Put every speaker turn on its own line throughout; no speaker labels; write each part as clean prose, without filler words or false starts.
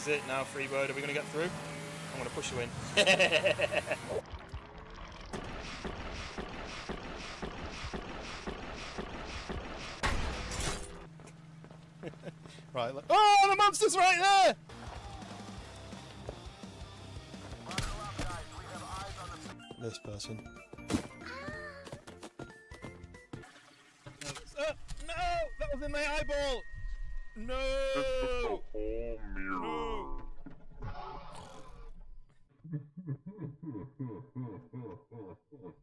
is it now, Freebird. Are we going to get through? I'm going to push you in. Right, look. Oh, the monster's right there! This person. No! That was in my eyeball! No! No!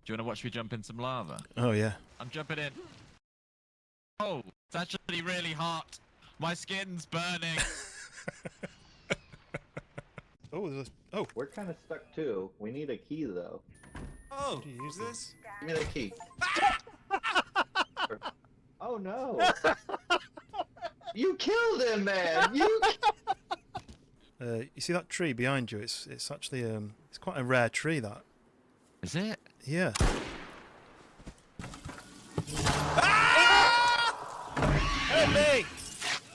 Do you want to watch me jump in some lava?
Oh, yeah.
I'm jumping in. Oh, it's actually really hot. My skin's burning.
Oh, there's a... Oh.
We're kind of stuck too. We need a key though.
Oh, do you use this?
Give me the key. Oh no! You killed him, man! You
see that tree behind you? It's actually it's quite a rare tree. That
is it?
Yeah. Help me!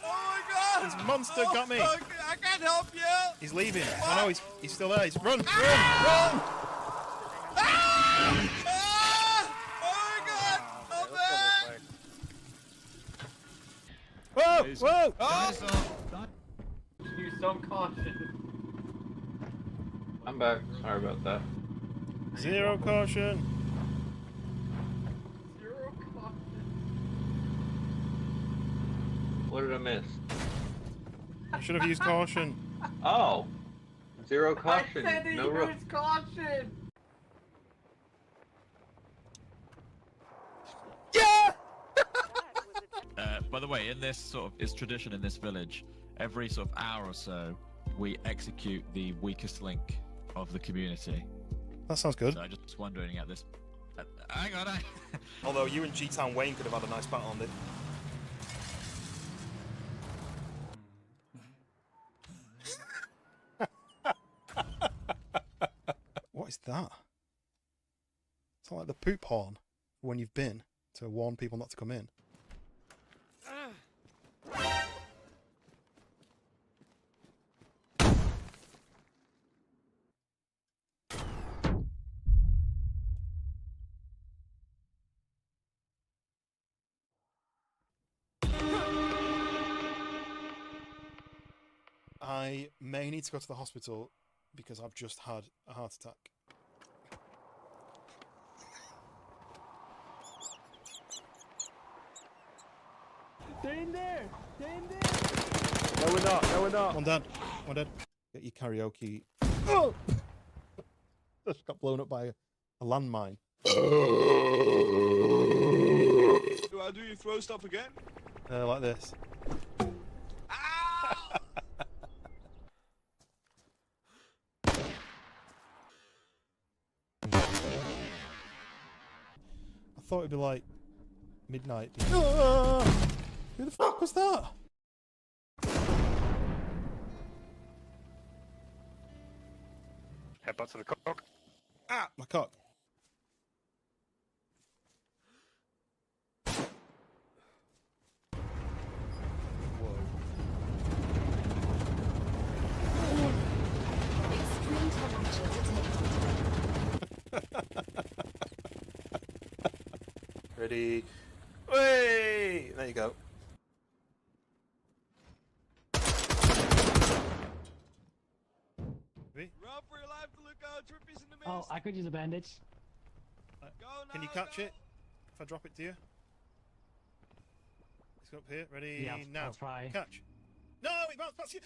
Oh my god!
This monster got me.
I can't help you!
He's leaving. Oh no, he's still there. He's run!
Ah! Oh my god! Help me!
Whoa! Whoa!
Oh!
Use some caution.
I'm back. Sorry about that.
Zero caution.
Zero caution.
What did I miss?
You should have used caution.
Oh! Zero caution.
I said to
No
use caution.
Yeah!
By the way, in this sort of it's tradition in this village, every sort of hour or so, we execute the weakest link of the community.
That sounds good.
So I'm just wondering at this. Hang on.
Although you and G-Town Wayne could have had a nice battle on it. What is that? It's not like the poop horn when you've been to warn people not to come in. I may need to go to the hospital because I've just had a heart attack.
Stay in there! Stay in there!
No, we're not. No, we're not.
One dead. One dead. Get your karaoke. Oh! Just got blown up by a landmine.
Do I do you throw stuff again?
Like this.
Ow!
I thought it'd be like midnight. Ah! Who the fuck was that?
Headbutt to the cock.
Ah! My cock.
Extreme temperature detected.
Ready? Way! There you go.
Run for your life to look out. Trippies in the mist.
Oh, I could use a bandage.
Go
Can you
now,
catch
go.
it? If I drop it to you? Let's go up here. Ready?
Yeah,
now.
I'll try.
Catch. No, it bounced past you.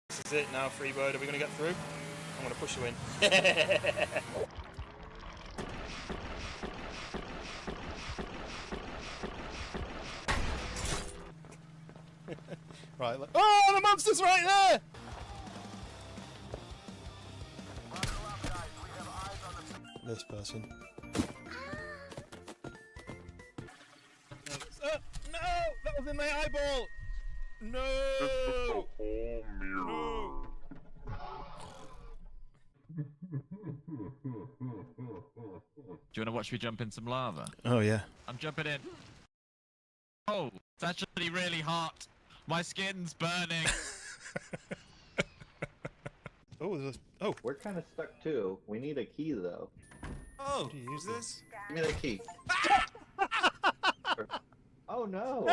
This is it now, Freebird. Are we going to get through? I'm going to push you in. Right, look. Oh, the monster's right there! This person. No! That was in my eyeball! No! No!
you want to watch me jump in some lava?
Oh yeah.
I'm jumping in. Oh, it's actually really hot. My skin's burning.
Oh, there's a... Oh,
We're kind of stuck too. We need a key though.
Oh,
do you use
is this?
Give me the key. Oh no!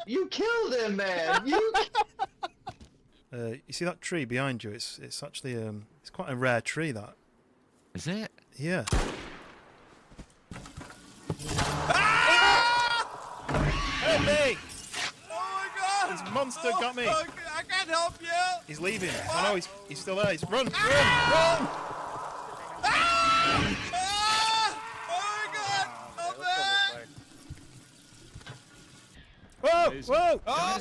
You killed him, man!
you see that tree behind you? It's actually it's quite a rare tree. That.
Is it?
Yeah. Help me!
Oh my god!
This monster got me.
Fuck, I can't help you!
He's leaving. Oh no, he's still there. He's run!
Ah! Oh my god! Help me!
Whoa! Whoa!
Oh!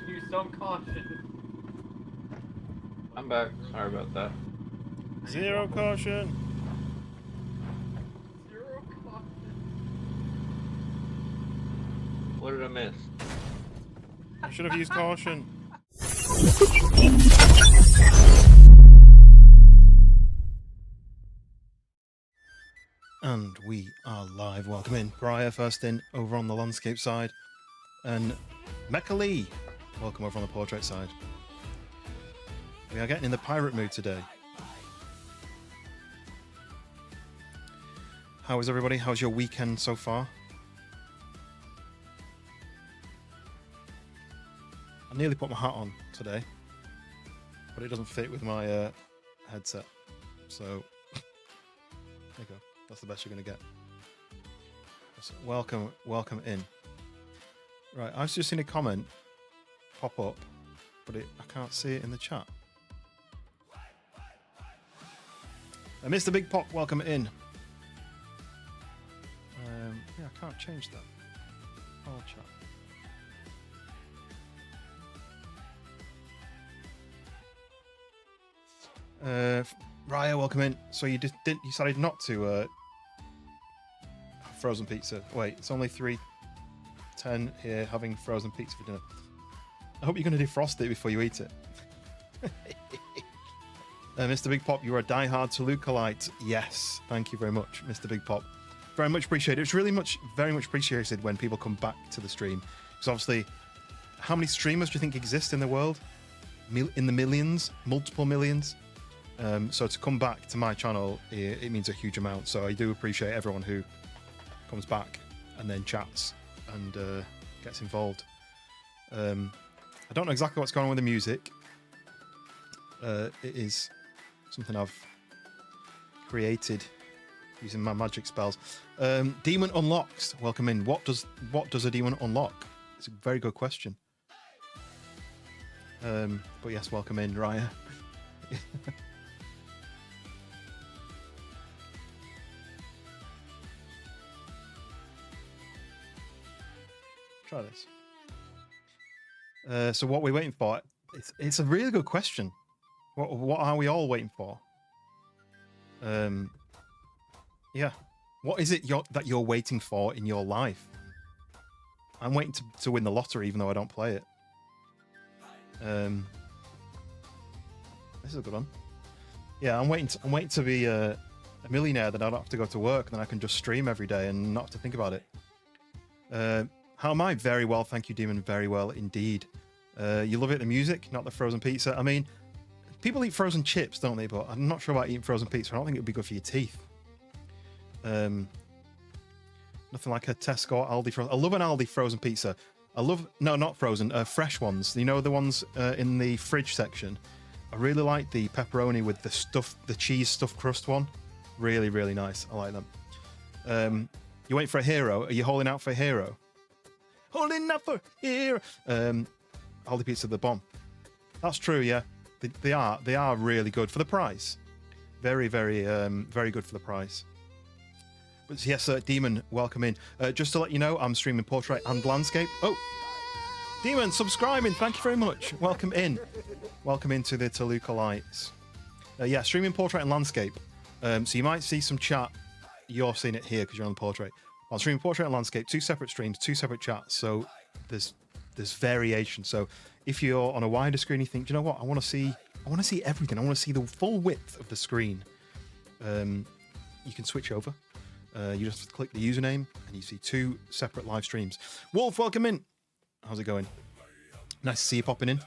Use some caution.
I'm back. Sorry about that.
Zero caution.
Zero caution.
What did I miss?
I should have used caution. And we are live. Welcome in. Briar first in over on the landscape side. And Mecca Lee, welcome over on the portrait side. We are getting in the pirate mood today. How is everybody? How's your weekend so far? I nearly put my hat on today, but it doesn't fit with my headset. So, there you go. That's the best you're going to get. So, welcome in. Right, I've just seen a comment pop up, but I can't see it in the chat. Mr. Big Pop, welcome in. Yeah, I can't change that. I'll chat. Raya, welcome in. So you decided not to have frozen pizza. Wait, it's only 3:10 here having frozen pizza for dinner. I hope you're going to defrost it before you eat it. Mr. Big Pop, you're a diehard Toluca-lite. Yes, thank you very much, Mr. Big Pop. Very much appreciated. It's really very much appreciated when people come back to the stream. Because obviously, how many streamers do you think exist in the world? In the millions, multiple millions. So to come back to my channel, it means a huge amount. So I do appreciate everyone who comes back and then chats and gets involved. I don't know exactly what's going on with the music. It is something I've created using my magic spells. Demon unlocks. Welcome in. What does a demon unlock? It's a very good question. But yes, welcome in, Raya. Try this. So what we're waiting for? It's a really good question. What are we all waiting for? Yeah. What is it that you're waiting for in your life? I'm waiting to win the lottery, even though I don't play it. This is a good one. Yeah, I'm waiting to be a millionaire that I don't have to go to work, then I can just stream every day and not have to think about it. How am I? Very well, thank you, Demon. Very well indeed. You love it, the music, not the frozen pizza. I mean, people eat frozen chips, don't they? But I'm not sure about eating frozen pizza. I don't think it would be good for your teeth. Nothing like a Tesco or Aldi frozen. I love an Aldi frozen pizza. I love, no, not frozen, fresh ones. You know, the ones in the fridge section. I really like the pepperoni with the cheese stuffed crust one. Really, really nice. I like them. You wait for a hero. Are you holding out for a hero? Holding out for a hero. Aldi pizza, the bomb. That's true, yeah. They are really good for the price. Very, very, very good for the price. But yes, Demon, welcome in. Just to let you know, I'm streaming portrait and landscape. Oh, Demon, subscribing. Thank you very much. Welcome in. Welcome into the Toluca-lites. Yeah, streaming portrait and landscape. So you might see some chat. You're seeing it here because you're on the portrait. I'm streaming portrait and landscape, 2 separate streams, 2 separate chats. So there's variation. So if you're on a wider screen, you think, do you know what? I want to see everything. I want to see the full width of the screen. you can switch over. You just click the username and you see 2 separate live streams. Wolf, welcome in. How's it going? Nice to see you popping in.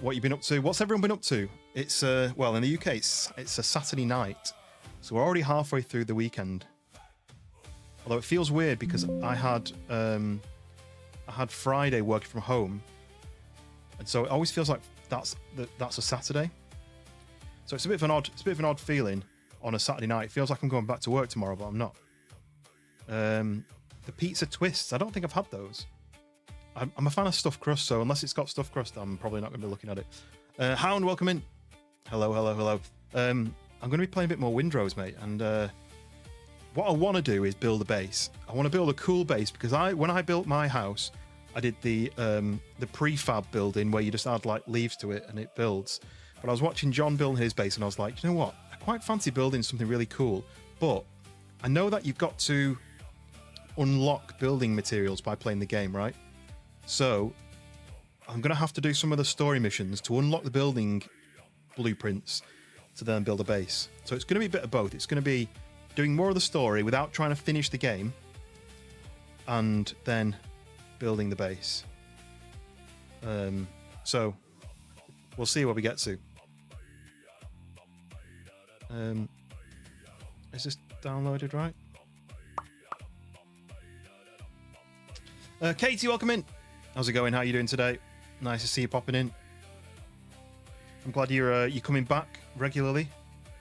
What you been up to? What's everyone been up to? It's well, in the UK it's a Saturday night, so we're already halfway through the weekend. Although it feels weird because I had Friday working from home, and so it always feels like that's a Saturday. So it's a bit of an odd feeling on a Saturday night. It feels like I'm going back to work tomorrow, but I'm not. The pizza twists, I don't think I've had those. I'm a fan of stuffed crust, so unless it's got stuffed crust, I'm probably not going to be looking at it. Hound, welcome in. Hello. I'm going to be playing a bit more Windrose, mate, and what I want to do is build a base. I want to build a cool base because when I built my house, I did the prefab building where you just add like leaves to it and it builds. But I was watching John building his base and I was like, you know what? I quite fancy building something really cool, but I know that you've got to unlock building materials by playing the game, right? So I'm going to have to do some of the story missions to unlock the building blueprints to then build a base. So it's going to be a bit of both. It's going to be doing more of the story without trying to finish the game and then building the base. So we'll see where we get to. Is this downloaded right? Katie, welcome in. How's it going? How are you doing today? Nice to see you popping in. I'm glad you're coming back regularly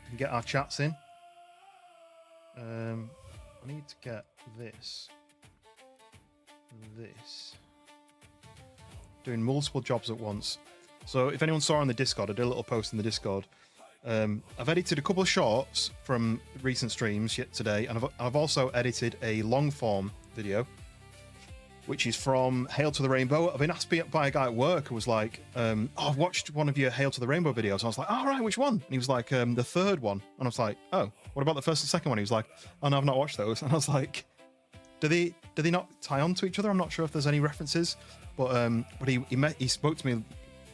and get our chats in. I need to get this. Doing multiple jobs at once. So if anyone saw on the Discord, I did a little post in the Discord. I've edited a couple of shorts from recent streams yet today, and I've also edited a long form video, which is from Hail to the Rainbow. I've been asked by a guy at work who was like, oh, I've watched one of your Hail to the Rainbow videos. And I was like, oh, right, which one? And he was like, the third one. And I was like, oh, what about the first and second one? He was like, oh, no, I've not watched those. And I was like, do they not tie on to each other? I'm not sure if there's any references. But he spoke to me a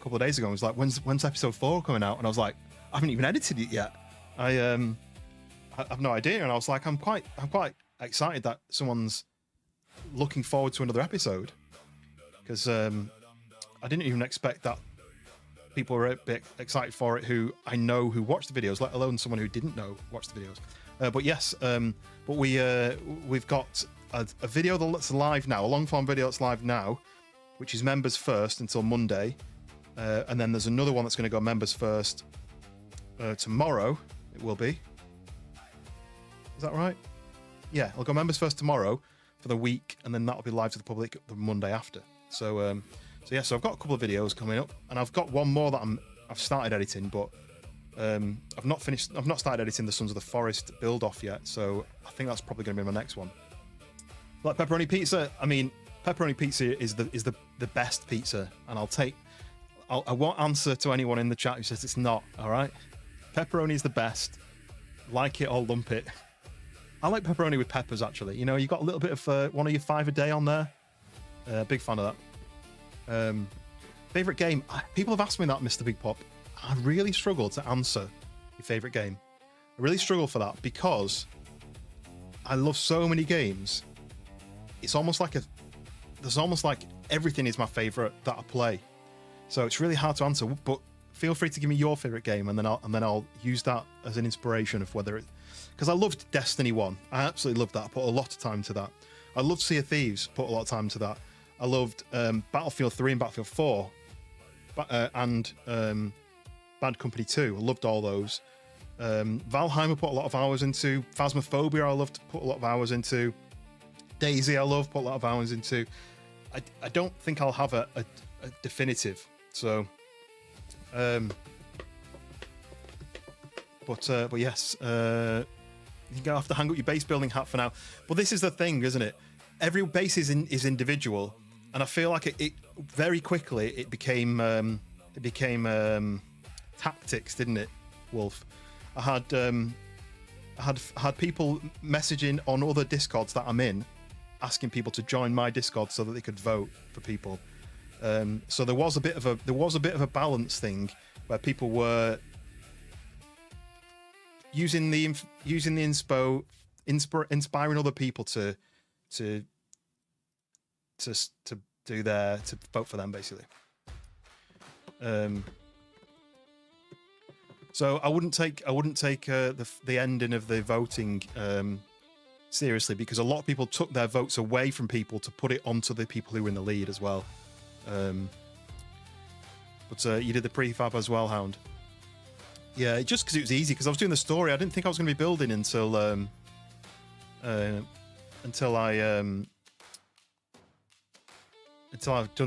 couple of days ago and was like, when's episode 4 coming out? And I was like, I haven't even edited it yet. I have no idea. And I was like, I'm quite excited that someone's looking forward to another episode, because I didn't even expect that people were a bit excited for it who I know who watched the videos, let alone someone who didn't know watched the videos. But yes, but we've got a video that's live now, a long form video that's live now, which is members first until Monday, and then there's another one that's going to go members first tomorrow. It will be. Is that right? Yeah, I'll go members first tomorrow for the week, and then that'll be live to the public the Monday after. So yeah, so I've got a couple of videos coming up, and I've got one more that I've started editing, but I've not started editing the Sons of the Forest build off yet, so I think that's probably going to be my next one. Like pepperoni pizza, I mean, pepperoni pizza is the best pizza, and I won't answer to anyone in the chat who says it's not. All right, pepperoni is the best. Like it or lump it. I like pepperoni with peppers, actually. You know, you got a little bit of one of your 5 a day on there. Big fan of that. Favorite game? People have asked me that, Mr. Big Pop. I really struggle to answer your favorite game. I really struggle for that because I love so many games. It's almost like there's almost like everything is my favorite that I play. So it's really hard to answer. But feel free to give me your favorite game, and then I'll use that as an inspiration of whether it. Because I loved Destiny 1. I absolutely loved that. I put a lot of time to that. I loved Sea of Thieves. Put a lot of time to that. I loved Battlefield 3 and Battlefield 4. And Bad Company 2. I loved all those. Valheim I put a lot of hours into. Phasmophobia I loved to put a lot of hours into. Daisy I love put a lot of hours into. I don't think I'll have a definitive. So... But yes, you go have to hang up your base building hat for now. But this is the thing, isn't it? Every base is individual, and I feel like it very quickly it became tactics, didn't it, Wolf? I had people messaging on other Discords that I'm in, asking people to join my Discord so that they could vote for people. So there was a bit of a balance thing where people were using the inspiring other people to do their to vote for them basically. So I wouldn't take the ending of the voting seriously, because a lot of people took their votes away from people to put it onto the people who were in the lead as well. But you did the prefab as well, Hound. Yeah, just because it was easy, because I was doing the story. I didn't think I was going to be building until I've done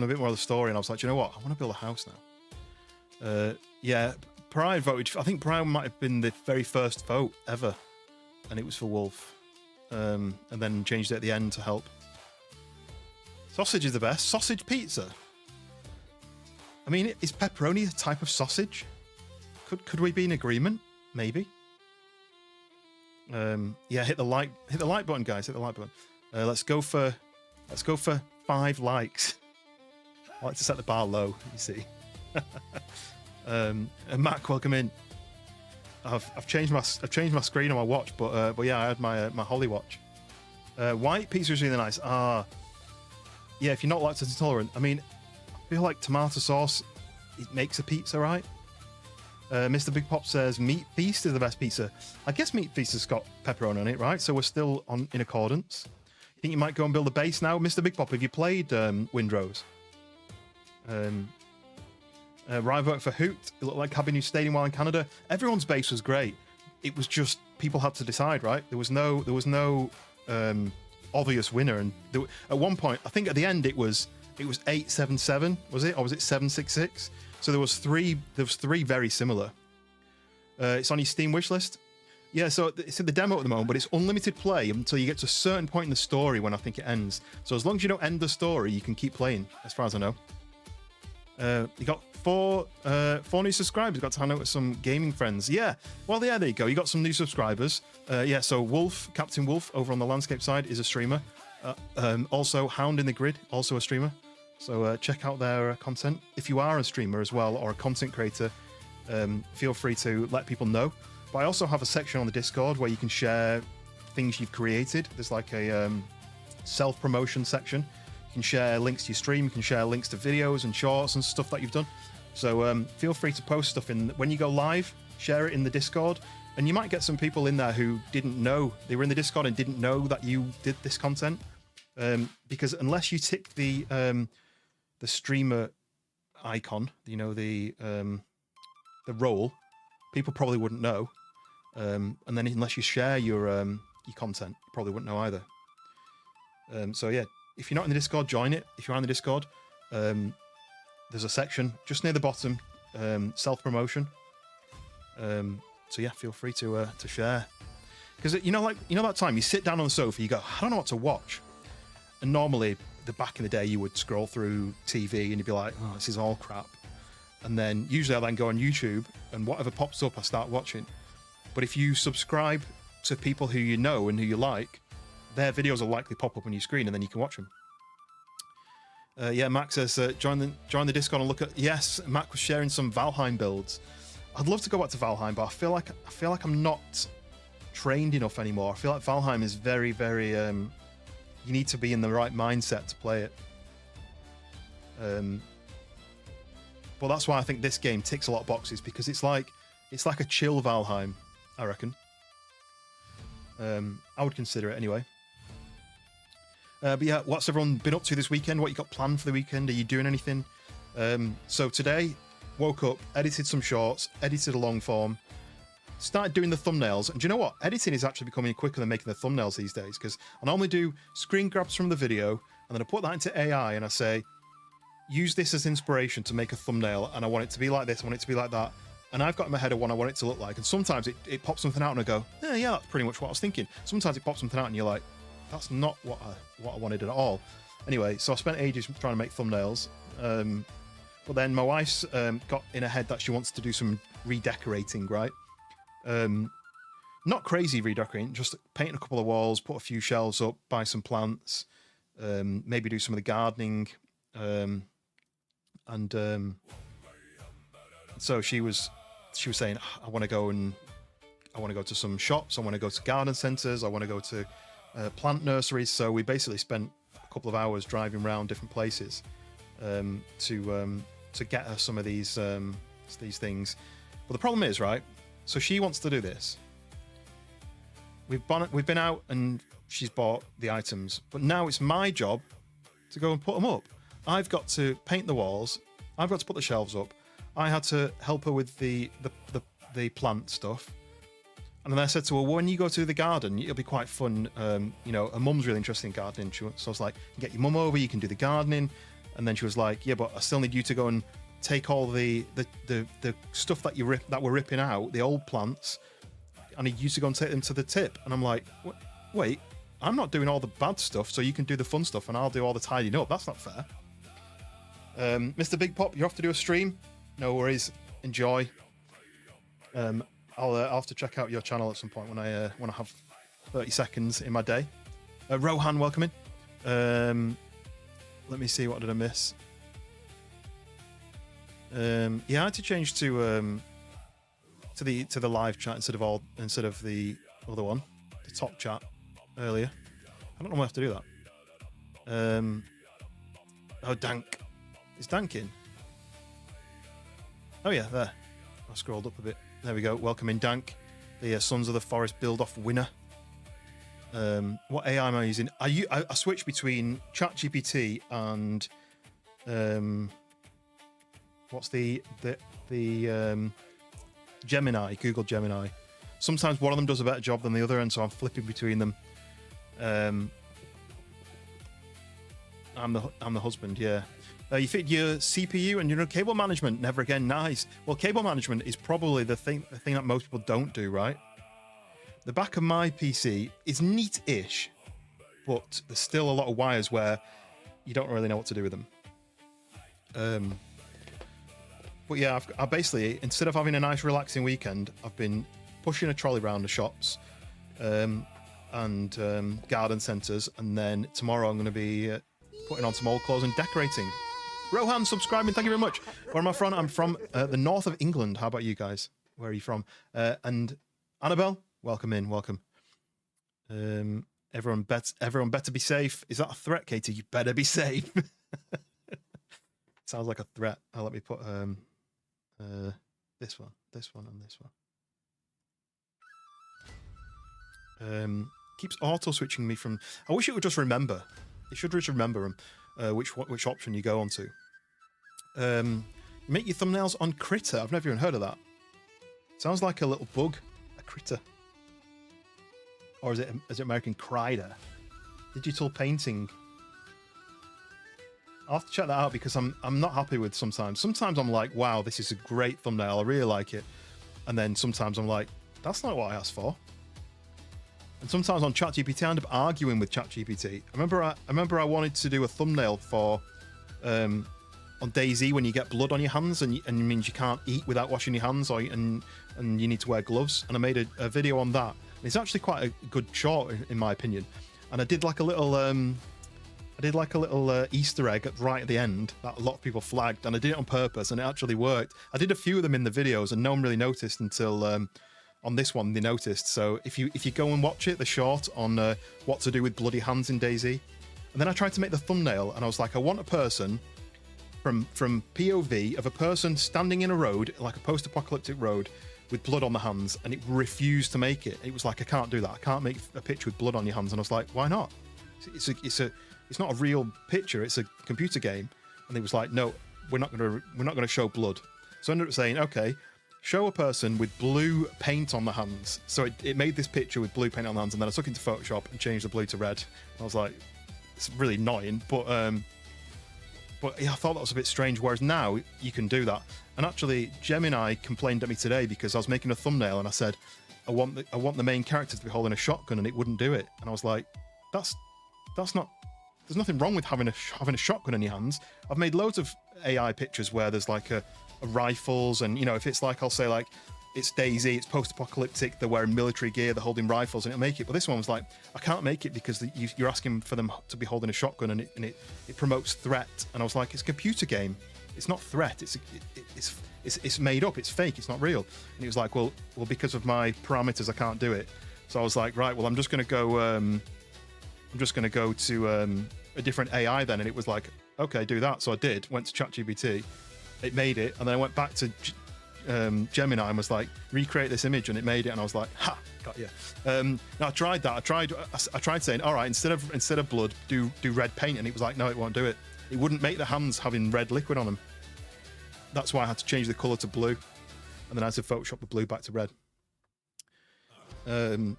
a bit more of the story, and I was like, you know what? I want to build a house now. Yeah, Pariah voted. I think Pariah might have been the very first vote ever, and it was for Wolf. And then changed it at the end to help. Sausage is the best. Sausage pizza. I mean, is pepperoni a type of sausage? Could we be in agreement? Maybe. Yeah, hit the like button, guys. Hit the like button. Let's go for 5 likes. I like to set the bar low. You see. And Mac, welcome in. I've changed my screen on my watch, but yeah, I had my Holly watch. White pizza is really nice. Yeah, if you're not lactose intolerant, I mean, I feel like tomato sauce, it makes a pizza, right? Mr. Big Pop says Meat Feast is the best pizza. I guess Meat Feast has got pepperoni on it, right? So we're still in accordance. You think you might go and build a base now, Mr. Big Pop? Have you played Windrose? Ryan voted for Hoot. It looked like having a new stadium while in Canada. Everyone's base was great. It was just people had to decide, right? There was no obvious winner, and at one point, I think at the end it was 8-7-7, was it, or was it 7-6-6? So there was three very similar. It's on your Steam wish list. Yeah, so it's in the demo at the moment, but it's unlimited play until you get to a certain point in the story when I think it ends. So as long as you don't end the story, you can keep playing, as far as I know. You got four new subscribers. You got to hang out with some gaming friends. Yeah, well, yeah, there you go. You got some new subscribers. Yeah, so Wolf, Captain Wolf, over on the landscape side, is a streamer. Also, Hound in the Grid, also a streamer. So check out their content. If you are a streamer as well, or a content creator, feel free to let people know. But I also have a section on the Discord where you can share things you've created. There's like a self-promotion section. You can share links to your stream. You can share links to videos and shorts and stuff that you've done. So feel free to post stuff in when you go live. Share it in the Discord, and you might get some people in there who didn't know they were in the Discord and didn't know that you did this content. Because unless you tick the streamer icon, you know, the role, people probably wouldn't know. And then unless you share your content, you probably wouldn't know either. So yeah. If you're not in the Discord, join it. If you are in the Discord, there's a section just near the bottom, self-promotion. So yeah, feel free to share. Because you know that time you sit down on the sofa, you go, I don't know what to watch. And normally, back in the day, you would scroll through TV and you'd be like, oh, this is all crap. And then usually I then go on YouTube and whatever pops up, I start watching. But if you subscribe to people who you know and who you like, their videos will likely pop up on your screen, and then you can watch them. Yeah, Mac says join the Discord and look at. Yes, Mac was sharing some Valheim builds. I'd love to go back to Valheim, but I feel like I'm not trained enough anymore. I feel like Valheim is very, very. You need to be in the right mindset to play it. But that's why I think this game ticks a lot of boxes, because it's like a chill Valheim, I reckon. I would consider it anyway. But yeah, what's everyone been up to this weekend? What you got planned for the weekend? Are you doing anything? So today, woke up, edited some shorts, edited a long form, started doing the thumbnails. And do you know what? Editing is actually becoming quicker than making the thumbnails these days, because I normally do screen grabs from the video, and then I put that into AI, and I say, use this as inspiration to make a thumbnail, and I want it to be like this, I want it to be like that. And I've got in my head of what I want it to look like. And sometimes it pops something out and I go, yeah, that's pretty much what I was thinking. Sometimes it pops something out and you're like, that's not what I wanted at all. Anyway, so I spent ages trying to make thumbnails. But then my wife's got in her head that she wants to do some redecorating, right? Not crazy redecorating, just painting a couple of walls, put a few shelves up, buy some plants, maybe do some of the gardening. So she was saying, I want to go and I want to go to some shops. I want to go to garden centres. I want to go to plant nurseries. So we basically spent a couple of hours driving around different places to get her some of these things. But the problem is, right? So she wants to do this. We've been out and she's bought the items, but now it's my job to go and put them up. I've got to paint the walls. I've got to put the shelves up. I had to help her with the plant stuff. And then I said to her, well, when you go to the garden, it'll be quite fun. You know, her mum's really interested in gardening. So I was like, get your mum over, you can do the gardening. And then she was like, yeah, but I still need you to go and take all the stuff that we're ripping out, the old plants. I need you to go and take them to the tip. And I'm like, wait, I'm not doing all the bad stuff, so you can do the fun stuff and I'll do all the tidying up. That's not fair. Mr. Big Pop, you're off to do a stream? No worries. Enjoy. I'll have to check out your channel at some point when I have 30 seconds in my day. Rohan, welcome in. Let me see, what did I miss? Yeah, I had to change to the live chat instead of the other one, the top chat earlier. I don't know why I have to do that. Oh, Dank. Is Dank in? Oh yeah, there. I scrolled up a bit. There we go. Welcome in, Dank, the Sons of the Forest build-off winner. What AI am I using? I switch between ChatGPT and what's the Gemini, Google Gemini. Sometimes one of them does a better job than the other, and so I'm flipping between them. I'm the husband, yeah. You fit your CPU and your cable management. Never again. Nice. Well, cable management is probably the thing that most people don't do, right? The back of my PC is neat-ish, but there's still a lot of wires where you don't really know what to do with them. But yeah, I basically, instead of having a nice relaxing weekend, I've been pushing a trolley around the shops and garden centres, and then tomorrow I'm going to be putting on some old clothes and decorating. Rohan, subscribing, thank you very much. Where am I from? I'm from the north of England. How about you guys? Where are you from? And Annabelle, welcome in, welcome. Everyone better be safe. Is that a threat, Katie? You better be safe. Sounds like a threat. Oh, let me put this one, and this one. Keeps auto switching me from. I wish it would just remember. It should just remember which option you go onto. Make your thumbnails on Critter. I've never even heard of that. Sounds like a little bug, a critter. Or is it American Crider? Digital painting. I'll have to check that out because I'm not happy with sometimes. Sometimes I'm like, wow, this is a great thumbnail. I really like it. And then sometimes I'm like, that's not what I asked for. And sometimes on ChatGPT, I end up arguing with ChatGPT. I remember I wanted to do a thumbnail for on DayZ when you get blood on your hands and it means you can't eat without washing your hands, and you need to wear gloves. And I made a video on that. And it's actually quite a good short in my opinion. And I did like a little Easter egg right at the end that a lot of people flagged, and I did it on purpose, and it actually worked. I did a few of them in the videos, and no one really noticed until on this one they noticed. So if you go and watch it, the short on what to do with bloody hands in DayZ, and then I tried to make the thumbnail, and I was like, I want a person from POV of a person standing in a road, like a post-apocalyptic road, with blood on the hands, and it refused to make it. It was like, I can't do that. I can't make a picture with blood on your hands. And I was like, why not? It's not a real picture. It's a computer game. And it was like, no, we're not going to show blood. So I ended up saying, okay, show a person with blue paint on the hands. So it made this picture with blue paint on the hands, and then I took it into Photoshop and changed the blue to red. I was like, it's really annoying, but yeah, I thought that was a bit strange. Whereas now you can do that. And actually, Gemini complained at me today because I was making a thumbnail and I said, I want the main character to be holding a shotgun, and it wouldn't do it. And I was like, that's not. There's nothing wrong with having a shotgun in your hands. I've made loads of AI pictures where there's like a rifles, and if it's like, I'll say like it's DayZ, it's post-apocalyptic, they're wearing military gear, they're holding rifles, and it'll make it. But this one was like, I can't make it because you're asking for them to be holding a shotgun, and it promotes threat. And I was like, it's a computer game. it's not threat. It's made up. It's fake. It's not real. And he was like, well, because of my parameters, I can't do it. So I was like, right, well, I'm just going to go to a different AI then. And it was like, okay, do that. So I did. Went to ChatGPT. It made it, and then I went back to Gemini and was like, recreate this image, and it made it, and I was like, ha, got you. Now I tried that. I tried saying, all right, instead of blood, do red paint, and it was like, no, it won't do it. It wouldn't make the hands having red liquid on them. That's why I had to change the color to blue, and then I had to Photoshop the blue back to red. But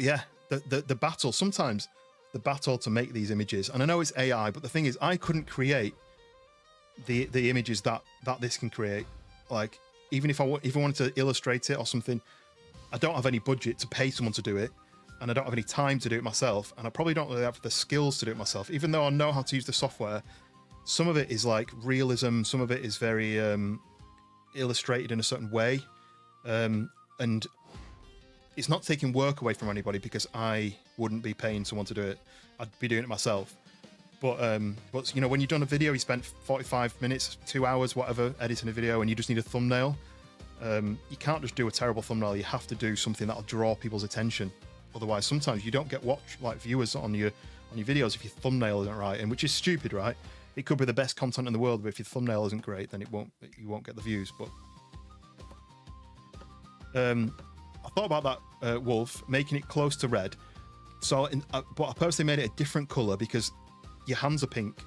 yeah, the battle, sometimes the battle to make these images, and I know it's AI, but the thing is, I couldn't create the images that this can create. Like, even if I wanted to illustrate it or something, I don't have any budget to pay someone to do it, and I don't have any time to do it myself, and I probably don't really have the skills to do it myself. Even though I know how to use the software, some of it is like realism, some of it is very illustrated in a certain way, and it's not taking work away from anybody, because I wouldn't be paying someone to do it. I'd be doing it myself. But you know, when you've done a video, you spent 45 minutes, 2 hours, whatever, editing a video, and you just need a thumbnail. You can't just do a terrible thumbnail. You have to do something that'll draw people's attention. Otherwise, sometimes you don't get viewers on your videos if your thumbnail isn't right, and which is stupid, right? It could be the best content in the world, but if your thumbnail isn't great, then you won't get the views. But I thought about that wolf, making it close to red. So, but I personally made it a different color because your hands are pink.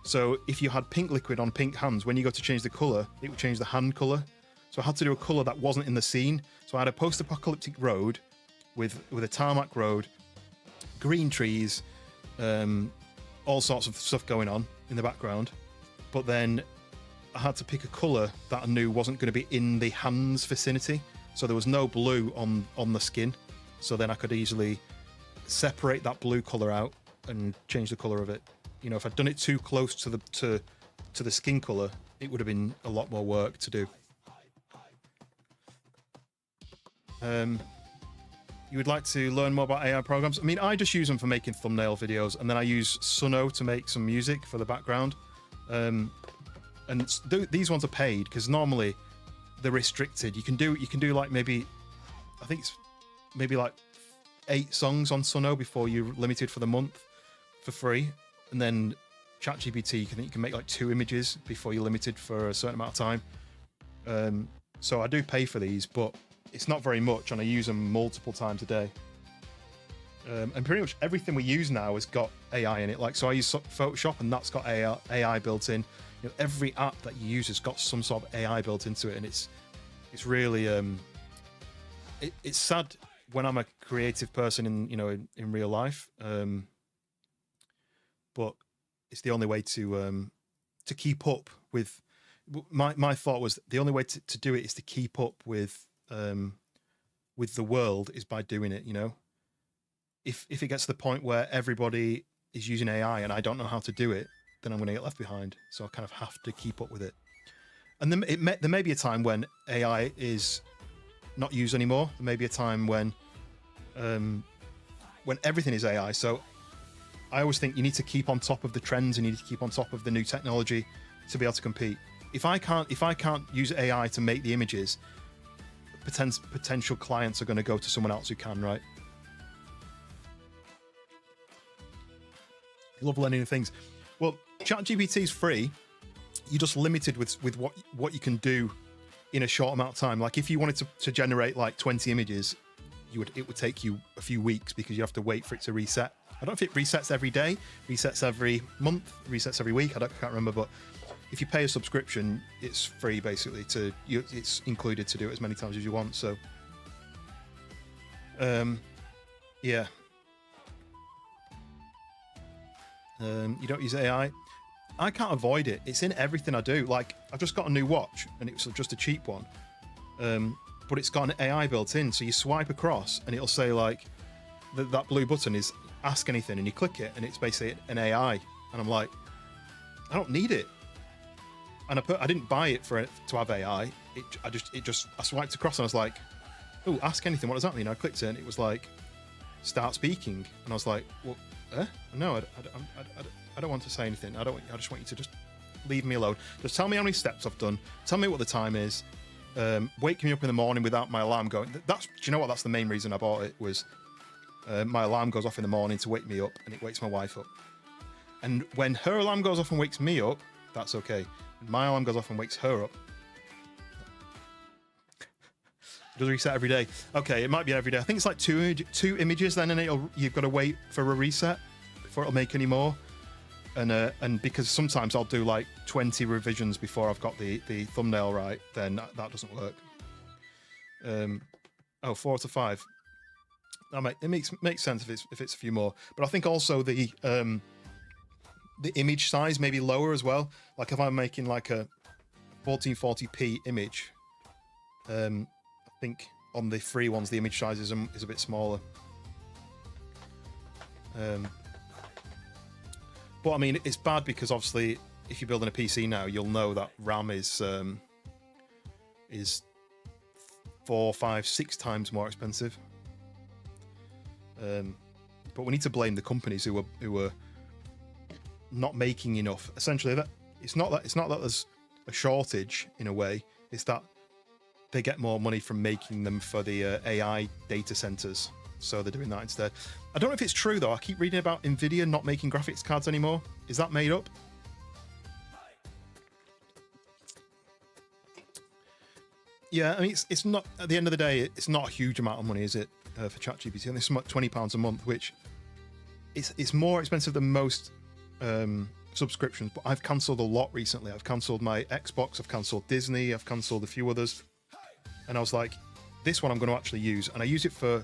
So if you had pink liquid on pink hands, when you go to change the color, it would change the hand color. So I had to do a color that wasn't in the scene. So I had a post-apocalyptic road with a tarmac road, green trees, all sorts of stuff going on in the background. But then I had to pick a color that I knew wasn't going to be in the hands vicinity. So there was no blue on the skin. So then I could easily separate that blue color out and change the color of it. You know, if I'd done it too close to the skin color, it would have been a lot more work to do. You would like to learn more about AI programs? I mean, I just use them for making thumbnail videos, and then I use Suno to make some music for the background. And these ones are paid because normally they're restricted. You can do like maybe, I think it's maybe like 8 songs on Suno before you're limited for the month for free, and then ChatGPT you can make like 2 images before you're limited for a certain amount of time. So I do pay for these, but it's not very much, and I use them multiple times a day. And pretty much everything we use now has got AI in it. Like, so I use Photoshop, and that's got AI built in. You know, every app that you use has got some sort of AI built into it, and it's really it's sad when I'm a creative person in real life. But it's the only way to keep up with. My thought was the only way to do it is to keep up with the world is by doing it. You know, if it gets to the point where everybody is using AI and I don't know how to do it, then I'm going to get left behind. So I kind of have to keep up with it. And then there may be a time when AI is not used anymore. There may be a time when everything is AI. So I always think you need to keep on top of the trends and you need to keep on top of the new technology to be able to compete. If I can't use AI to make the images, potential clients are going to go to someone else who can, right? Love learning new things. Well, ChatGPT is free. You're just limited with what you can do in a short amount of time. Like if you wanted to generate like 20 images, it would take you a few weeks because you have to wait for it to reset. I don't know if it resets every day, resets every month, resets every week. I can't remember, but if you pay a subscription, it's free basically. It's included to do it as many times as you want. So, yeah. You don't use AI. I can't avoid it. It's in everything I do. Like I've just got a new watch, and it's just a cheap one, but it's got an AI built in. So you swipe across, and it'll say like that blue button is ask anything, and you click it, and it's basically an AI. And I'm like, I don't need it. And I didn't buy it to have AI. I swiped across, and I was like, oh, ask anything. What does that mean? I clicked it, and it was like, start speaking, and I was like, well, no, I don't want to say anything. I just want you to just leave me alone. Just tell me how many steps I've done. Tell me what the time is. Wake me up in the morning without my alarm going. Do you know what? That's the main reason I bought it. Was my alarm goes off in the morning to wake me up, and it wakes my wife up. And when her alarm goes off and wakes me up, that's okay. When my alarm goes off and wakes her up, it does reset every day. Okay, it might be every day. I think it's like two images then, and you've got to wait for a reset before it'll make any more. And because sometimes I'll do like 20 revisions before I've got the thumbnail right, then that doesn't work. 4 to 5. It makes sense if it's a few more. But I think also the image size may be lower as well. Like if I'm making like a 1440p image, I think on the free ones the image size is a bit smaller. But I mean, it's bad because obviously, if you're building a PC now, you'll know that RAM is 4, 5, 6 times more expensive. But we need to blame the companies who are not making enough. Essentially, that it's not that there's a shortage in a way. It's that they get more money from making them for the AI data centers. So they're doing that instead. I don't know if it's true though. I keep reading about Nvidia not making graphics cards anymore. Is that made up? Yeah, I mean, it's not, at the end of the day, it's not a huge amount of money, is it, for ChatGPT? And it's £20 a month, which it's more expensive than most subscriptions. But I've cancelled a lot recently. I've cancelled my Xbox, I've cancelled Disney, I've cancelled a few others. And I was like, this one I'm going to actually use. And I use it for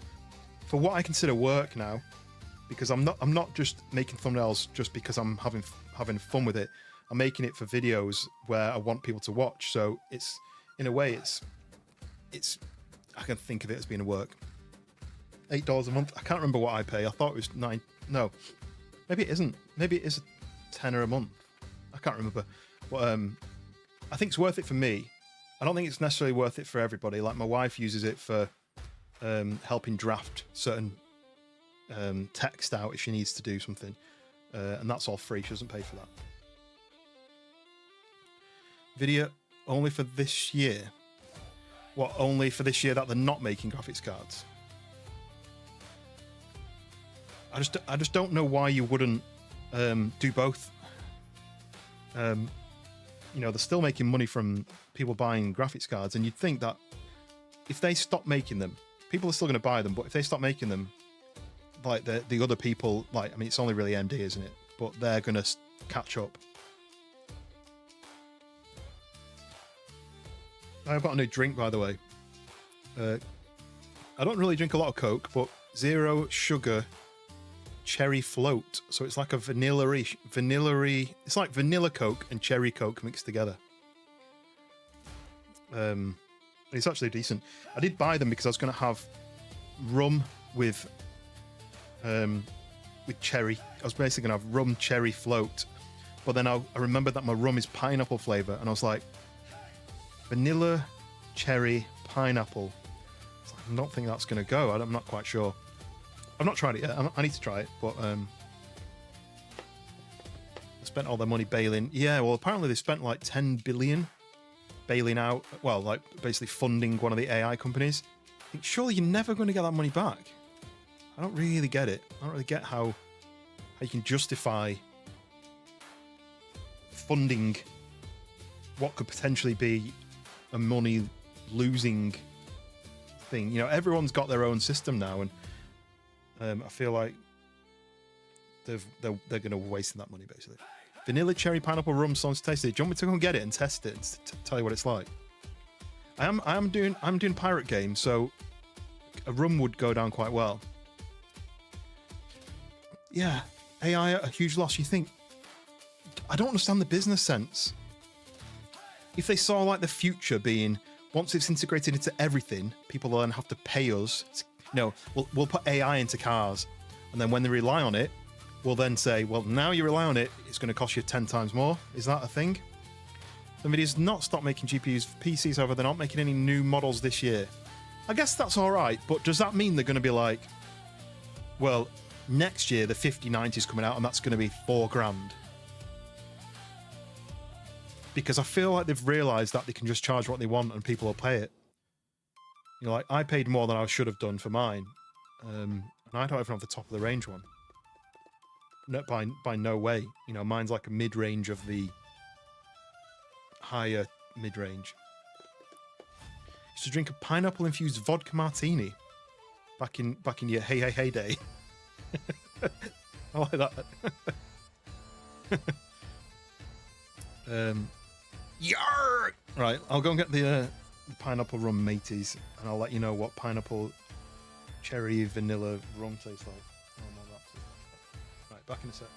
what I consider work now, because I'm not just making thumbnails just because I'm having fun with it. I'm making it for videos where I want people to watch. So it's, in a way, it's I can think of it as being a work. $8 a month. I can't remember what I pay. I thought it was $9. No, maybe it isn't. Maybe it is $10 a month. I can't remember. But I think it's worth it for me. I don't think it's necessarily worth it for everybody. Like my wife uses it for helping draft certain text out if she needs to do something, and that's all free. She doesn't pay for that. Video only for this year. What, only for this year that they're not making graphics cards? I just don't know why you wouldn't do both. You know, they're still making money from people buying graphics cards, and you'd think that if they stop making them, people are still going to buy them, but if they stop making them, like the other people, like, I mean, it's only really AMD, isn't it? But they're going to catch up. I've got a new drink, by the way. I don't really drink a lot of Coke, but 0 sugar cherry float. So it's like a vanilla-y. It's like vanilla Coke and cherry Coke mixed together. It's actually decent. I did buy them because I was going to have rum with cherry. I was basically going to have rum cherry float, but then I remembered that my rum is pineapple flavor, and I was like, vanilla, cherry, pineapple. I don't think that's going to go. I'm not quite sure. I've not tried it yet. I need to try it, but I spent all their money bailing. Yeah, well, apparently they spent like 10 billion bailing out. Well, like basically funding one of the AI companies. I think surely you're never going to get that money back. I don't really get it. I don't really get how you can justify funding what could potentially be a money losing thing. You know, everyone's got their own system now, and I feel like they're going to waste that money basically. Vanilla cherry pineapple rum sounds tasty. Do you want me to go and get it and test it and tell you what it's like? I'm doing pirate game, so a rum would go down quite well. Yeah, AI a huge loss. You think, I don't understand the business sense. If they saw like the future being, once it's integrated into everything, people will then have to pay us. We'll put AI into cars, and then when they rely on it, we'll then say, well, now you rely on it, it's going to cost you 10 times more. Is that a thing? NVIDIA's not stopped making GPUs for PCs, however, they're not making any new models this year. I guess that's all right, but does that mean they're going to be like, well, next year the 5090 is coming out and that's going to be $4,000? because I feel like they've realised that they can just charge what they want and people will pay it. You know, like I paid more than I should have done for mine, and I don't even have the top of the range one. No, by no way. You know, mine's like a mid-range of the higher mid-range. Used to drink a pineapple-infused vodka martini back in your hey day. I like that. Yar! Right, I'll go and get the pineapple rum mateys, and I'll let you know what pineapple cherry vanilla rum tastes like. Oh, no, that's it. Right, back in a sec.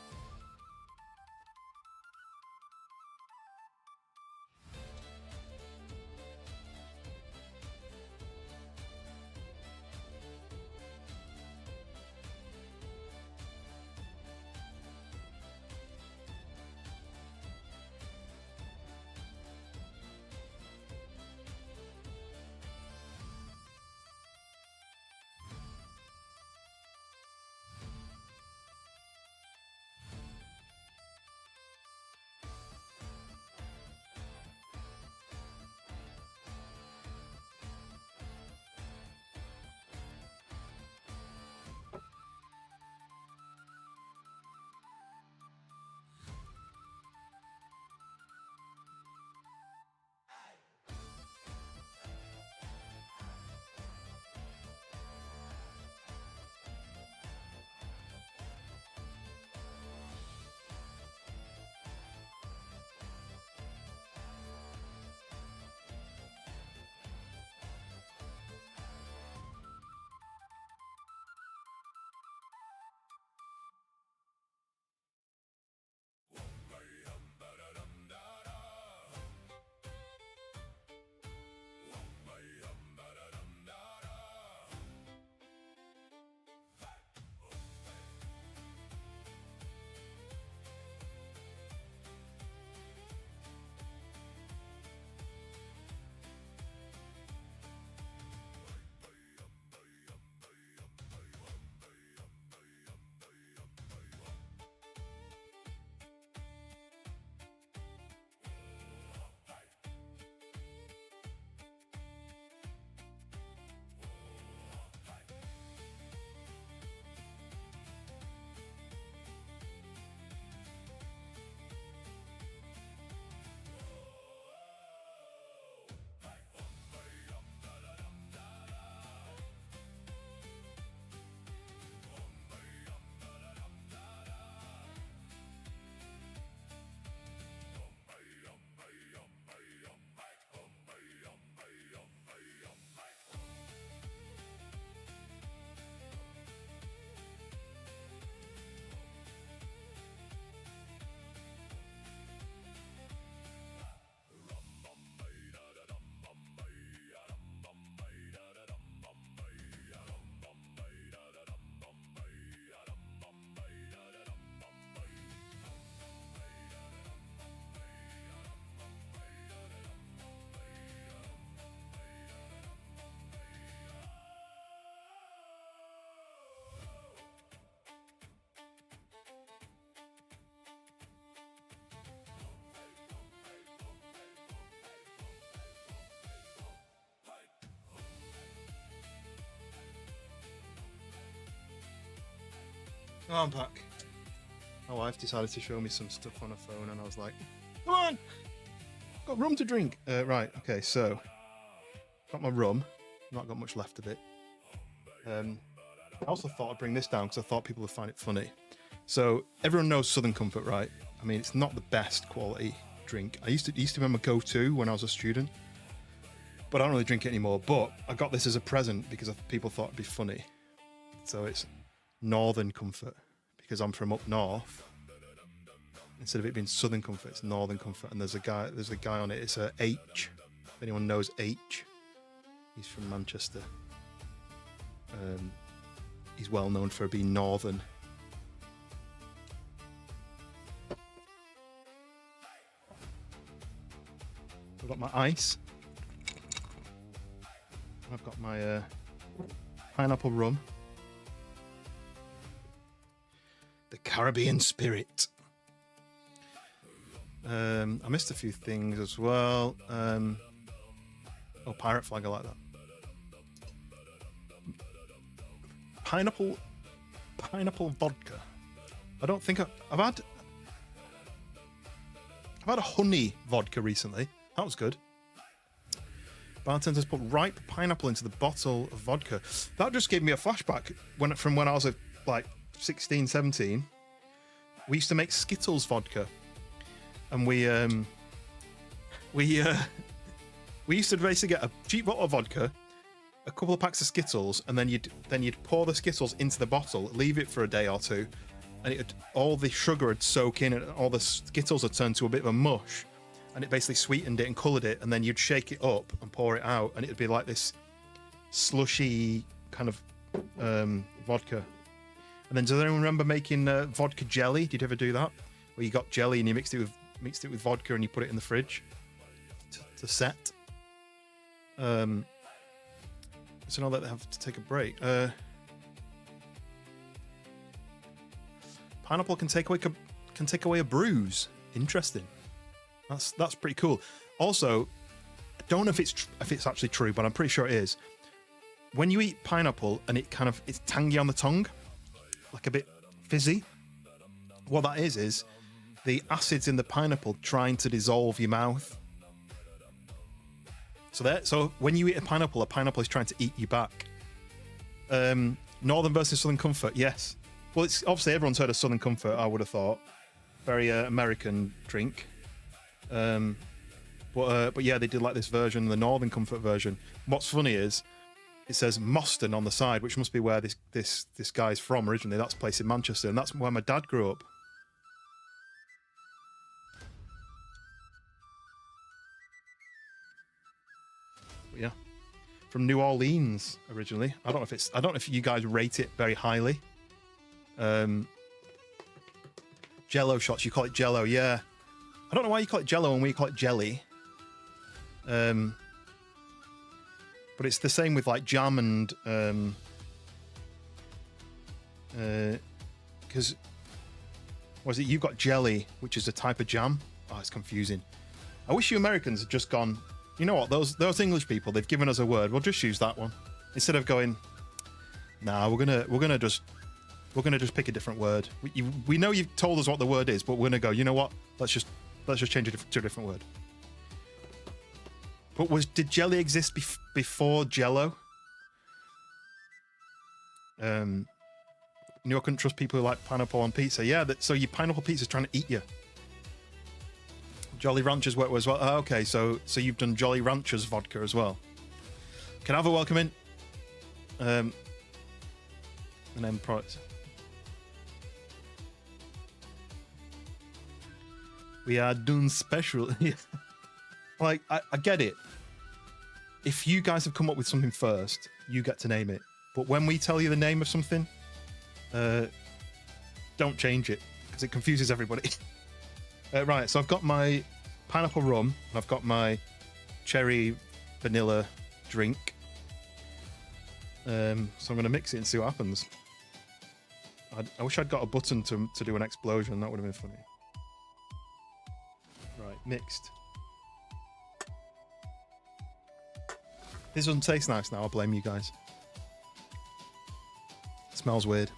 Oh, I'm back. My wife decided to show me some stuff on her phone, and I was like, come on! Got rum to drink! Right, okay, so. Got my rum. Not got much left of it. I also thought I'd bring this down because I thought people would find it funny. So, everyone knows Southern Comfort, right? I mean, it's not the best quality drink. It used to be my go-to when I was a student. But I don't really drink it anymore. But I got this as a present because people thought it'd be funny. So it's Northern Comfort, because I'm from up north. Instead of it being Southern Comfort, it's Northern Comfort, and there's a guy on it. It's a H. If anyone knows H, he's from Manchester. He's well known for being northern. I've got my ice. I've got my pineapple rum. The Caribbean Spirit. I missed a few things as well. Oh, pirate flag, I like that. Pineapple vodka. I don't think I've had a honey vodka recently. That was good. Bartenders put ripe pineapple into the bottle of vodka. That just gave me a flashback from when I was like 16, 17. We used to make Skittles vodka, and we used to basically get a cheap bottle of vodka, a couple of packs of Skittles, and then you'd pour the Skittles into the bottle, leave it for a day or two, and all the sugar would soak in, and all the Skittles would turn to a bit of a mush, and it basically sweetened it and coloured it, and then you'd shake it up and pour it out, and it'd be like this slushy kind of vodka. And then, does anyone remember making vodka jelly? Did you ever do that? Where you got jelly and you mixed it with vodka and you put it in the fridge to set. So now that they have to take a break. Pineapple can take away a bruise. Interesting. That's pretty cool. Also, I don't know if it's actually true, but I'm pretty sure it is. When you eat pineapple and it's tangy on the tongue, like a bit fizzy, what that is the acids in the pineapple trying to dissolve your mouth. So when you eat a pineapple is trying to eat you back. Northern versus Southern Comfort, yes. Well, it's obviously everyone's heard of Southern Comfort, I would have thought. Very American drink. But yeah, they did like this version, the Northern Comfort version. What's funny is it says Moston on the side, which must be where this guy's from originally. That's a place in Manchester, and that's where my dad grew up. But yeah, from New Orleans originally. I don't know if you guys rate it very highly. Jello shots, you call it Jello, yeah. I don't know why you call it Jello and we call it jelly. But it's the same with like jam and because was it you've got jelly, which is a type of jam. Oh, it's confusing. I wish you Americans had just gone, you know what, those English people, they've given us a word, we'll just use that one instead of going, nah, we're gonna just pick a different word. We know you've told us what the word is, but we're gonna go, you know what, let's just change it to a different word. But did jelly exist before Jello? You know, I couldn't trust people who like pineapple on pizza. Yeah, so your pineapple pizza's trying to eat you. Jolly Ranchers work as well. Oh, okay, so you've done Jolly Ranchers vodka as well. Can I have a welcome in? And then products. We are doing special. Like, I get it. If you guys have come up with something first, you get to name it. But when we tell you the name of something, don't change it, because it confuses everybody. Right, so I've got my pineapple rum, and I've got my cherry vanilla drink. So I'm going to mix it and see what happens. I wish I'd got a button to do an explosion. That would have been funny. Right, mixed. This doesn't taste nice now, I'll blame you guys. It smells weird.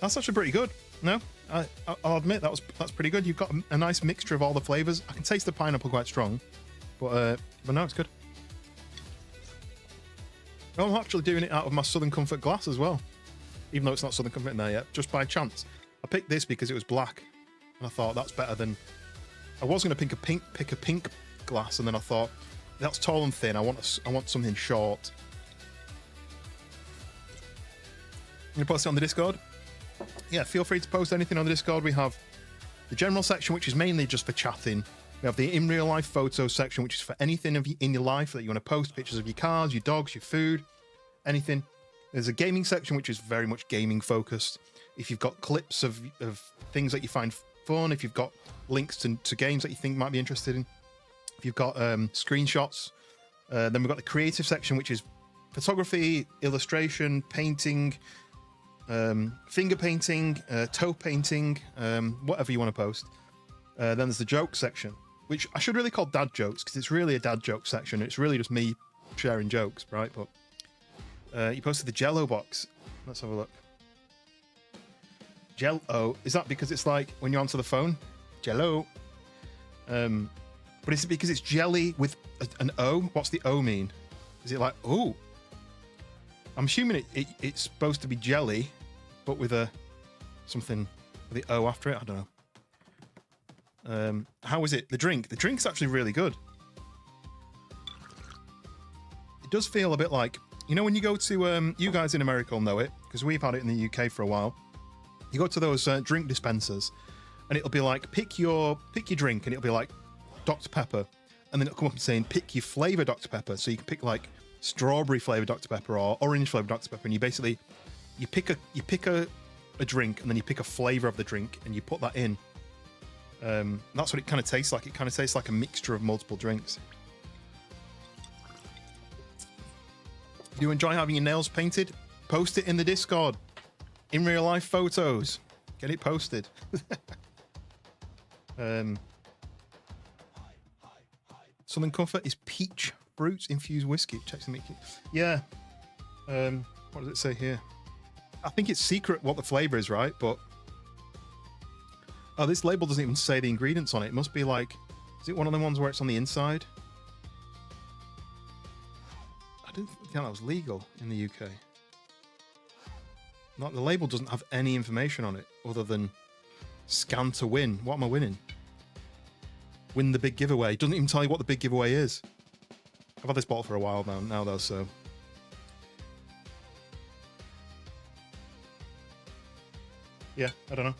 That's actually pretty good. No, I'll admit that's pretty good. You've got a nice mixture of all the flavors. I can taste the pineapple quite strong, but no, it's good. I'm actually doing it out of my Southern Comfort glass as well, even though it's not Southern Comfort in there yet, just by chance. I picked this because it was black, and I thought that's better than. I was going to pick a pink glass, and then I thought that's tall and thin. I want something short. You post it on the Discord? Yeah, feel free to post anything on the Discord. We have the general section, which is mainly just for chatting. We have the in real life photos section, which is for anything in your life that you want to post, pictures of your cars, your dogs, your food, anything. There's a gaming section, which is very much gaming focused. If you've got clips of things that you find fun, if you've got links to games that you think might be interested in, if you've got screenshots, then we've got the creative section, which is photography, illustration, painting, finger painting, toe painting, whatever you want to post. Then there's the joke section, which I should really call dad jokes because it's really a dad joke section. It's really just me sharing jokes, right? But you posted the Jello box. Let's have a look. Jello, is that because it's like when you answer the phone? Jello. But is it because it's jelly with an O? What's the O mean? Is it like, oh? I'm assuming it's supposed to be jelly, but with something with the O after it. I don't know. How is it? The drink. The drink's actually really good. It does feel a bit like, you know, when you go to, you guys in America will know it, because we've had it in the UK for a while. You go to those drink dispensers, and it'll be like, pick your drink, and it'll be like Dr. Pepper, and then it'll come up and saying, pick your flavor Dr. Pepper. So you can pick like strawberry flavor Dr. Pepper or orange flavor Dr. Pepper, and you basically you pick a drink, and then you pick a flavor of the drink, and you put that in. That's what it kind of tastes like. It kind of tastes like a mixture of multiple drinks. Do you enjoy having your nails painted? Post it in the Discord. In real life photos. Get it posted. Southern Comfort is peach fruit infused whiskey. Check some. Yeah. What does it say here? I think it's secret what the flavor is, right? But oh, this label doesn't even say the ingredients on it. It must be like, is it one of the ones where it's on the inside? I didn't think that was legal in the UK. Not, the label doesn't have any information on it other than scan to win. What am I winning? Win the big giveaway. Doesn't even tell you what the big giveaway is. I've had this bottle for a while now though, so. Yeah, I don't know.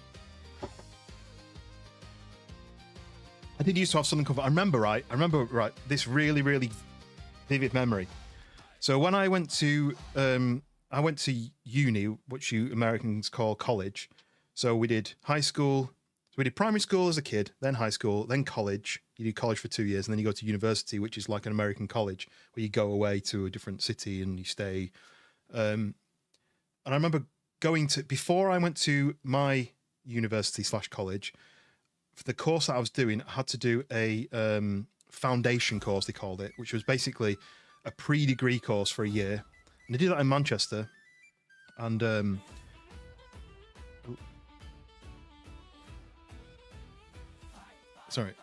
I did used to have Southern Comfort. I remember right, this really, really vivid memory. So when I went to uni, which you Americans call college. So we did high school. So we did primary school as a kid, then high school, then college. You do college for 2 years, and then you go to university, which is like an American college, where you go away to a different city and you stay. And I remember going to, before I went to my university / college, for the course that I was doing, I had to do a foundation course, they called it, which was basically a pre-degree course for a year. And they did that in Manchester. And sorry.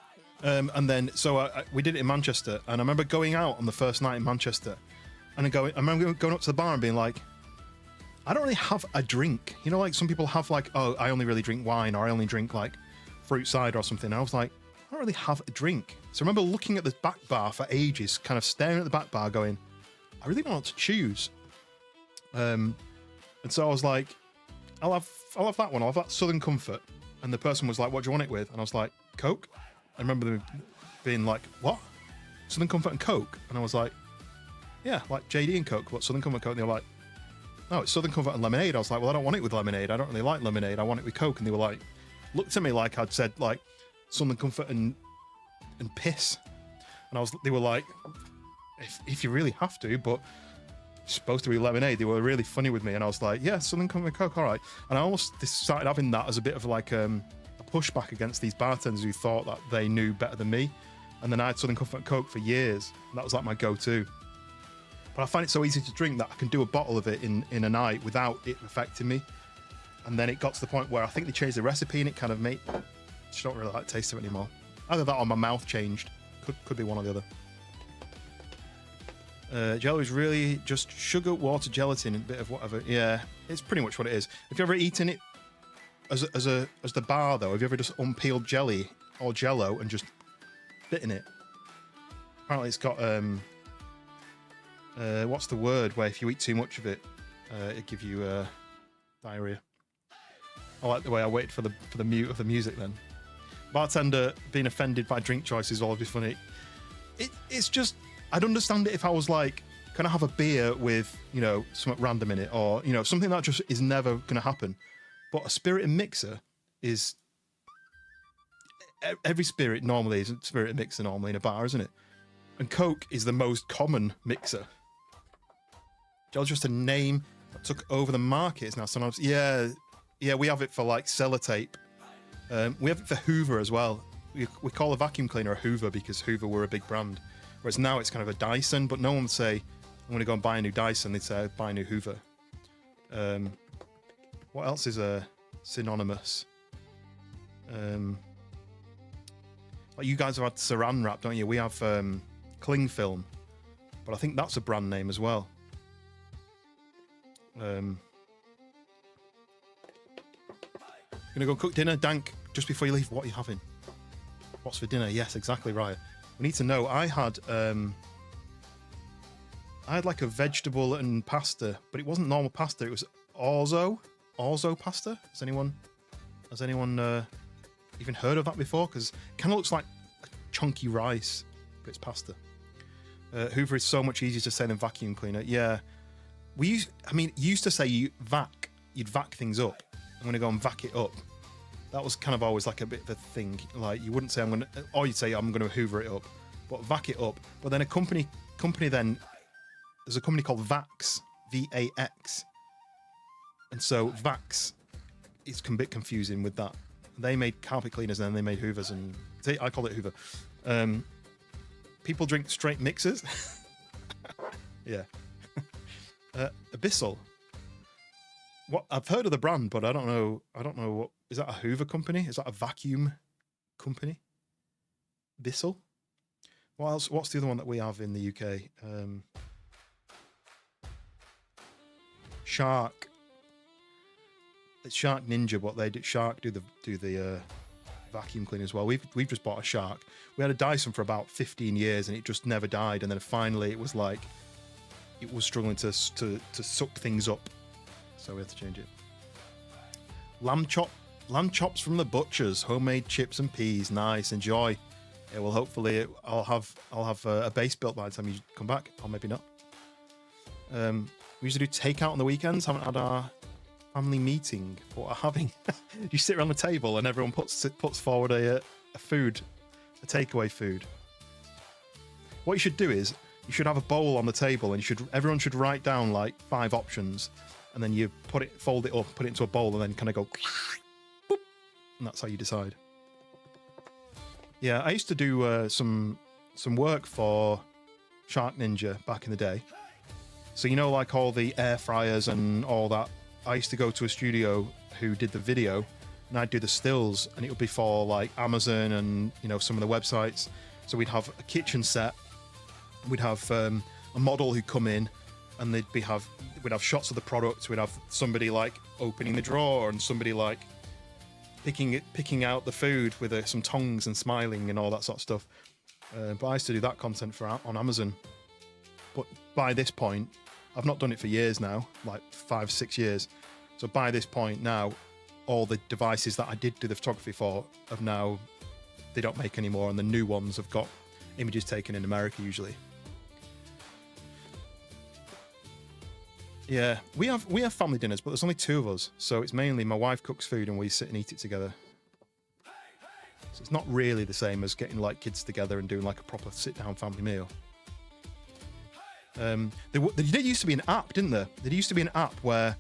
And then so we did it in Manchester, and I remember going out on the first night in Manchester, and I remember going up to the bar and being like, I don't really have a drink. You know, like some people have like, oh, I only really drink wine, or I only drink like fruit cider or something. And I was like, I don't really have a drink. So I remember looking at the back bar for ages, kind of staring at the back bar going, I really don't know what to choose. And so I was like, I'll have that one. I'll have that Southern Comfort. And the person was like, what do you want it with? And I was like, Coke. I remember them being like, what? Southern Comfort and Coke? And I was like, yeah, like JD and Coke, but Southern Comfort and Coke. And they were like, no, it's Southern Comfort and lemonade. I was like, well, I don't want it with lemonade. I don't really like lemonade. I want it with Coke. And they were like, looked at me like I'd said like Southern Comfort and piss. And they were like, if you really have to, but it's supposed to be lemonade. They were really funny with me. And I was like, yeah, Southern Comfort and Coke, all right. And I almost started having that as a bit of like a pushback against these bartenders who thought that they knew better than me. And then I had Southern Comfort and Coke for years. And that was like my go-to. But I find it so easy to drink that I can do a bottle of it in a night without it affecting me. And then it got to the point where I think they changed the recipe and it kind of made, I just don't really like the taste of it anymore. Either that or my mouth changed. Could be one or the other. Jello is really just sugar, water, gelatin, and a bit of whatever. Yeah, it's pretty much what it is. Have you ever eaten it as the bar though? Have you ever just unpeeled jelly or Jello and just bitten it? Apparently, it's got what's the word where if you eat too much of it, it gives you diarrhea. I like the way I waited for the mute of the music then. Bartender being offended by drink choices is always funny. It's just, I'd understand it if I was like, can I have a beer with, you know, something random in it, or, you know, something that just is never going to happen. But a spirit and mixer is, every spirit normally is a spirit and mixer normally in a bar, isn't it? And Coke is the most common mixer. It's just a name that took over the market is now sometimes. Yeah, we have it for like sellotape. We have it for Hoover as well. We call a vacuum cleaner a Hoover because Hoover were a big brand. Whereas now it's kind of a Dyson, but no one would say, I'm going to go and buy a new Dyson. They'd say, buy a new Hoover. What else is synonymous? Like you guys have had Saran Wrap, don't you? We have Cling Film, but I think that's a brand name as well. Gonna go cook dinner, Dank. Just before you leave, what are you having? What's for dinner? Yes, exactly right. We need to know. I had like a vegetable and pasta, but it wasn't normal pasta. It was orzo pasta. Has anyone even heard of that before? Because it kind of looks like a chunky rice, but it's pasta. Hoover is so much easier to say than vacuum cleaner. Yeah, you used to say you'd vac things up. I'm going to go and vac it up. That was kind of always like a bit of a thing. Like you wouldn't say or you'd say I'm going to Hoover it up, but vac it up. But then there's a company called Vax, VAX, and so Vax is a bit confusing with that. They made carpet cleaners and then they made Hoovers, and I call it Hoover. People drink straight mixers. Yeah. Abyssal. What I've heard of the brand, but I don't know what is that. A Hoover company? Is that a vacuum company? Bissell. What else? What's the other one that we have in the UK? Shark. It's Shark Ninja. What they do? Shark do the vacuum cleaner as well. We've just bought a Shark. We had a Dyson for about 15 years and it just never died. And then finally it was like it was struggling to suck things up. So we had to change it. Lamb chops from the butchers, homemade chips and peas. Nice, enjoy. Yeah, well, hopefully I'll have a base built by the time you come back, or maybe not. We usually do takeout on the weekends. Haven't had our family meeting, but we're having. You sit around the table and everyone puts forward a takeaway food. What you should do is you should have a bowl on the table, and everyone should write down like 5 options. And then you fold it up, put it into a bowl, and then kind of go, boop, and that's how you decide. Yeah, I used to do some work for Shark Ninja back in the day. So like all the air fryers and all that. I used to go to a studio who did the video, and I'd do the stills, and it would be for like Amazon and some of the websites. So we'd have a kitchen set, we'd have a model who'd come in. And we'd have shots of the product. We'd have somebody like opening the drawer and somebody like picking out the food with some tongs and smiling and all that sort of stuff. But I used to do that content on Amazon. But by this point, I've not done it for years now, like 5-6 years. So by this point now, all the devices that I did do the photography for they don't make anymore, and the new ones have got images taken in America usually. Yeah, we have family dinners, but there's only 2 of us, so it's mainly my wife cooks food and we sit and eat it together. So it's not really the same as getting like kids together and doing like a proper sit-down family meal. There used to be an app, didn't there? There used to be an app where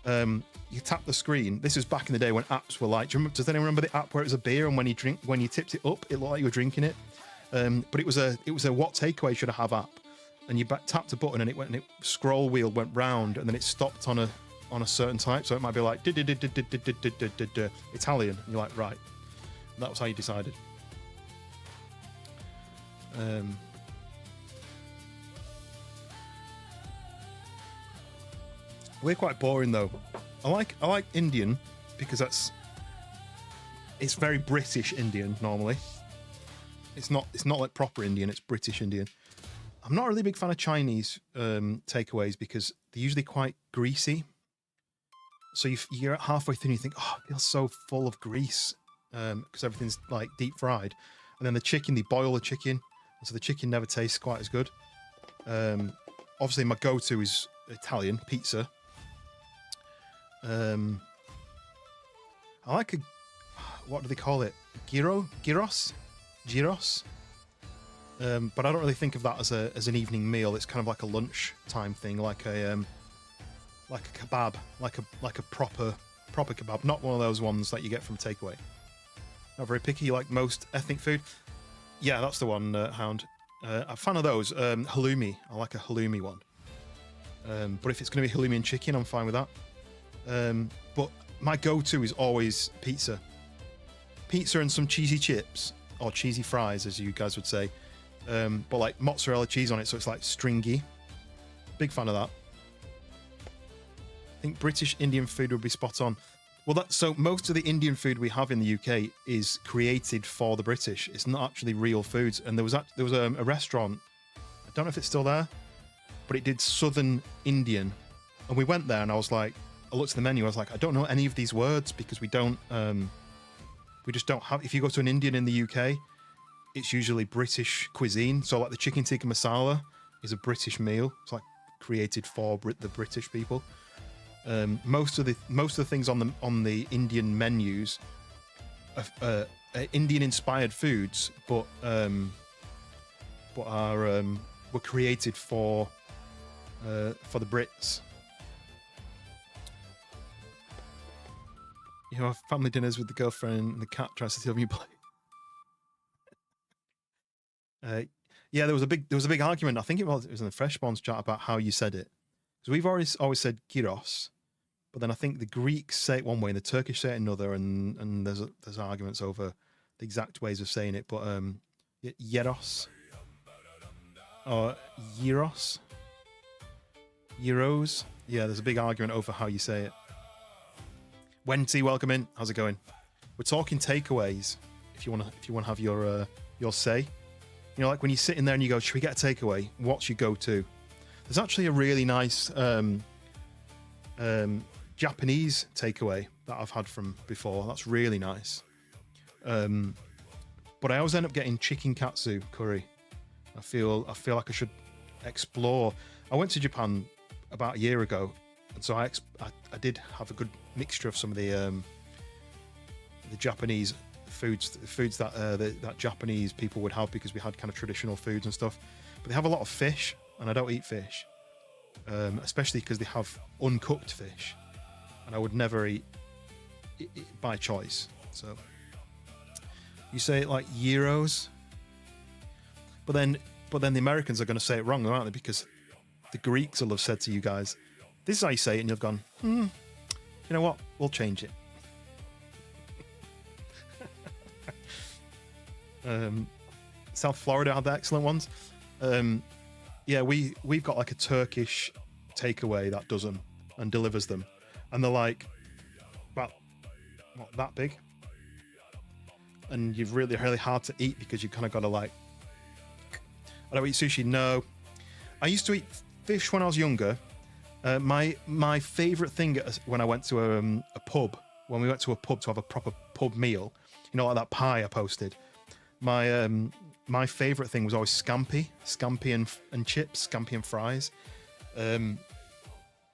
you tap the screen. This was back in the day when apps were like. Does anyone remember the app where it was a beer and when you tipped it up, it looked like you were drinking it? But it was a what takeaway should I have app. And you tapped a button and it scroll wheel went round and then it stopped on a certain type. So it might be like Italian. And you're like, right. And that was how you decided. We're quite boring though. I like Indian because it's very British Indian normally. It's not like proper Indian, it's British Indian. I'm not really a big fan of Chinese takeaways because they're usually quite greasy. So you're halfway through and you think, oh, it feels so full of grease because everything's like deep fried. And then the chicken, they boil the chicken, so the chicken never tastes quite as good. Obviously, my go-to is Italian pizza. I like what do they call it? Gyros. But I don't really think of that as an evening meal. It's kind of like a lunch time thing, like a like a kebab, like a proper kebab, not one of those ones that you get from takeaway. Not very picky, like most ethnic food. Yeah, that's the one, Hound. I'm a fan of those. Halloumi, I like a halloumi one. But if it's going to be halloumi and chicken, I'm fine with that. But my go-to is always pizza. Pizza and some cheesy chips, or cheesy fries, as you guys would say. But like mozzarella cheese on it, so it's like stringy. Big fan of that. I think British Indian food would be spot on. Well, so most of the Indian food we have in the UK is created for the British. It's not actually real foods. And there was a restaurant, I don't know if it's still there, but it did Southern Indian. And we went there and I was like, I looked at the menu, I was like, I don't know any of these words because we just don't have, if you go to an Indian in the UK, it's usually British cuisine. So like the chicken tikka masala is a British meal. It's like created for the British people. Most of the things on the Indian menus are Indian inspired foods, but were created for the Brits. You know, family dinners with the girlfriend and the cat tries to tell you play. Yeah, there was a big argument. I think it was in the Freshborns chat about how you said it. Because we've always said gyros, but then I think the Greeks say it one way and the Turkish say it another, and there's arguments over the exact ways of saying it. But gyros or gyros, euros. Yeah, there's a big argument over how you say it. Wenty, welcome in. How's it going? We're talking takeaways. If you want to have your say, you know, like when you sit in there and you go, should we get a takeaway? What's your go-to? There's actually a really nice Japanese takeaway that I've had from before. That's really nice. But I always end up getting chicken katsu curry. I feel like I should explore. I went to Japan about a year ago, and so I did have a good mixture of some of the Japanese foods that Japanese people would have, because we had kind of traditional foods and stuff. But they have a lot of fish, and I don't eat fish, especially because they have uncooked fish, and I would never eat it by choice. So you say it like euros, but then the Americans are going to say it wrong, aren't they? Because the Greeks will have said to you guys, this is how you say it, and you've gone, you know what, we'll change it. South Florida had the excellent ones. Yeah, we've got like a Turkish takeaway that does them and delivers them, and they're like about not that big, and you've really hard to eat because you kind of got to like. I don't eat sushi. No, I used to eat fish when I was younger. My favorite thing when I went to a pub, when we went to a pub to have a proper pub meal, you know, like that pie I posted. My favorite thing was always scampi and chips, scampi and fries.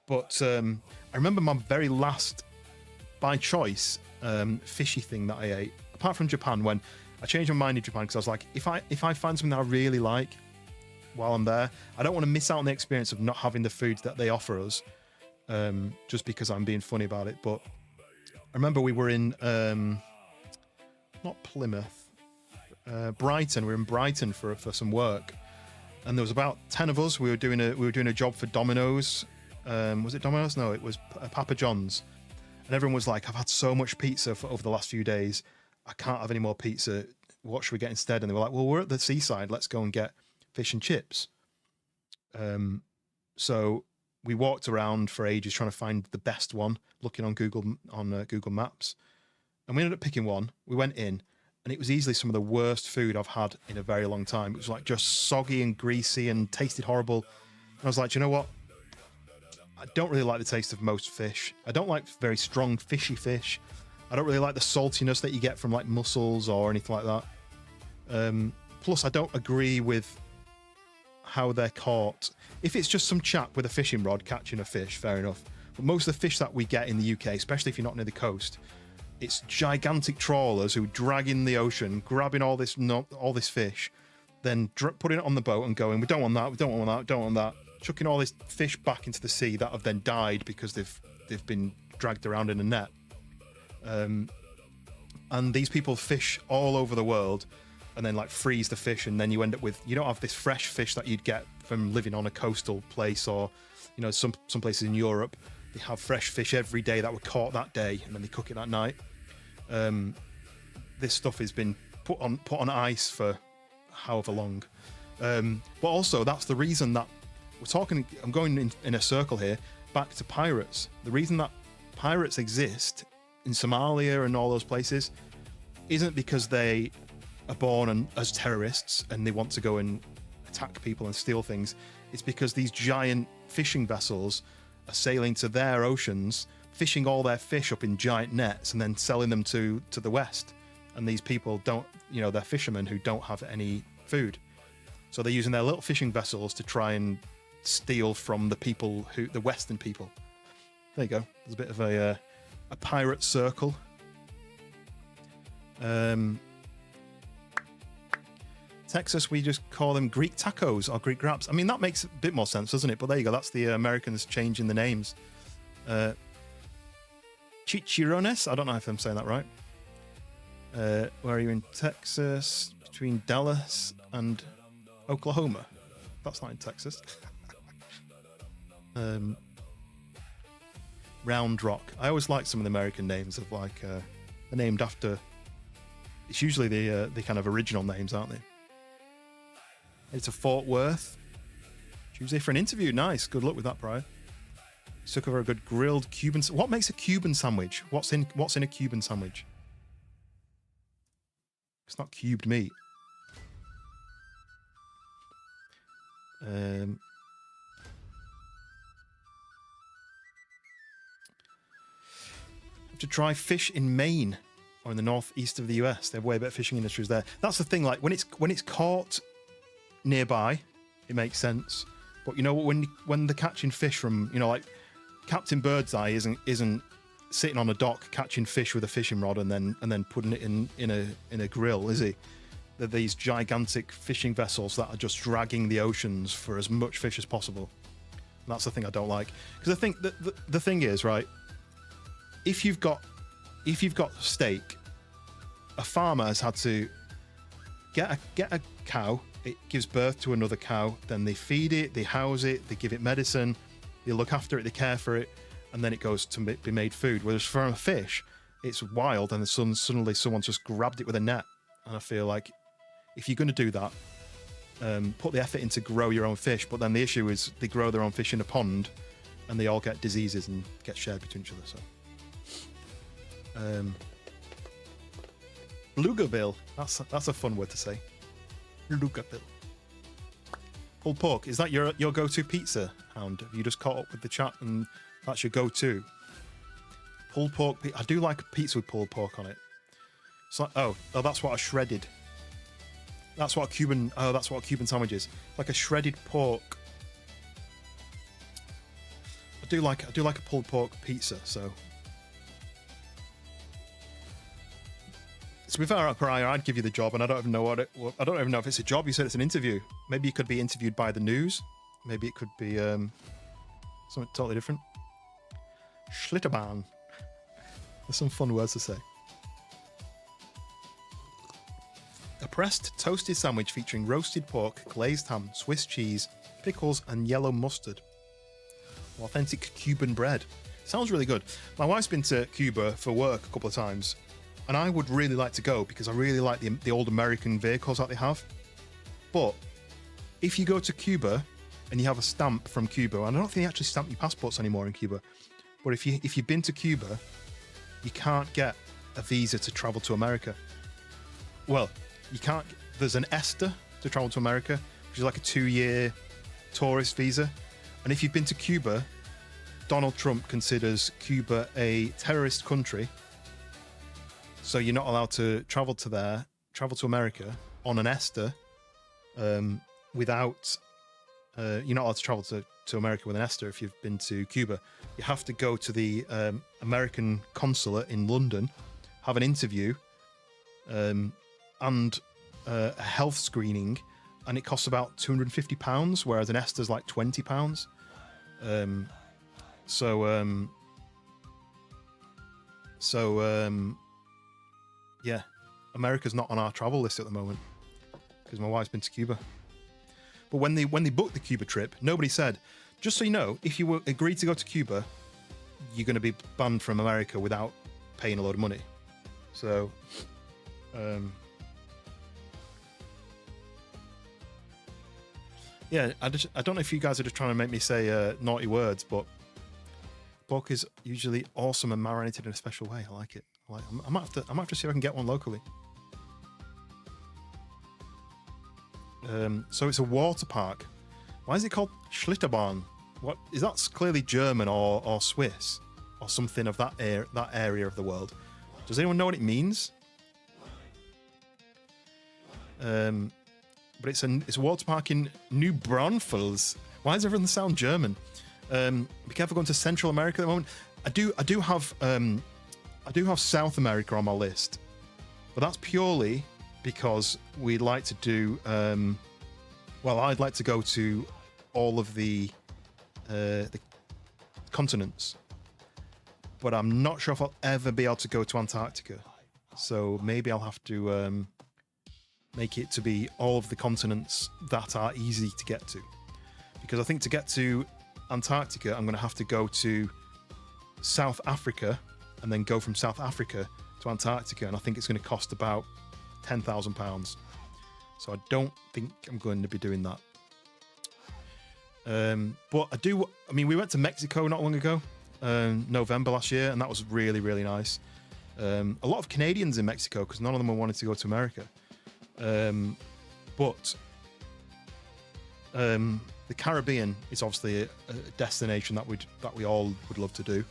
But I remember my very last, by choice, fishy thing that I ate, apart from Japan, when I changed my mind in Japan, because I was like, if I find something that I really like while I'm there, I don't want to miss out on the experience of not having the foods that they offer us, just because I'm being funny about it. But I remember we were in not Plymouth, Brighton. We were in Brighton for some work, and there was about 10 of us. We were doing a job for Domino's. Was it Domino's? No, it was Papa John's. And everyone was like, I've had so much pizza over the last few days, I can't have any more pizza. What should we get instead? And they were like, well, we're at the seaside, let's go and get fish and chips. So we walked around for ages trying to find the best one, looking on Google Maps, and we ended up picking one. We went in, and it was easily some of the worst food I've had in a very long time. It was like just soggy and greasy and tasted horrible. And I was like, you know what? I don't really like the taste of most fish. I don't like very strong fishy fish. I don't really like the saltiness that you get from like mussels or anything like that. Plus, I don't agree with how they're caught. If it's just some chap with a fishing rod catching a fish, fair enough. But most of the fish that we get in the UK, especially if you're not near the coast, it's gigantic trawlers who drag in the ocean, grabbing all this fish, then putting it on the boat and going, we don't want that, we don't want that, we don't want that. chucking all this fish back into the sea that have then died because they've been dragged around in a net. And these people fish all over the world and then like freeze the fish, and then you end up with, you don't have this fresh fish that you'd get from living on a coastal place, or some places in Europe they have fresh fish every day that were caught that day, and then they cook it that night. This stuff has been put on ice for however long. But also that's the reason that I'm going in a circle here back to pirates. The reason that pirates exist in Somalia and all those places isn't because they are born as terrorists and they want to go and attack people and steal things. It's because these giant fishing vessels are sailing to their oceans, fishing all their fish up in giant nets and then selling them to the West. And these people don't, they're fishermen who don't have any food. So they're using their little fishing vessels to try and steal from the Western people. There you go. There's a bit of a pirate circle. Texas, we just call them Greek tacos or Greek wraps. I mean, that makes a bit more sense, doesn't it? But there you go. That's the Americans changing the names. Chichirones. I don't know if I'm saying that right. Where are you in Texas? Between Dallas and Oklahoma. That's not in Texas. Round Rock. I always like some of the American names of like they're named after. It's usually the kind of original names, aren't they? It's a Fort Worth. Tuesday for an interview. Nice. Good luck with that, Brian. Took over a good grilled Cuban. What makes a Cuban sandwich? What's in a Cuban sandwich? It's not cubed meat. To try fish in Maine or in the northeast of the US. They have way better fishing industries there. That's the thing. Like when it's caught nearby, it makes sense. But when they're catching fish from like Captain Birdseye isn't sitting on a dock catching fish with a fishing rod and then putting it in a grill, is he? They're these gigantic fishing vessels that are just dragging the oceans for as much fish as possible. And that's the thing I don't like, because I think that the thing is, right, if you've got steak, a farmer has had to get a cow, it gives birth to another cow, then they feed it, they house it, they give it medicine, they look after it, they care for it, and then it goes to be made food. Whereas for a fish, it's wild, and suddenly someone's just grabbed it with a net. And I feel like if you're going to do that, put the effort in to grow your own fish, but then the issue is they grow their own fish in a pond and they all get diseases and get shared between each other. So Blugabill, that's a fun word to say. Blugabill. Pulled pork, is that your go-to pizza, Hound? Have you just caught up with the chat and that's your go-to? Pulled pork, I do like a pizza with pulled pork on it. So, oh, that's what a shredded. That's what a Cuban sandwich is. Like a shredded pork. I do like a pulled pork pizza. So, to be fair, Pariah, I'd give you the job, and I don't even know I don't even know if it's a job. You said it's an interview. Maybe you could be interviewed by the news. Maybe it could be something totally different. Schlitterbahn. There's some fun words to say. A pressed toasted sandwich featuring roasted pork, glazed ham, Swiss cheese, pickles, and yellow mustard. Authentic Cuban bread. Sounds really good. My wife's been to Cuba for work a couple of times, and I would really like to go because I really like the old American vehicles that they have. But if you go to Cuba and you have a stamp from Cuba, and I don't think they actually stamp your passports anymore in Cuba, but if you've been to Cuba, you can't get a visa to travel to America. Well, you can't. There's an ESTA to travel to America, which is like a 2-year tourist visa. And if you've been to Cuba, Donald Trump considers Cuba a terrorist country. So you're not allowed to travel to America on an ESTA without. You're not allowed to travel to America with an ESTA if you've been to Cuba. You have to go to the American consulate in London, have an interview, and a health screening, and it costs about £250, whereas an Esther's like £20. Yeah, America's not on our travel list at the moment because my wife's been to Cuba. But when they booked the Cuba trip, nobody said, just so you know, if you agreed to go to Cuba, you're going to be banned from America without paying a load of money. So, yeah, I don't know if you guys are just trying to make me say naughty words, but pork is usually awesome and marinated in a special way. I like it. I might have to see if I can get one locally. So it's a water park. Why is it called Schlitterbahn? What is that? Clearly German or Swiss or something of that area of the world. Does anyone know what it means? But it's a water park in New Braunfels. Why does everyone sound German? Be careful going to Central America at the moment. I do have South America on my list, but that's purely because we'd like to do. Well, I'd like to go to all of the continents, but I'm not sure if I'll ever be able to go to Antarctica. So maybe I'll have to make it to be all of the continents that are easy to get to, because I think to get to Antarctica, I'm going to have to go to South Africa and then go from South Africa to Antarctica, and I think it's going to cost about £10,000. So I don't think I'm going to be doing that. But I mean, we went to Mexico not long ago, November last year, and that was really, really nice. A lot of Canadians in Mexico because none of them wanted to go to America. But the Caribbean is obviously a destination that we all would love to do.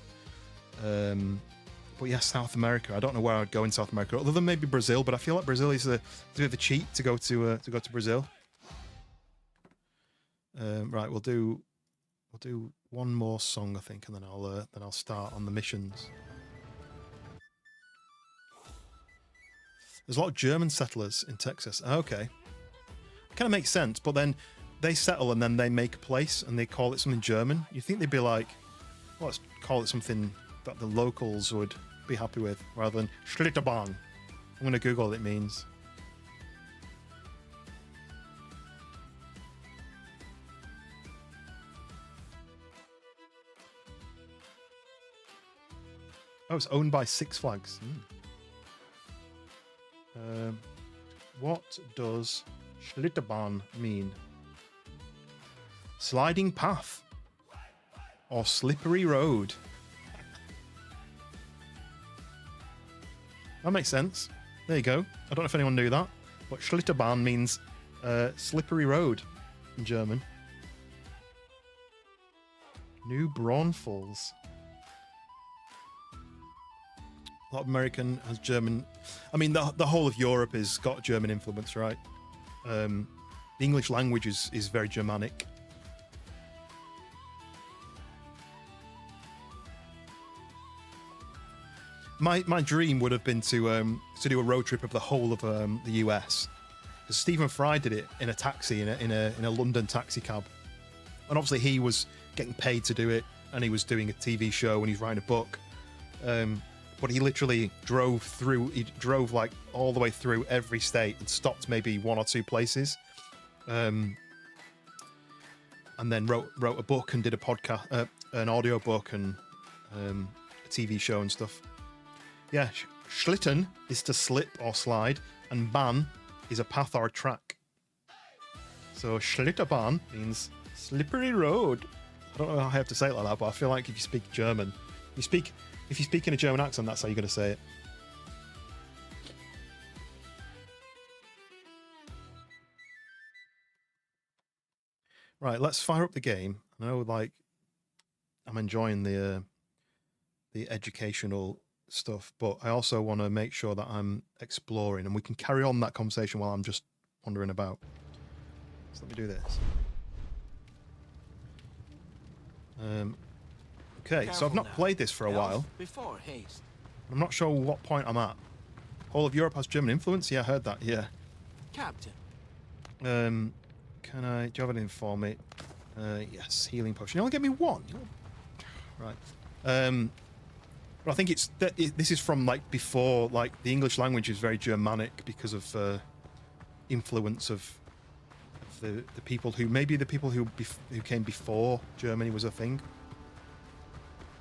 But yeah, South America. I don't know where I'd go in South America, other than maybe Brazil. But I feel like Brazil is a bit of a cheat to go to Brazil. Right, we'll do one more song, I think, and then I'll start on the missions. There's a lot of German settlers in Texas. Okay, kind of makes sense. But then they settle and then they make a place and they call it something German. You think they'd be like, well, let's call it something that the locals would be happy with, rather than Schlitterbahn. I'm going to Google what it means. Oh, it's owned by Six Flags. What does Schlitterbahn mean? Sliding path or slippery road? That makes sense. There you go. I don't know if anyone knew that, but Schlitterbahn means slippery road in German. New Braunfels. A lot of American has German. I mean, the whole of Europe has got German influence, right? The English language is very Germanic. My dream would have been to do a road trip of the whole of the US, because Stephen Fry did it in a taxi in a London taxi cab, and obviously he was getting paid to do it, and he was doing a TV show and he's writing a book, but he literally drove like all the way through every state and stopped maybe one or two places, and then wrote a book and did a podcast, an audio book, and a TV show and stuff. Yeah, Schlitten is to slip or slide, and Bahn is a path or a track. So Schlitterbahn means slippery road. I don't know how I have to say it like that, but I feel like if you speak German, if you speak in a German accent, that's how you're going to say it. Right, let's fire up the game. I know, like, I'm enjoying the educational stuff, but I also want to make sure that I'm exploring, and we can carry on that conversation while I'm just wandering about. So let me do this. Okay, so I've not played this for a while.
Before haste.
I'm not sure what point I'm at. Whole of Europe has German influence? Yeah, I heard that, yeah.
Captain.
Can I? Do you have anything for me? Yes, healing potion. You only get me one. Right. But I think this is from like before, like the English language is very Germanic because of influence of the people who who came before Germany was a thing.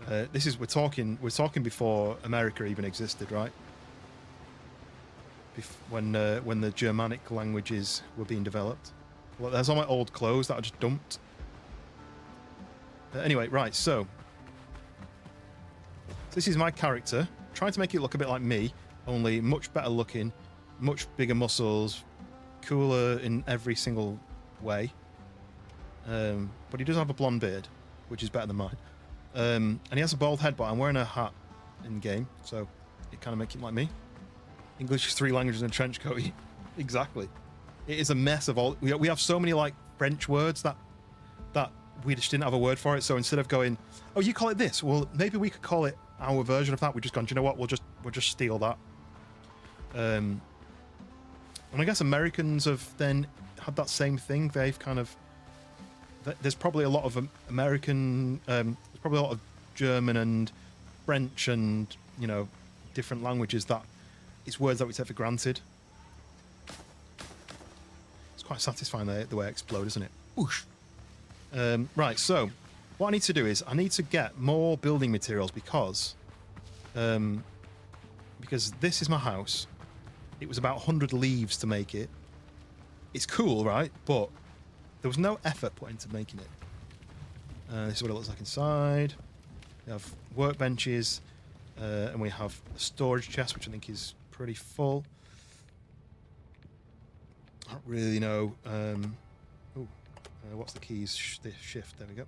We're talking before America even existed, right? When the Germanic languages were being developed. Well, there's all my old clothes that I just dumped. Anyway, right, so this is my character. Trying to make it look a bit like me, only much better looking, much bigger muscles, cooler in every single way. But he does have a blonde beard, which is better than mine. And he has a bald head, but I'm wearing a hat in game, so it kind of makes him like me. English 3 languages and a trench coat. Exactly. It is a mess of all. We have so many like French words that we just didn't have a word for it. So instead of going, oh, you call it this, well, maybe we could call it our version of that. We've just gone, do you know what? We'll just steal that. And I guess Americans have then had that same thing. They've kind of there's probably a lot of American, there's probably a lot of German and French and different languages that it's words that we take for granted. It's quite satisfying the way I explode, isn't it? Whoosh. Right, so what I need to do is I need to get more building materials because this is my house. It was about 100 leaves to make it. It's cool, right? But there was no effort put into making it. This is what it looks like inside. We have workbenches, and we have a storage chest, which I think is pretty full. I don't really know. What's the keys? Shift. There we go.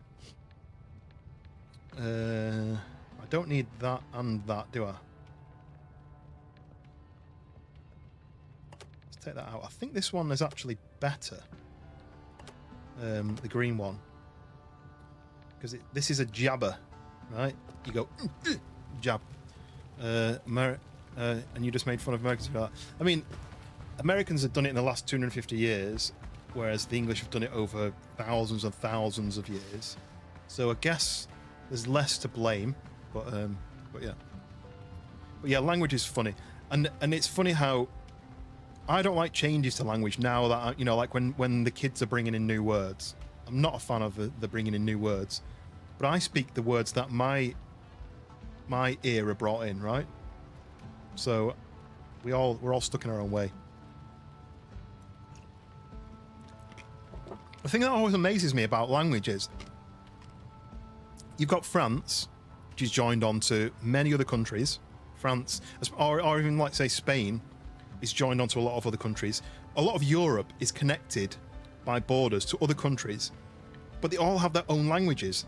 I don't need that and that, do I? Let's take that out. I think this one is actually better. The green one. Because this is a jabber, right? You go, jab. And you just made fun of Americans for that. I mean, Americans have done it in the last 250 years, whereas the English have done it over thousands and thousands of years. So I guess there's less to blame, but yeah, language is funny, and it's funny how I don't like changes to language now that like when the kids are bringing in new words. I'm not a fan of the bringing in new words, but I speak the words that my era brought in, right? So we're all stuck in our own way. The thing that always amazes me about language is you've got France, which is joined on to many other countries. France, or even like say Spain, is joined onto a lot of other countries. A lot of Europe is connected by borders to other countries, but they all have their own languages.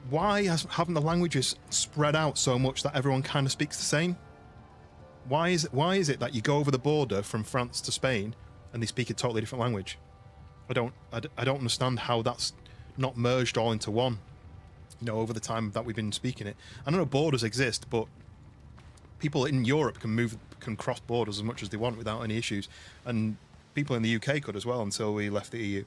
Why haven't the languages spread out so much that everyone kind of speaks the same? Why is it that you go over the border from France to Spain and they speak a totally different language? I don't understand how that's not merged all into one. Over the time that we've been speaking it. I know borders exist, but people in Europe can cross borders as much as they want without any issues, and people in the UK could as well until we left the EU.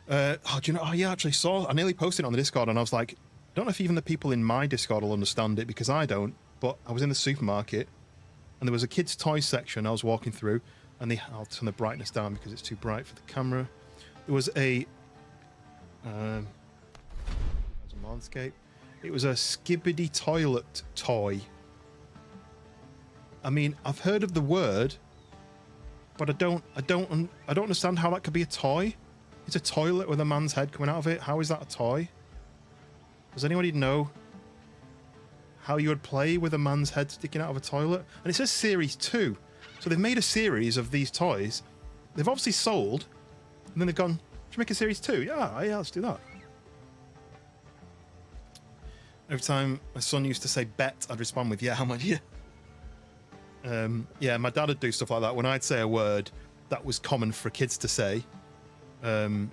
Do you know? Oh, yeah, actually saw. I nearly posted it on the Discord, and I was like, I don't know if even the people in my Discord will understand it because I don't. But I was in the supermarket, and there was a kids' toys section. I was walking through, and I'll turn the brightness down because it's too bright for the camera. There was a landscape. It was a skibbity toilet toy. I mean, I've heard of the word, but I don't understand how that could be a toy. It's a toilet with a man's head coming out of it. How is that a toy? Does anybody know how you would play with a man's head sticking out of a toilet? And it says series 2. So they've made a series of these toys. They've obviously sold, and then they've gone, should we make a series 2? Yeah, let's do that. Every time my son used to say bet, I'd respond with, yeah, how much? Yeah. Yeah, my dad would do stuff like that. When I'd say a word that was common for kids to say, then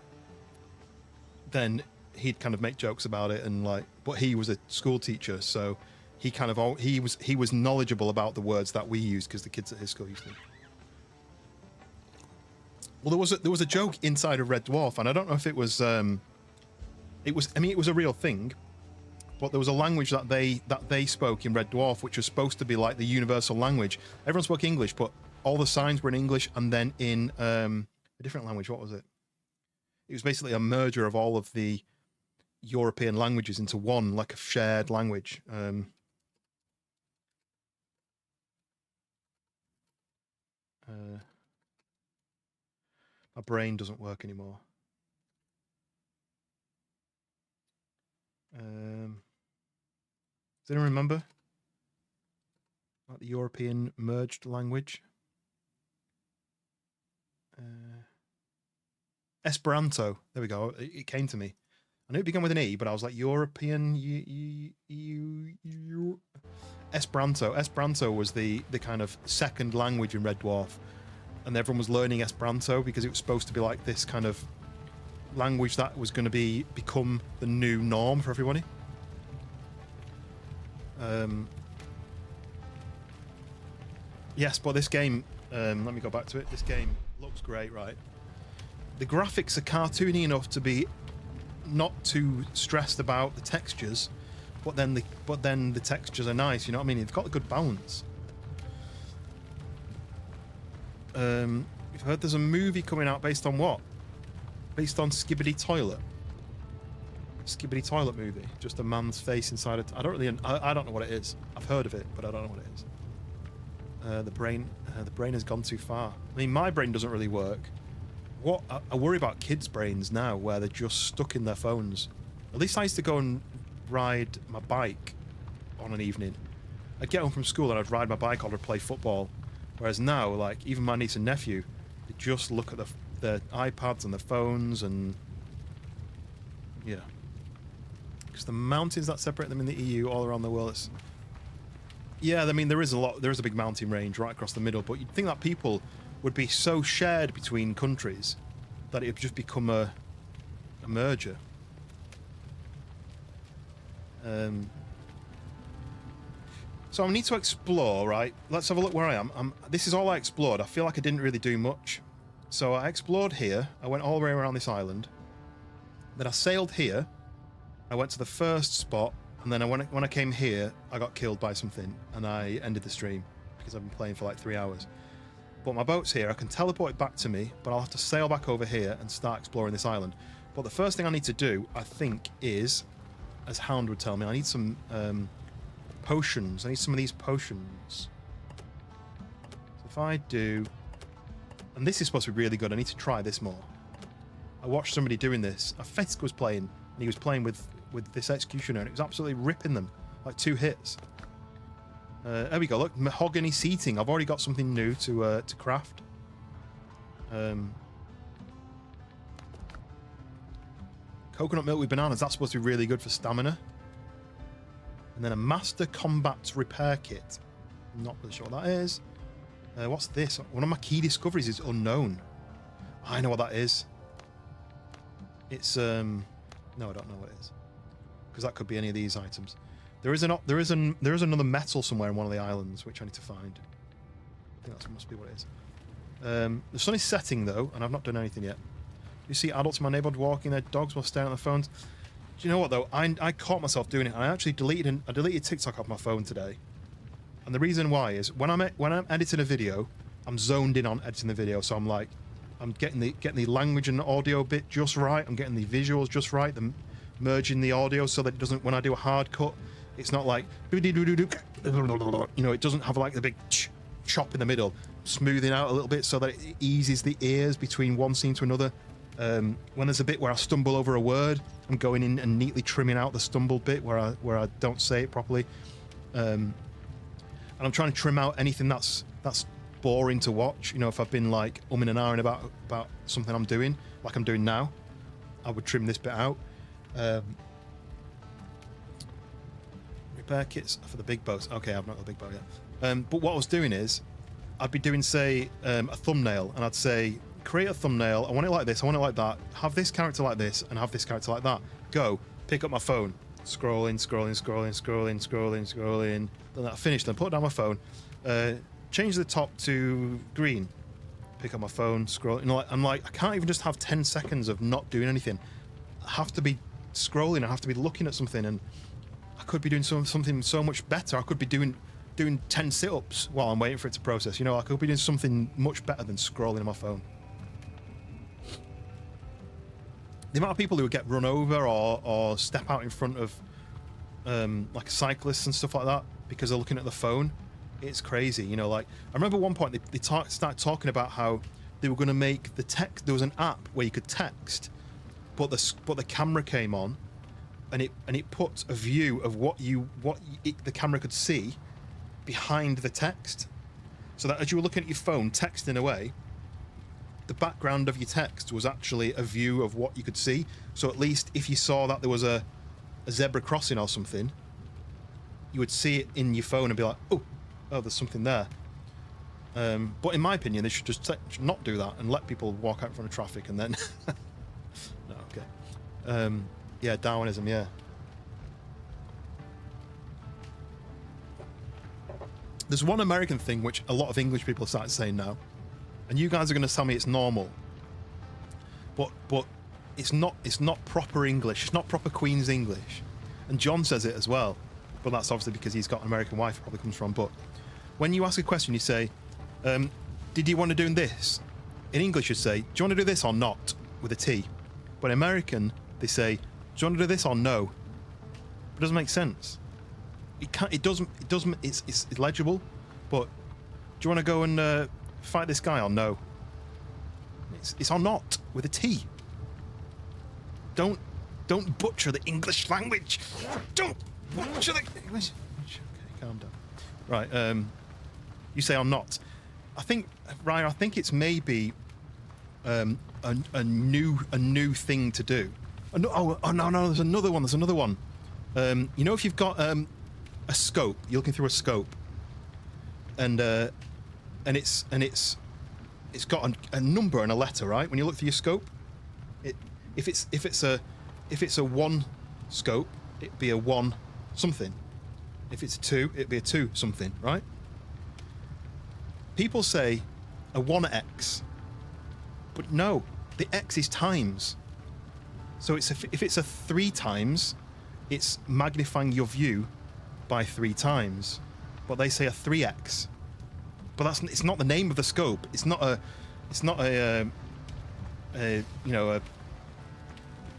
he'd kind of make jokes about it, and like, but he was a school teacher, so he kind of he was knowledgeable about the words that we use because the kids at his school used Well, there was a joke inside of Red Dwarf, and I don't know if it was I mean, it was a real thing, but there was a language that they spoke in Red Dwarf, which was supposed to be like the universal language. Everyone spoke English, but all the signs were in English, and then in a different language. What was it? It was basically a merger of all of the European languages into one, like a shared language. My brain doesn't work anymore. Does anyone remember? Like the European merged language? Esperanto. There we go. It came to me. I knew it began with an E, but I was like European. Esperanto. Esperanto was the kind of second language in Red Dwarf, and everyone was learning Esperanto because it was supposed to be like this kind of language that was going to become the new norm for everybody. Yes, but this game, let me go back to it. This game looks great, right? The graphics are cartoony enough to be not too stressed about the textures, but then the textures are nice. You know what I mean? It's got a good balance. You've heard there's a movie coming out based on what? Based on Skibidi Toilet. Skibidi Toilet movie. Just a man's face inside it. I don't know what it is. I've heard of it, but I don't know what it is. The brain has gone too far. I mean, my brain doesn't really work. What I worry about kids' brains now, where they're just stuck in their phones. At least I used to go and ride my bike on an evening. I'd get home from school and I'd ride my bike or I'd play football. Whereas now, like, even my niece and nephew, they just look at their iPads and their phones, and yeah. Because the mountains that separate them in the EU all around the world, yeah, I mean, there is a big mountain range right across the middle, but you'd think that people would be so shared between countries that it would just become a merger. So I need to explore, right? Let's have a look where I am. This is all I explored. I feel like I didn't really do much. So I explored here. I went all the way around this island. Then I sailed here. I went to the first spot. And then when I came here, I got killed by something. And I ended the stream because I've been playing for like 3 hours. But my boat's here. I can teleport it back to me. But I'll have to sail back over here and start exploring this island. But the first thing I need to do, I think, is, as Hound would tell me, I need some potions. I need some of these potions. So if I do... And this is supposed to be really good. I need to try this more. I watched somebody doing this. A Fesk was playing, and he was playing with this executioner, and it was absolutely ripping them. Like 2 hits. There we go. Look, mahogany seating. I've already got something new to craft. Coconut milk with bananas. That's supposed to be really good for stamina. And then a master combat repair kit. I'm not really sure what that is. What's this? One of my key discoveries is unknown. I know what that is. It's no, I don't know what it is, because that could be any of these items. There is another metal somewhere in one of the islands which I need to find. I think that must be what it is. The sun is setting though, and I've not done anything yet. You see adults in my neighborhood walking their dogs while staring at their phones. Do you know what though? I caught myself doing it. I actually deleted TikTok off my phone today. And the reason why is when I'm editing a video, I'm zoned in on editing the video. So I'm getting the language and the audio bit just right. I'm getting the visuals just right. I'm merging the audio so that it doesn't, when I do a hard cut, it's not like, you know, it doesn't have like the big chop in the middle. Smoothing out a little bit so that it eases the ears between one scene to another. When there's a bit where I stumble over a word, I'm going in and neatly trimming out the stumbled bit where I don't say it properly. And I'm trying to trim out anything that's boring to watch. You know, if I've been like umming and ahhing about something I'm doing, like I'm doing now, I would trim this bit out. Repair kits for the big boats. Okay, I've not got the big boat yet. But what I was doing is, I'd be doing, say, a thumbnail, and I'd say, create a thumbnail. I want it like this. I want it like that. Have this character like this, and have this character like that. Go. Pick up my phone. Scrolling. Then I finished. Then put down my phone. Change the top to green. pick up my phone, scroll. You know, like, I'm like, I can't even just have 10 seconds of not doing anything. I have to be scrolling. I have to be looking at something, and I could be doing something so much better. I could be doing 10 sit-ups while I'm waiting for it to process. You know, I could be doing something much better than scrolling on my phone. The amount of people who would get run over or step out in front of like cyclists and stuff like that because they're looking at the phone, it's crazy. You know, like I remember at one point they started talking about how they were going to make the text. There was an app where you could text, but the camera came on, and it put a view of what the camera could see behind the text, so that as you were looking at your phone texting away, the background of your text was actually a view of what you could see. So at least if you saw that there was a zebra crossing or something, you would see it in your phone and be like, oh, there's something there. But in my opinion, they should just not do that and let people walk out in front of traffic and then... No, okay. Yeah, Darwinism, yeah. There's one American thing which a lot of English people start saying now, and you guys are going to tell me it's normal, but it's not proper English. It's not proper Queen's English, and John says it as well. But that's obviously because he's got an American wife. It probably comes from. But when you ask a question, you say, "Did you want to do this?" In English, you say, "Do you want to do this or not?" with a T. But in American, they say, "Do you want to do this or no?" It doesn't make sense. It can't. It doesn't. It's legible, but do you want to go and fight this guy or no? It's or not with a T. Don't butcher the English language. Don't butcher the English. Okay, calm down. Right. You say or not. I think, Ryan. I think it's maybe a new thing to do. No, there's another one. You know, if you've got a scope, you're looking through a scope, and it's got a number and a letter, right? When you look through your scope, if it's a 1 scope, it'd be a 1 something. If it's a 2, it'd be a 2 something, right? People say a 1x, but no, the x is times. So if it's a 3 times, it's magnifying your view by 3 times. But they say a 3x. But it's not the name of the scope. It's not a you know, a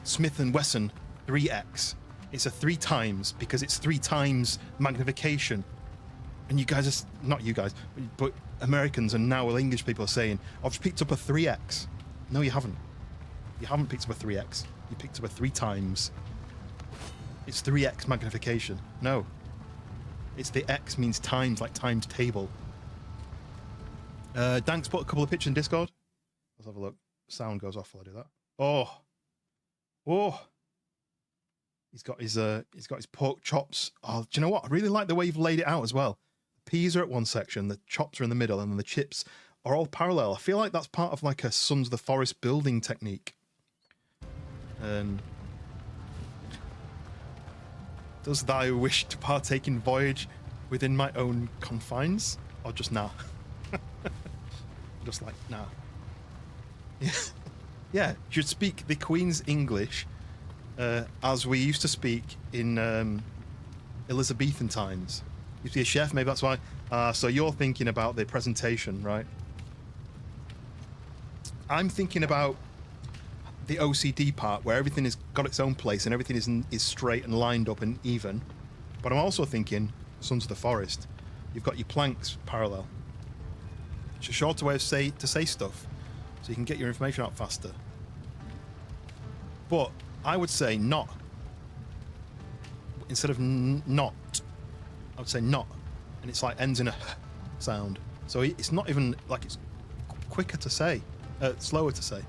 Smith & Wesson 3x. It's a 3 times because it's 3 times magnification. And you guys are not you guys, but Americans and now English people are saying, "I've picked up a 3x." No, you haven't. You haven't picked up a 3x. You picked up a 3 times. It's 3x magnification. No. It's the x means times, like times table. Danks put a couple of pictures in Discord. Let's have a look. Sound goes off while I do that. Oh. He's got his pork chops. Oh, do you know what? I really like the way you've laid it out as well. The peas are at one section, the chops are in the middle, and then the chips are all parallel. I feel like that's part of like a Sons of the Forest building technique. Does thou wish to partake in voyage within my own confines? Or just nah? Just like, nah. Yeah, should speak the Queen's English as we used to speak in Elizabethan times. Used to be a chef, maybe that's why. So you're thinking about the presentation, right? I'm thinking about the OCD part where everything has got its own place and everything is straight and lined up and even. But I'm also thinking Sons of the Forest. You've got your planks parallel. It's a shorter way to say stuff, so you can get your information out faster. But I would say not. Instead of not, I would say not, and it's like ends in a sound. So it's not even like it's quicker to say, slower to say.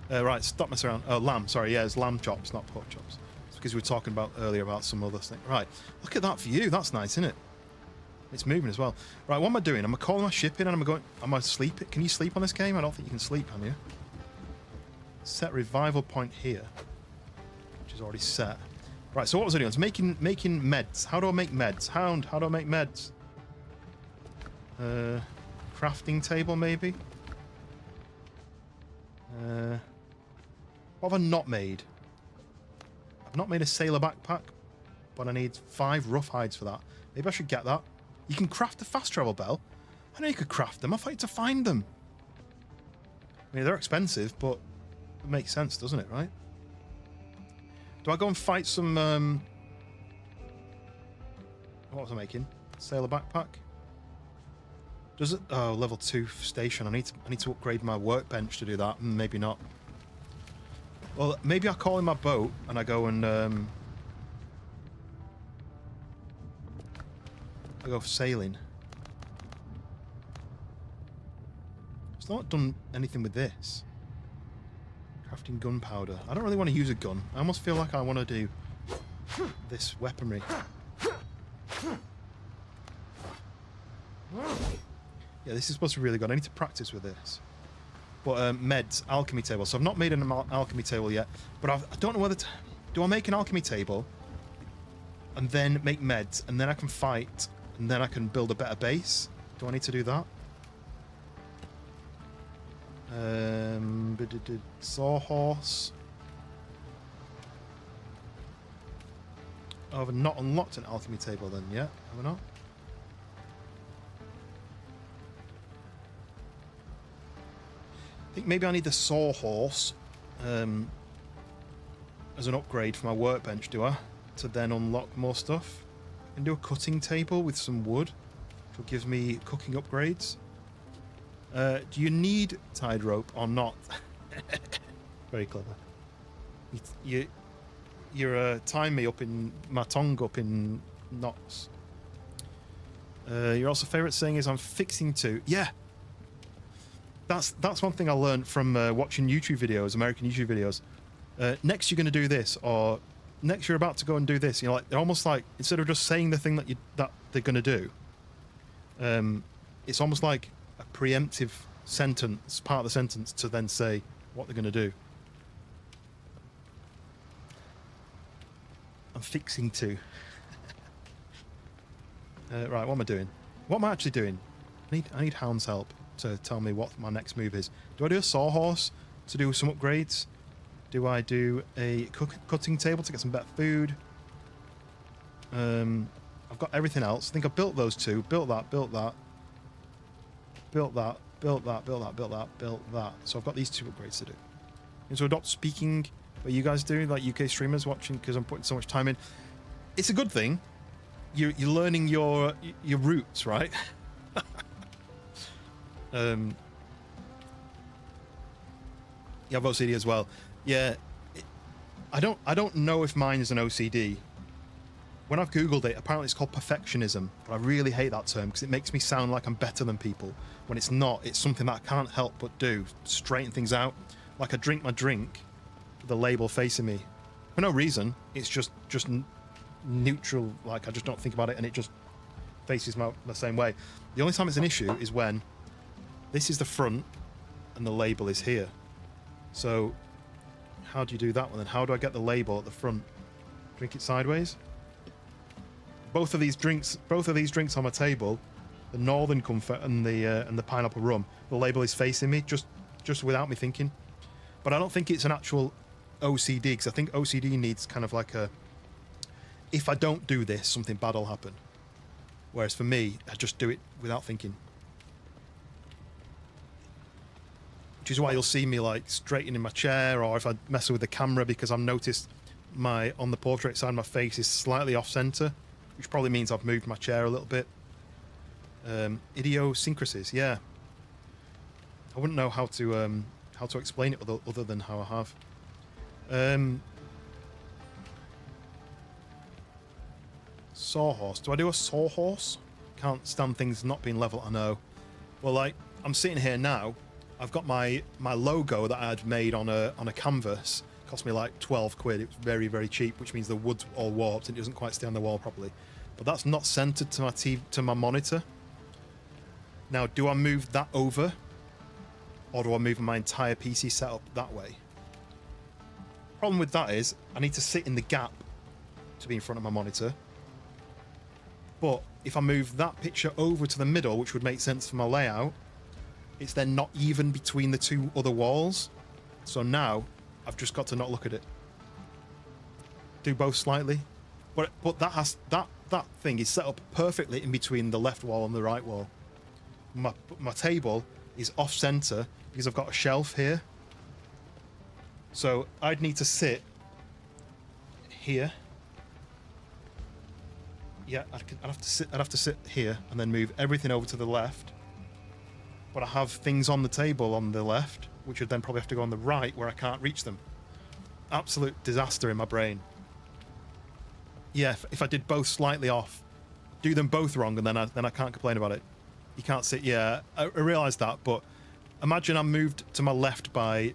Right, stop messing around. Lamb, sorry, yeah, it's lamb chops, not pork chops. It's because we were talking about earlier about some other thing. Right, look at that view. That's nice, isn't it? It's moving as well. Right, what am I doing? Am I calling my ship in and am I sleeping? Can you sleep on this game? I don't think you can sleep, can you? Set revival point here, which is already set. Right, so what was I doing? I was making meds. How do I make meds? Hound, how do I make meds? Crafting table, maybe? What have I not made? I've not made a sailor backpack, but I need 5 rough hides for that. Maybe I should get that. You can craft a fast travel bell. I know you could craft them. I thought you had to find them. I mean, they're expensive, but it makes sense, doesn't it, right? Do I go and fight some... What was I making? Sailor backpack? Does it? Oh, level 2 station. I need to upgrade my workbench to do that. Maybe not. Well, maybe I call in my boat and I go and I go sailing. It's not done anything with this. Crafting gunpowder. I don't really want to use a gun. I almost feel like I want to do this weaponry. Yeah, this is supposed to be really good. I need to practice with this. But meds, alchemy table. So I've not made an alchemy table yet. But I don't know whether to... Do I make an alchemy table and then make meds and then I can fight and then I can build a better base? Do I need to do that? Sawhorse. Oh, I've not unlocked an alchemy table then yet, have I not? I think maybe I need the sawhorse as an upgrade for my workbench, do I? To then unlock more stuff. I can do a cutting table with some wood, which gives me cooking upgrades. Do you need tied rope or not? Very clever. You're tying me up in my tongue up in knots. Your also favourite saying is I'm fixing to. Yeah. That's one thing I learned from watching YouTube videos, American YouTube videos. Next you're going to do this, or next you're about to go and do this. You know, like they're almost like instead of just saying the thing that they're going to do, it's almost like a preemptive sentence, part of the sentence, to then say what they're going to do. I'm fixing to. Right, what am I doing? What am I actually doing? I need Hound's help to tell me what my next move is. Do I do a sawhorse to do some upgrades? Do I do a cutting table to get some better food? I've got everything else. I think I built those two. Built that, built that. Built that, built that, built that, built that, built that. So I've got these 2 upgrades to do. And so not speaking what you guys do, like UK streamers watching, because I'm putting so much time in. It's a good thing. You're learning your roots, right? You have OCD as well. Yeah, I don't know if mine is an OCD. When I've googled it, apparently it's called perfectionism, but I really hate that term because it makes me sound like I'm better than people when it's not. It's something that I can't help but do, straighten things out. Like I drink my drink with the label facing me for no reason. It's just neutral. Like I just don't think about it and it just faces the same way. The only time it's an issue is when this is the front and the label is here. So how do you do that one then? How do I get the label at the front? Drink it sideways? Both of these drinks on my table, the Northern Comfort and the pineapple rum, the label is facing me just without me thinking. But I don't think it's an actual OCD, because I think OCD needs kind of like a, if I don't do this, something bad will happen. Whereas for me, I just do it without thinking. Which is why you'll see me like straightening my chair, or if I mess with the camera, because I've noticed on the portrait side my face is slightly off center, which probably means I've moved my chair a little bit. Idiosyncrasies, yeah. I wouldn't know how to explain it other than how I have. Sawhorse. Do I do a sawhorse? Can't stand things not being level, I know. Well, like, I'm sitting here now. I've got my logo that I had made on a canvas. It cost me like 12 quid. It was very, very cheap, which means the wood's all warped and it doesn't quite stay on the wall properly. But that's not centered to my to my monitor. Now, do I move that over? Or do I move my entire PC setup that way? Problem with that is, I need to sit in the gap to be in front of my monitor. But if I move that picture over to the middle, which would make sense for my layout, it's then not even between the 2 other walls. So now I've just got to not look at it. Do both slightly, but that thing is set up perfectly in between the left wall and the right wall. My table is off center because I've got a shelf here. So I'd need to sit here. Yeah, I'd have to sit here and then move everything over to the left. But I have things on the table on the left, which would then probably have to go on the right where I can't reach them. Absolute disaster in my brain. Yeah, if I did both slightly off, do them both wrong, and then I can't complain about it. You can't sit. Yeah, I realise that, but imagine I moved to my left by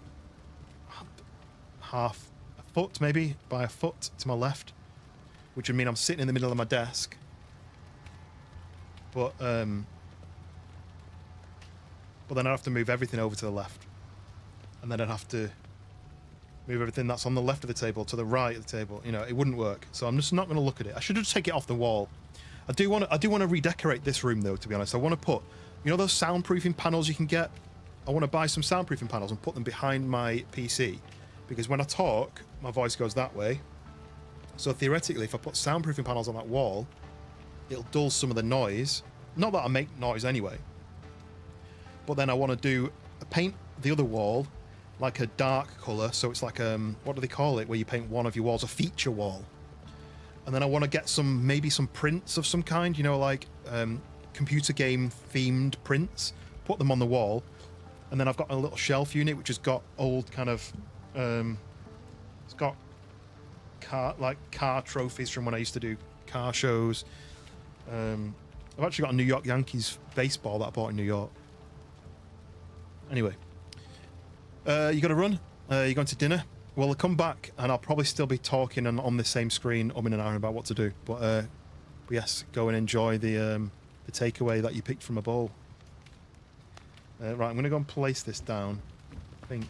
half a foot, maybe by a foot to my left, which would mean I'm sitting in the middle of my desk. But then I'd have to move everything over to the left, and then I'd have to move everything that's on the left of the table to the right of the table. You know, it wouldn't work. So I'm just not going to look at it. I should just take it off the wall. I do want to redecorate this room though. To be honest, I want to put, you know, those soundproofing panels you can get. I want to buy some soundproofing panels and put them behind my PC, because when I talk, my voice goes that way. So theoretically, if I put soundproofing panels on that wall, it'll dull some of the noise. Not that I make noise anyway. But then I want to paint the other wall like a dark colour, so it's like what do they call it, where you paint one of your walls a feature wall. And then I want to get maybe some prints of some kind, you know, like computer game themed prints, put them on the wall. And then I've got a little shelf unit which has got old kind of it's got car trophies from when I used to do car shows. I've actually got a New York Yankees baseball that I bought in New York. Anyway, you got to run? You going to dinner? Well, I'll come back and I'll probably still be talking on the same screen in an hour about what to do. But yes, go and enjoy the takeaway that you picked from a bowl. Right, I'm going to go and place this down. I think.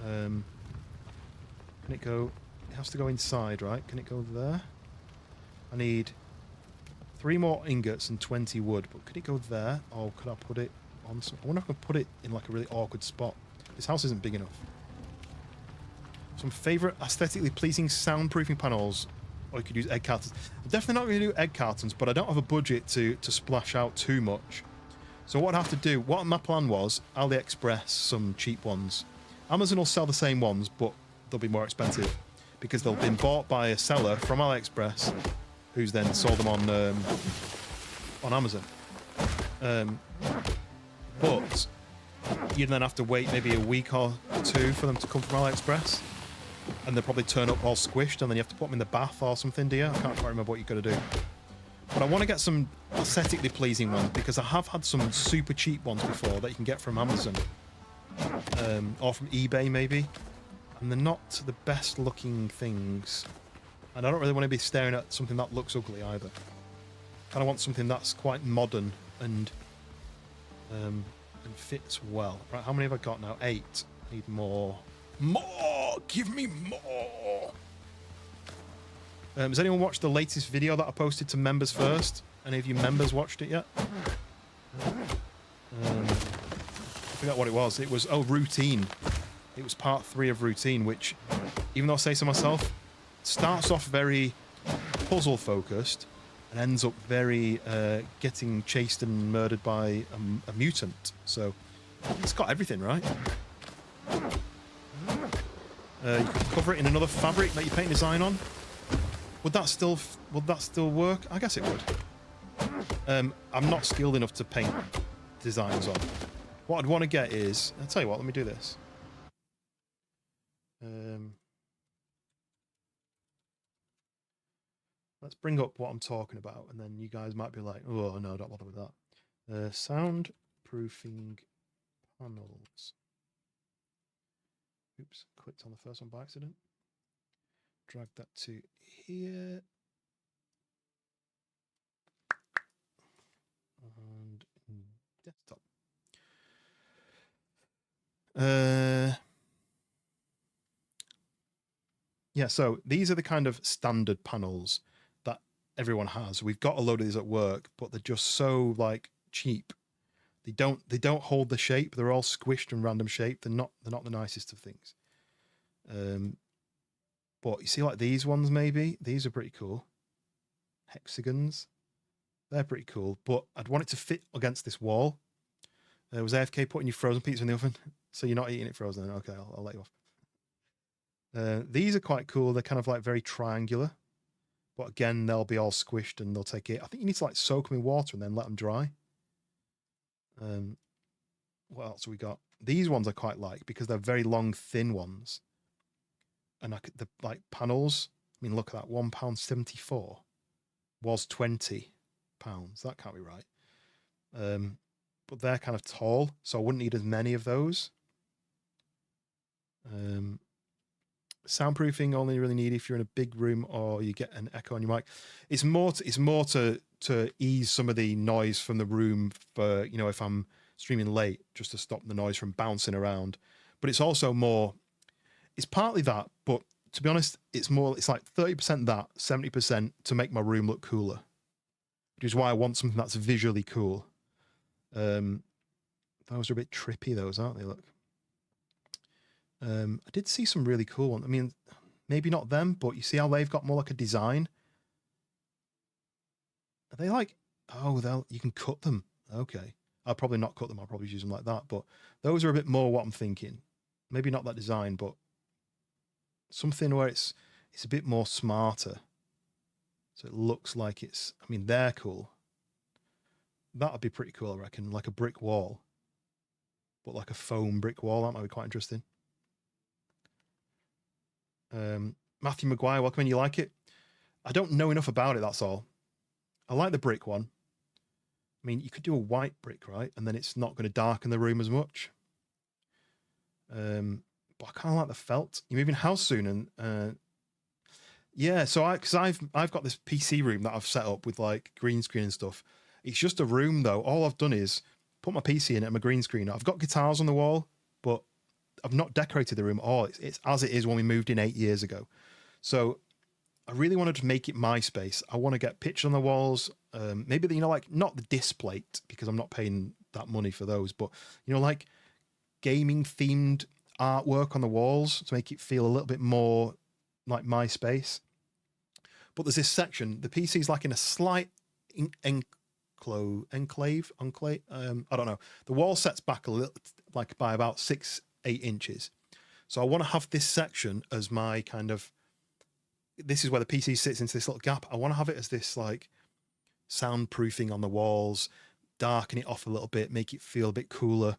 Can it go? It has to go inside, right? Can it go there? I need 3 more ingots and 20 wood, but could it go there? Or could I put it on some? I wonder if I can put it in like a really awkward spot. This house isn't big enough. Some favourite aesthetically pleasing soundproofing panels. Or you could use egg cartons. I'm definitely not going to do egg cartons, but I don't have a budget to splash out too much. So what I'd have to do, what my plan was, AliExpress some cheap ones. Amazon will sell the same ones, but they'll be more expensive because they've been bought by a seller from AliExpress who's then sold them on Amazon. But you'd then have to wait maybe a week or 2 for them to come from AliExpress, and they'll probably turn up all squished, and then you have to put them in the bath or something, do you? I can't quite remember what you've got to do. But I want to get some aesthetically pleasing ones, because I have had some super cheap ones before that you can get from Amazon or from eBay maybe, and they're not the best looking things, and I don't really want to be staring at something that looks ugly either. I kind of want something that's quite modern and fits well. Right, how many have I got now? 8. I need more. More! Give me more! Has anyone watched the latest video that I posted to members first? Any of you members watched it yet? I forgot what it was. It was, routine. It was part 3 of routine, which, even though I say so myself, starts off very puzzle focused and ends up very getting chased and murdered by a mutant. So it's got everything, right? You could cover it in another fabric that you paint design on. Would that still work? I guess it would. I'm not skilled enough to paint designs on. What I'd want to get is, I'll tell you what, let me do this. Let's bring up what I'm talking about, and then you guys might be like, oh no, don't bother with that. Soundproofing panels. Oops, clicked on the first one by accident. Drag that to here. And desktop. Yeah, so these are the kind of standard panels that everyone has. We've got a load of these at work, but they're just so like cheap. They don't hold the shape. They're all squished and random shape. They're not the nicest of things. But you see, like these ones, maybe these are pretty cool. Hexagons, they're pretty cool. But I'd want it to fit against this wall. Was AFK putting your frozen pizza in the oven? So you're not eating it frozen? Okay, I'll let you off. These are quite cool. They're kind of like very triangular. But again, they'll be all squished and they'll take it. I think you need to like soak them in water and then let them dry. What else have we got? These ones I quite like because they're very long, thin ones. And the like panels, I mean, look at that, £1.74 was £20. That can't be right. But they're kind of tall, so I wouldn't need as many of those. Soundproofing only really need if you're in a big room or you get an echo on your mic. It's more to ease some of the noise from the room for, you know, if I'm streaming late, just to stop the noise from bouncing around. But it's also more, it's partly that, but to be honest, it's like 30% that, 70% to make my room look cooler, which is why I want something that's visually cool. Those are a bit trippy, those, aren't they? Look. I did see some really cool ones. I mean, maybe not them, but you see how they've got more like a design? Are they like, oh, you can cut them. Okay. I'll probably not cut them. I'll probably use them like that. But those are a bit more what I'm thinking. Maybe not that design, but something where it's a bit more smarter. So it looks like it's, I mean, they're cool. That would be pretty cool, I reckon. Like a brick wall. But like a foam brick wall. That might be quite interesting. Matthew Maguire, welcome in. You like it? I don't know enough about it, that's all. I like the brick one. I mean, you could do a white brick, right? And then it's not going to darken the room as much. But I kind of like the felt. You're moving house soon, and yeah. So I've got this PC room that I've set up with like green screen and stuff. It's just a room though. All I've done is put my PC in it and my green screen. I've got guitars on the wall, but I've not decorated the room at all. It's as it is when we moved in 8 years ago. So I really wanted to make it my space. I want to get pictures on the walls. Maybe, you know, like not the display because I'm not paying that money for those, but you know, like gaming themed artwork on the walls to make it feel a little bit more like my space. But there's this section, the PC's like in a slight enclave. I don't know. The wall sets back a little, like by about 6-8 inches. So I want to have this section as my kind of, this is where the PC sits into this little gap. I want to have it as this like soundproofing on the walls, darken it off a little bit, make it feel a bit cooler.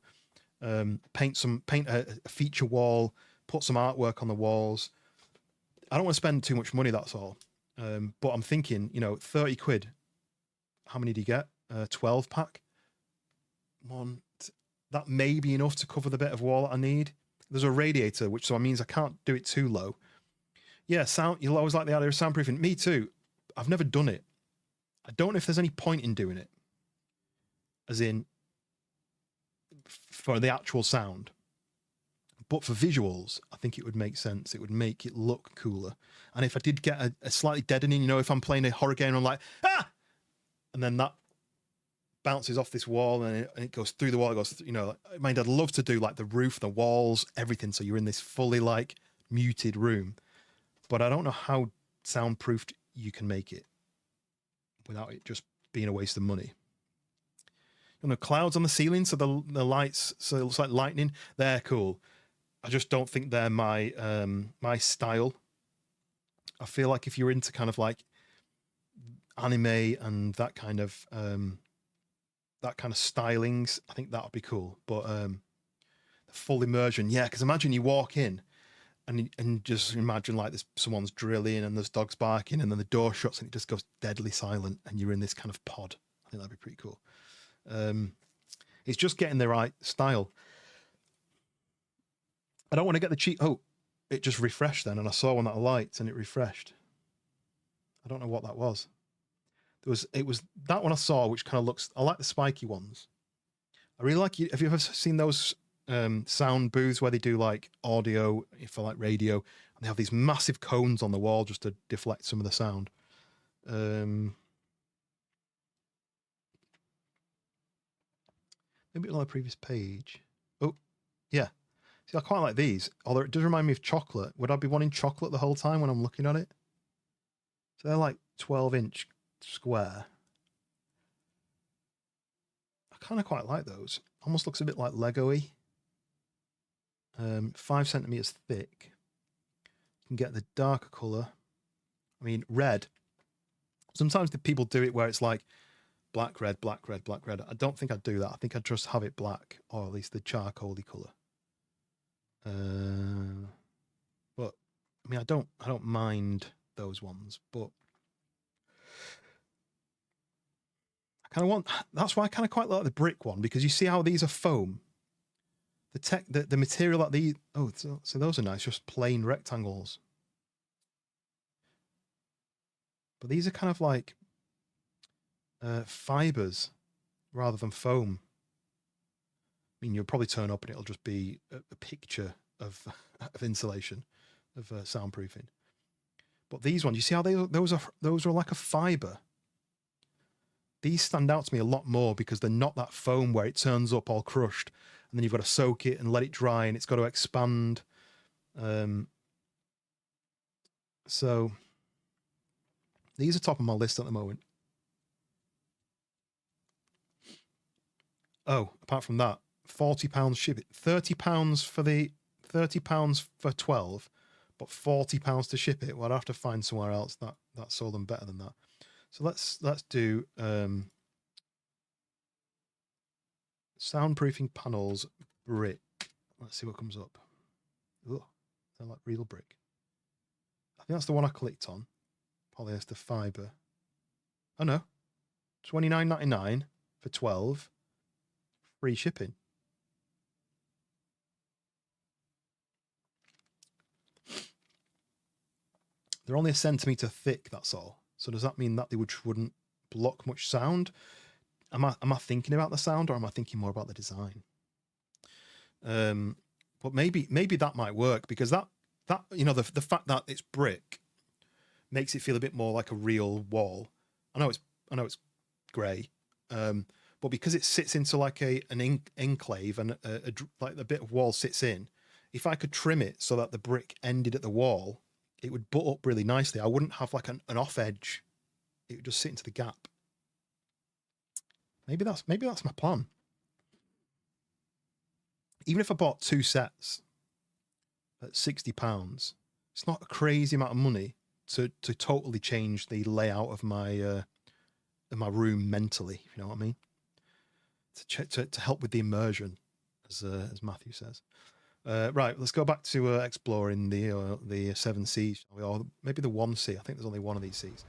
Paint a feature wall, put some artwork on the walls. I don't want to spend too much money, that's all. But I'm thinking, you know, 30 quid. How many do you get? 12 pack. That may be enough to cover the bit of wall that I need. There's a radiator, which so means I can't do it too low. Yeah, you'll always like the idea of soundproofing. Me too. I've never done it. I don't know if there's any point in doing it. As in, for the actual sound. But for visuals, I think it would make sense. It would make it look cooler. And if I did get a slightly deadening, you know, if I'm playing a horror game and I'm like, ah! And then that bounces off this wall and it goes through the wall. It goes, you know, I mean, I'd love to do like the roof, the walls, everything. So you're in this fully like muted room. But I don't know how soundproofed you can make it without it just being a waste of money. You know, clouds on the ceiling, so the lights, so it looks like lightning. They're cool. I just don't think they're my my style. I feel like if you're into kind of like anime and that kind of stylings, I think that would be cool. But the full immersion, yeah, because imagine you walk in and just imagine like there's someone's drilling and there's dogs barking and then the door shuts and it just goes deadly silent and you're in this kind of pod. I think that'd be pretty cool. It's just getting the right style. I don't want to get the cheap. Oh, it just refreshed then, and I saw one that I liked, and it refreshed. I don't know what that was. It was that one I saw, which kind of looks. I like the spiky ones. I really like. Have you ever seen those sound booths where they do like audio for like radio, and they have these massive cones on the wall just to deflect some of the sound. Maybe on the previous page. Oh, yeah. See, I quite like these, although it does remind me of chocolate. Would I be wanting chocolate the whole time when I'm looking at it? So they're like 12-inch square. I kind of quite like those. Almost looks a bit like Lego-y. 5 centimeters thick. You can get the darker color. I mean, red. Sometimes the people do it where it's like black, red, black, red, black, red. I don't think I'd do that. I think I'd just have it black, or at least the charcoaly color. But I mean, I don't mind those ones, but I kind of want. That's why I kind of quite like the brick one, because you see how these are foam. The material that these. Oh, so those are nice, just plain rectangles. But these are kind of like fibers rather than foam. I mean, you'll probably turn up and it'll just be a picture of insulation, of soundproofing. But these ones, you see how those are like a fiber. These stand out to me a lot more because they're not that foam where it turns up all crushed, and then you've got to soak it and let it dry, and it's got to expand. So these are top of my list at the moment. Oh, apart from that, £40 shipping, £30 for £30 for 12, but £40 to ship it. Well, I'd have to find somewhere else that sold them better than that. So let's do soundproofing panels brick. Let's see what comes up. Oh, sound like real brick. I think that's the one I clicked on. Polyester fiber. Oh no, $29.99 for 12. Free shipping. They're only a centimeter thick, that's all. So does that mean that they wouldn't block much sound? Am I thinking about the sound, or am I thinking more about the design? But maybe that might work, because that you know, the fact that it's brick makes it feel a bit more like a real wall. I know it's grey, but because it sits into like an enclave, and like the bit of wall sits in, if I could trim it so that the brick ended at the wall, it would butt up really nicely. I wouldn't have like an off edge. It would just sit into the gap. Maybe that's my plan. Even if I bought 2 sets at £60, it's not a crazy amount of money to totally change the layout of my room mentally, if you know what I mean. To help with the immersion, as Matthew says. Right, let's go back to exploring the 7 seas, or maybe the 1 sea. I think there's only one of these seas.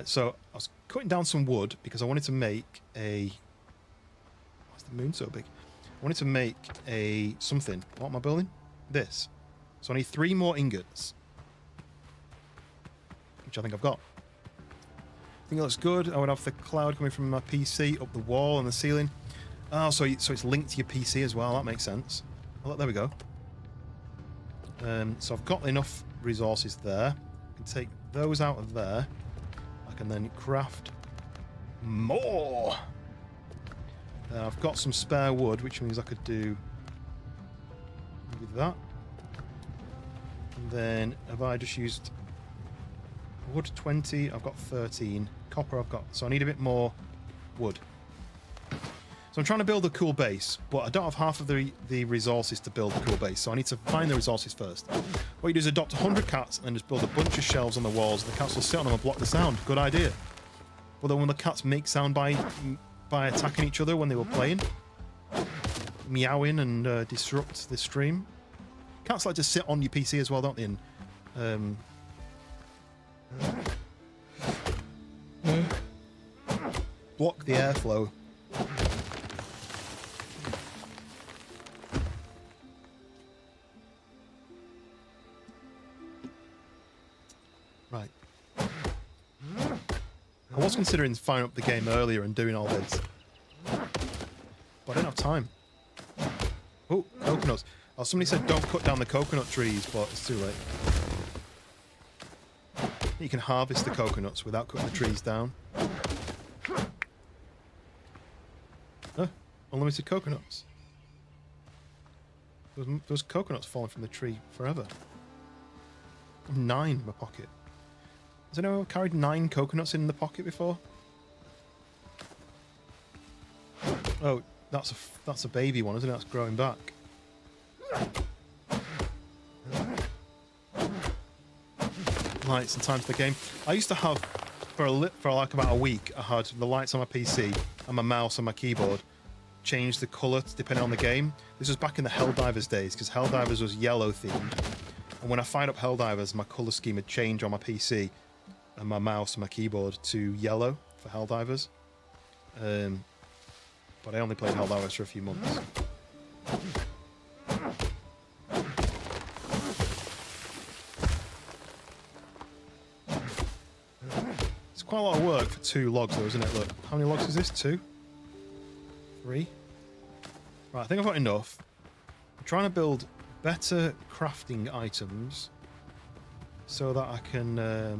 So I was cutting down some wood because I wanted to make a. Why's the moon so big? I wanted to make something. What am I building? This. So I need 3 more ingots, which I think I've got. I think it looks good. I would have the cloud coming from my PC up the wall and the ceiling. Oh, so it's linked to your PC as well. That makes sense. Well, there we go. So I've got enough resources there. I can take those out of there. I can then craft more. I've got some spare wood, which means I could do with that. And then have I just used wood 20? I've got 13. Copper I've got. So I need a bit more wood. So I'm trying to build a cool base, but I don't have half of the resources to build a cool base, so I need to find the resources first. What you do is adopt 100 cats and then just build a bunch of shelves on the walls, and the cats will sit on them and block the sound. Good idea. Well, then when the cats make sound by attacking each other when they were playing, meowing and disrupt the stream. Cats like to sit on your PC as well, don't they? And block the airflow. Right. I was considering firing up the game earlier and doing all this, but I don't have time. Oh, coconuts. Oh, somebody said don't cut down the coconut trees, but it's too late. You can harvest the coconuts without cutting the trees down. Unlimited coconuts. There's coconuts falling from the tree forever. 9 in my pocket. Has anyone carried 9 coconuts in the pocket before? Oh, that's a baby one, isn't it? That's growing back. Lights and time for the game. I used to have for like about a week. I had the lights on my PC and my mouse and my keyboard change the colour depending on the game. This was back in the Helldivers days because Helldivers was yellow themed, and when I fired up Helldivers, my colour scheme had changed on my PC and my mouse and my keyboard to yellow for Helldivers. But I only played Helldivers for a few months. It's quite a lot of work for 2 logs though, isn't it? Look, how many logs is this? 2? 3? Right, I think I've got enough. I'm trying to build better crafting items so that I can... Oh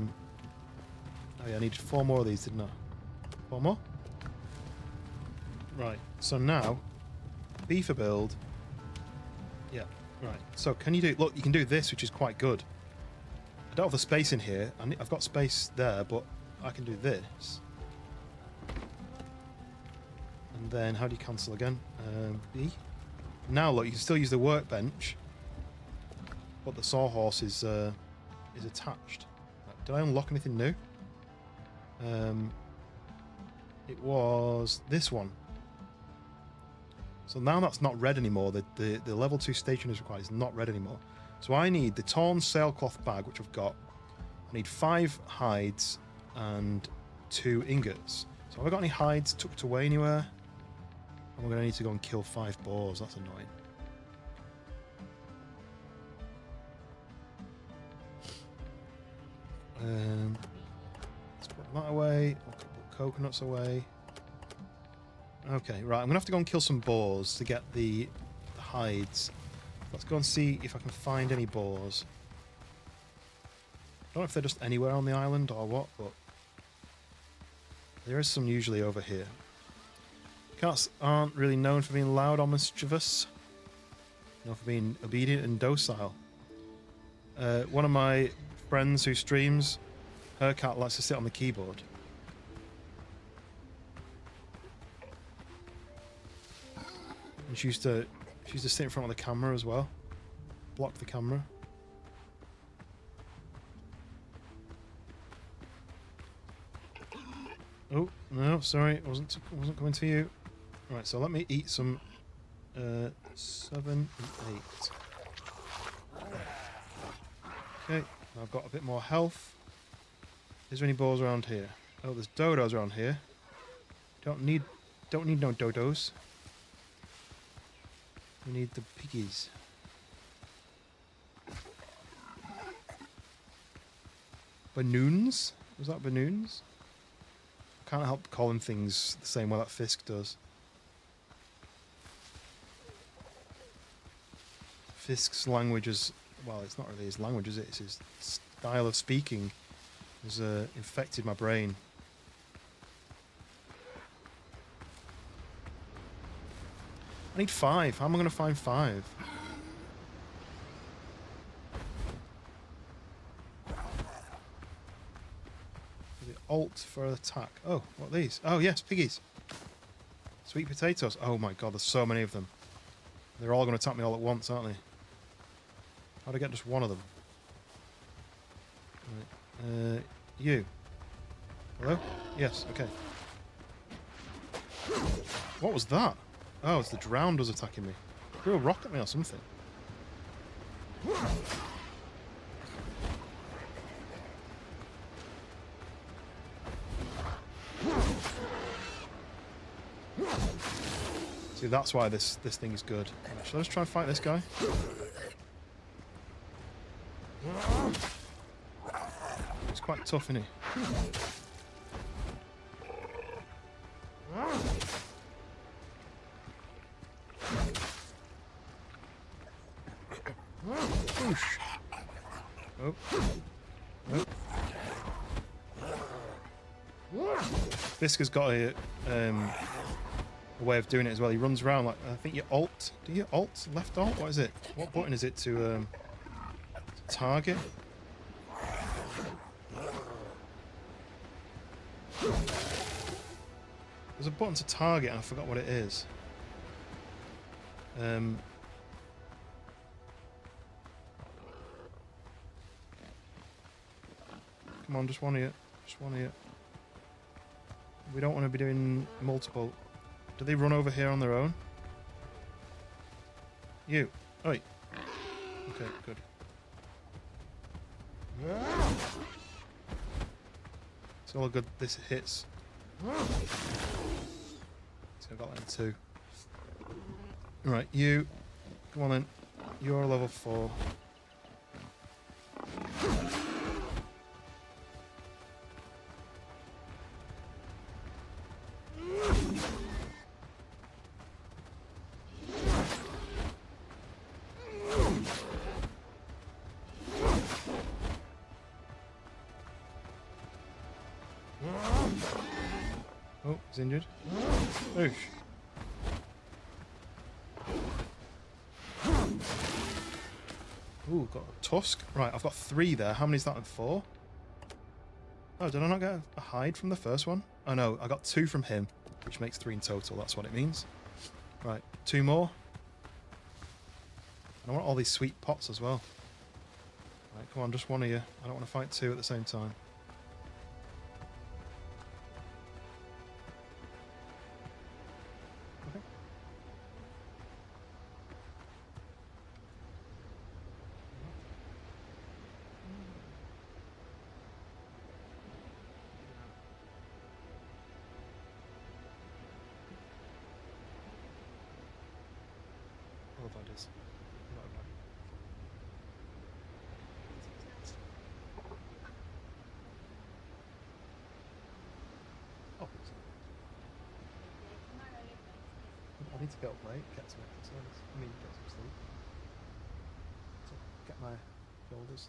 yeah, I needed 4 more of these, didn't I? 4 more? Right, so now, beaver build. Yeah, right. So can you do... Look, you can do this, which is quite good. I don't have the space in here. I've got space there, but I can do this. And then, how do you cancel again? B. Now, look, you can still use the workbench, but the sawhorse is attached. Did I unlock anything new? It was this one. So now that's not red anymore. The level 2 station is required. It's not red anymore. So I need the torn sailcloth bag, which I've got. I need 5 hides and 2 ingots. So have I got any hides tucked away anywhere? And we're going to need to go and kill 5 boars. That's annoying. Let's put that away. I'll put coconuts away. Okay, right. I'm going to have to go and kill some boars to get the hides. Let's go and see if I can find any boars. I don't know if they're just anywhere on the island or what, but there is some usually over here. Cats aren't really known for being loud or mischievous. Known for being obedient and docile. One of my friends who streams, her cat likes to sit on the keyboard. And she used to sit in front of the camera as well. Block the camera. Oh, no, sorry, it wasn't coming to you. Right, so let me eat some 7 and 8. Okay, I've got a bit more health. Is there any boars around here? Oh, there's dodos around here. Don't need no dodos. We need the piggies. Banoons? Was that banoons? Can't help calling things the same way that Fisk does. Fisk's language is... Well, it's not really his language, is it? It's his style of speaking has infected my brain. I need 5. How am I going to find 5? The alt for attack. Oh, what are these? Oh, yes, piggies. Sweet potatoes. Oh my god, there's so many of them. They're all going to attack me all at once, aren't they? How do I get just one of them? Right. You. Hello? Yes, okay. What was that? Oh, it's the drowned was attacking me. Threw a rock at me or something. See, that's why this thing is good. Should I just try and fight this guy? He's quite tough, isn't he? Whoosh. Oh. Oh. Fisk has got a a way of doing it as well. He runs around like, I think you alt. Do you alt? Left alt? What is it? What button is it to target? There's a button to target and I forgot what it is. Come on, just one of you. Just one of you. We don't want to be doing multiple. Do they run over here on their own? You. Oi. Okay, good. It's all good. This hits. So I've got that in 2. Right, you. Come on then. You're level 4. Oh, he's injured. Oosh. Ooh, got a tusk. Right, I've got 3 there. How many is that in 4? Oh, did I not get a hide from the first one? Oh no, I got 2 from him, which makes 3 in total. That's what it means. Right, 2 more. And I want all these sweet pots as well. Right, come on, just one of you. I don't want to fight 2 at the same time. Okay. I love ideas. Not a bad. Oh, I need to get up late, get some exercise. I mean, get some sleep. So get my shoulders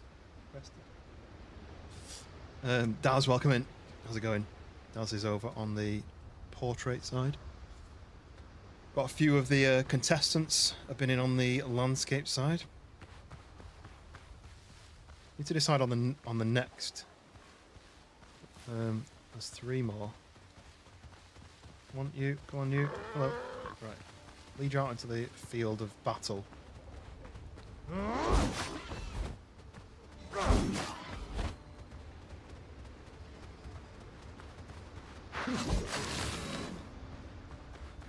rested. Daz, welcome in. How's it going? Daz is over on the portrait side. Got a few of the contestants have been in on the landscape side. Need to decide on the next. There's 3 more. Want you? Go on, you. Hello. Right. Lead you out into the field of battle.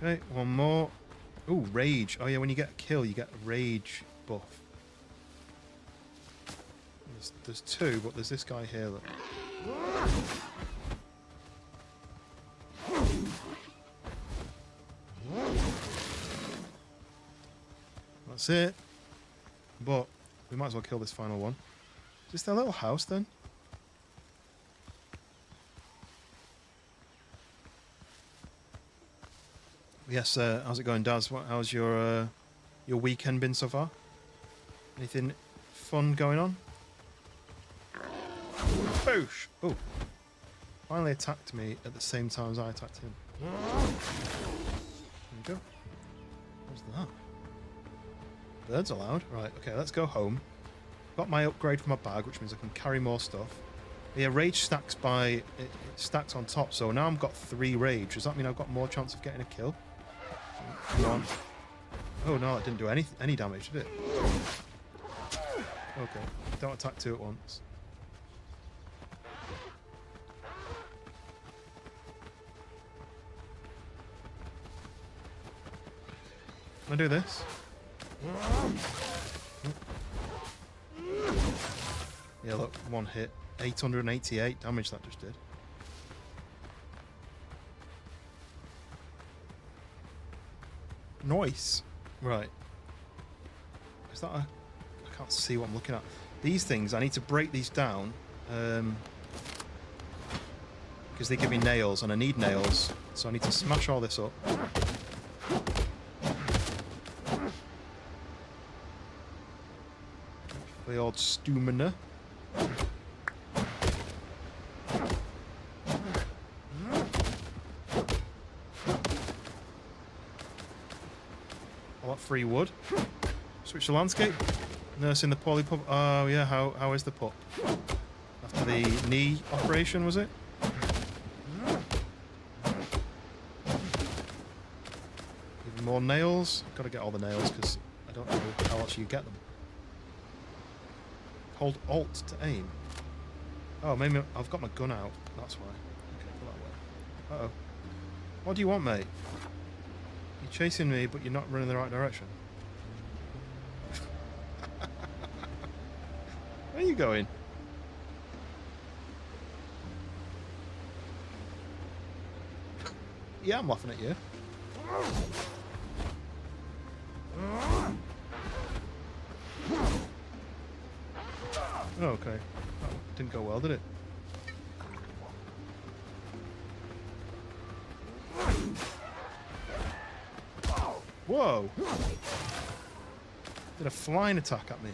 Okay, one more. Ooh, rage. Oh yeah, when you get a kill, you get a rage buff. There's 2, but there's this guy here that... That's it. But we might as well kill this final one. Is this their little house then? Yes, how's it going, Daz? How's your weekend been so far? Anything fun going on? Boosh! Oh. Finally attacked me at the same time as I attacked him. There you go. What's that? Birds allowed? Right, okay, let's go home. Got my upgrade for my bag, which means I can carry more stuff. Yeah, rage stacks by... It stacks on top, so now I've got 3 rage. Does that mean I've got more chance of getting a kill? Come on. Oh no, that didn't do any damage, did it? Okay, don't attack 2 at once. Can I do this? Yeah, look, 1 hit. 888 damage that just did. Nice. Right. Is that a... I can't see what I'm looking at. These things, I need to break these down. Because they give me nails, and I need nails. So I need to smash all this up. The old stamina. free wood. Switch the landscape. Nursing the poorly pup. Oh yeah, how is the pup? After the knee operation, was it? Even more nails. Got to get all the nails because I don't know how else you get them. Hold Alt to aim. Oh, maybe I've got my gun out. That's why. Okay, go that way. Uh-oh. What do you want, mate? You're chasing me, but you're not running the right direction. Where are you going? Yeah, I'm laughing at you. Oh, okay. Oh, didn't go well, did it? Whoa! Did a flying attack at me.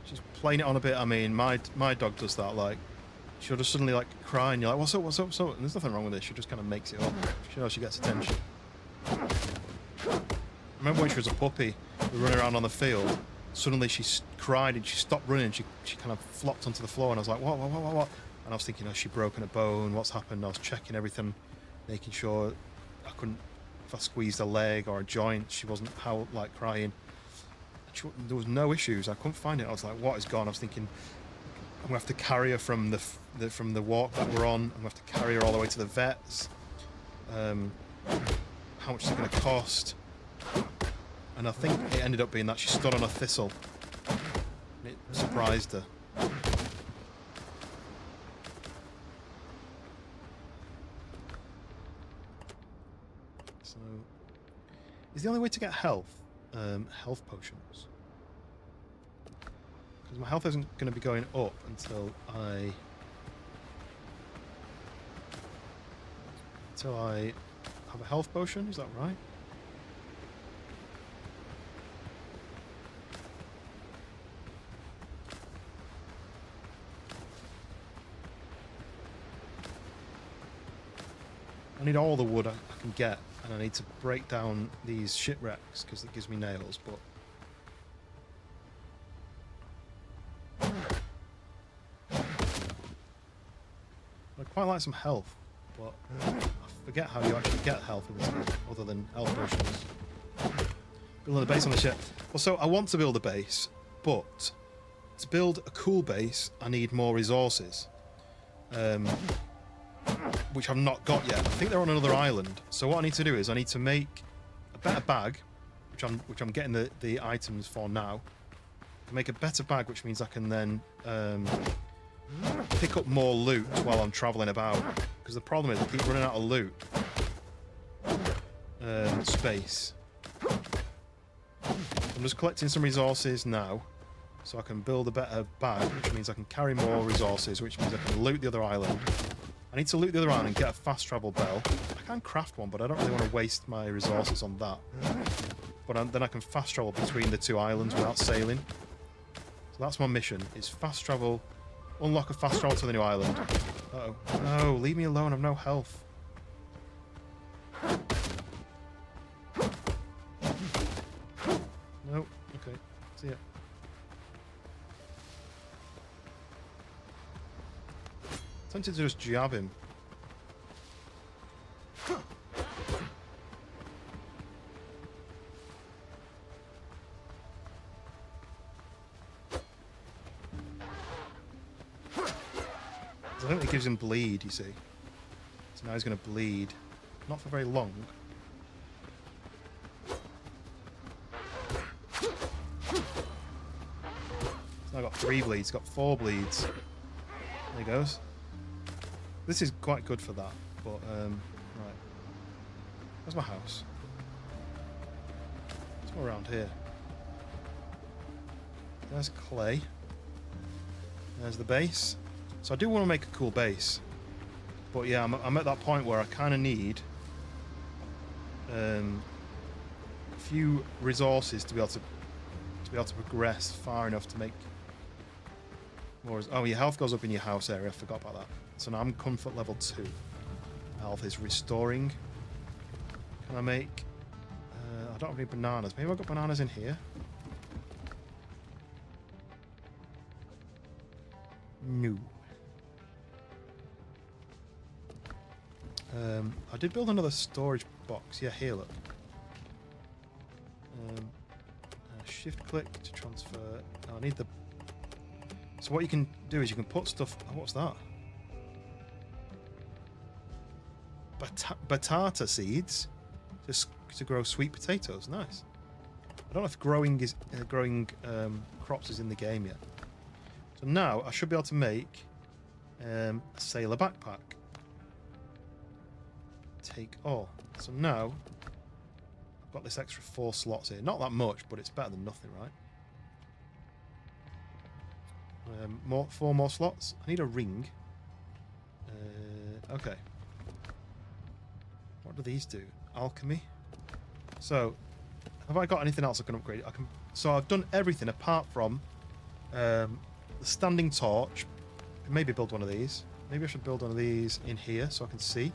She's playing it on a bit. I mean, my dog does that. Like, she'll just suddenly like cry, and you're like, "What's up? What's up? What's up?" And there's nothing wrong with this. She just kind of makes it up. She knows she gets attention. I remember when she was a puppy, we were running around on the field. Suddenly she cried and she stopped running. She kind of flopped onto the floor, and I was like, "What? What?" And I was thinking, "Has she broken a bone? What's happened?" I was checking everything, making sure I couldn't. If I squeezed a leg or a joint, she wasn't crying. There was no issues. I couldn't find it. I was like, "What is gone?" I was thinking, I'm gonna have to carry her from the walk that we're on. I'm gonna have to carry her all the way to the vets. How much is it gonna cost? And I think it ended up being that she stood on a thistle. And it surprised her. So, is the only way to get health? Health potions. Because my health isn't going to be going up until I have a health potion. Is that right? I need all the wood I can get, and I need to break down these shipwrecks because it gives me nails, but I'd quite like some health, but I forget how you actually get health in this game, other than health potions. Building a base on the ship. Well, so I want to build a base, but to build a cool base, I need more resources. Which I've not got yet. I think they're on another island. So what I need to do is I need to make a better bag, which I'm getting the items for now. Make a better bag, which means I can then pick up more loot while I'm traveling about. Because the problem is I keep running out of loot space. I'm just collecting some resources now, so I can build a better bag, which means I can carry more resources, which means I can loot the other island. I need to loot the other island and get a fast travel bell. I can craft one, but I don't really want to waste my resources on that. But then I can fast travel between the two islands without sailing. So that's my mission, is fast travel, unlock a fast travel to the new island. Uh-oh. No, leave me alone, I've no health. No, okay, see ya. Tempted to just jab him. I don't think it gives him bleed, you see. So now he's going to bleed. Not for very long. So now I've got 3 bleeds, got 4 bleeds. There he goes. This is quite good for that, but, right. Where's my house? It's more around here. There's clay. There's the base. So I do want to make a cool base. But yeah, I'm at that point where I kind of need a few resources to be able to progress far enough to make more. Oh, your health goes up in your house area. I forgot about that. So now I'm comfort level 2. Health is restoring. Can I make... I don't have any bananas. Maybe I've got bananas in here. No. I did build another storage box. Yeah, here, look. Shift click to transfer. Oh, I need the... So what you can do is you can put stuff... Oh, what's that? Batata seeds to grow sweet potatoes. Nice. I don't know if growing crops is in the game yet. So now I should be able to make a sailor backpack. Take all. So now I've got this extra 4 slots here. Not that much, but it's better than nothing, right? 4 more slots. I need a ring. Okay. What do these do? Alchemy. So, have I got anything else I can upgrade? So I've done everything apart from the standing torch. Maybe build one of these. Maybe I should build one of these in here so I can see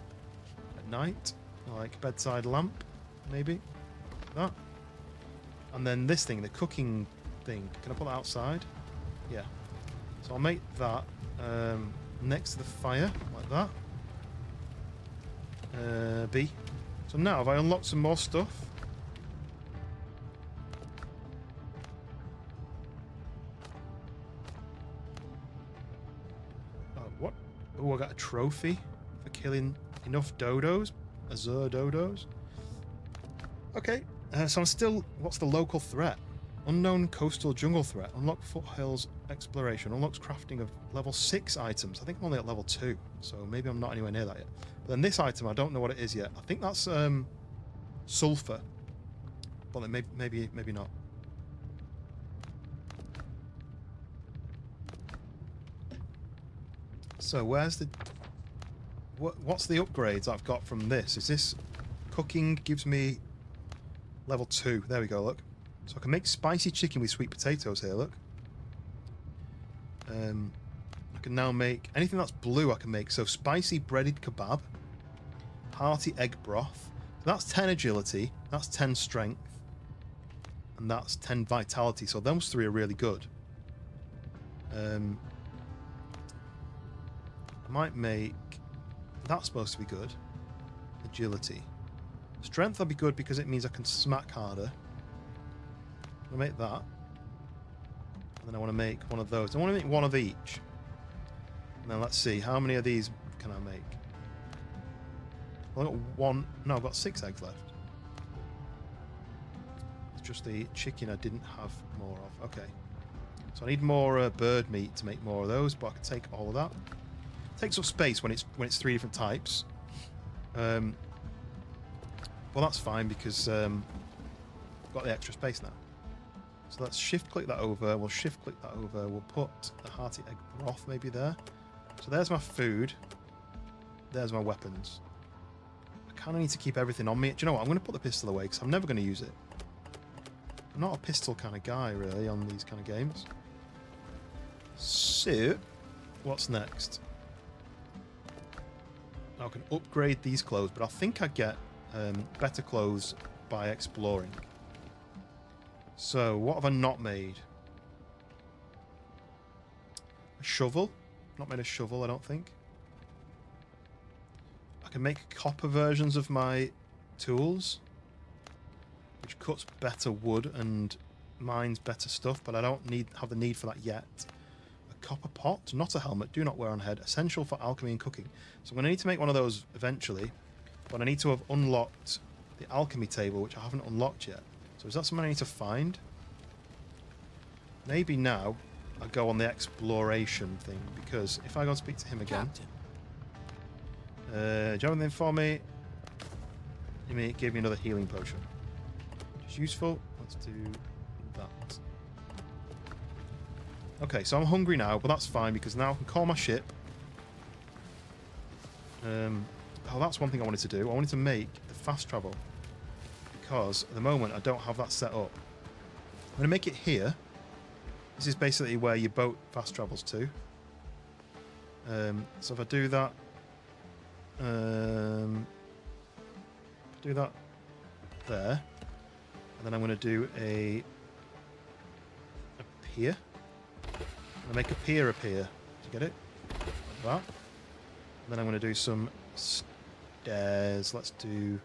at night. Like bedside lamp, maybe. That. And then this thing, the cooking thing. Can I put that outside? Yeah. So I'll make that next to the fire, like that. B. So now have I unlocked some more stuff? Oh, what? Oh, I got a trophy for killing enough dodos. Azure dodos. Okay, so I'm still... What's the local threat? Unknown coastal jungle threat. Unlock foothills exploration. Unlocks crafting of level 6 items. I think I'm only at level 2, so maybe I'm not anywhere near that yet. But then this item, I don't know what it is yet. I think that's sulfur. But then maybe not. So where's the... What's the upgrades I've got from this? Is this cooking gives me level 2? There we go, look. So I can make spicy chicken with sweet potatoes here, look. I can now make anything that's blue I can make. So spicy breaded kebab, hearty egg broth. So that's 10 agility, that's 10 strength, and that's 10 vitality. So those 3 are really good. I might make... That's supposed to be good. Agility. Strength will be good because it means I can smack harder. I'll make that. And then I want to make one of those. I want to make one of each. And then let's see, how many of these can I make? Well, I've got 1... No, I've got 6 eggs left. It's just the chicken I didn't have more of. Okay. So I need more bird meat to make more of those, but I can take all of that. It takes up space when it's 3 different types. Well, that's fine because I've got the extra space now. So let's shift click that over. We'll shift click that over. We'll put the hearty egg broth maybe there. So there's my food. There's my weapons. I kind of need to keep everything on me. Do you know what? I'm going to put the pistol away because I'm never going to use it. I'm not a pistol kind of guy really on these kind of games. So, what's next? I can upgrade these clothes, but I think I get better clothes by exploring. So, what have I not made? A shovel? Not made a shovel, I don't think. I can make copper versions of my tools, which cuts better wood and mines better stuff, but I don't have the need for that yet. A copper pot, not a helmet, do not wear on head, essential for alchemy and cooking. So I'm going to need to make one of those eventually, but I need to have unlocked the alchemy table, which I haven't unlocked yet. So is that something I need to find? Maybe now I go on the exploration thing, because if I go and speak to him again... do you have anything for me? He gave me another healing potion. Which is useful. Let's do that. Okay, so I'm hungry now, but that's fine, because now I can call my ship. Oh, that's one thing I wanted to do. I wanted to make the fast travel. Because at the moment I don't have that set up. I'm going to make it here. This is basically where your boat fast travels to. So if I do that, do that there, and then I'm going to do a pier. I'm going to make a pier appear. Did you get it? Like that. And then I'm going to do some stairs. Let's do...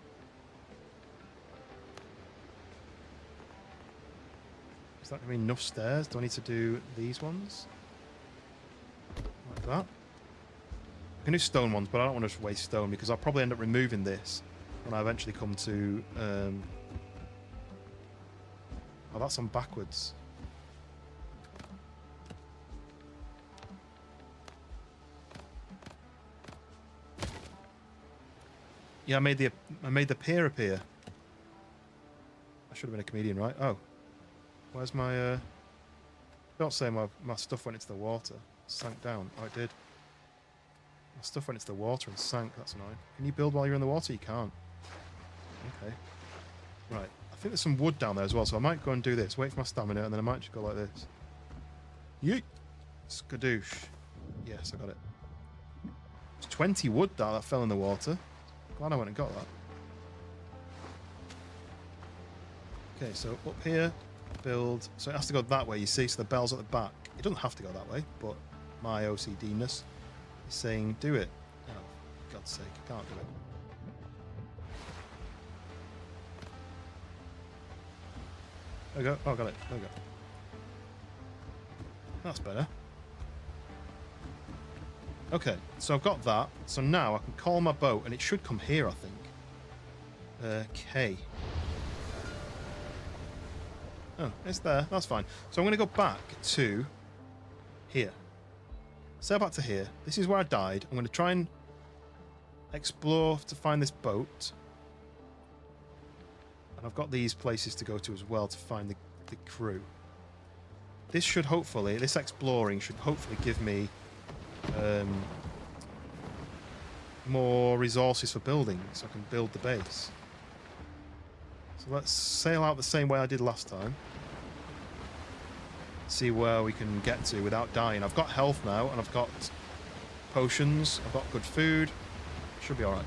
Is that going to be enough stairs? Do I need to do these ones? Like that. I can do stone ones, but I don't want to just waste stone because I'll probably end up removing this when I eventually come to... Oh, that's on backwards. Yeah, I made the pier appear. I should have been a comedian, right? Oh. Where's my don't say my stuff went into the water. Sank down. Oh, it did. My stuff went into the water and sank. That's annoying. Can you build while you're in the water? You can't. Okay. Right. I think there's some wood down there as well, so I might go and do this. Wait for my stamina, and then I might just go like this. Yeet! Skadoosh. Yes, I got it. It's 20 wood that fell in the water. Glad I went and got that. Okay, so up here, build. So it has to go that way, you see, so the bell's at the back. It doesn't have to go that way, but my OCD-ness is saying do it. Oh, for God's sake, I can't do it. There we go. Oh, got it. There we go. That's better. Okay, so I've got that. So now I can call my boat, and it should come here, I think. K. Oh, it's there. That's fine. So I'm going to go back to here. Sail back to here. This is where I died. I'm going to try and explore to find this boat. And I've got these places to go to as well to find the crew. This should hopefully, this exploring should hopefully give me more resources for building, so I can build the base. So let's sail out the same way I did last time. See where we can get to without dying. I've got health now, and I've got potions, I've got good food. Should be alright.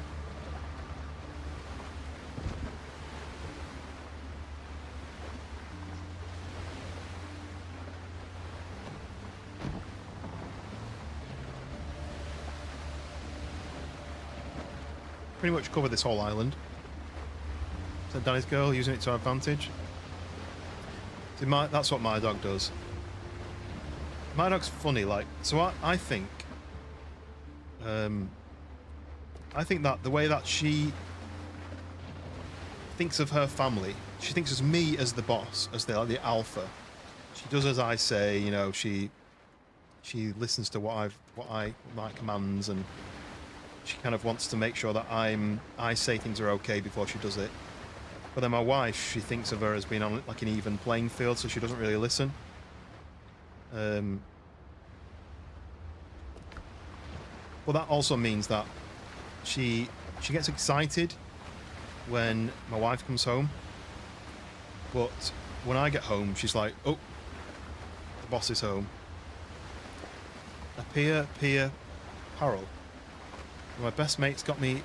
Pretty much covered this whole island. Is that Danny's girl using it to our advantage? See, that's what my dog does. My dog's funny, like, so I think that the way that she thinks of her family, she thinks of me as the boss, as the alpha. She does as I say, you know, she listens to what my commands, and she kind of wants to make sure that I say things are okay before she does it. But then my wife, she thinks of her as being on like an even playing field, so she doesn't really listen. But that also means that she gets excited when my wife comes home. But when I get home, she's like, oh, the boss is home. Appear, Harold. My best mate's got me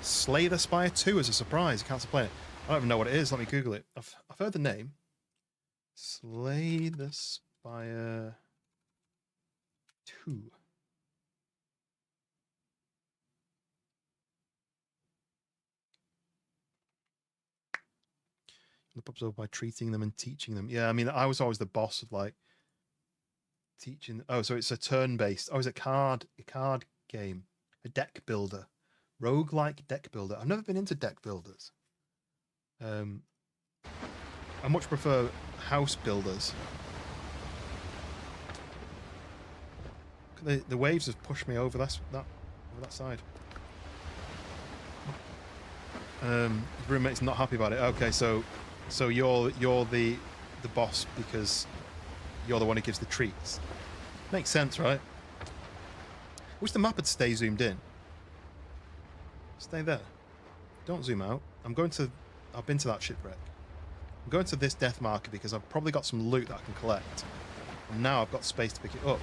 Slay the Spire 2 as a surprise. I can't play it. I don't even know what it is. Let me Google it. I've heard the name. Slay the Spire 2. The pubs over by treating them and teaching them. Yeah, I mean, I was always the boss of like teaching. Oh, so it's a turn-based. Oh, it's a card game. A deck builder. Roguelike deck builder. I've never been into deck builders. I much prefer house builders. The waves have pushed me over that side. The roommate's not happy about it. Okay, so you're the boss because you're the one who gives the treats. Makes sense, right? Wish the map would stay zoomed in. Stay there. Don't zoom out. I've been to that shipwreck. I'm going to this death marker because I've probably got some loot that I can collect. And now I've got space to pick it up.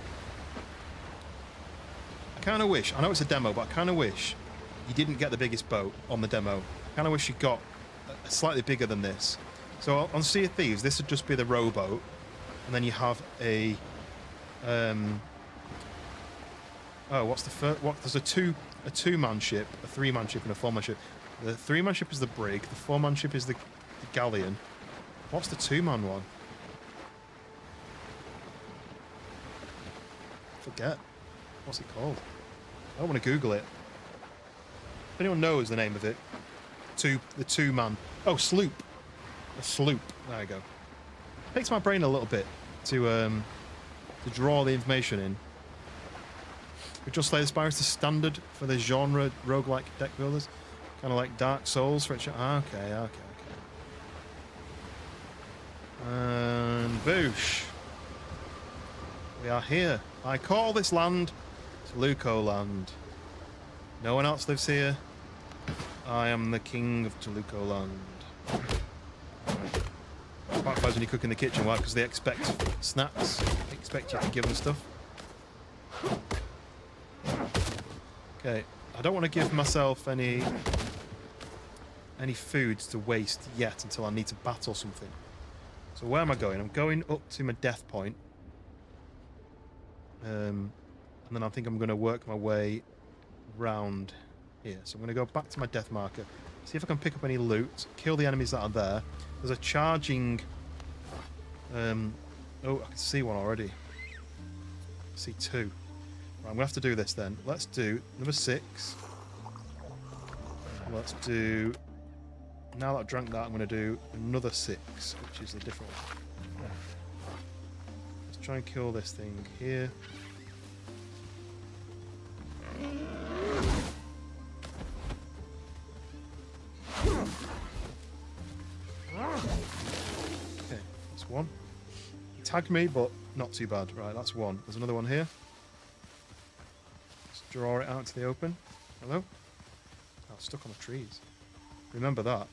kind of wish, I know it's a demo, but I kind of wish you didn't get the biggest boat on the demo. I kind of wish you got a slightly bigger than this. So on Sea of Thieves, this would just be the rowboat, and then you have a oh, what's the first? What? There's a two-man ship, a three-man ship, and a four-man ship. The three-man ship is the brig. The four-man ship is the galleon. What's the two-man one? Forget. What's it called? I don't want to Google it. If anyone knows the name of it, the two-man. Oh, sloop. A sloop. There you go. Takes my brain a little bit to draw the information in. We just Slay the Spire is the standard for the genre roguelike deck builders. Kind of like Dark Souls for it. Okay. And boosh. We are here. I call this land Toluco land. No one else lives here. I am the king of Toluco land. Quite close when you cook in the kitchen, why? Because they expect snacks. They expect you to give them stuff. Okay, I don't want to give myself any foods to waste yet until I need to battle something. So where am I going? I'm going up to my death point. And then I think I'm going to work my way round here. So I'm going to go back to my death marker, see if I can pick up any loot, kill the enemies that are there. There's a charging... oh, I can see one already. I see two. Right, I'm going to have to do this then. Let's do number 6. Let's do... Now that I've drank that, I'm going to do another 6, which is a different one. Let's try and kill this thing here. Okay, that's one. He tagged me, but not too bad. Right, that's one. There's another one here. Let's draw it out into the open. Hello? Oh, stuck on the trees. Remember that.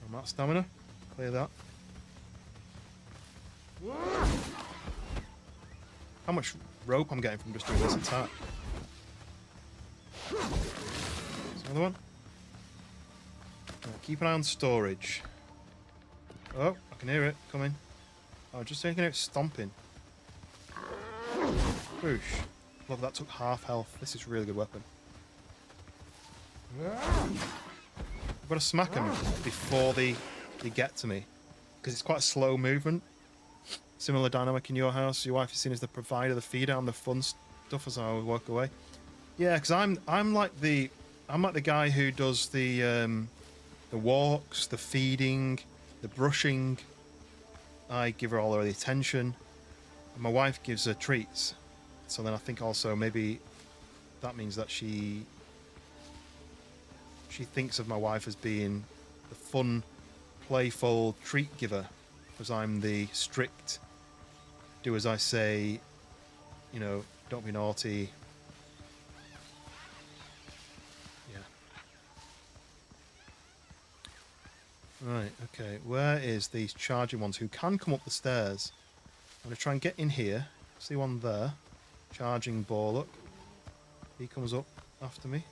I'm out stamina. Clear that. How much rope I'm getting from just doing this attack. There's another one. Keep an eye on storage. Oh, I can hear it coming. Oh, just thinking it's stomping. Whoosh. Love that, took half health. This is a really good weapon. I've got to smack them before they get to me, because it's quite a slow movement. Similar dynamic in your house. Your wife is seen as the provider, the feeder, and the fun stuff as I walk away. Yeah, because I'm like the guy who does the walks, the feeding, the brushing. I give her all the attention, and my wife gives her treats. So then I think also maybe that means that she thinks of my wife as being the fun, playful treat giver, because I'm the strict, do as I say, you know, don't be naughty. Yeah. Right, okay. Where is these charging ones who can come up the stairs? I'm going to try and get in here. See one there. Charging ball, look. He comes up after me.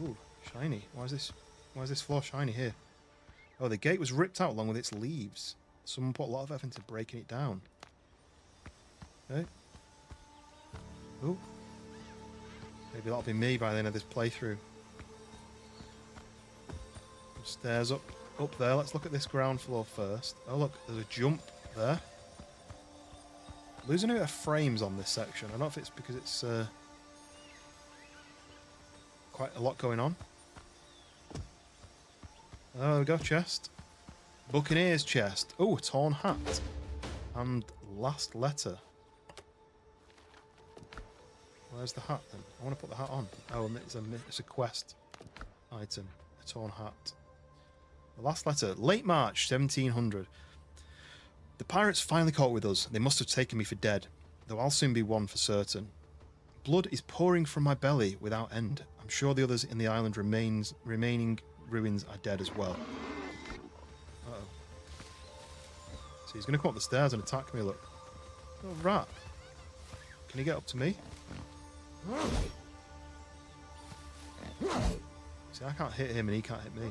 Ooh, shiny. Why is this floor shiny here? Oh, the gate was ripped out along with its leaves. Someone put a lot of effort into breaking it down. Okay. Ooh. Maybe that'll be me by the end of this playthrough. Stairs up there. Let's look at this ground floor first. Oh look, there's a jump there. Losing a bit of frames on this section. I don't know if it's because it's quite a lot going on. Oh, there we go, chest. Buccaneer's chest. Oh, a torn hat. And last letter. Where's the hat then? I want to put the hat on. Oh, it's a quest item. A torn hat. The last letter. Late March, 1700. The pirates finally caught with us. They must have taken me for dead, though I'll soon be one for certain. Blood is pouring from my belly without end. I'm sure the others in the island remaining ruins are dead as well. Uh-oh. So he's going to come up the stairs and attack me, look. Oh, rat. Can he get up to me? See, I can't hit him and he can't hit me.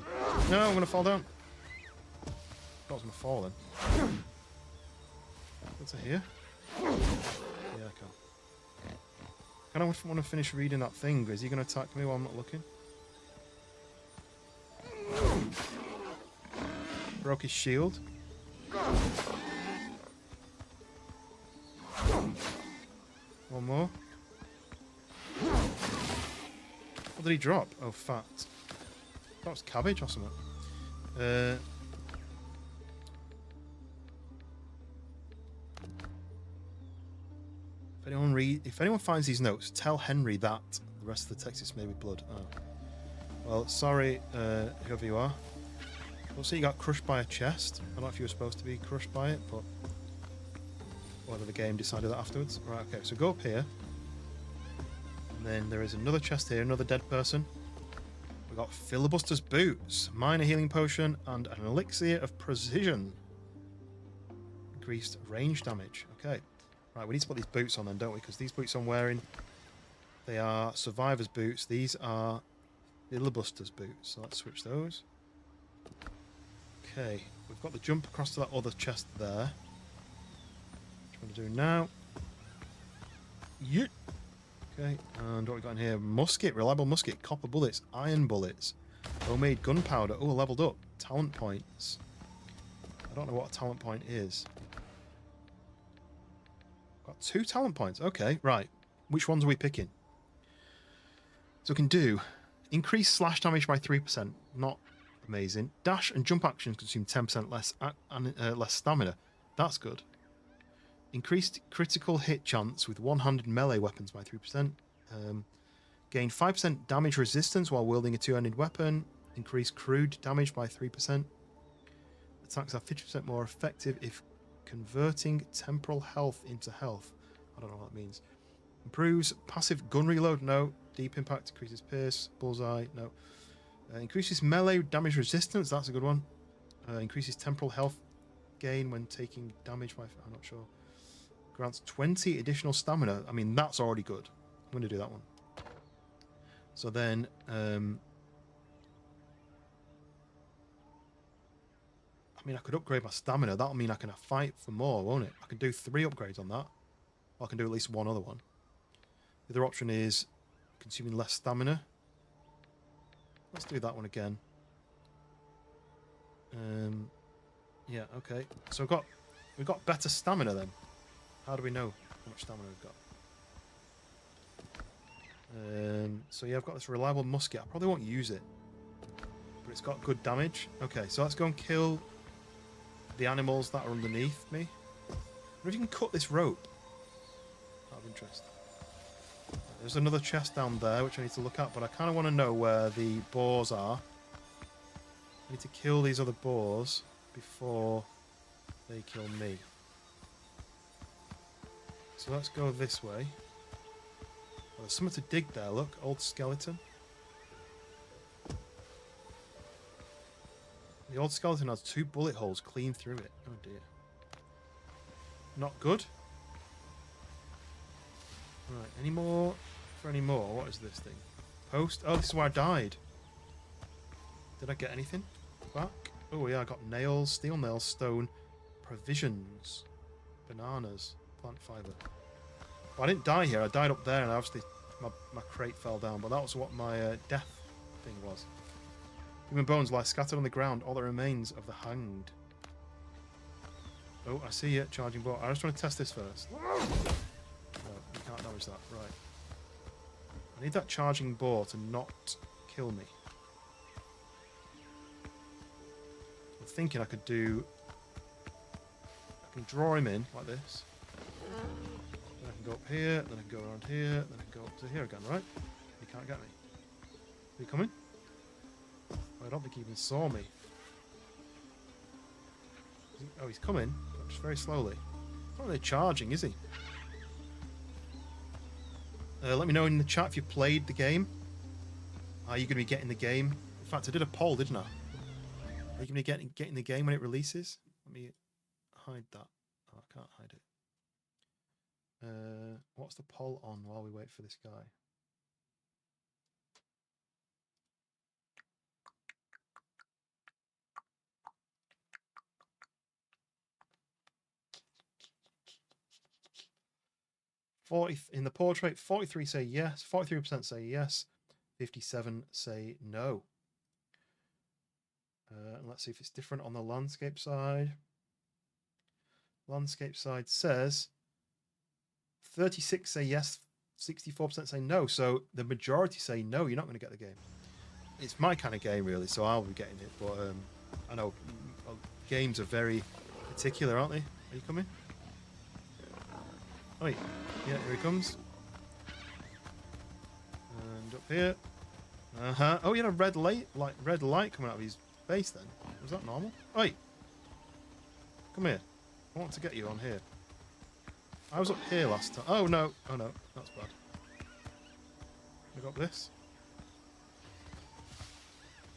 No, I'm going to fall down. I was going to fall then. What's it here? Yeah, I can. I kind of want to finish reading that thing. Is he going to attack me while I'm not looking? Broke his shield. One more. What did he drop? Oh, fat. That was cabbage or something. If anyone finds these notes, tell Henry that the rest of the text is maybe blood. Oh. Well, sorry, whoever you are. Also, you got crushed by a chest. I don't know if you were supposed to be crushed by it, but whether the game decided that afterwards. Right, okay, so go up here. And then there is another chest here, another dead person. We got Filibuster's boots, minor healing potion, and an elixir of precision. Increased range damage. Okay. Right, we need to put these boots on then, don't we? Because these boots I'm wearing, they are survivor's boots. These are Filibuster's boots. So let's switch those. Okay, we've got the jump across to that other chest there. What do we do now? Yeah. Okay, and what we got in here? Musket, reliable musket, copper bullets, iron bullets, homemade gunpowder. Oh, leveled up. Talent points. I don't know what a talent point is. Got 2 talent points. Okay, right. Which ones are we picking? So we can do increase slash damage by 3%. Not amazing. Dash and jump actions consume 10% less stamina. That's good. Increased critical hit chance with one-handed melee weapons by 3%. Gain 5% damage resistance while wielding a two-handed weapon. Increase crude damage by 3%. Attacks are 50% more effective if converting temporal health into health. I don't know what that means. Improves passive gun reload. No. Deep impact increases pierce. Bullseye. No. Increases melee damage resistance. That's a good one. Increases temporal health gain when taking damage by... I'm not sure. Grants 20 additional stamina. I mean, that's already good. I'm going to do that one. So then... I mean, I could upgrade my stamina. That'll mean I can fight for more, won't it? I can do 3 upgrades on that. Or I can do at least 1 other one. The other option is consuming less stamina. Let's do that one again. Yeah, okay. So we've got better stamina then. How do we know how much stamina we've got? So yeah, I've got this reliable musket. I probably won't use it, but it's got good damage. Okay, so let's go and kill the animals that are underneath me. I wonder if you can cut this rope. Out of interest. There's another chest down there which I need to look at, but I kind of want to know where the boars are. I need to kill these other boars before they kill me. So let's go this way. Oh, there's something to dig there, look. Old skeleton. The old skeleton has 2 bullet holes clean through it. Oh dear. Not good. Right, any more? For any more? What is this thing? Post? Oh, this is where I died. Did I get anything back? Oh yeah, I got nails, steel nails, stone, provisions, bananas, plant fiber. But I didn't die here. I died up there, and obviously my crate fell down. But that was what my death thing was. Human bones lie scattered on the ground, all that remains of the hanged. Oh, I see you, charging bolt. I just want to test this first. No, you can't damage that. Right. I need that charging boar to not kill me. I'm thinking I could do... I can draw him in like this. Then I can go up here, then I can go around here, then I can go up to here again, right? He can't get me. Are you coming? I don't think he even saw me. Oh, he's coming, but just very slowly. He's not really charging, is he? Let me know in the chat if you played the game. Are you going to be getting the game? In fact, I did a poll, didn't I? Are you going to be getting the game when it releases? Let me hide that. Oh, I can't hide it. What's the poll on while we wait for this guy? In the portrait, 43 say yes, 43% say yes, 57 say no. And let's see if it's different on the landscape side. Landscape side says 36 say yes, 64% say no. So the majority say no, you're not going to get the game. It's my kind of game, really, so I'll be getting it. But I know games are very particular, aren't they? Are you coming? Oh, wait. Yeah, here he comes. And up here. Uh-huh. Oh, he had a red light coming out of his base then. Was that normal? Oi! Come here. I want to get you on here. I was up here last time. Oh, no. Oh, no. That's bad. I got this.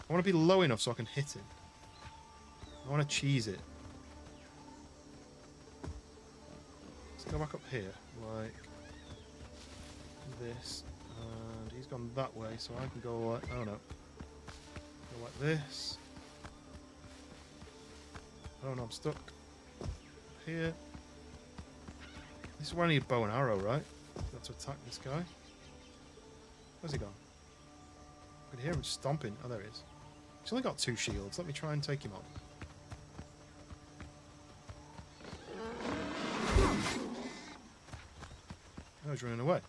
I want to be low enough so I can hit him. I want to cheese it. Let's go back up here. Like this. And he's gone that way, so I can go like... Oh, no. Go like this. Oh, no, I'm stuck. Here. This is where I need bow and arrow, right? Got to attack this guy. Where's he gone? I can hear him stomping. Oh, there he is. He's only got 2 shields. Let me try and take him on. Oh, he's running away.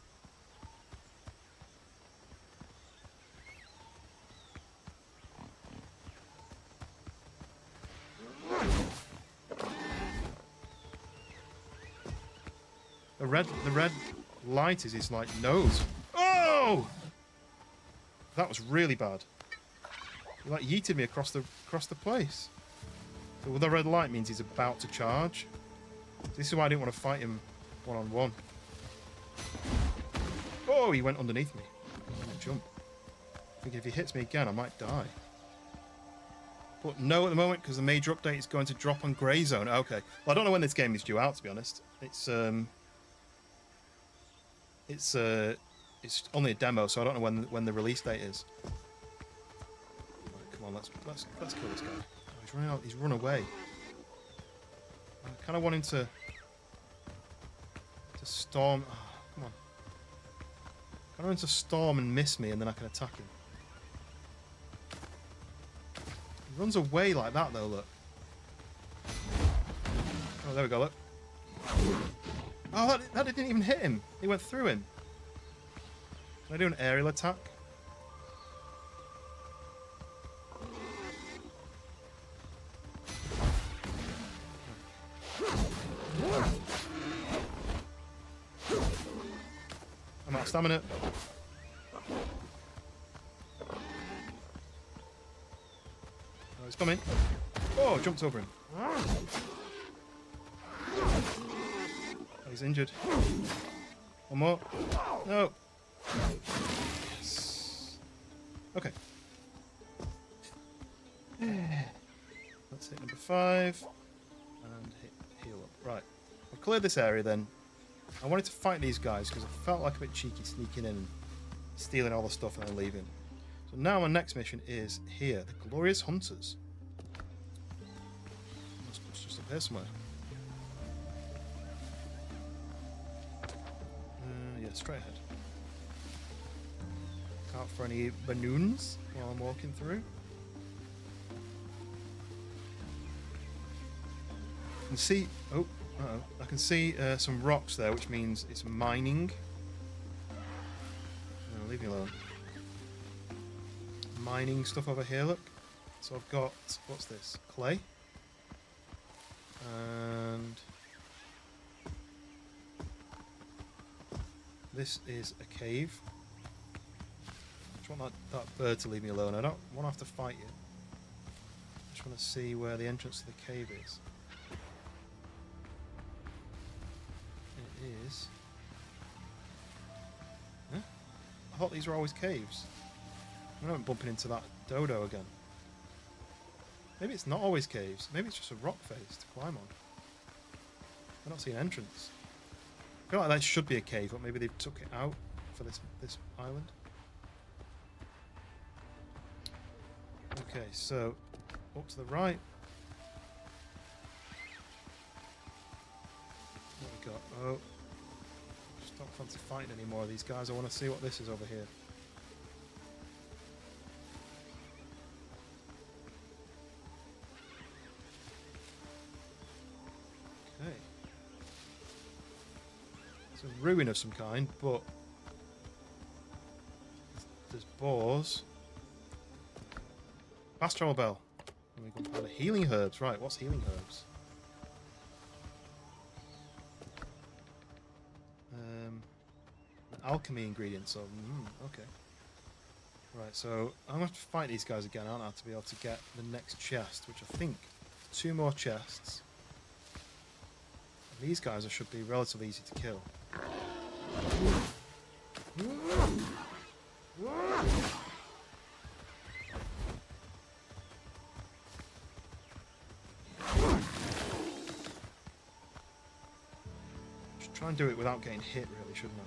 The red light is his like nose. Oh! That was really bad. He like yeeted me across the place. So the red light means he's about to charge. This is why I didn't want to fight him one-on-one. Oh, he went underneath me. I'm gonna jump. I think if he hits me again, I might die. But no at the moment, because the major update is going to drop on Grey Zone. Okay. Well, I don't know when this game is due out, to be honest. It's only a demo, so I don't know when the release date is. Right, come on, let's kill this guy. Oh, he's running out. He's run away. I kind of want him to storm. Oh, come on. I want him to storm and miss me, and then I can attack him. He runs away like that, though. Look. Oh, there we go. Look. Oh, that didn't even hit him. He went through him. Can I do an aerial attack? I'm out of stamina. Oh, he's coming. Oh, jumped over him. He's injured. One more. No. Yes. Okay. Let's hit number 5. And heal up. Right. I've cleared this area then. I wanted to fight these guys because I felt like a bit cheeky sneaking in and stealing all the stuff and then leaving. So now my next mission is here. The Glorious Hunters. It's just up here somewhere. Yeah, straight ahead. Out for any balloons while I'm walking through. I can see. Oh, I can see some rocks there, which means it's mining. No, leave me alone. Mining stuff over here. Look. So I've got what's this? Clay. And this is a cave. I just want that bird to leave me alone. I don't want to have to fight you. I just want to see where the entrance to the cave is. It is... Huh? I thought these were always caves. I'm not bumping into that dodo again. Maybe it's not always caves. Maybe it's just a rock face to climb on. I don't see an entrance. I feel like that should be a cave, but maybe they've took it out for this island. Okay, so up to the right. What we got? Oh, just don't fancy fighting any more of these guys. I want to see what this is over here. Okay. It's a ruin of some kind, but there's boars. Fast travel bell. And we can find the healing herbs. Right, what's healing herbs? Alchemy ingredients. So, okay. Right, so I'm gonna have to fight these guys again, aren't I, to be able to get the next chest, which I think 2 more chests. And these guys should be relatively easy to kill. Should try and do it without getting hit, really, shouldn't I?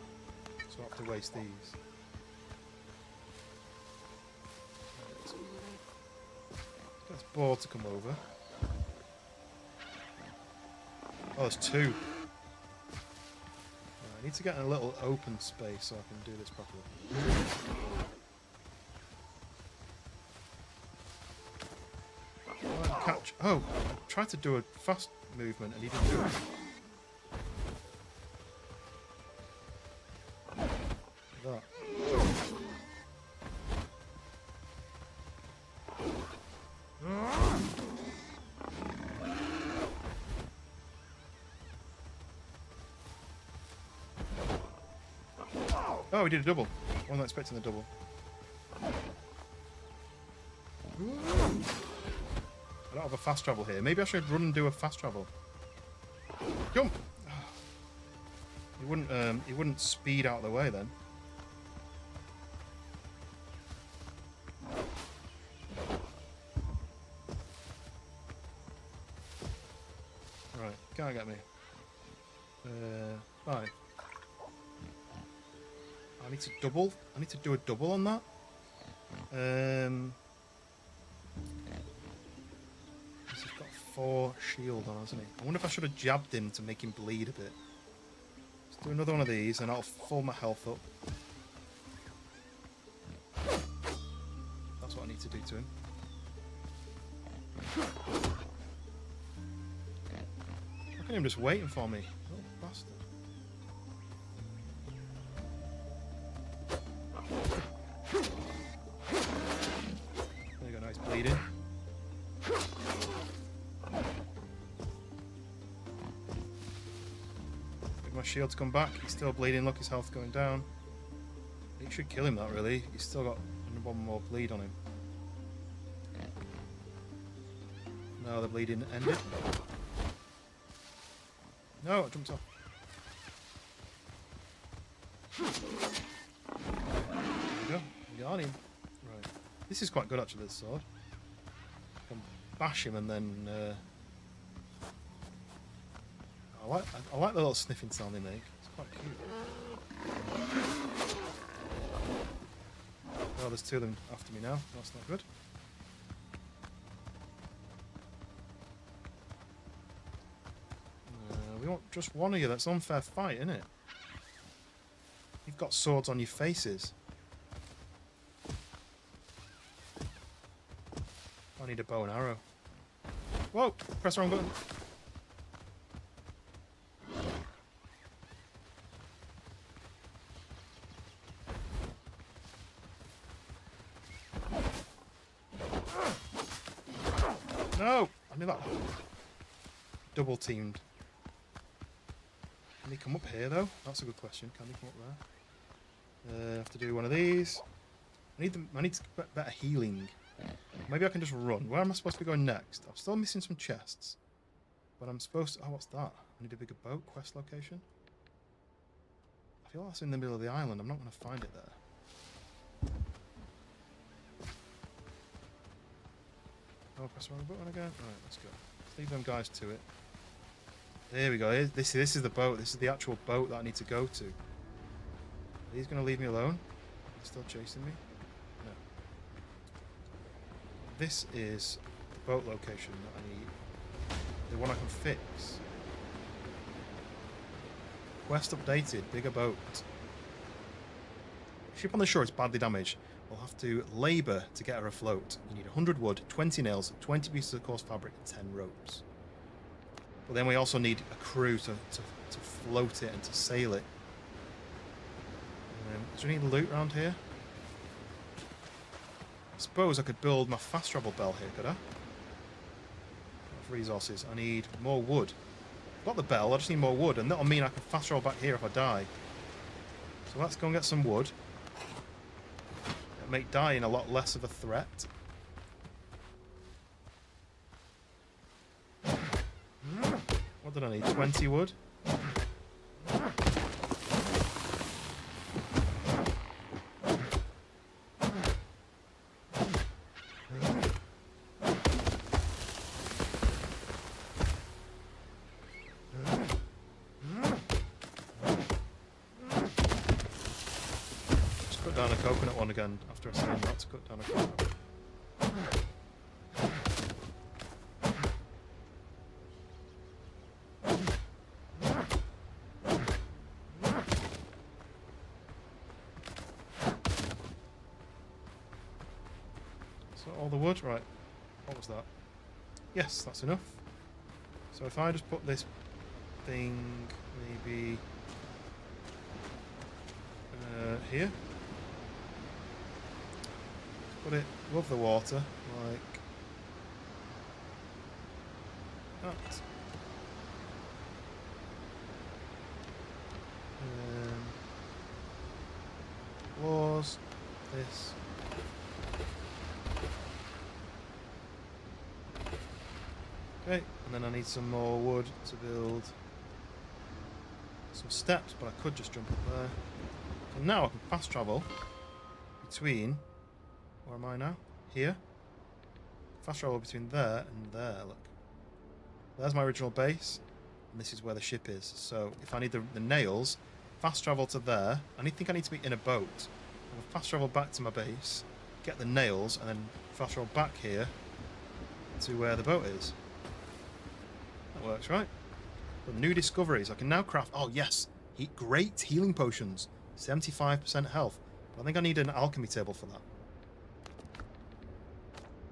So I have to waste these. Get this boar to come over. Oh, there's 2. I need to get in a little open space so I can do this properly. Catch. Oh, I tried to do a fast movement and he didn't do it. That. Oh, we did a double. I wasn't expecting the double. I don't have a fast travel here. Maybe I should run and do a fast travel. Jump! He wouldn't speed out of the way then. Right, can't get me. 5. I need to double. I need to do a double on that. He's got 4 shield on, hasn't he? I wonder if I should have jabbed him to make him bleed a bit. Let's do another one of these, and I'll fill my health up. That's what I need to do to him. Look at him just waiting for me. Little bastard. There you go, now he's bleeding. Wait, my shield's come back. He's still bleeding. Look, his health going down. You should kill him, that really. He's still got 1 more bleed on him. No, the bleeding ended. No, I jumped off. There we go. We got him. Right. This is quite good actually, this sword. I can bash him and then I like the little sniffing sound they make. It's quite cute. Oh, there's 2 of them after me now. That's not good. We want just one of you. That's an unfair fight, isn't it? You've got swords on your faces. I need a bow and arrow. Whoa! Press the wrong button. No! I knew that. Double teamed. Can they come up here though? That's a good question. Can they come up there? I have to do one of these. I need better healing. Maybe I can just run. Where am I supposed to be going next? I'm still missing some chests. But I'm supposed to... Oh, what's that? I need a bigger boat. Quest location. I feel like that's in the middle of the island. I'm not going to find it there. Oh, press the wrong button again. Alright, let's go. Let's leave them guys to it. There we go. This is the boat. This is the actual boat that I need to go to. He's going to leave me alone? He's still chasing me? No. This is the boat location that I need. The one I can fix. Quest updated. Bigger boat. Ship on the shore is badly damaged. We'll have to labour to get her afloat. You need 100 wood, 20 nails, 20 pieces of coarse fabric, and 10 ropes. But then we also need a crew to float it and to sail it. Is there any loot around here? I suppose I could build my fast travel bell here, could I? Resources. I need more wood. I've got the bell, I just need more wood, and that'll mean I can fast travel back here if I die. So let's go and get some wood. It'll make dying a lot less of a threat. What did I need? 20 wood? Just cut down a coconut one again after I said not to cut down a coconut. All the wood? Right. What was that? Yes, that's enough. So if I just put this thing maybe here. Put it above the water, like that. Floors, this. Okay, and then I need some more wood to build some steps, but I could just jump up there. So now I can fast travel between, where am I now? Here. Fast travel between there and there, look. There's my original base, and this is where the ship is. So if I need the nails, fast travel to there. I think I need to be in a boat. I'll fast travel back to my base, get the nails, and then fast travel back here to where the boat is. That works, right? But new discoveries. I can now craft... Oh, yes. Great healing potions. 75% health. But I think I need an alchemy table for that.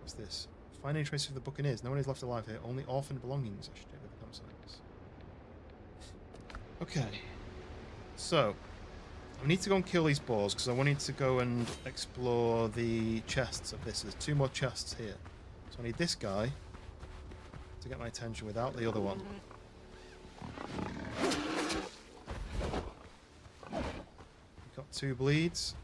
What's this? Find any traces of the Buccaneers. No one is left alive here. Only orphaned belongings. I should take with the campsites. Okay. So, I need to go and kill these boars because I wanted to go and explore the chests of this. There's 2 more chests here. So I need this guy to get my attention without the other one. We've got 2 bleeds.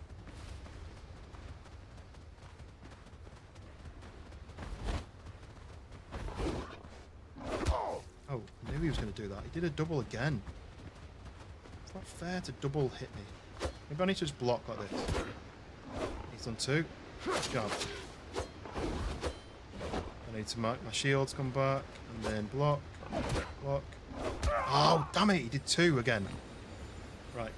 Oh, I knew he was going to do that. He did a double again. It's not fair to double hit me. Maybe I need to just block like this. He's done 2. Good job. I need to make my shields come back, and then block, block. Oh, damn it, he did 2 again. Right.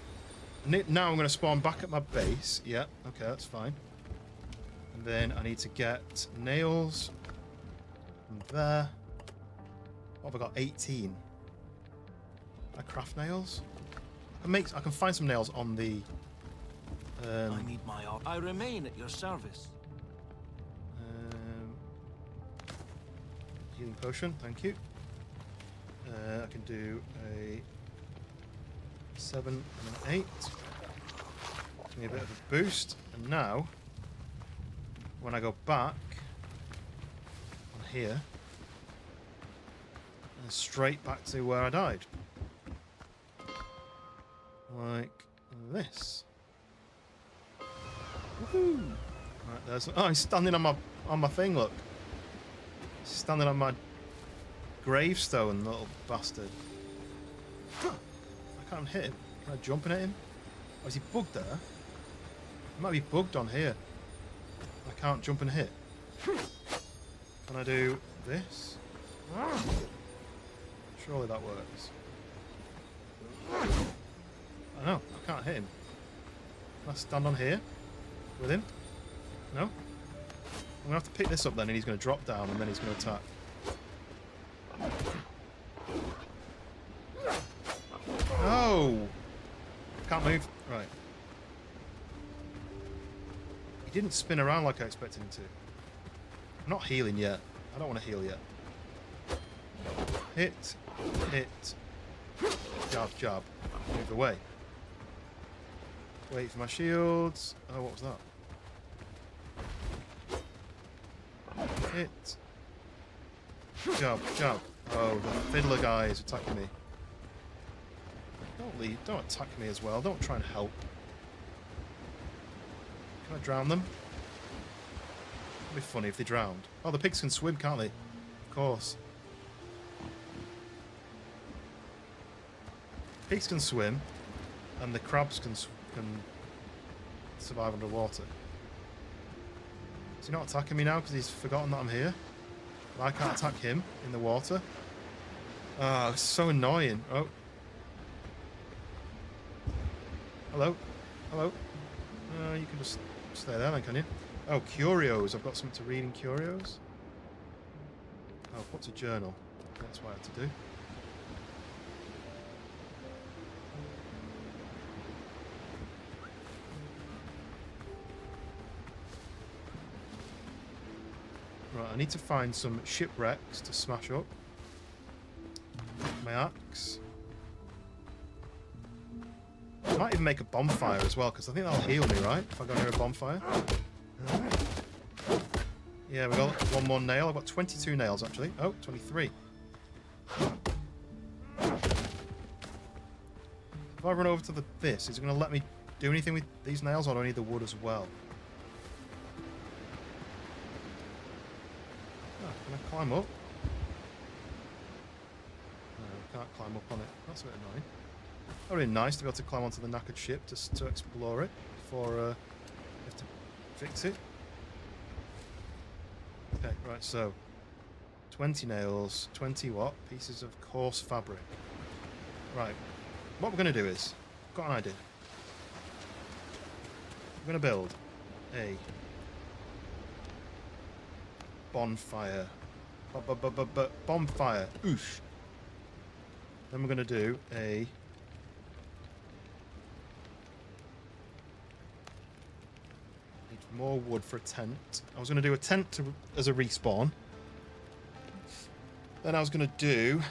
Now I'm going to spawn back at my base. Yeah, okay, that's fine. And then I need to get nails from there. What have I got? 18. I craft nails? I can find some nails on the...
I need my... I remain at your service.
Healing potion, thank you. I can do a 7 and an 8. Give me a bit of a boost. And now, when I go back on here, and straight back to where I died. Like this. Woohoo! Right, there's... Oh, he's standing on my thing, look. He's standing on my gravestone, little bastard. I can't hit him. Can I jump and hit him? Oh, is he bugged there? He might be bugged on here. I can't jump and hit. Can I do this? Surely that works. I know, I can't hit him. Can I stand on here with him? No? I'm gonna have to pick this up then, and he's gonna drop down, and then he's gonna attack. No! Can't move. Right. He didn't spin around like I expected him to. I'm not healing yet. I don't want to heal yet. Hit. Hit. Jab, jab. Move away. Wait for my shields. Oh, what was that? Hit. Jab, jab. Oh, the fiddler guy is attacking me. Don't leave. Don't attack me as well. Don't try and help. Can I drown them? It'd be funny if they drowned. Oh, the pigs can swim, can't they? Of course. Pigs can swim, and the crabs can survive underwater. Is he not attacking me now because he's forgotten that I'm here? And I can't attack him in the water? Ah, it's so annoying. Oh. Hello? Hello? You can just stay there then, can you? Oh, curios. I've got something to read in curios. Oh, what's a journal? That's what I have to do. Right, I need to find some shipwrecks to smash up. My axe. I might even make a bonfire as well, because I think that'll heal me, right? If I go near a bonfire. Yeah, we got one more nail. I've got 22 nails, actually. Oh, 23. If I run over to this, is it going to let me do anything with these nails, or do I need the wood as well? Oh, can I climb up? No, I can't climb up on it. That's a bit annoying. That would be nice to be able to climb onto the knackered ship to explore it before you have to fix it. Okay, right, so 20 nails, 20 what? Pieces of coarse fabric. Right, what we're going to do is, I've got an idea. We're going to build a bonfire. Bonfire. Oosh. Then we're going to do a... more wood for a tent. I was going to do a tent as a respawn. Then I was going to do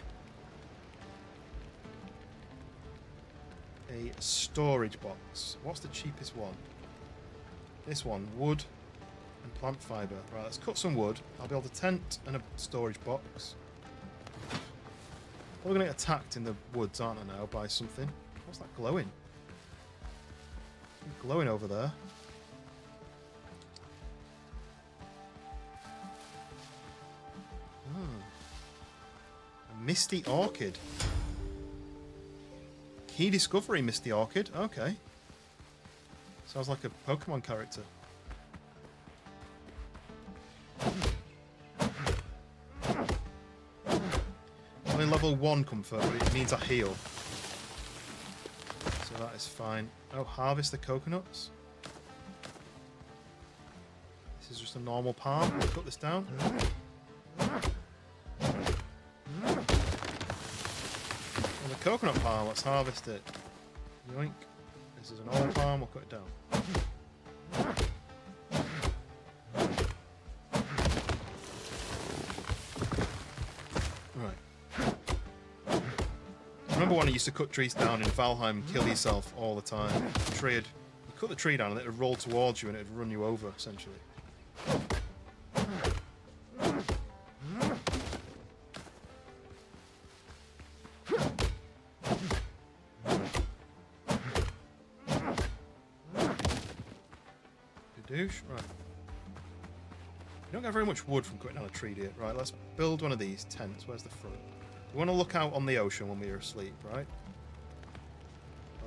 a storage box. What's the cheapest one? This one, wood and plant fibre. Right, let's cut some wood. I'll build a tent and a storage box. We're going to get attacked in the woods, aren't I now, by something? What's that glowing? Something glowing over there. Misty Orchid. Key discovery, Misty Orchid. Okay. Sounds like a Pokemon character. Only level 1 comfort, but it means I heal. So that is fine. Oh, harvest the coconuts. This is just a normal palm. I'll cut this down. Coconut palm, let's harvest it. Yoink. This is an old palm, we'll cut it down. Right. Remember when I used to cut trees down in Valheim, kill yourself all the time? You cut the tree down and it would roll towards you and it would run you over, essentially. Right. You don't get very much wood from cutting down a tree, do you? Right, let's build one of these tents. Where's the front? We want to look out on the ocean when we're asleep, right?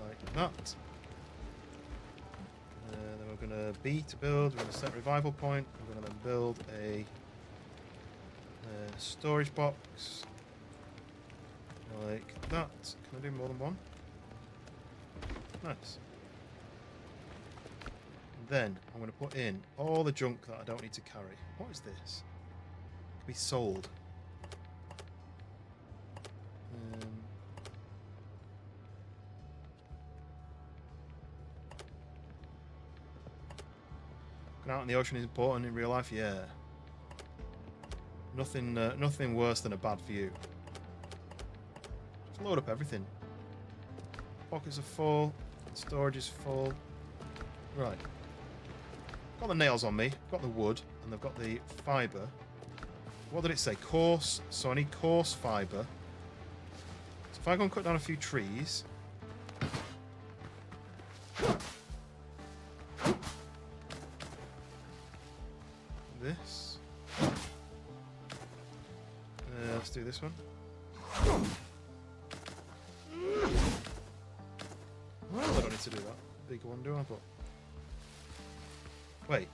Like that. Then we're going to build. We're going to set revival point. We're going to then build a storage box. Like that. Can I do more than one? Nice. And then I'm going to put in all the junk that I don't need to carry. What is this? Can be sold. Going out in the ocean is important in real life, yeah. Nothing worse than a bad view. Just load up everything. Pockets are full. Storage is full. Right. Got the nails on me. Got the wood, and I've got the fibre. What did it say? Coarse. So I need coarse fibre. So if I go and cut down a few trees. This. Let's do this one. Well, I don't need to do that. Big one, do I? But wait,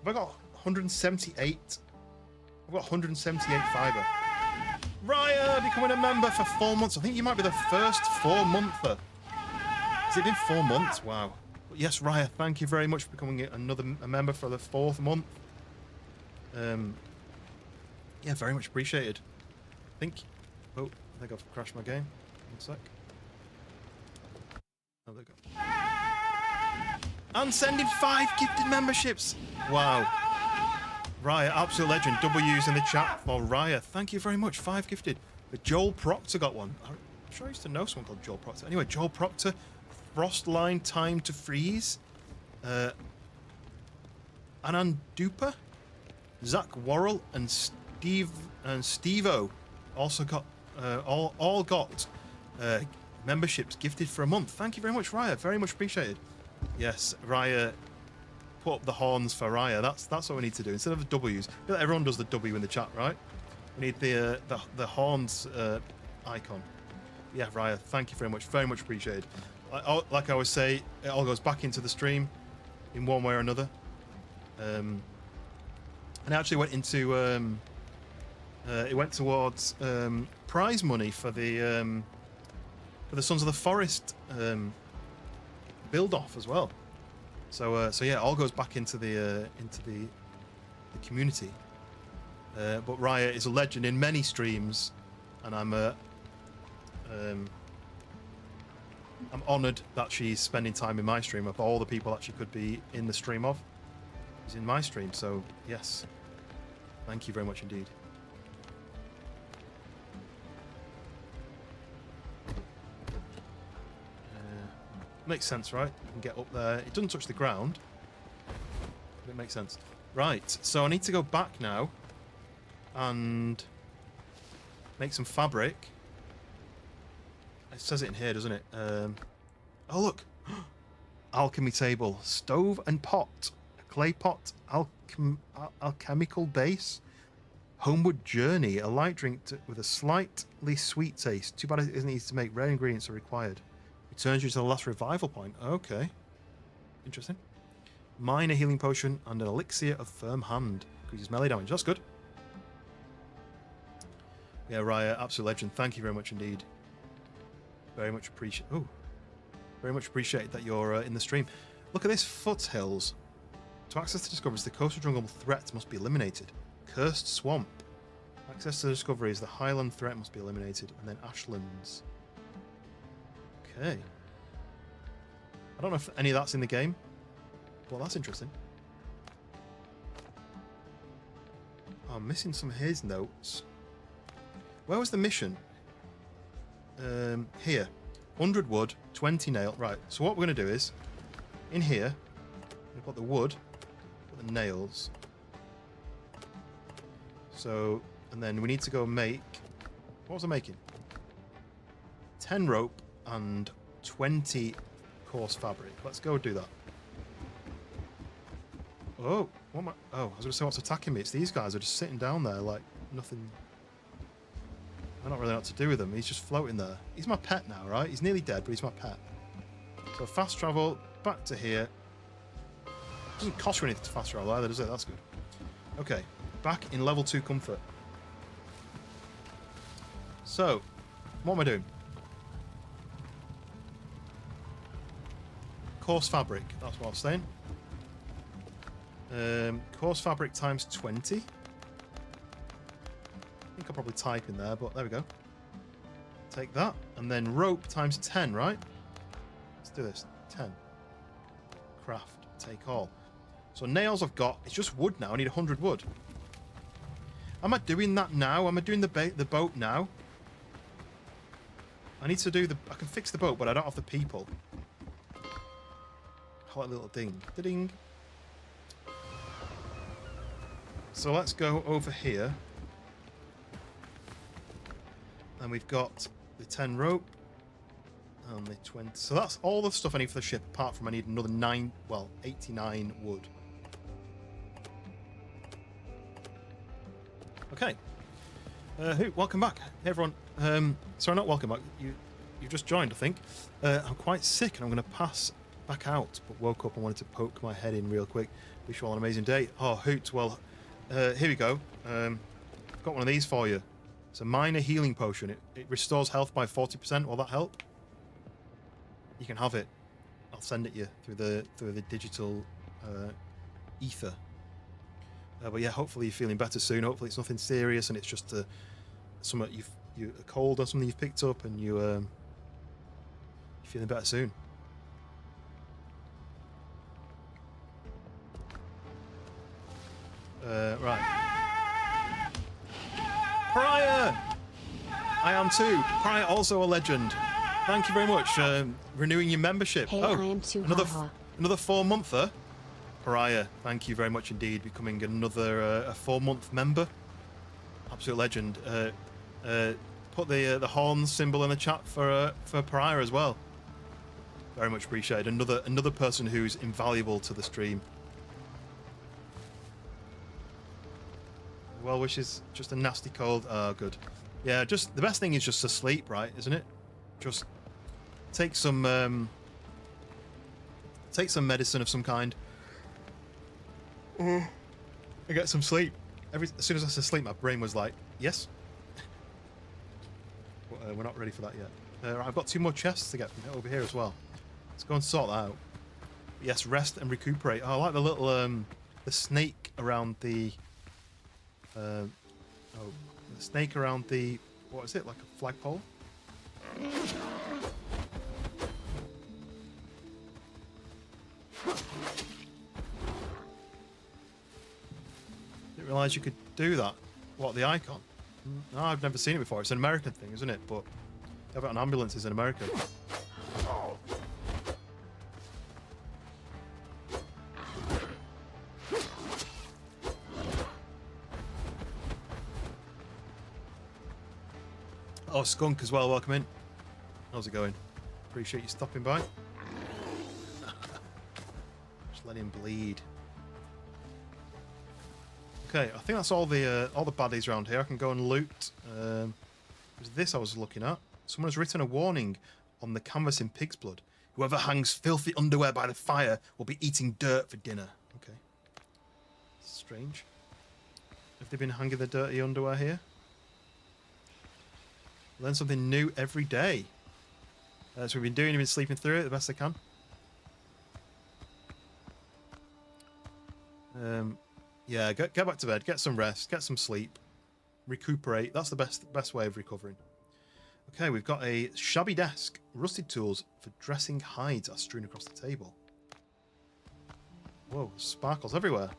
have I got 178? I've got 178 fibre. Raya becoming a member for 4 months. I think you might be the first 4-monther. Has it been 4 months? Wow. But yes, Raya, thank you very much for becoming a member for the 4th month. Yeah, very much appreciated. I think I've crashed my game. 1 sec. Oh, there we go. And sending 5 gifted memberships. Wow. Raya, absolute legend. W's in the chat for Raya. Thank you very much. 5 gifted. But Joel Proctor got one. I'm sure I used to know someone called Joel Proctor. Anyway, Joel Proctor, Frostline Time to Freeze. Anand Duper, Zach Worrell, and Steve-O also got all got memberships gifted for a month. Thank you very much, Raya. Very much appreciated. Yes, Raya, put up the horns for Raya. That's what we need to do instead of the W's. I feel like everyone does the W in the chat, right? We need the horns icon. Yeah, Raya, thank you very much appreciated. Like I always say, it all goes back into the stream in one way or another. And it actually went into it went towards prize money for the Sons of the Forest build off as well. So yeah, it all goes back into the community. But Raya is a legend in many streams, and I'm honoured that she's spending time in my stream. Of all the people that she could be in the stream of, she's in my stream. So yes, thank you very much indeed. Makes sense, right? You can get up there. It doesn't touch the ground, but it makes sense. Right, so I need to go back now and make some fabric. It says it in here, doesn't it? Oh, look. Alchemy table. Stove and pot. A clay pot. Alchemical base. Homeward journey. A light drink with a slightly sweet taste. Too bad it isn't easy to make. Rare ingredients are required. Returns you to the last revival point. Okay. Interesting. Mine a healing potion and an elixir of firm hand. Increases melee damage. That's good. Yeah, Raya, absolute legend. Thank you very much indeed. Very much appreciate. Oh, very much appreciate that you're in the stream. Look at this, foothills. To access the discoveries, the coastal jungle threat must be eliminated. Cursed swamp. Access to the discoveries, the highland threat must be eliminated, and then ashlands. Okay. I don't know if any of that's in the game. Well, that's interesting. Oh, I'm missing some of his notes. Where was the mission? Here. 100 wood, 20 nail. Right, so what we're going to do is, in here, we've got the wood, put the nails. So, and then we need to go make... What was I making? 10 rope and 20 coarse fabric. Let's go do that. Oh, what am I... Oh, I was going to say what's attacking me. It's these guys. They're just sitting down there like nothing... I don't really know what to do with him. He's just floating there. He's my pet now, right? He's nearly dead, but he's my pet. So fast travel back to here. Doesn't cost you anything to fast travel either, does it? That's good. Okay, back in level 2 comfort. So, What am I doing? Coarse fabric. That's what I was saying. Coarse fabric times 20. I think I'll probably type in there, but there we go. Take that. And then rope times 10, right? Let's do this. 10. Craft. Take all. So nails I've got. It's just wood now. I need 100 wood. Am I doing that now? Am I doing the boat now? I need to do the... I can fix the boat, but I don't have the people. I like a little ding. Ding. So let's go over here. And we've got the 10 rope. And the 20. So that's all the stuff I need for the ship, apart from I need another 89 wood. Okay. Welcome back. Hey everyone. Sorry, not welcome back. You just joined, I think. I'm quite sick and I'm going to pass back out, but woke up and wanted to poke my head in real quick. Wish you all an amazing day. Oh, Hoot. Well, here we go. I've got one of these for you. It's a minor healing potion. It restores health by 40%. Will that help? You can have it. I'll send it you through the digital ether. But yeah, hopefully you're feeling better soon. Hopefully it's nothing serious and it's just a cold or something you've picked up and you're feeling better soon. Right. Pariah! I am too. Pariah, also a legend. Thank you very much. Renewing your membership.
Hey, I am too.
Another 4-monther. Pariah, thank you very much indeed. Becoming another a 4-month member. Absolute legend. Put the horn symbol in the chat for Pariah as well. Very much appreciated. Another person who's invaluable to the stream. Well wishes. Just a nasty cold. Oh, good. Yeah, just the best thing is just to sleep, right? Isn't it? Just take some medicine of some kind. I get some sleep. As soon as I said sleep, my brain was like, yes. But, we're not ready for that yet. I've got 2 more chests to get from over here as well. Let's go and sort that out. But yes, rest and recuperate. Oh, I like the little the snake around the the snake around the, what is it, like a flagpole? Didn't realise you could do that. What, the icon? No, I've never seen it before. It's an American thing, isn't it? But they have it on ambulances in America. Oh, Skunk as well, welcome in. How's it going? Appreciate you stopping by. Just let him bleed. Okay, I think that's all the baddies around here. I can go and loot. Was this I was looking at? Someone has written a warning on the canvas in pig's blood. Whoever hangs filthy underwear by the fire will be eating dirt for dinner. Okay. Strange. Have they been hanging the dirty underwear here? Learn something new every day. So we've been sleeping through it the best I can. Yeah, get back to bed, get some rest, get some sleep, recuperate. That's the best way of recovering. Okay, we've got a shabby desk, rusted tools for dressing hides are strewn across the table. Whoa, sparkles everywhere.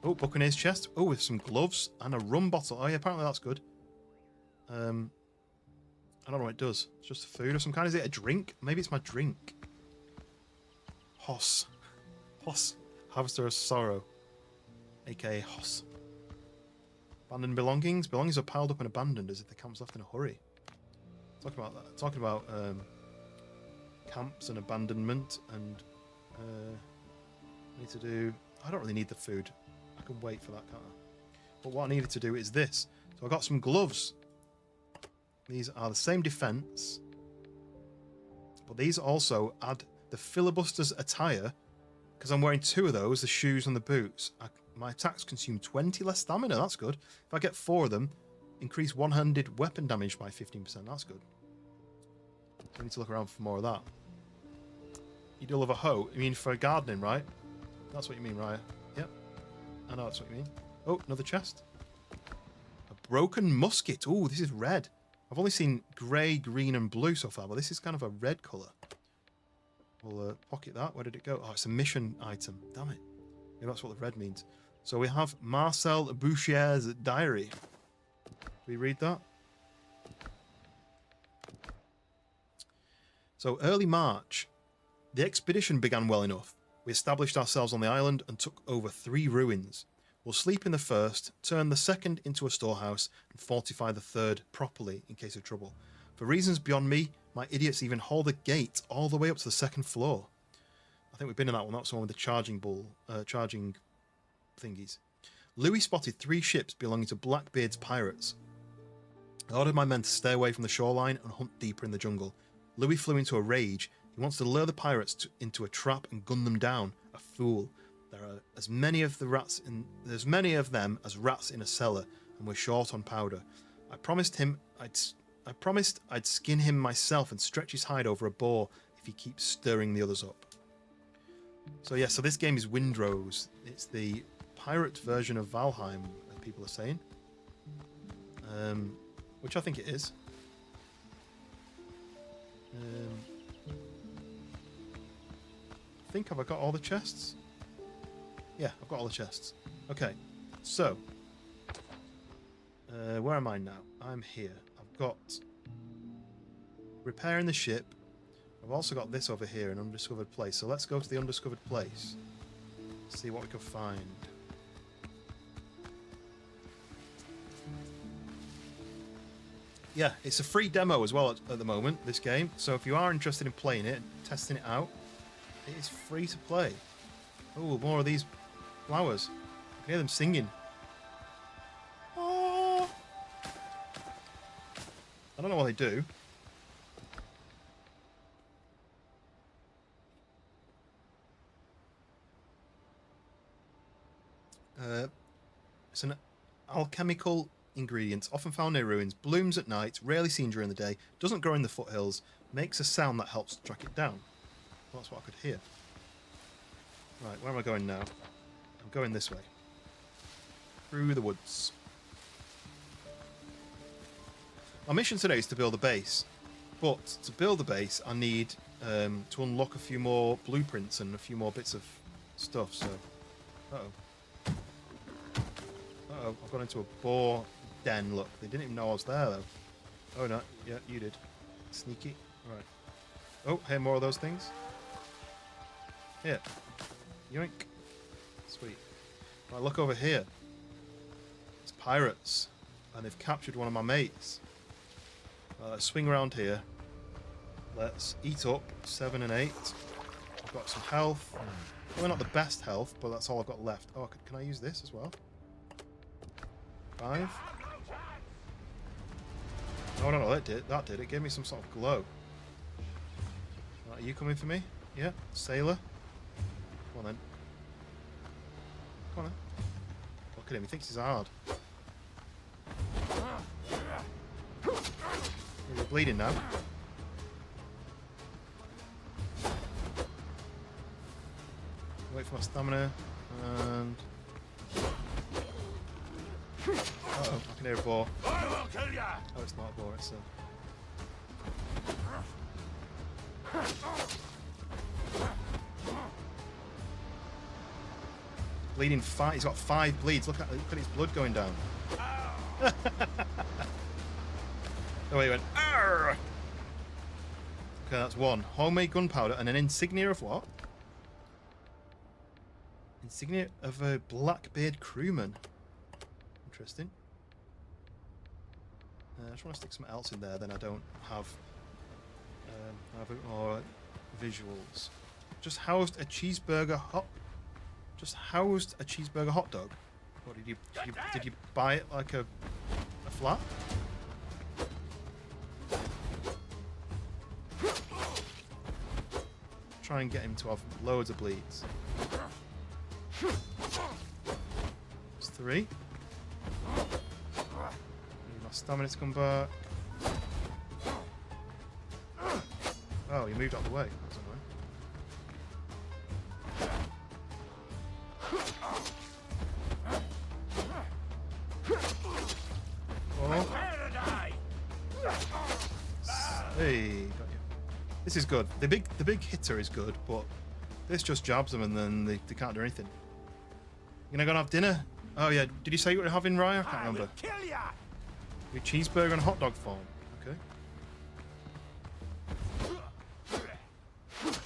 Oh, Buccaneer's chest. Oh, with some gloves and a rum bottle. Oh yeah, apparently that's good. I don't know what it does. It's just food of some kind. Is it a drink? Maybe it's my drink. Hoss. Harvester of Sorrow. A.k.a. Hoss. Abandoned belongings. Belongings are piled up and abandoned as if the camp's left in a hurry. Talking about that. Talking about camps and abandonment and I need to do... I don't really need the food. I can wait for that, can't I? But what I needed to do is this. So I got some gloves. These are the same defense, but these also add the filibuster's attire. Because I'm wearing 2 of those, the shoes and the boots. My attacks consume 20 less stamina. That's good. If I get 4 of them, increase one-handed weapon damage by 15%. That's good. We need to look around for more of that. You do love a hoe. You mean for gardening, right? That's what you mean, right? Yep. I know that's what you mean. Oh, another chest. A broken musket. Oh, this is red. I've only seen grey, green, and blue so far, but this is kind of a red colour. We'll pocket that. Where did it go? Oh, it's a mission item. Damn it. Maybe that's what the red means. So we have Marcel Bouchier's diary. Do we read that? So early March, the expedition began well enough. We established ourselves on the island and took over 3 ruins. We'll sleep in the first, turn the second into a storehouse, and fortify the third properly in case of trouble. For reasons beyond me, my idiots even hold a gate all the way up to the 2nd floor. I think we've been in that one. That's the one with the charging thingies. Louis spotted 3 ships belonging to Blackbeard's pirates. I ordered my men to stay away from the shoreline and hunt deeper in the jungle. Louis flew into a rage. He wants to lure the pirates into a trap and gun them down. A fool. There are as many of them as rats in a cellar, and we're short on powder. I promised I'd skin him myself and stretch his hide over a boar if he keeps stirring the others up. So yeah, so this game is Windrose. It's the pirate version of Valheim, as people are saying. Which I think it is. I think, have I got all the chests? Yeah, I've got all the chests. Okay, so where am I now? I'm here. I've got repairing the ship. I've also got this over here, an undiscovered place. So let's go to the undiscovered place. See what we can find. Yeah, it's a free demo as well at the moment, this game. So if you are interested in playing it, testing it out, it is free to play. Oh, more of these flowers. I can hear them singing. Oh. I don't know what they do. It's an alchemical ingredient, often found near ruins, blooms at night, rarely seen during the day, doesn't grow in the foothills, makes a sound that helps track it down. Well, that's what I could hear. Right, where am I going now? I'm going this way. Through the woods. Our mission today is to build a base. But to build a base, I need to unlock a few more blueprints and a few more bits of stuff, so... Uh-oh. Uh-oh, I've gone into a boar den, look. They didn't even know I was there, though. Oh, no. Yeah, you did. Sneaky. Right. Oh, hey, more of those things. Here. Yoink. Sweet. Right, look over here. It's pirates. And they've captured one of my mates. Let's swing around here. Let's eat up 7 and 8. I've got some health. Probably not the best health, but that's all I've got left. Oh, can I use this as well? 5. Oh, no, that did. It gave me some sort of glow. Right, are you coming for me? Yeah, sailor. Come on then. Come on then. Look at him, he thinks he's hard. He's bleeding now. Wait for my stamina, and... Uh-oh, I can hear a boar. Oh, it's not a boar, it's bleeding 5. He's got 5 bleeds. Look at his blood going down. Oh, wait, he went. Arr! Okay, that's 1. Homemade gunpowder and an insignia of what? Insignia of a Blackbeard crewman. Interesting. I just want to stick something else in there, then I don't have a bit more visuals. Just housed a cheeseburger hot dog. What did you buy it like a flat? Try and get him to have loads of bleeds. It's 3. My stamina's come back. Oh, he moved out of the way. That's annoying. Oh. Hey, got you. This is good. The big hitter is good, but this just jabs them and then they can't do anything. You gonna have dinner? Oh yeah. Did you say you were having Rye? I can't remember. Your cheeseburger and hot dog farm. Okay.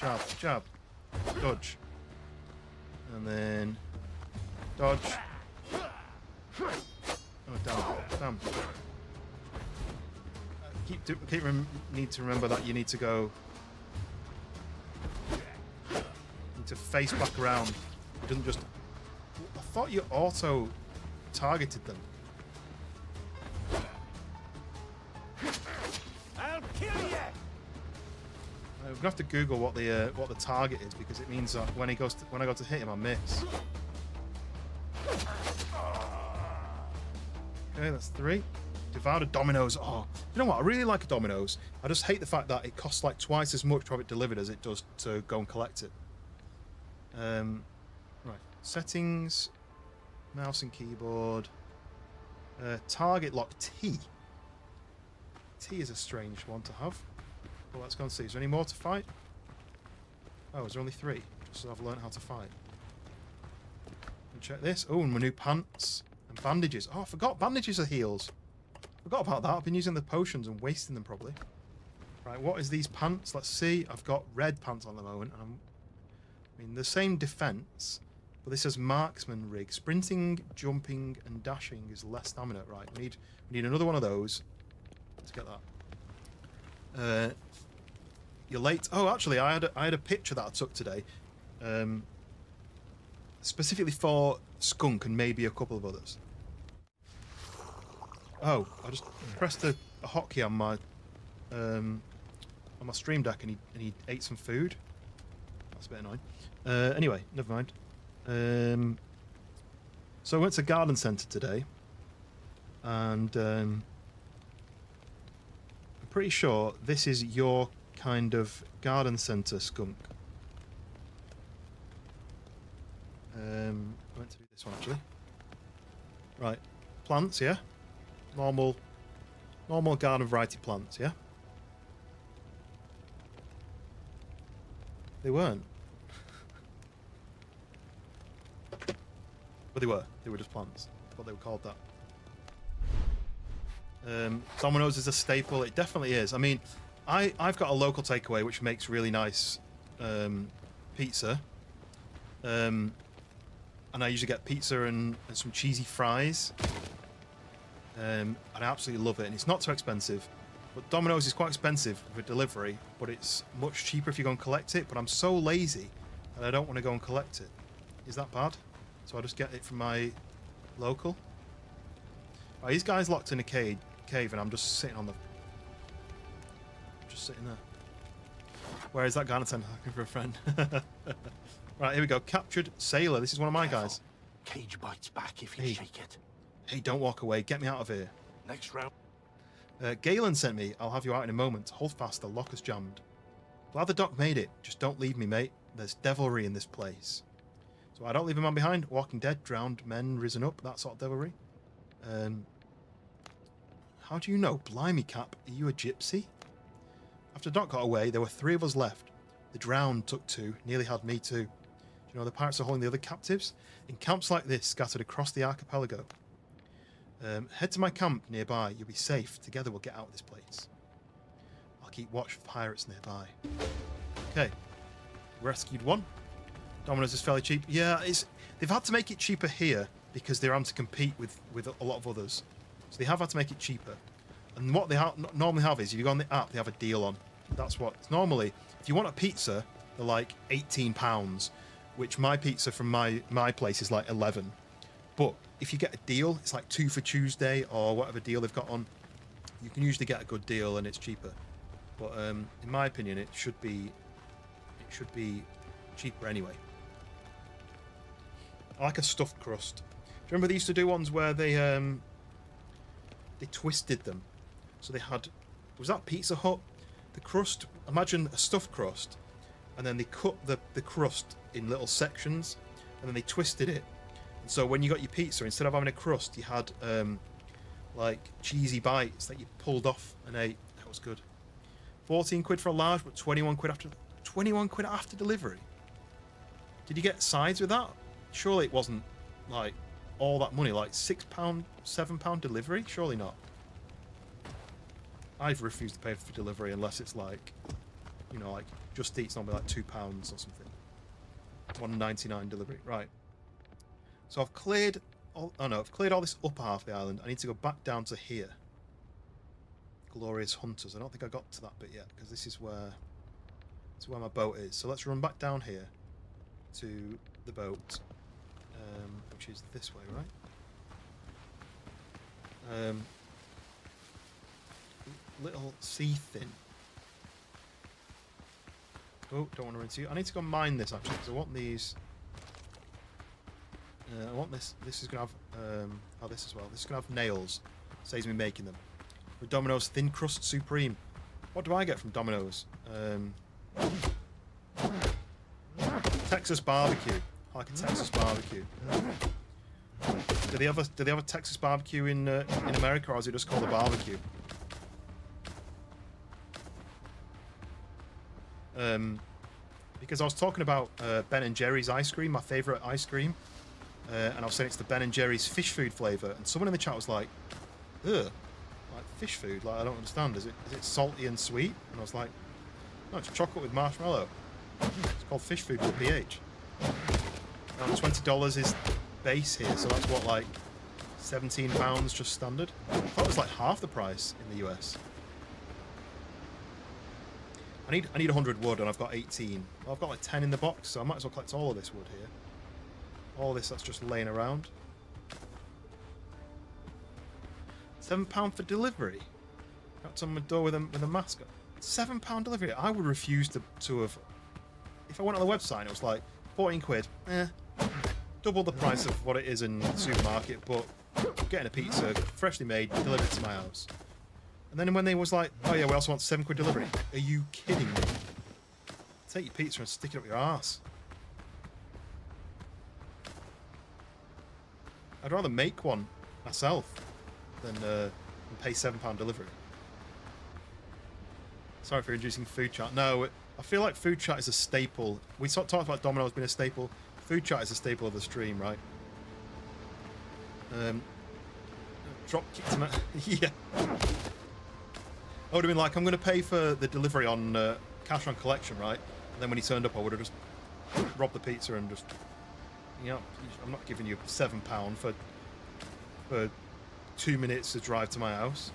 Jab, jab, dodge, and then dodge. Oh damn! Need to remember that you need to go. Need to face back around. It doesn't just. I thought you auto targeted them.
I'll kill you.
We're gonna have to Google what the target is because it means that when I go to hit him, I miss. Okay, that's 3. Devoured a Domino's. Oh, you know what? I really like a Domino's. I just hate the fact that it costs like twice as much to have it delivered as it does to go and collect it. Right. Settings. Mouse and keyboard. Target lock T. T is a strange one to have. Well, let's go and see. Is there any more to fight? Oh, is there only 3? Just so I've learned how to fight. And check this. Oh, and my new pants. And bandages. Oh, I forgot bandages are heals. Forgot about that. I've been using the potions and wasting them probably. Right, what is these pants? Let's see. I've got red pants on the moment. And I mean, the same defense, but this says marksman rig. Sprinting, jumping, and dashing is less stamina. Right, we need another one of those. Let's get that. You're late. Oh, actually, I had a picture that I took today, specifically for Skunk and maybe a couple of others. Oh, I just pressed a hotkey on my stream deck and he ate some food. That's a bit annoying. Anyway, never mind. So I went to garden centre today, and I'm pretty sure this is your kind of garden centre, Skunk. I went to do this one actually. Right, plants, yeah. Normal garden variety plants, yeah? They weren't. But they were just plants. That's what they were called that. Domino's is a staple. It definitely is. I mean, I've got a local takeaway which makes really nice pizza. And I usually get pizza and some cheesy fries. And I absolutely love it, and it's not too expensive. But Domino's is quite expensive for delivery, but it's much cheaper if you go and collect it. But I'm so lazy that I don't want to go and collect it. Is that bad? So I just get it from my local. Right, these guys locked in a cave, and I'm just sitting on the. Just sitting there. Where is that garden centre? Looking for a friend. Right, here we go. Captured sailor. This is one of my guys.
Cage bites back if you shake it.
Hey, don't walk away. Get me out of here.
Next round.
Galen sent me. I'll have you out in a moment. Hold fast. The lock is jammed. Glad the doc made it. Just don't leave me, mate. There's devilry in this place. So I don't leave a man behind. Walking dead, drowned men, risen up. That sort of devilry. How do you know? Blimey, Cap. Are you a gypsy? After Doc got away, there were 3 of us left. The drowned took 2. Nearly had me too. Do you know the pirates are holding the other captives? In camps like this, scattered across the archipelago. Head to my camp nearby. You'll be safe. Together we'll get out of this place. I'll keep watch for pirates nearby. Okay. Rescued 1. Domino's is fairly cheap. Yeah, they've had to make it cheaper here because they're having to compete with a lot of others. So they have had to make it cheaper. And what they normally have is, if you go on the app, they have a deal on. That's what... Normally, if you want a pizza, they're like £18, which my pizza from my place is like 11. But if you get a deal, it's like 2 for Tuesday or whatever deal they've got on. You can usually get a good deal and it's cheaper. But in my opinion, it should be cheaper anyway. I like a stuffed crust. Do you remember they used to do ones where they they twisted them. So they had, was that Pizza Hut? The crust, imagine a stuffed crust, and then they cut the crust in little sections, and then they twisted it. And so when you got your pizza, instead of having a crust, you had like cheesy bites that you pulled off and ate. That was good. 14 quid for a large, but 21 quid after delivery. Did you get sides with that? Surely it wasn't like all that money, like £6, £7 delivery. Surely not. I've refused to pay for delivery unless it's like, you know, like Just Eat's normally like £2 or something. $1.99 delivery. Right. So I've cleared all, oh no, I've cleared all this upper half of the island. I need to go back down to here. Glorious Hunters. I don't think I got to that bit yet because this is where my boat is. So let's run back down here to the boat, which is this way, right? Little sea thin. Oh, don't want to run into you. I need to go mine this actually because I want these. I want this. This is gonna have this as well. This is gonna have nails. Saves me making them. With Domino's Thin Crust Supreme. What do I get from Domino's? Texas barbecue. I like a Texas barbecue. Do they have a Texas barbecue in America, or is it just called a barbecue? Because I was talking about Ben and Jerry's ice cream, my favourite ice cream, and I was saying it's the Ben and Jerry's fish food flavour, and someone in the chat was like, "Ugh, like fish food? Like I don't understand. Is it salty and sweet?" And I was like, "No, it's chocolate with marshmallow. It's called fish food with pH." And $20 is base here, so that's what, like £17 just standard. I thought it was like half the price in the US. I need 100 wood and I've got 18. Well, I've got like 10 in the box, so I might as well collect all of this wood here. All this that's just laying around. £7 for delivery. Got someone at the door with a mask. £7 delivery. I would refuse to have. If I went on the website and it was like 14 quid, double the price of what it is in the supermarket, but getting a pizza freshly made, delivered to my house. And then when they was like, "Oh yeah, we also want £7 delivery," are you kidding me? Take your pizza and stick it up your arse. I'd rather make one myself than pay £7 delivery. Sorry for introducing food chat. No, I feel like food chat is a staple. We talked about Domino's being a staple. Food chat is a staple of the stream, right? Drop kick to my yeah. I would have been like, I'm going to pay for the delivery on cash on collection, right? And then when he turned up, I would have just robbed the pizza and just, you know, I'm not giving you £7 for 2 minutes to drive to my house.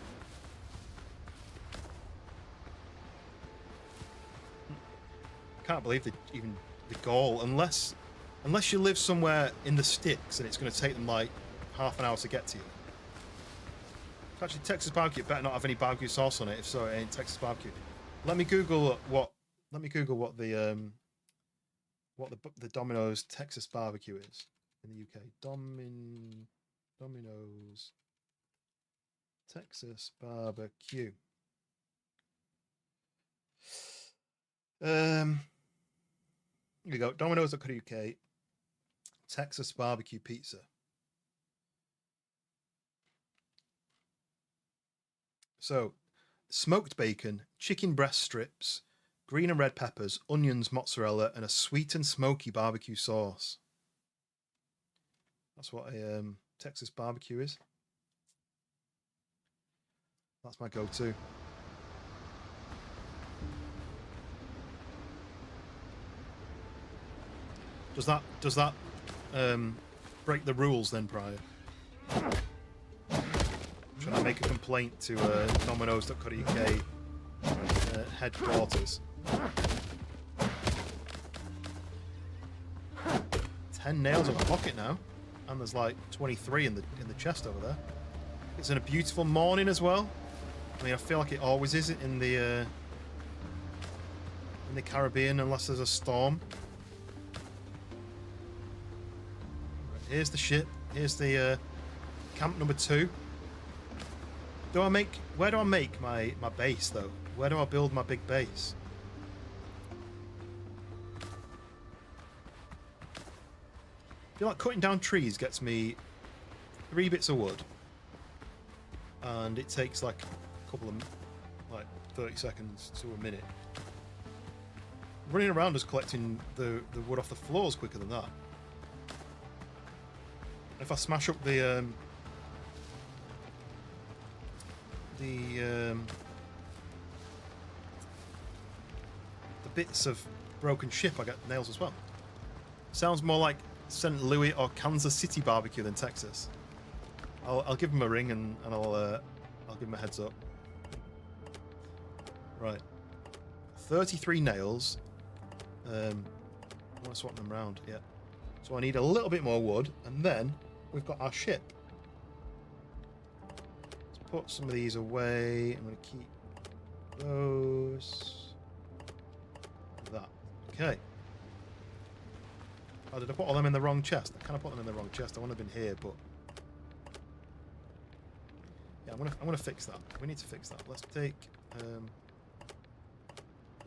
Can't believe that even the goal, unless you live somewhere in the sticks and it's going to take them like half an hour to get to you. Actually, Texas barbecue better not have any barbecue sauce on it. If so, it ain't Texas barbecue. Let me Google what the Domino's Texas barbecue is in the UK. Domino's Texas barbecue. Here we go. Domino's.co.uk. Texas barbecue pizza. So, smoked bacon, chicken breast strips, green and red peppers, onions, mozzarella, and a sweet and smoky barbecue sauce. That's what a Texas barbecue is. That's my go-to. Does that break the rules then, Prior? Should I make a complaint to Domino's.co.uk headquarters? 10 nails in my pocket now, and there's like 23 in the chest over there. It's in a beautiful morning as well. I mean, I feel like it always is in the Caribbean, unless there's a storm. Here's the ship. Here's the camp number 2. Where do I make my base though? Where do I build my big base? I feel like cutting down trees gets me 3 bits of wood, and it takes like a couple of 30 seconds to a minute. Running around just collecting the wood off the floor is quicker than that. If I smash up the bits of broken ship, I get nails as well. Sounds more like St. Louis or Kansas City barbecue than Texas. I'll give him a ring and I'll give him a heads up. Right, 33 nails. I want to swap them around. Yeah. So I need a little bit more wood, and then we've got our ship. Let's put some of these away. I'm going to keep those. That. Okay. Oh, did I put all them in the wrong chest? I kind of put them in the wrong chest. I want to have been here, but yeah, I'm gonna fix that. We need to fix that. Let's take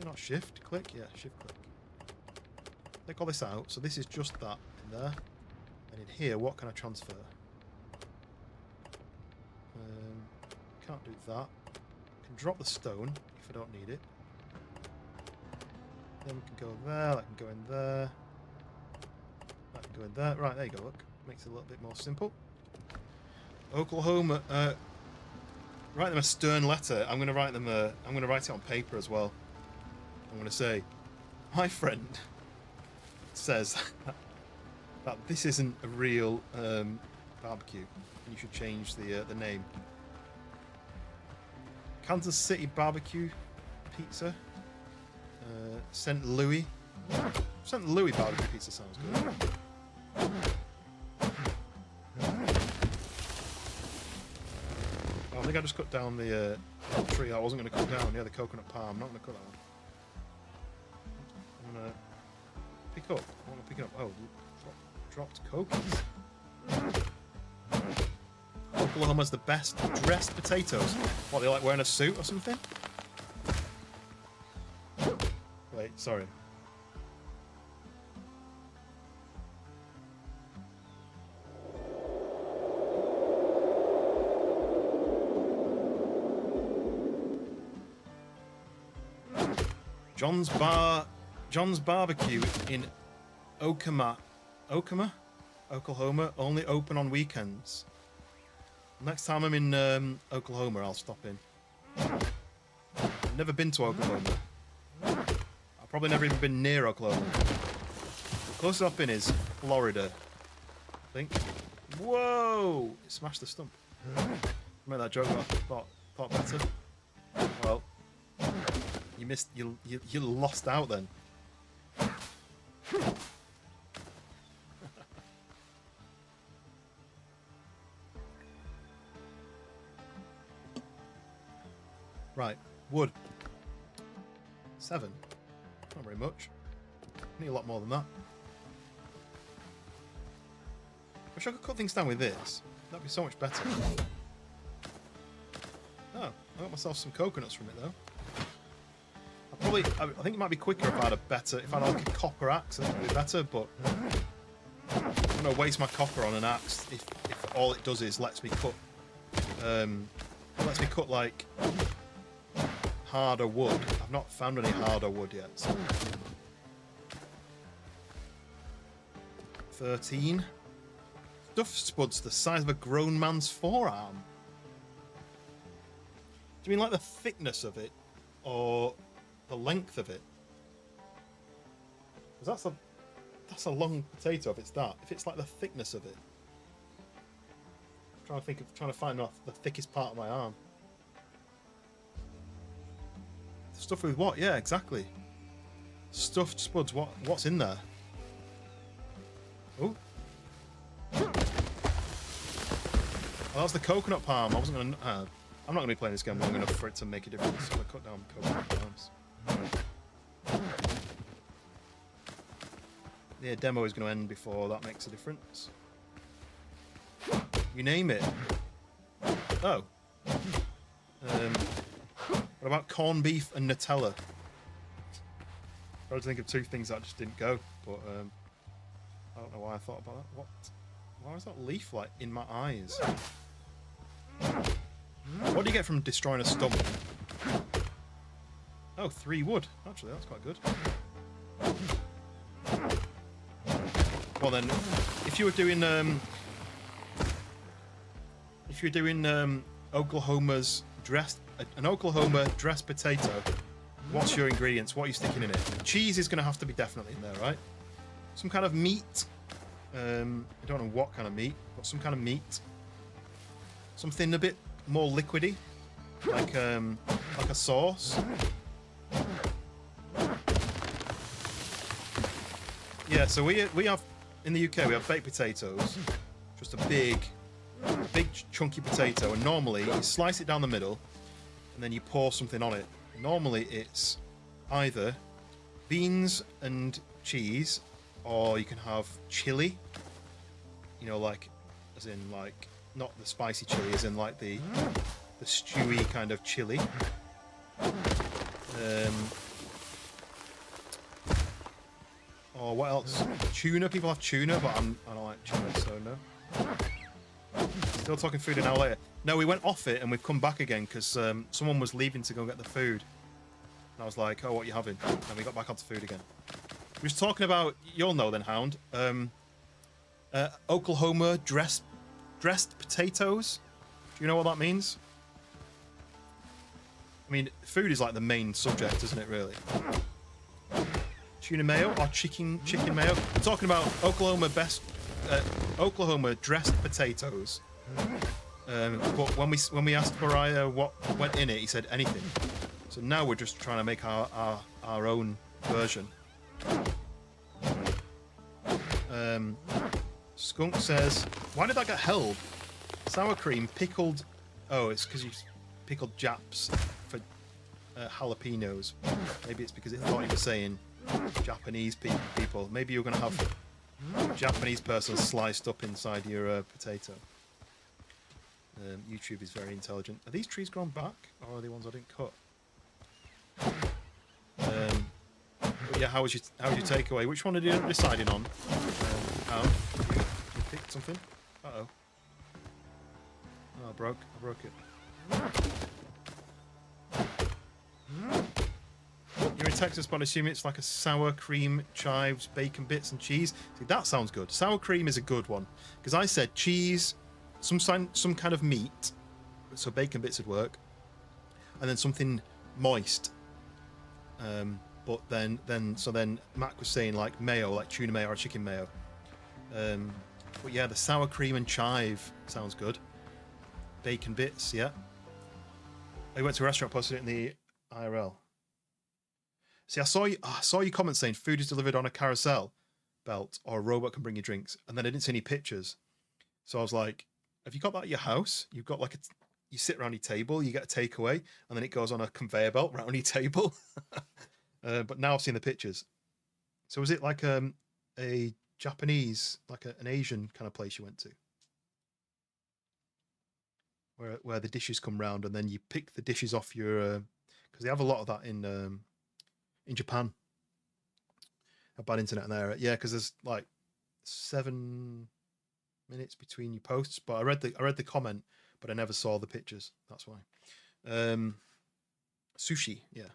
not shift click. Yeah, shift click. Take all this out. So this is just that in there, and in here, what can I transfer? Can't do that. Can drop the stone if I don't need it. Then we can go there. That can go in there. That can go in there. Right, there you go. Look, makes it a little bit more simple. Oklahoma. Write them a stern letter. I'm going to write them. I'm going to write it on paper as well. I'm going to say, my friend says that this isn't a real barbecue, and you should change the name. Kansas City barbecue pizza. St. Louis. St. Louis barbecue pizza sounds good. I think I just cut down the tree I wasn't going to cut down. Yeah, the coconut palm. I'm not going to cut that one. I'm going to pick up. I want to pick it up. Oh, dropped coconuts. Oklahoma's the best dressed potatoes. What, they like wearing a suit or something? Wait, sorry. John's Barbecue in Oklahoma, only open on weekends. Next time I'm in Oklahoma, I'll stop in. I've never been to Oklahoma. I've probably never even been near Oklahoma. The closest I've been is Florida, I think. Whoa! It smashed the stump. Made that joke, but thought better. Well, you missed. You lost out then. Right, wood. 7. Not very much. Need a lot more than that. Wish I could cut things down with this. That'd be so much better. Oh, I got myself some coconuts from it though. I think it might be quicker if I had if I had like a copper axe. That would be better, but I'm gonna waste my copper on an axe if all it does is lets me cut like harder wood. I've not found any harder wood yet. So. 13. Stuff spuds the size of a grown man's forearm. Do you mean like the thickness of it, or the length of it? Because that's a long potato if it's that. If it's like the thickness of it. I'm trying to find off the thickest part of my arm. Stuff with what? Yeah, exactly. Stuffed spuds. What's in there? Oh. Oh, that's the coconut palm. I'm not gonna be playing this game long enough for it to make a difference. So I'm gonna cut down coconut palms. Yeah, demo is gonna end before that makes a difference. You name it. Oh. What about corned beef and Nutella? I tried to think of two things that just didn't go, but I don't know why I thought about that. What? Why is that leaf like in my eyes? What do you get from destroying a stump? Oh, 3 wood. Actually, that's quite good. Well then, if you were doing Oklahoma's an Oklahoma dressed potato, what's your ingredients? What are you sticking in it? Cheese is going to have to be definitely in there, right? Some kind of meat. I don't know what kind of meat, but some kind of meat. Something a bit more liquidy, like a sauce. Yeah, so we have in the UK we have baked potatoes, just a big chunky potato, and normally you slice it down the middle, and then you pour something on it. Normally it's either beans and cheese, or you can have chili. You know, like as in like not the spicy chili, as in like the stewy kind of chili. Or what else? Tuna. People have tuna, but I don't like tuna, so no. Still talking food an hour later. No, we went off it and we've come back again because someone was leaving to go get the food. And I was like, oh, what are you having? And we got back onto food again. We was talking about, you'll know then, Hound. Oklahoma dressed potatoes. Do you know what that means? I mean, food is like the main subject, isn't it, really? Tuna mayo or chicken mayo. We're talking about Oklahoma dressed potatoes. But when we asked Pariah what went in it, he said anything. So now we're just trying to make our own version. Skunk says, why did that get held? Sour cream pickled. Oh, it's because you pickled Japs for jalapenos. Maybe it's because it thought he was saying Japanese people. Maybe you're going to have a Japanese person sliced up inside your potato. YouTube is very intelligent. Are these trees grown back, or are they ones I didn't cut? But yeah, how was your takeaway? Which one are you deciding on? You picked something? Uh-oh. Oh, I broke it. You're in Texas, but I assume it's like a sour cream, chives, bacon bits, and cheese. See, that sounds good. Sour cream is a good one. Because I said cheese, some kind of meat, so bacon bits would work, and then something moist. But then Mac was saying like mayo, like tuna mayo or chicken mayo. But yeah, the sour cream and chive sounds good. Bacon bits, yeah. I went to a restaurant, posted it in the IRL. See, I saw your comment saying food is delivered on a carousel belt or a robot can bring you drinks, and then I didn't see any pictures. So I was like, have you got that at your house? You've got like you sit around your table, you get a takeaway, and then it goes on a conveyor belt around your table. But now I've seen the pictures. So was it like a Japanese, like an Asian kind of place you went to? Where the dishes come round and then you pick the dishes off your... Because they have a lot of that in Japan. A bad internet in there. Yeah, because there's like 7 minutes between your posts. But I read the comment, but I never saw the pictures. That's why. Sushi, yeah.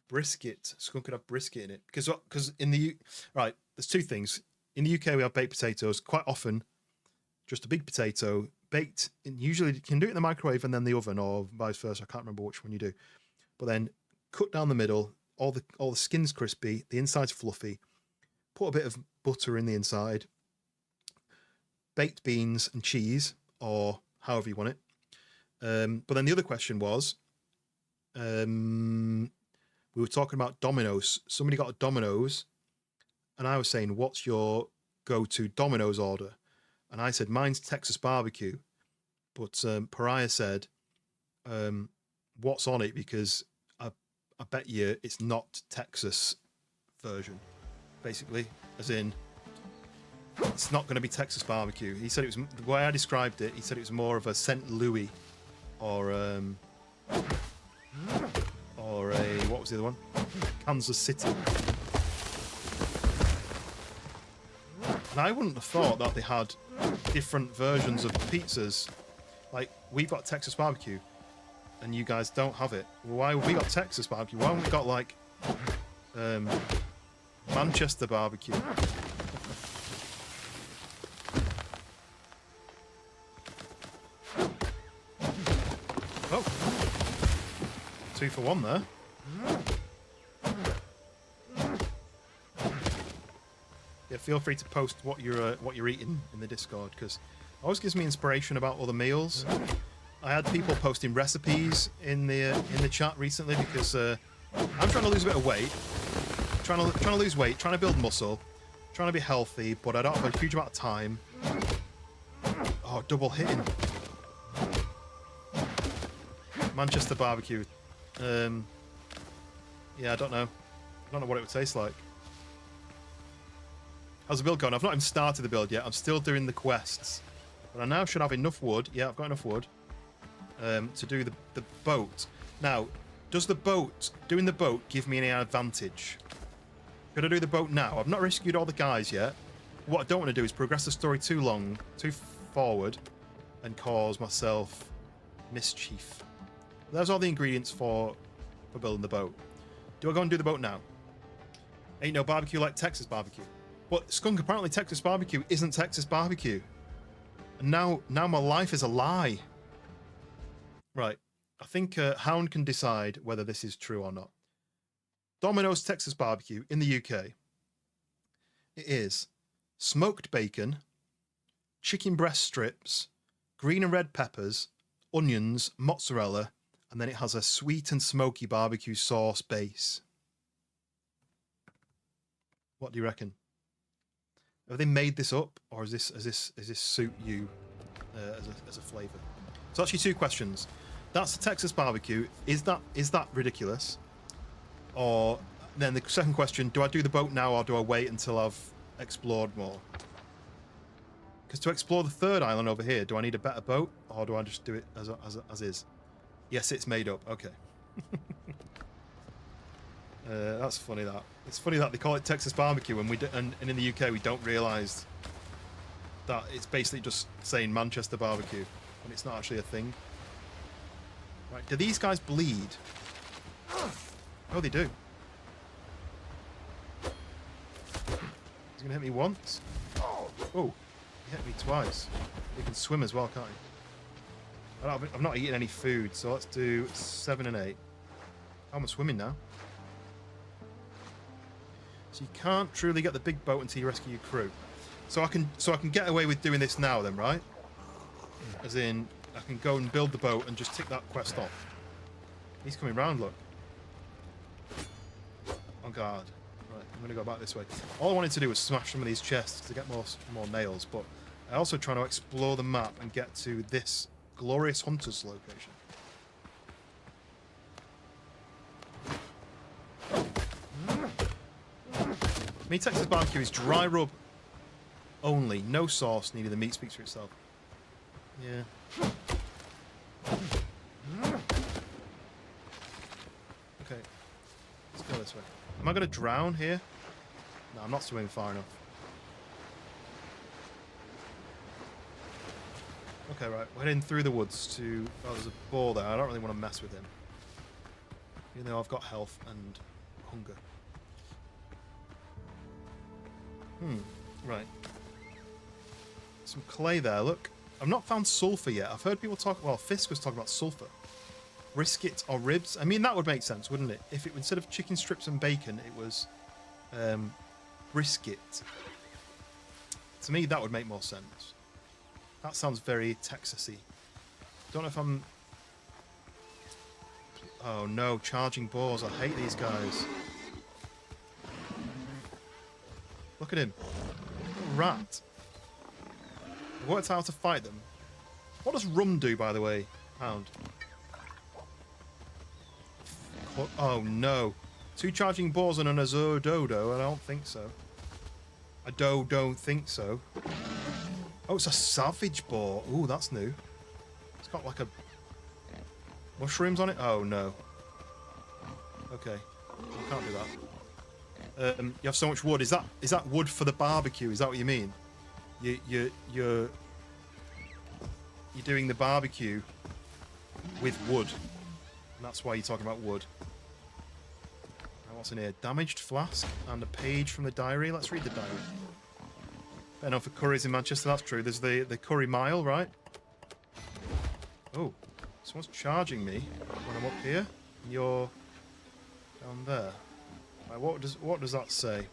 Brisket. Skunk could have brisket in it because in the right. There's two things. In the UK, we have baked potatoes. Quite often, just a big potato baked. And usually, you can do it in the microwave and then the oven, or vice versa. I can't remember which one you do. But then cut down the middle. All the skin's crispy. The inside's fluffy. Put a bit of butter in the inside. Baked beans and cheese, or however you want it. But then the other question was, we were talking about Domino's. Somebody got a Domino's, and I was saying, what's your go-to Domino's order? And I said, mine's Texas barbecue. But Pariah said, what's on it? Because I bet you it's not Texas version, basically. As in, it's not going to be Texas barbecue. He said it was, the way I described it, he said it was more of a St. Louis or a, what was the other one? Kansas City. And I wouldn't have thought that they had different versions of pizzas. Like, we've got Texas barbecue, and you guys don't have it. Well, why have we got Texas barbecue? Why haven't we got, like, Manchester barbecue? Oh. 2 for 1 there. Yeah, feel free to post what you're eating in the Discord, because it always gives me inspiration about other meals. I had people posting recipes in the chat recently because I'm trying to lose a bit of weight, trying to lose weight, trying to build muscle, trying to be healthy, but I don't have a huge amount of time. Oh, double hitting. Manchester barbecue. Yeah, I don't know. I don't know what it would taste like. How's the build going? I've not even started the build yet. I'm still doing the quests. But I now should have enough wood. Yeah, I've got enough wood to do the boat. Now, does doing the boat give me any advantage? Should I do the boat now? I've not rescued all the guys yet. What I don't want to do is progress the story too forward, and cause myself mischief. There's all the ingredients for building the boat. Do I go and do the boat now? Ain't no barbecue like Texas barbecue. But Skunk, apparently Texas barbecue isn't Texas barbecue. And now my life is a lie. Right. I think Hound can decide whether this is true or not. Domino's Texas barbecue in the UK. It is smoked bacon, chicken breast strips, green and red peppers, onions, mozzarella, and then it has a sweet and smoky barbecue sauce base. What do you reckon? Have they made this up, or is this suit you as a flavour? So actually 2 questions. That's the Texas barbecue. Is that ridiculous? Or then the second question: do I do the boat now, or do I wait until I've explored more? Because to explore the third island over here, do I need a better boat, or do I just do it as is? Yes, it's made up. Okay. That's funny. That it's funny that they call it Texas barbecue, and in the UK we don't realise that it's basically just saying Manchester barbecue, and it's not actually a thing. Right? Do these guys bleed? Oh, they do. He's gonna hit me once. Oh, he hit me twice. He can swim as well, can't he? I've not eaten any food, so let's do 7 and 8. I'm swimming now. So you can't truly get the big boat until you rescue your crew. So I can get away with doing this now then, right? As in, I can go and build the boat and just tick that quest off. He's coming round, look. On guard. Right, I'm gonna go back this way. All I wanted to do was smash some of these chests to get more nails, but I also trying to explore the map and get to this glorious hunter's location. Me Texas barbecue is dry rub only, no sauce needed. The meat speaks for itself. Yeah. Okay, let's go this way. Am I going to drown here? No, I'm not swimming far enough. Okay, right, we're heading through the woods to... Oh, there's a boar there. I don't really want to mess with him, even though I've got health and hunger. Right. Some clay there, look. I've not found sulfur yet. I've heard people talk... Well, Fisk was talking about sulfur. Brisket or ribs. I mean, that would make sense, wouldn't it? If it instead of chicken strips and bacon, it was brisket. To me, that would make more sense. That sounds very Texasy. Don't know if I'm... Oh no, charging boars. I hate these guys. Look at him. Rat. I worked out how to fight them. What does rum do, by the way? Pound. Oh no. 2 charging boars and an Azure Dodo? I don't think so. I don't think so. Oh, it's a savage boar. Ooh, that's new. It's got like a mushrooms on it. Oh no. Okay, I can't do that. You have so much wood. Is that wood for the barbecue? Is that what you mean? You're doing the barbecue with wood, and that's why you're talking about wood. Now, what's in here? Damaged flask and a page from the diary. Let's read the diary. Better known for curries in Manchester. That's true. There's the curry mile, right? Oh, someone's charging me when I'm up here. And you're down there. Right, what does that say?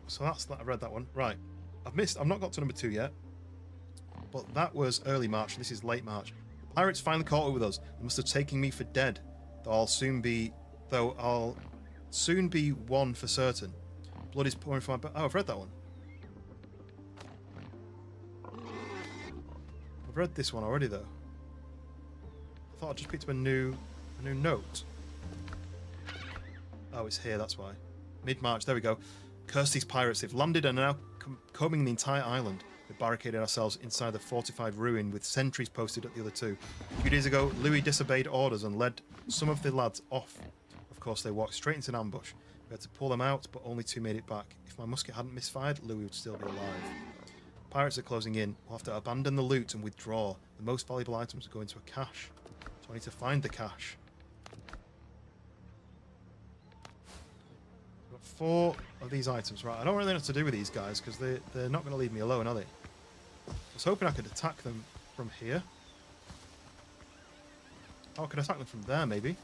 So that's that. I read that one. Right. I've not got to number 2 yet. But that was early March. This is late March. Pirates finally caught up with us. They must have taken me for dead. Though I'll soon be one for certain. Blood is pouring from my... Oh, I've read that one. I've read this one already, though. I thought I just picked up a new note. Oh, it's here, that's why. Mid-March, there we go. Curse these pirates. They've landed and are now combing the entire island. We barricaded ourselves inside the fortified ruin with sentries posted at the other 2. A few days ago, Louis disobeyed orders and led some of the lads off. Of course, they walked straight into an ambush. We had to pull them out, but only 2 made it back. If my musket hadn't misfired, Louis would still be alive. Pirates are closing in. We'll have to abandon the loot and withdraw. The most valuable items are going to a cache. So I need to find the cache. I've got 4 of these items. Right, I don't really know what to do with these guys because they're not going to leave me alone, are they? I was hoping I could attack them from here. Oh, I could attack them from there, maybe.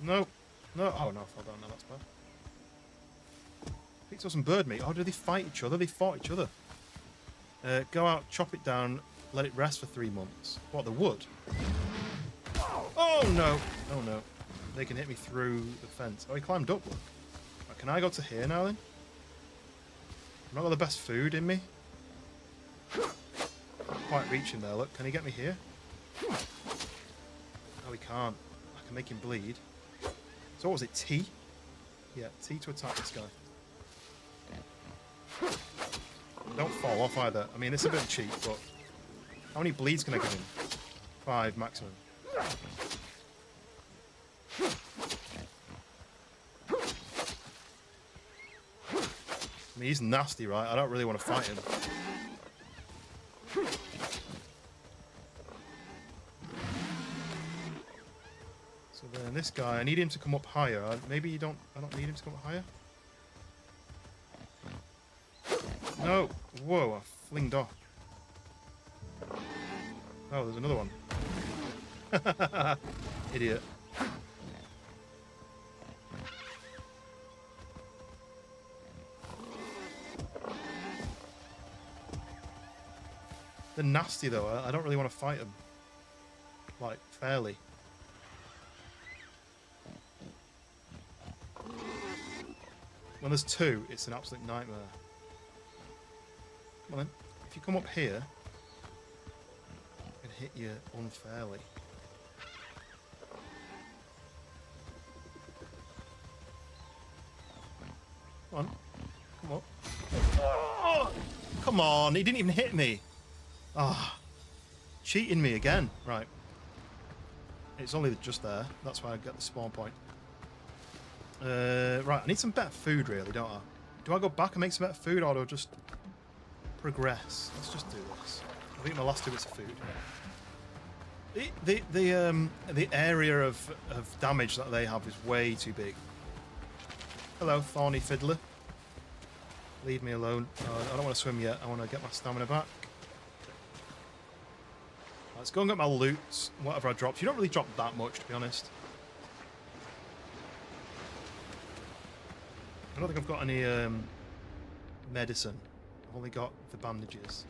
No. No. Oh, no, I fell down. No, that's bad. Picked up some bird meat. Oh, did they fight each other? They fought each other. Go out, chop it down, let it rest for 3 months. What, the wood? Oh, no. Oh, no. They can hit me through the fence. Oh, he climbed up, look. Right, can I go to here now, then? I've not got the best food in me. Can't quite reach him there, look. Can he get me here? No, he can't. I can make him bleed. So what was it, T? Yeah, T to attack this guy. Don't fall off either. I mean, it's a bit cheap, but... How many bleeds can I give him? 5 maximum. I mean, he's nasty, right? I don't really want to fight him. So then this guy, I need him to come up higher. Maybe I don't need him to come up higher. No! Whoa, I flinged off. Oh, there's another one. Idiot. They're nasty though. I don't really want to fight them. Like, fairly. When there's 2, it's an absolute nightmare. Come on then. If you come up here, I can hit you unfairly. Come on. Come up. Oh, come on, he didn't even hit me. Ah, cheating me again. Right. It's only just there. That's why I got the spawn point. Right, I need some better food, really, don't I? Do I go back and make some better food, or do I just progress? Let's just do this. I think my last 2 bits of food. The area of damage that they have is way too big. Hello, thorny fiddler. Leave me alone. I don't want to swim yet. I want to get my stamina back. Let's go and get my loot. Whatever I dropped. You don't really drop that much, to be honest. I don't think I've got any medicine. I've only got the bandages.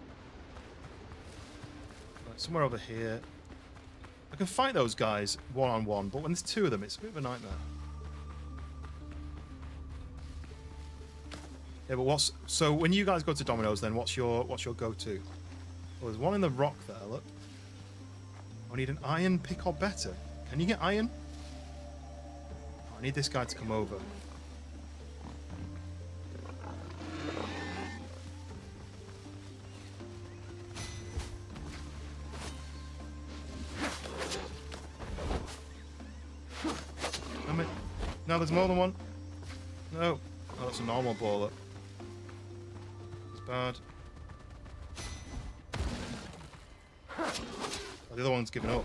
Right, somewhere over here. I can fight those guys one-on-one, but when there's 2 of them, it's a bit of a nightmare. Yeah, but what's so when you guys go to Domino's, then what's your go-to? Well, there's one in the rock there. Look. I need an iron pick or better. Can you get iron? I need this guy to come over. Damn it. No, there's more than one. No. Oh, that's a normal baller. It's bad. Oh, the other one's given up.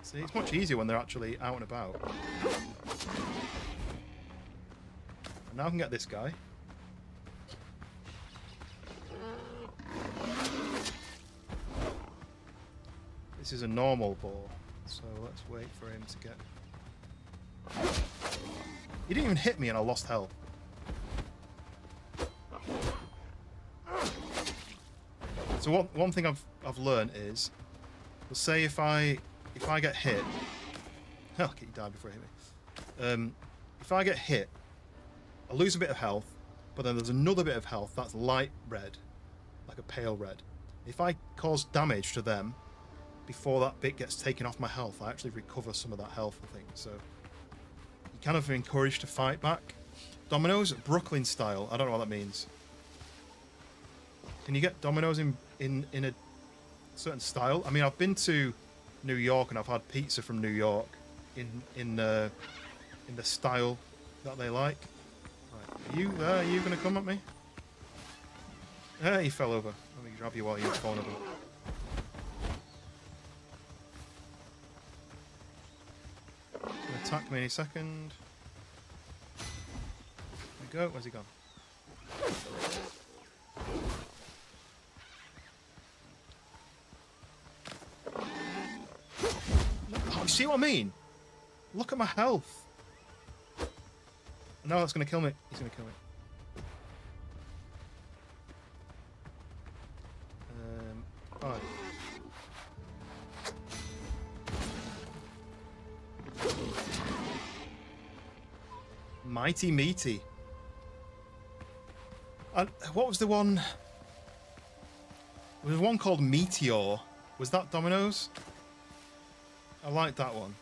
See, it's much easier when they're actually out and about. And now I can get this guy. This is a normal ball, so let's wait for him to get... He didn't even hit me and I lost health. So one thing I've learned is, let's say if I get hit, oh, okay, you died before he hit me. If I get hit, I lose a bit of health, but then there's another bit of health that's light red, like a pale red. If I cause damage to them before that bit gets taken off my health, I actually recover some of that health, I think. So you kind of encouraged to fight back. Dominoes, Brooklyn style. I don't know what that means. Can you get Dominoes in a certain style? I mean, I've been to New York and I've had pizza from New York in the style that they like. Right. Are you there? Are you going to come at me? He fell over. Let me grab you while you're falling over. He's going to attack me any second. There we go. Where's he gone? Oh, see what I mean? Look at my health. No, that's going to kill me. He's going to kill me. Fine. Mighty Meaty. What was the one? There was one called Meteor. Was that Domino's? I like that one.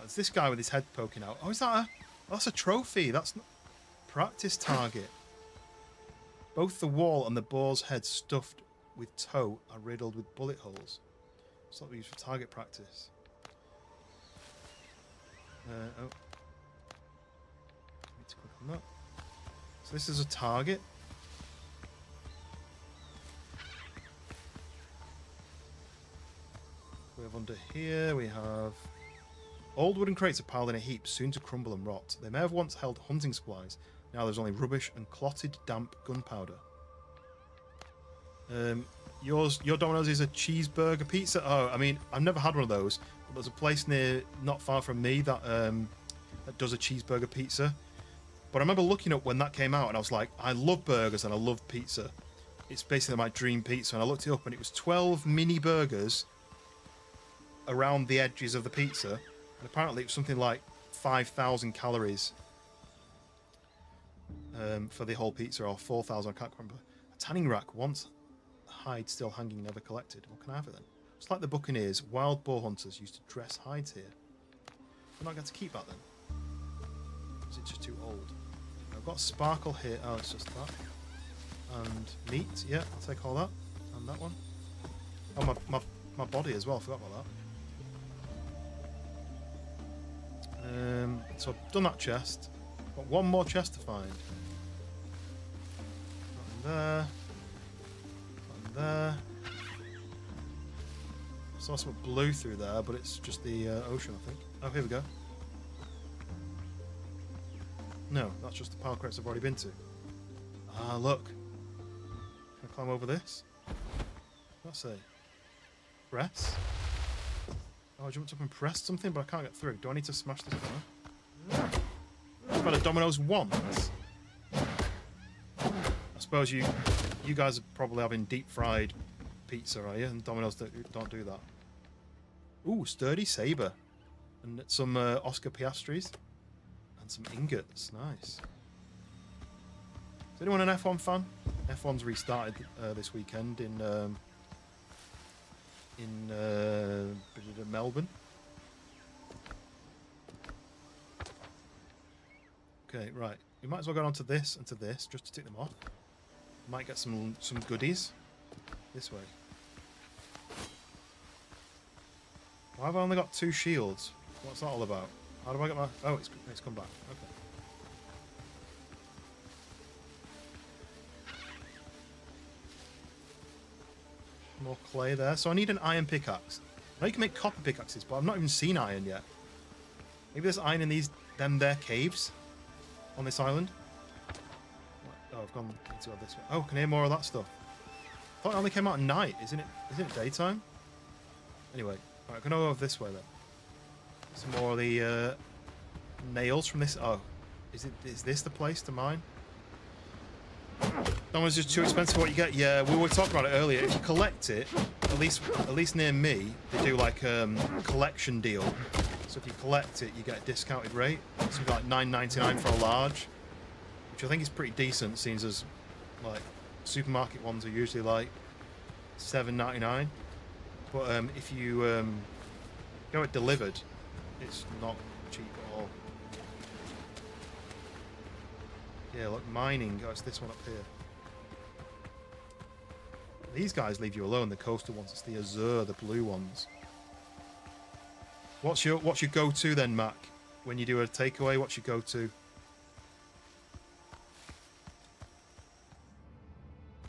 It's this guy with his head poking out. Oh, is that a... That's a trophy. That's not... Practice target. Both the wall and the boar's head stuffed with tow are riddled with bullet holes. It's what we use for target practice. Oh. Need to click on that. So this is a target. We have under here, we have... Old wooden crates are piled in a heap, soon to crumble and rot. They may have once held hunting supplies. Now there's only rubbish and clotted, damp gunpowder. Your Domino's is a cheeseburger pizza? Oh, I mean, I've never had one of those. But there's a place not far from me that does a cheeseburger pizza. But I remember looking up when that came out and I was like, I love burgers and I love pizza. It's basically my dream pizza. And I looked it up and it was 12 mini burgers around the edges of the pizza. And apparently it was something like 5,000 calories for the whole pizza, or 4,000, I can't remember. A tanning rack, once hide still hanging, never collected. What can I have it then? It's like the Buccaneers, wild boar hunters used to dress hides here. We're not going to keep that then? Or is it just too old? I've got sparkle here. Oh, it's just that. And meat, yeah, I'll take all that. And that one. Oh, my body as well, I forgot about that. So I've done that chest. Got one more chest to find. That in there. That in there. I saw some blue through there, but it's just the ocean, I think. Oh, here we go. No, that's just the pile crates I've already been to. Ah, look. Can I climb over this? What's that say? Press? Oh, I jumped up and pressed something, but I can't get through. Do I need to smash this corner? I've got a Domino's once. I suppose you guys are probably having deep fried pizza, are you? And Domino's don't do that. Ooh, sturdy saber. And some Oscar Piastris. And some ingots. Nice. Is anyone an F1 fan? F1's restarted this weekend in Melbourne. Okay, right. We might as well go on to this and to this just to tick them off. Might get some goodies this way. Why have I only got 2 shields? What's that all about? How do I get my... Oh, it's come back. Okay. More clay there. So I need an iron pickaxe. I know you can make copper pickaxes, but I've not even seen iron yet. Maybe there's iron in them caves on this island. Oh, I've gone into this way. Oh, can I hear more of that stuff? I thought it only came out at night. Isn't it daytime? Anyway, right, I'm gonna go over this way then. Some more of the nails from this. Oh, is this the place to mine? That one's just too expensive. What you get? Yeah, we were talking about it earlier. If you collect it, at least near me, they do like a collection deal. So if you collect it, you get a discounted rate. Something like $9.99 for a large, which I think is pretty decent, seeing as like supermarket ones are usually like $7.99. But if you go it delivered, it's not cheap at all. Yeah, look, mining. Oh, it's this one up here. These guys leave you alone. The coastal ones. It's the azure, the blue ones. What's your go-to then, Mac? When you do a takeaway, what's your go-to?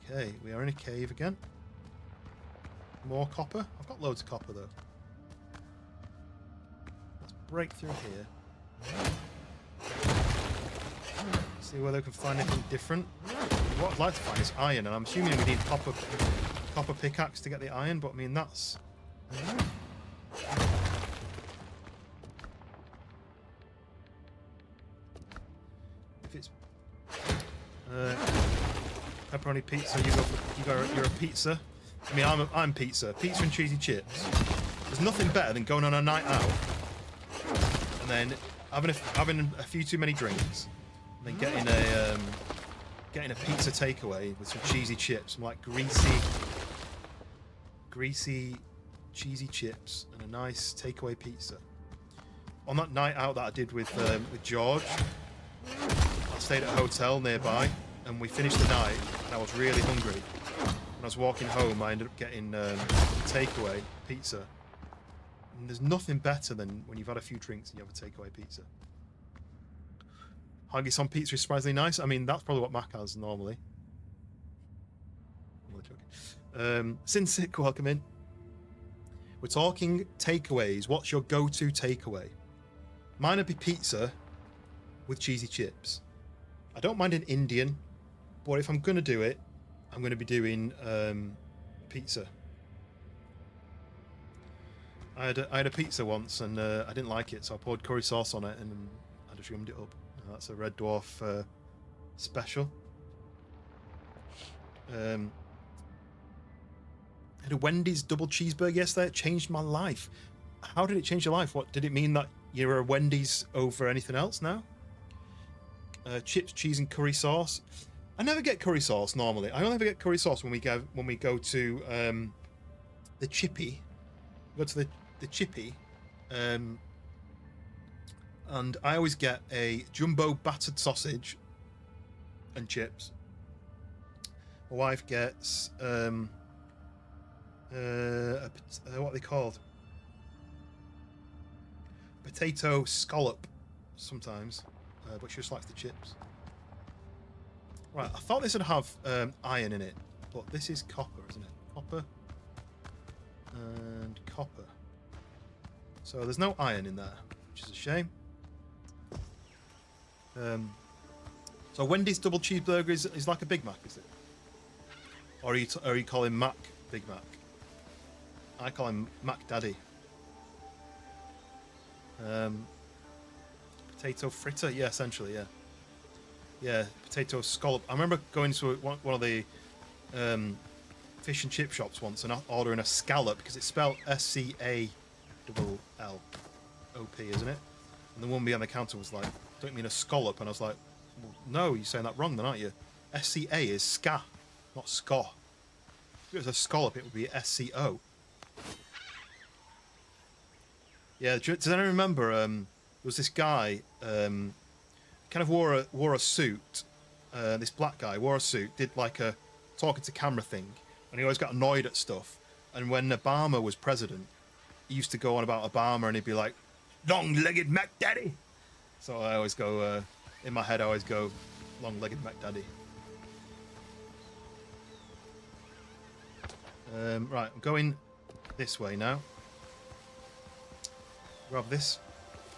Okay, we are in a cave again. More copper. I've got loads of copper though. Let's break through here. See whether we can find anything different. What I'd like to find is iron, and I'm assuming we need copper pickaxe to get the iron, but I mean that's... If it's pepperoni pizza, you're a pizza. I mean, I'm pizza and cheesy chips. There's nothing better than going on a night out and then having a few too many drinks, and then getting a pizza takeaway with some cheesy chips, some like greasy cheesy chips, and a nice takeaway pizza. On that night out that I did with George, I stayed at a hotel nearby, and we finished the night, and I was really hungry. When I was walking home, I ended up getting takeaway pizza. And there's nothing better than when you've had a few drinks and you have a takeaway pizza. Haggis on pizza is surprisingly nice. I mean, that's probably what Mac has normally. Sinsick, welcome in. We're talking takeaways. What's your go-to takeaway? Mine would be pizza with cheesy chips. I don't mind an Indian, but if I'm going to do it, I'm going to be doing pizza. I had a pizza once, and I didn't like it, so I poured curry sauce on it, and I just gummed it up. That's a Red Dwarf special. I had a Wendy's double cheeseburger yesterday. It changed my life. How did it change your life? What did it mean that you're a Wendy's over anything else now? Chips, cheese, and curry sauce. I never get curry sauce normally. I only ever get curry sauce when we go to the Chippy. We go to the Chippy, and I always get a jumbo battered sausage and chips. My wife gets what are they called? Potato scallop sometimes, but she just likes the chips. Right, I thought this would have iron in it, but this is copper, isn't it? Copper and copper. So there's no iron in there, which is a shame. So Wendy's double cheeseburger is like a Big Mac, is it? Or are you calling Mac Big Mac? I call him Mac Daddy. Potato fritter, yeah, essentially, yeah. Yeah, potato scallop. I remember going to one of the fish and chip shops once and ordering a scallop, because it's spelled S-C-A-L-L-O-P, isn't it? And the one behind the counter was like, don't you mean a scallop? And I was like, well, no, you're saying that wrong then, aren't you? SCA is ska, not sco. If it was a scallop, it would be SCO. Yeah, does anyone remember, there was this guy, kind of wore a suit, this black guy wore a suit, did like a talking to camera thing, and he always got annoyed at stuff. And when Obama was president, he used to go on about Obama and he'd be like, long-legged Mac Daddy. So I always go, in my head I always go, long-legged Mac Daddy. Right, I'm going this way now. Grab this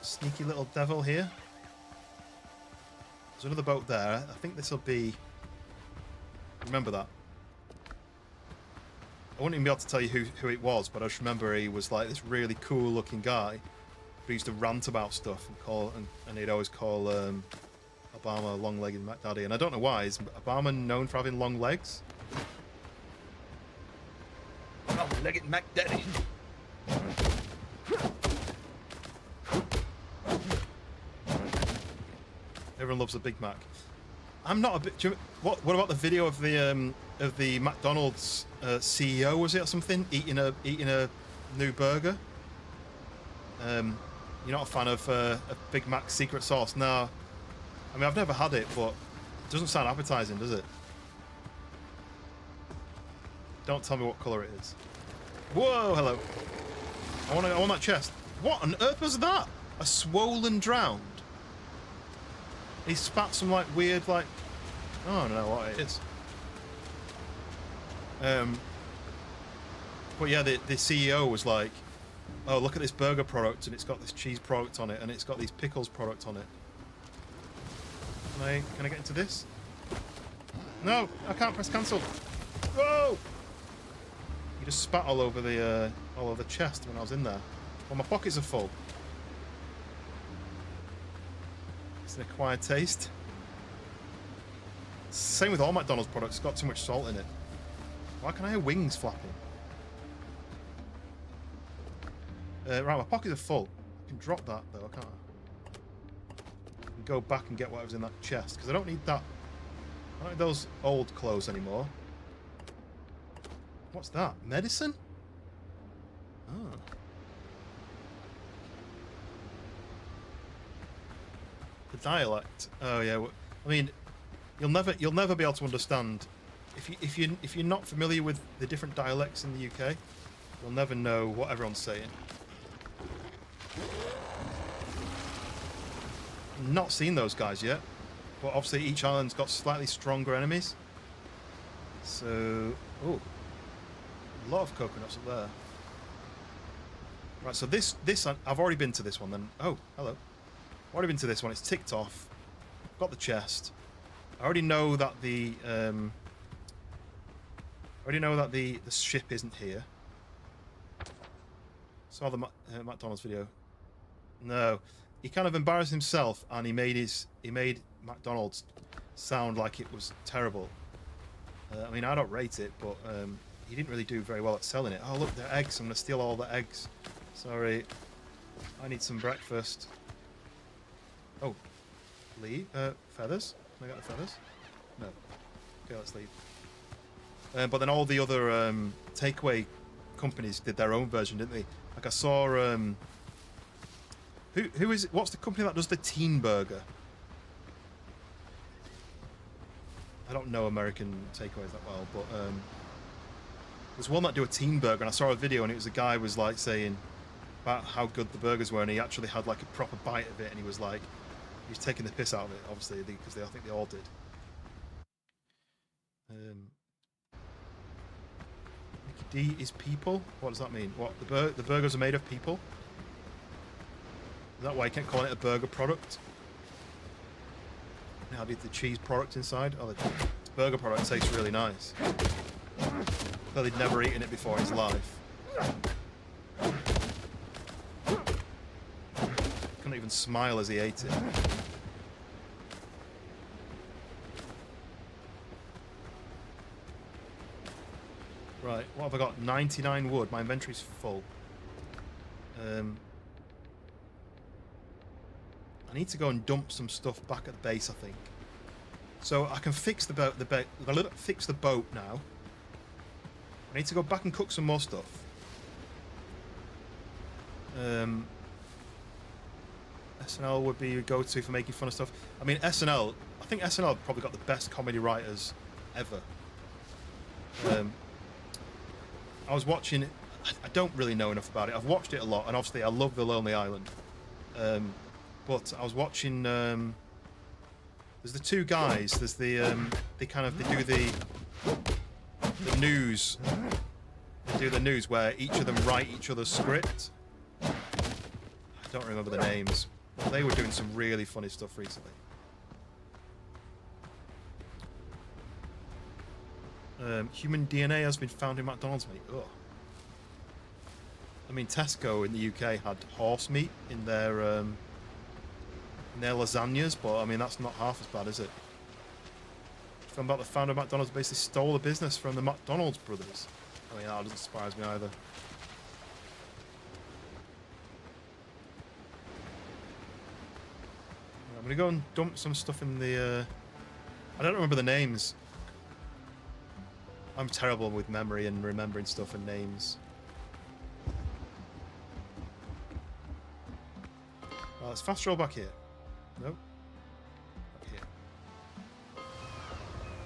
sneaky little devil here. There's another boat there. I think this will be... Remember that. I wouldn't even be able to tell you who it was, but I just remember he was like this really cool looking guy who used to rant about stuff and he'd always call Obama long-legged Mac Daddy. And I don't know why. Is Obama known for having long legs? Long-legged Mac Daddy. Everyone loves a Big Mac. I'm not a bit. What about the video of the McDonald's CEO, was it, or something, eating a new burger? You're not a fan of a Big Mac secret sauce? No. I mean, I've never had it, but it doesn't sound appetizing, does it? Don't tell me what color it is. Whoa, hello. I want that chest. What on earth was that? A swollen drowned. He spat some like weird like, oh, I don't know what it is. But yeah, the CEO was like, oh, look at this burger product, and it's got this cheese product on it, and it's got these pickles product on it. Can I get into this? No, I can't press cancel. Whoa! He just spat all over the chest when I was in there. Well, my pockets are full. It's an acquired taste. Same with all McDonald's products. It's got too much salt in it. Why can I hear wings flapping? Right, my pockets are full. I can drop that though, can't I? And go back and get what was in that chest, because I don't need that. I don't need those old clothes anymore. What's that? Medicine? Oh. The dialect. Oh yeah. I mean, you'll never be able to understand if you're not familiar with the different dialects in the UK. You'll never know what everyone's saying. Not seen those guys yet, but obviously each island's got slightly stronger enemies. So, oh, a lot of coconuts up there. Right, so this I've already been to this one then. Oh, hello. I've already been to this one. It's ticked off. Got the chest. I already know that the ship isn't here. Saw the McDonald's video. No, he kind of embarrassed himself, and he made McDonald's sound like it was terrible. I mean, I don't rate it, but he didn't really do very well at selling it. Oh look, they're eggs. I'm gonna steal all the eggs. Sorry, I need some breakfast. Oh, leave feathers. Can I get the feathers? No. Okay, let's leave. But then all the other takeaway companies did their own version, didn't they? Like I saw, who is it? What's the company that does the teen burger? I don't know American takeaways that well, but there's one that do a teen burger, and I saw a video, and it was a guy was like saying about how good the burgers were, and he actually had like a proper bite of it, and he was like, he was taking the piss out of it, obviously, because I think they all did. Mickey D is people? What does that mean? What, the burgers are made of people? Is that why you can't call it a burger product? Now the cheese product inside? Oh, the burger product tastes really nice. Though he'd never eaten it before in his life. Couldn't even smile as he ate it. Right, what have I got? 99 wood. My inventory's full. I need to go and dump some stuff back at the base, I think. So I can fix the boat. Fix the boat now. I need to go back and cook some more stuff. SNL would be a go-to for making fun of stuff. I mean, SNL. I think SNL probably got the best comedy writers ever. I was watching. I don't really know enough about it. I've watched it a lot, and obviously I love The Lonely Island. But I was watching. There's the two guys. There's the they do the news. They do the news where each of them write each other's script. I don't remember the names. But they were doing some really funny stuff recently. Human DNA has been found in McDonald's meat. Ugh. I mean, Tesco in the UK had horse meat in their lasagnas, but I mean that's not half as bad, is it? Found out the founder of McDonald's basically stole the business from the McDonald's brothers. I mean, that doesn't surprise me either. I'm gonna go and dump some stuff in the. I don't remember the names. I'm terrible with memory and remembering stuff and names. Well, let's fast roll back here. Nope. Back here.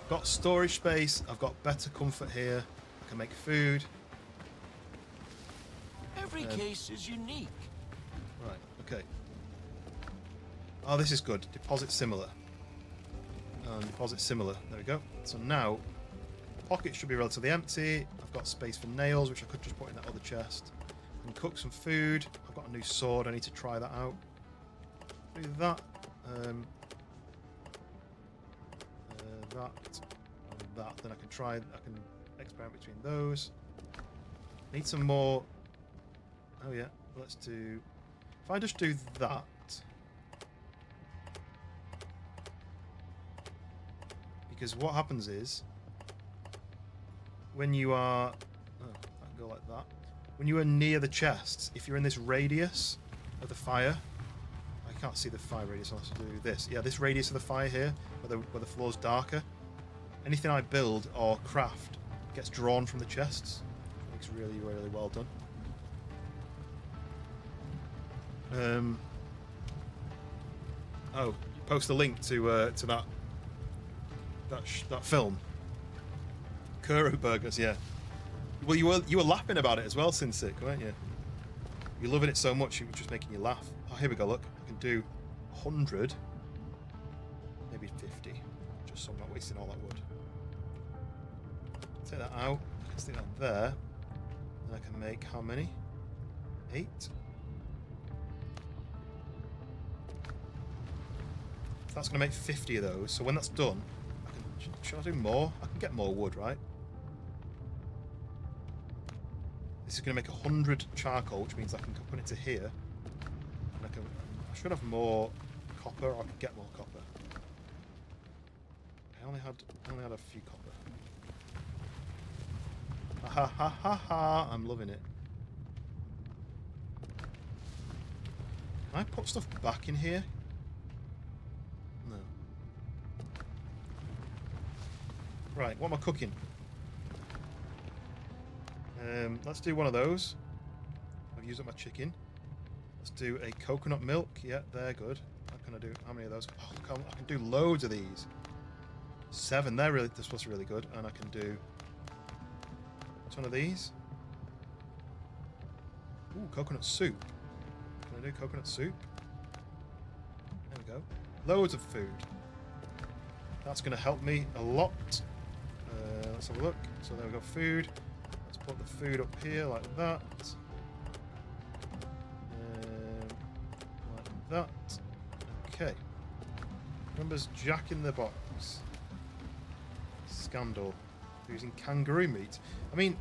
Got storage space. I've got better comfort here. I can make food.
Every case is unique.
Right, okay. Oh, this is good. Deposit similar. Deposit similar. There we go. So now, pocket should be relatively empty. I've got space for nails, which I could just put in that other chest. And cook some food. I've got a new sword. I need to try that out. Do that. That. And that. Then I can try. I can experiment between those. Need some more. Oh yeah. Let's do. If I just do that. Because what happens is, when you are, oh, I can go like that. When you are near the chests, if you're in this radius of the fire, I can't see the fire radius unless I do this. Yeah, this radius of the fire here, where the floor's darker. Anything I build or craft gets drawn from the chests. Looks really, really well done. Oh, post a link to that film. Kuro burgers, yeah. Well, you were laughing about it as well, Sinsick, weren't you? You're loving it so much, it was just making you laugh. Oh, here we go. Look, I can do 100, maybe 50, just so I'm not wasting all that wood. Take that out. I can stick that there. And I can make how many? 8. That's going to make 50 of those. So when that's done, should I do more? I can get more wood, right? This is going to make 100 charcoal, which means I can put it to here. And I should have more copper, or I could get more copper. I only had a few copper. Ha ha ha ha! I'm loving it. Can I put stuff back in here? No. Right, what am I cooking? Let's do one of those. I've used up my chicken. Let's do a coconut milk. Yeah, they're good. What can I do? How many of those? Oh, I can do loads of these. 7. They're supposed to be really good. And I can do. What's one of these? Ooh, coconut soup. Can I do coconut soup? There we go. Loads of food. That's going to help me a lot. Let's have a look. So there we go, food. Let's put the food up here like that. Like that. Okay. Remembers Jack in the Box. Scandal. Using kangaroo meat. I mean,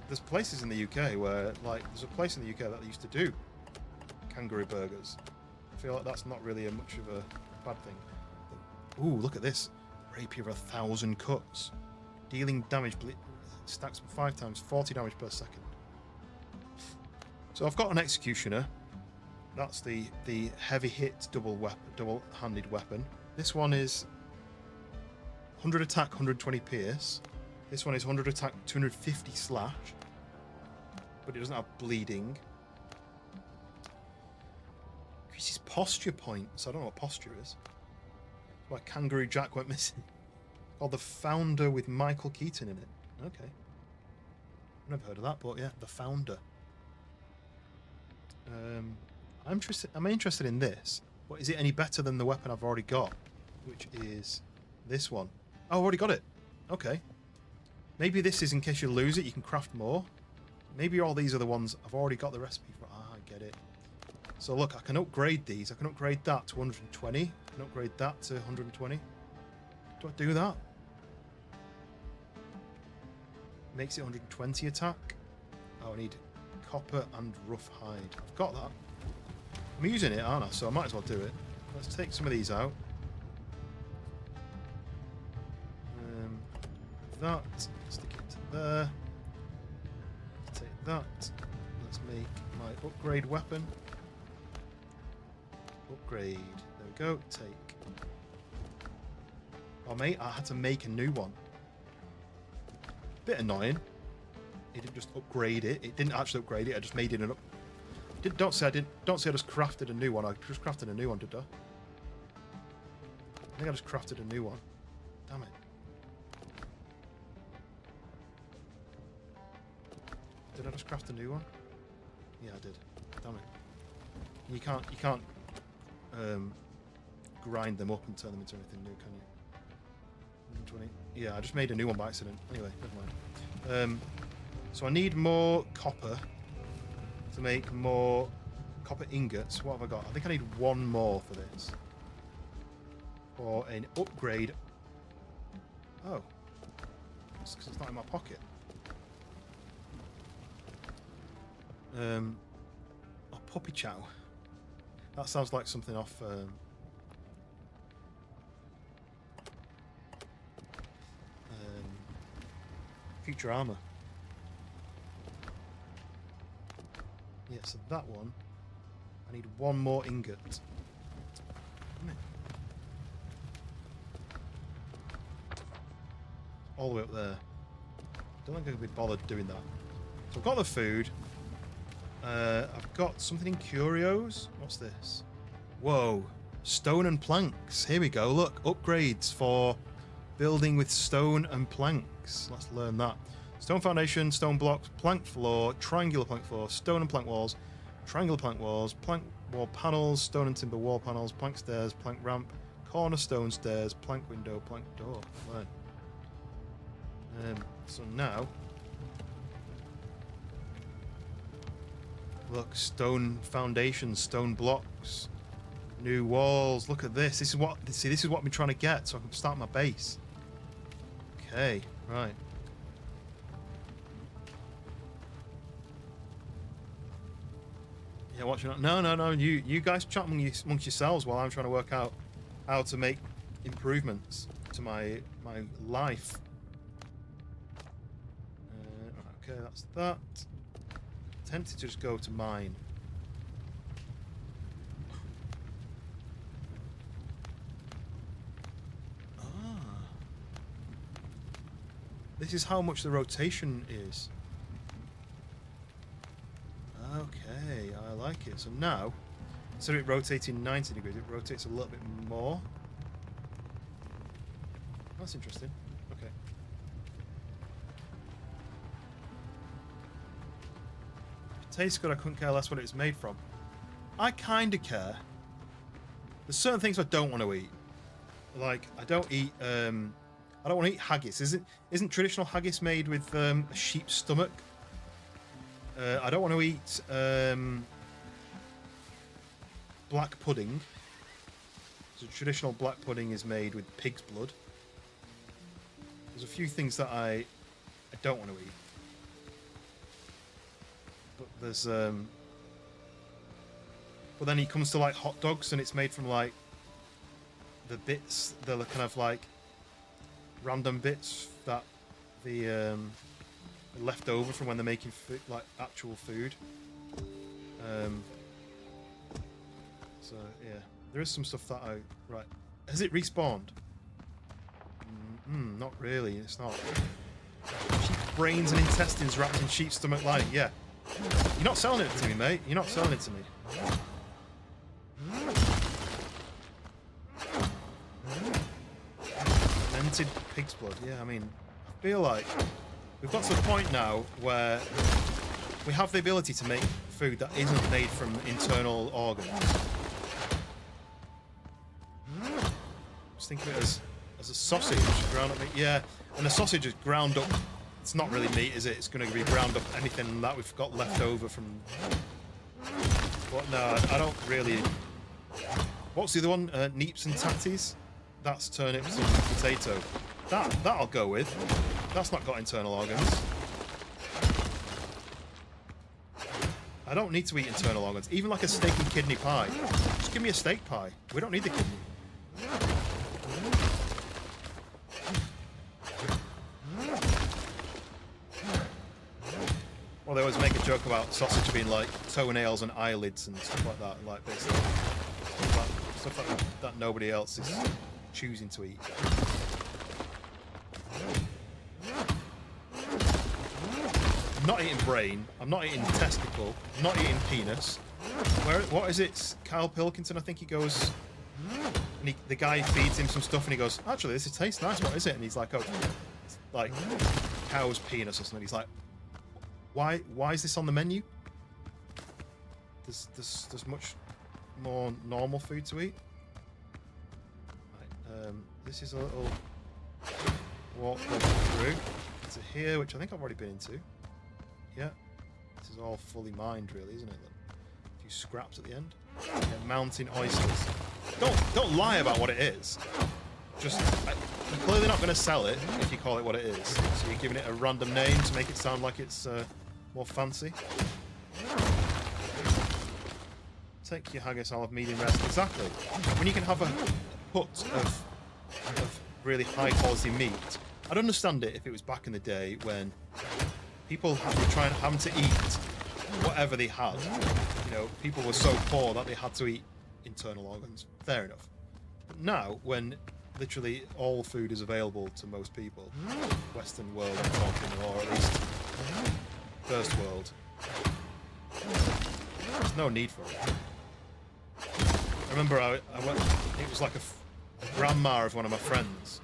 there's places in the UK where, like, there's a place in the UK that used to do kangaroo burgers. I feel like that's not really much of a bad thing. But, ooh, look at this. Rapier of 1,000 cuts. Dealing damage stacks 5 times, 40 damage per second. So I've got an executioner. That's the heavy hit double-handed weapon. This one is 100 attack, 120 pierce. This one is 100 attack, 250 slash. But it doesn't have bleeding. Increases posture points. I don't know what posture is. Why Kangaroo Jack went missing. Called the Founder with Michael Keaton in it. Okay. I've never heard of that, but yeah, the Founder. I'm interested in this. But is it any better than the weapon I've already got? Which is this one. Oh, I've already got it. Okay. Maybe this is in case you lose it, you can craft more. Maybe all these are the ones I've already got the recipe for. Ah, I get it. So look, I can upgrade these. I can upgrade that to 120. I can upgrade that to 120. Do I do that? Makes it 120 attack. Oh, I need copper and rough hide. I've got that. I'm using it, aren't I? So I might as well do it. Let's take some of these out. That. Stick it to there. Take that. Let's make my upgrade weapon. Upgrade. There we go. Take. Oh, mate, I had to make a new one. Bit annoying. It didn't just upgrade it. It didn't actually upgrade it. I just made it an up. Don't say I just crafted a new one. I just crafted a new one, did I? I think I just crafted a new one. Damn it. Did I just craft a new one? Yeah, I did. Damn it. You can't grind them up and turn them into anything new, can you? 120. Yeah, I just made a new one by accident. Anyway, never mind. So I need more copper to make more copper ingots. What have I got? I think I need one more for this. For an upgrade. Oh. It's because it's not in my pocket. Oh, puppy chow. That sounds like something off Futurama. Yeah, so that one. I need one more ingot. Damn it. All the way up there. Don't think I could be bothered doing that. So I've got the food. I've got something in curios. What's this? Whoa. Stone and planks. Here we go. Look. Upgrades for building with stone and planks. Let's learn that. Stone foundation, stone blocks, plank floor, triangular plank floor, stone and plank walls, triangular plank walls, plank wall panels, stone and timber wall panels, plank stairs, plank ramp, cornerstone stairs, plank window, plank door. Learn. So now, look, stone foundations, stone blocks, new walls. Look at this. This is what I've been trying to get, so I can start my base. Okay, right. Yeah, watching. No. You guys chat amongst yourselves while I'm trying to work out how to make improvements to my life. Okay, that's that. Tempted to just go to mine. This is how much the rotation is. Okay, I like it. So now, instead of it rotating 90 degrees, it rotates a little bit more. That's interesting. Okay. If it tastes good, I couldn't care less what it's made from. I kind of care. There's certain things I don't want to eat. Like, I don't want to eat haggis. Isn't traditional haggis made with a sheep's stomach? I don't want to eat black pudding. So traditional black pudding is made with pig's blood. There's a few things that I don't want to eat. But there's but then it comes to like hot dogs, and it's made from like the bits, the kind of like random bits that the left over from when they're making food, like actual food. So yeah, there is some stuff that I right. Has it respawned? Not really. It's not. Sheep brains and intestines wrapped in sheep's stomach lining. Yeah. You're not selling it to me, mate. You're not selling it to me. Fermented pig's blood. Yeah, I mean, I feel like we've got to a point now where we have the ability to make food that isn't made from internal organs. Just think of it as a sausage ground up meat. Yeah, and the sausage is ground up. It's not really meat, is it? It's going to be ground up anything that we've got left over from. But no, I don't really. What's the other one? Neeps and tatties. That's turnips and potato. That'll go with. That's not got internal organs. I don't need to eat internal organs. Even like a steak and kidney pie. Just give me a steak pie. We don't need the kidney. Well, they always make a joke about sausage being like toenails and eyelids and stuff like that. Like basically stuff like that nobody else is choosing to eat. I'm not eating brain. I'm not eating testicle. I'm not eating penis. What is it? Kyle Pilkington, I think he goes. And the guy feeds him some stuff, and he goes, "Actually, this tastes nice. What is it?" And he's like, "Oh, it's like cow's penis or something." He's like, "Why is this on the menu? There's much more normal food to eat." Right, this is a little walk through to here, which I think I've already been into. Yeah, this is all fully mined, really, isn't it? A few scraps at the end. Yeah, mountain oysters. Don't lie about what it is. Just you're clearly not going to sell it if you call it what it is. So you're giving it a random name to make it sound like it's more fancy. Take your haggis, I'll have medium rest. Exactly. When you can have a hut of really high quality meat. I'd understand it if it was back in the day when people were having to eat whatever they had. You know, people were so poor that they had to eat internal organs. Fair enough. But now, when literally all food is available to most people, Western world I'm talking, or at least first world, there's no need for it. I remember I went, it was like a grandma of one of my friends.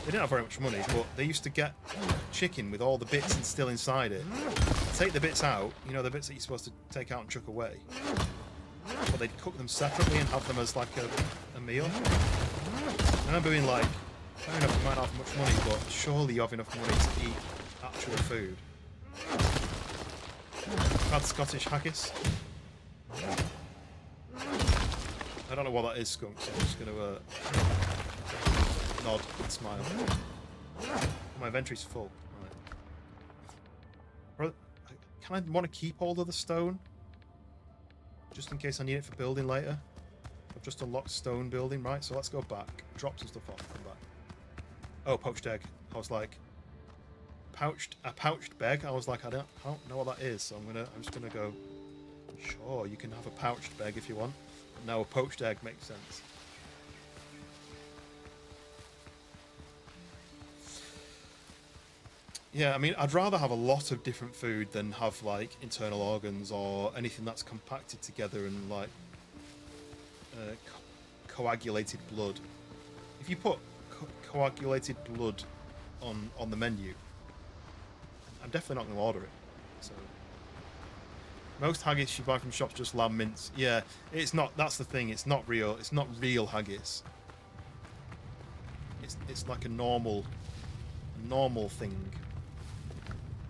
They didn't have very much money, but they used to get chicken with all the bits and still inside it. Take the bits out, you know, the bits that you're supposed to take out and chuck away. But they'd cook them separately and have them as like a meal. I remember being like, fair enough, you might not have much money, but surely you have enough money to eat actual food. I've had Scottish haggis. I don't know what that is, Skunk, so I'm just going to nod and smile. My inventory's full. Right. Can I want to keep hold of the stone? Just in case I need it for building later. I've just unlocked stone building, right? So let's go back. Drop some stuff off, come back. Oh, poached egg. I was like, a pouched beg? I was like, I don't know what that is, so I'm just gonna go, sure, you can have a pouched beg if you want. But no, a poached egg makes sense. Yeah, I mean, I'd rather have a lot of different food than have, like, internal organs or anything that's compacted together and, like, coagulated blood. If you put coagulated blood on the menu, I'm definitely not going to order it. So, most haggis you buy from shops just lamb mince. Yeah, it's not. That's the thing. It's not real. It's not real haggis. It's like a normal thing.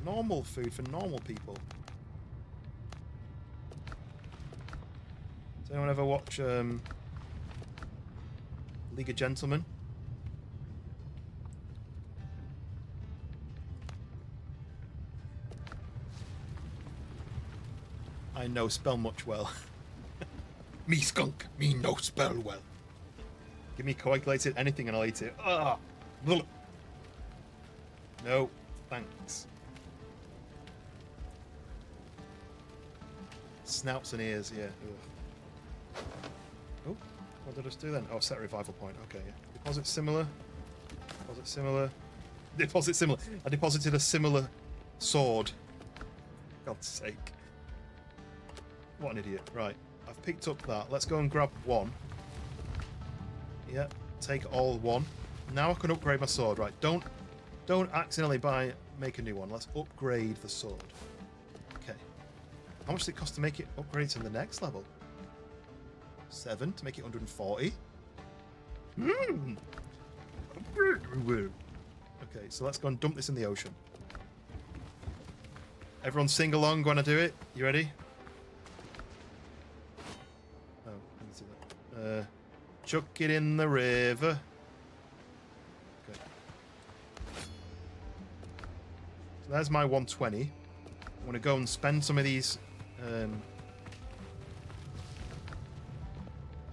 Normal food for normal people. Does anyone ever watch League of Gentlemen? I know spell much well. Me skunk, me no spell well. Give me coagulated anything and I'll eat it. Ah, no, thanks. Snouts and ears, yeah. Ugh. Oh, what did I just do then? Oh, set a revival point. Okay, yeah. Deposit similar. Deposit similar. Deposit similar. I deposited a similar sword. God's sake. What an idiot. Right. I've picked up that. Let's go and grab one. Yeah. Take all one. Now I can upgrade my sword. Right. Don't accidentally make a new one. Let's upgrade the sword. Okay. How much does it cost to make it upgrade to the next level? 7 to make it 140. Okay, so let's go and dump this in the ocean. Everyone sing along when I do it. You ready? Oh, let me see that. Chuck it in the river. Okay. So there's my 120. I want to go and spend some of these. I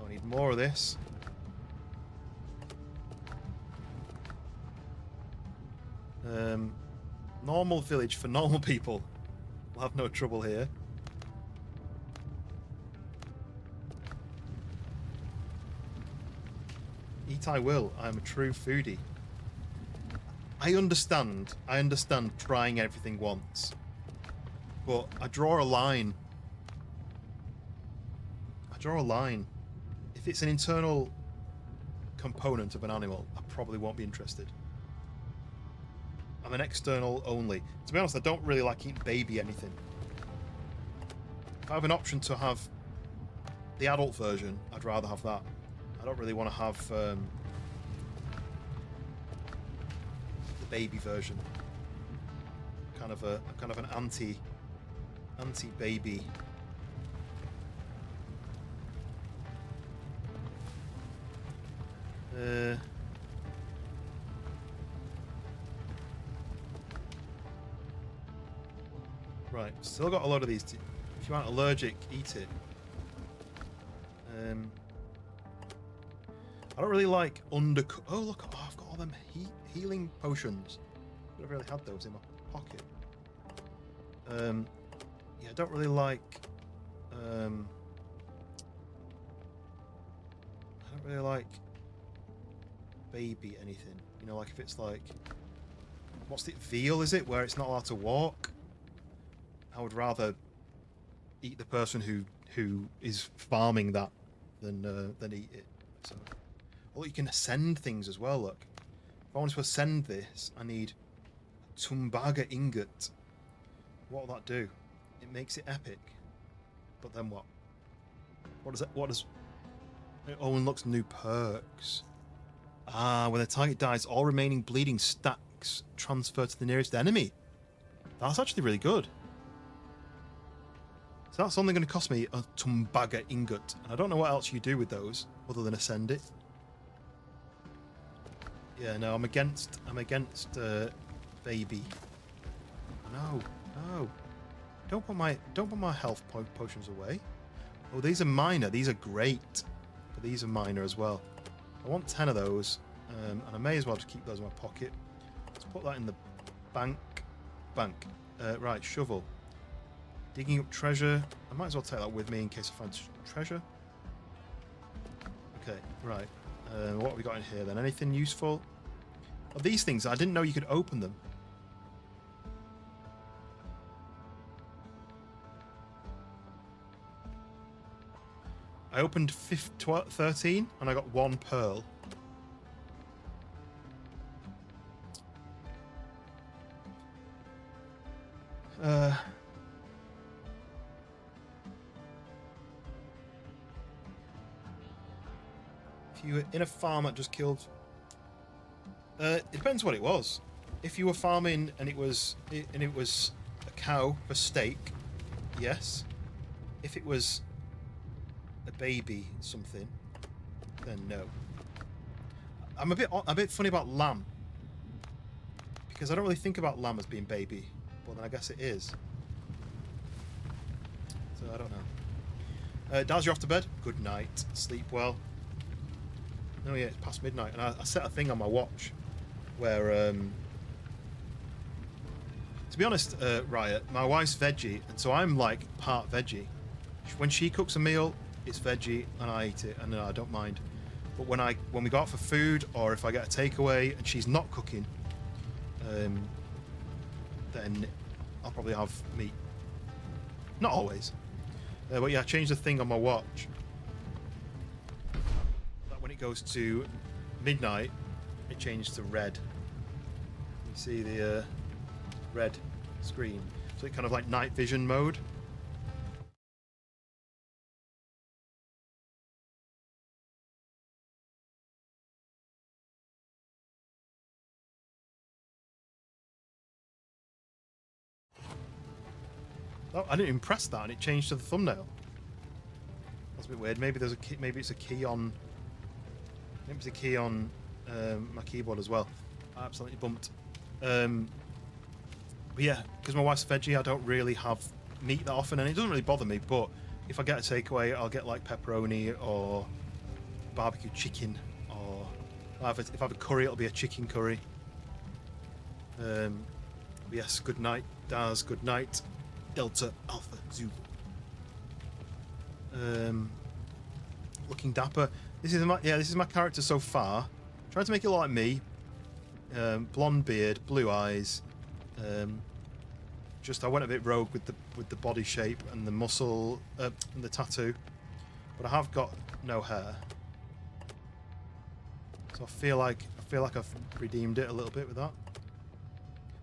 need more of this. Normal village for normal people. We'll have no trouble here. Eat I will. I'm a true foodie. I understand trying everything once. But I draw a line. If it's an internal component of an animal, I probably won't be interested. I'm an external only. To be honest, I don't really like eating baby anything. If I have an option to have the adult version, I'd rather have that. I don't really want to have the baby version. I'm kind of an anti-baby. Right, still got a lot of these. If you aren't allergic, eat it. I don't really like undercooked. Oh look! Oh, I've got all them healing potions. I've really had those in my pocket. Yeah, I don't really like. I don't really like baby anything. You know, like if it's like, what's it? Veal is it? Where it's not allowed to walk. I would rather eat the person who is farming that than eat it. So, oh, you can ascend things as well. Look, if I want to ascend this, I need a Tumbaga ingot. What will that do? It makes it epic. But then what? What does it? What does? Oh, unlocks new perks. Ah, when the target dies, all remaining bleeding stacks transfer to the nearest enemy. That's actually really good. So that's only going to cost me a Tumbaga ingot, and I don't know what else you do with those other than ascend it. Yeah, no, I'm against baby. No, don't put my health potions away. Oh, these are minor. These are great, but these are minor as well. I want 10 of those, and I may as well just keep those in my pocket. Let's put that in the bank. Right, shovel. Digging up treasure. I might as well take that with me in case I find treasure. Okay, right. What have we got in here then? Anything useful? Oh, these things, I didn't know you could open them. I opened 13 and I got 1 pearl. If you were in a farm that just killed... it depends what it was. If you were farming and it was a cow for steak, yes. If it was a baby something, then no. I'm a bit funny about lamb because I don't really think about lamb as being baby, but then I guess it is. So I don't know. Daz, you're off to bed. Good night. Sleep well. Oh yeah, it's past midnight, and I set a thing on my watch where, to be honest, Riot, my wife's veggie, and so I'm like part veggie. When she cooks a meal, it's veggie, and I eat it, and I don't mind. But when we go out for food, or if I get a takeaway and she's not cooking, then I'll probably have meat. Not always. But yeah, I changed the thing on my watch. That when it goes to midnight, it changed to red. You see the red screen. So it kind of like night vision mode. Oh, I didn't even press that, and it changed to the thumbnail. That's a bit weird. Maybe there's a key, maybe it's a key on. Maybe it's a key on my keyboard as well. I absolutely bumped. But yeah, because my wife's veggie, I don't really have meat that often, and it doesn't really bother me. But if I get a takeaway, I'll get like pepperoni or barbecue chicken, or if I have a curry, it'll be a chicken curry. Yes, good night, Daz. Good night. Delta Alpha Zulu. Looking dapper. This is my character so far. Trying to make it look like me. Blonde beard, blue eyes. Just I went a bit rogue with the body shape and the muscle and the tattoo, but I have got no hair. So I feel like I've redeemed it a little bit with that.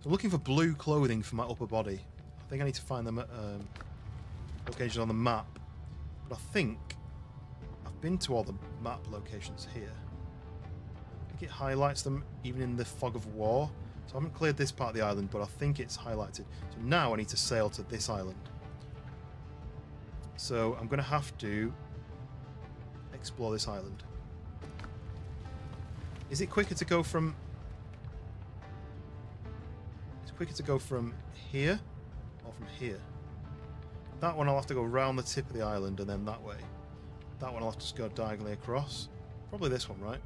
So I'm looking for blue clothing for my upper body. I think I need to find them at locations on the map. But I think I've been to all the map locations here. I think it highlights them even in the fog of war. So I haven't cleared this part of the island, but I think it's highlighted. So now I need to sail to this island. So I'm going to have to explore this island. Is it quicker to go from... It's quicker to go from here or from here? That one I'll have to go around the tip of the island and then that way. That one I'll have to just go diagonally across. Probably this one, right?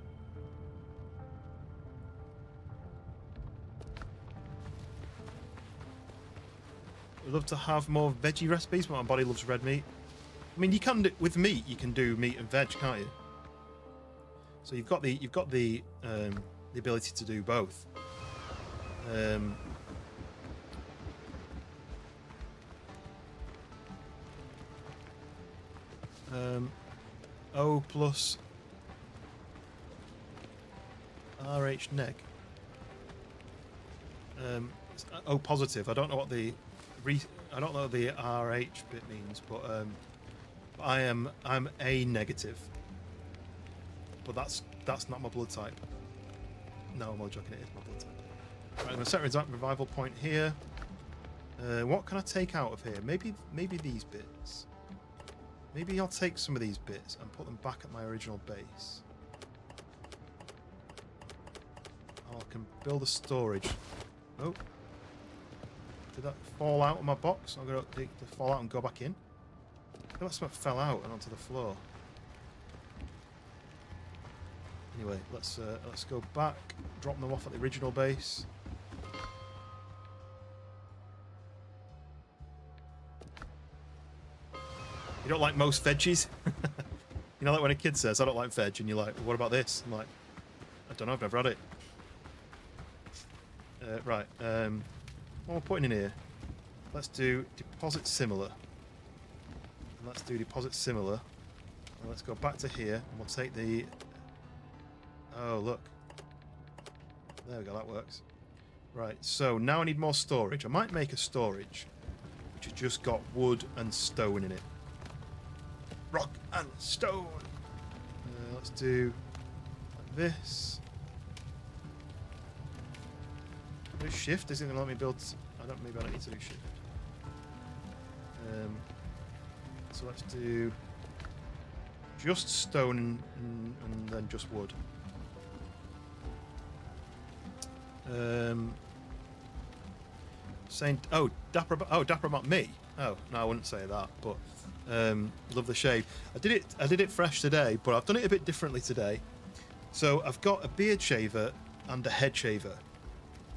I'd love to have more veggie recipes, but my body loves red meat. I mean, you can do, with meat, you can do meat and veg, can't you? So you've got the ability to do both. O plus RH neg. O positive. I don't know what the RH bit means, but I'm A negative. But that's not my blood type. No, I'm only joking. It is my blood type. Right, I'm gonna set revival point here. What can I take out of here? Maybe these bits. Maybe I'll take some of these bits and put them back at my original base. I can build a storage. Oh. Did that fall out of my box? I'm going to fall out and go back in. I feel like something fell out and onto the floor. Anyway, let's go back, drop them off at the original base. You don't like most veggies? You know, like when a kid says, I don't like veg, and you're like, what about this? I'm like, I don't know, I've never had it. Right, what am I putting in here? Let's do deposit similar. And let's do deposit similar. And let's go back to here, and we'll take the... Oh, look. There we go, that works. Right, so now I need more storage. I might make a storage, which has just got wood and stone in it. Rock and stone. Let's do like this. Do shift. Is it going to let me build? Maybe I don't need to do shift. So let's do just stone and then just wood. Saying, dapper about me. Oh no, I wouldn't say that, but. Love the shave. I did it fresh today, but I've done it a bit differently today. So I've got a beard shaver and a head shaver.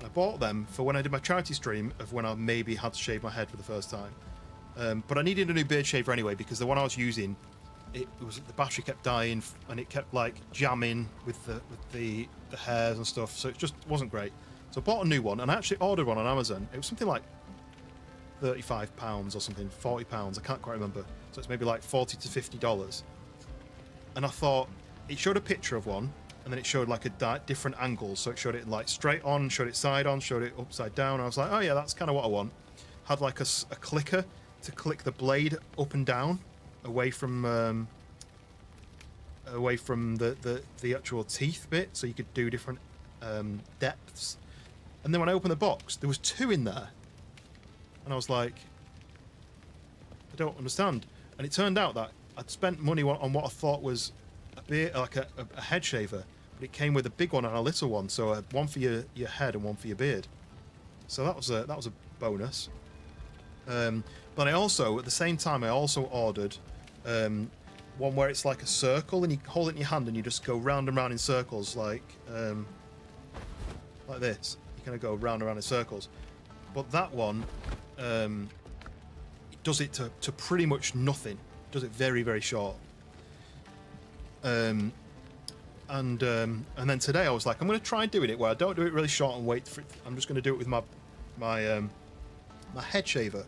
I bought them for when I did my charity stream of when I maybe had to shave my head for the first time. But I needed a new beard shaver anyway because the one I was using it was the battery kept dying and it kept like jamming with the hairs and stuff. So it just wasn't great. So I bought a new one and I actually ordered one on Amazon. It was something like £35 or something, £40. I can't quite remember. So it's maybe like $40 to $50. And I thought it showed a picture of one, and then it showed like a different angles. So it showed it like straight on, showed it side on, showed it upside down. I was like, oh yeah, that's kind of what I want. Had like a clicker to click the blade up and down away from the actual teeth bit, so you could do different depths. And then when I opened the box, there was 2 in there, and I was like, I don't understand. And it turned out that I'd spent money on what I thought was a head shaver, but it came with a big one and a little one, so one for your head and one for your beard. So that was a bonus. But I also, at the same time, I also ordered one where it's like a circle and you hold it in your hand and you just go round and round in circles like this. You kind of go round and round in circles. But that one, it does it to pretty much nothing. It does it very, very short. And then today I was like, I'm going to try doing it where I don't do it really short and wait for it. I'm just going to do it with my head shaver.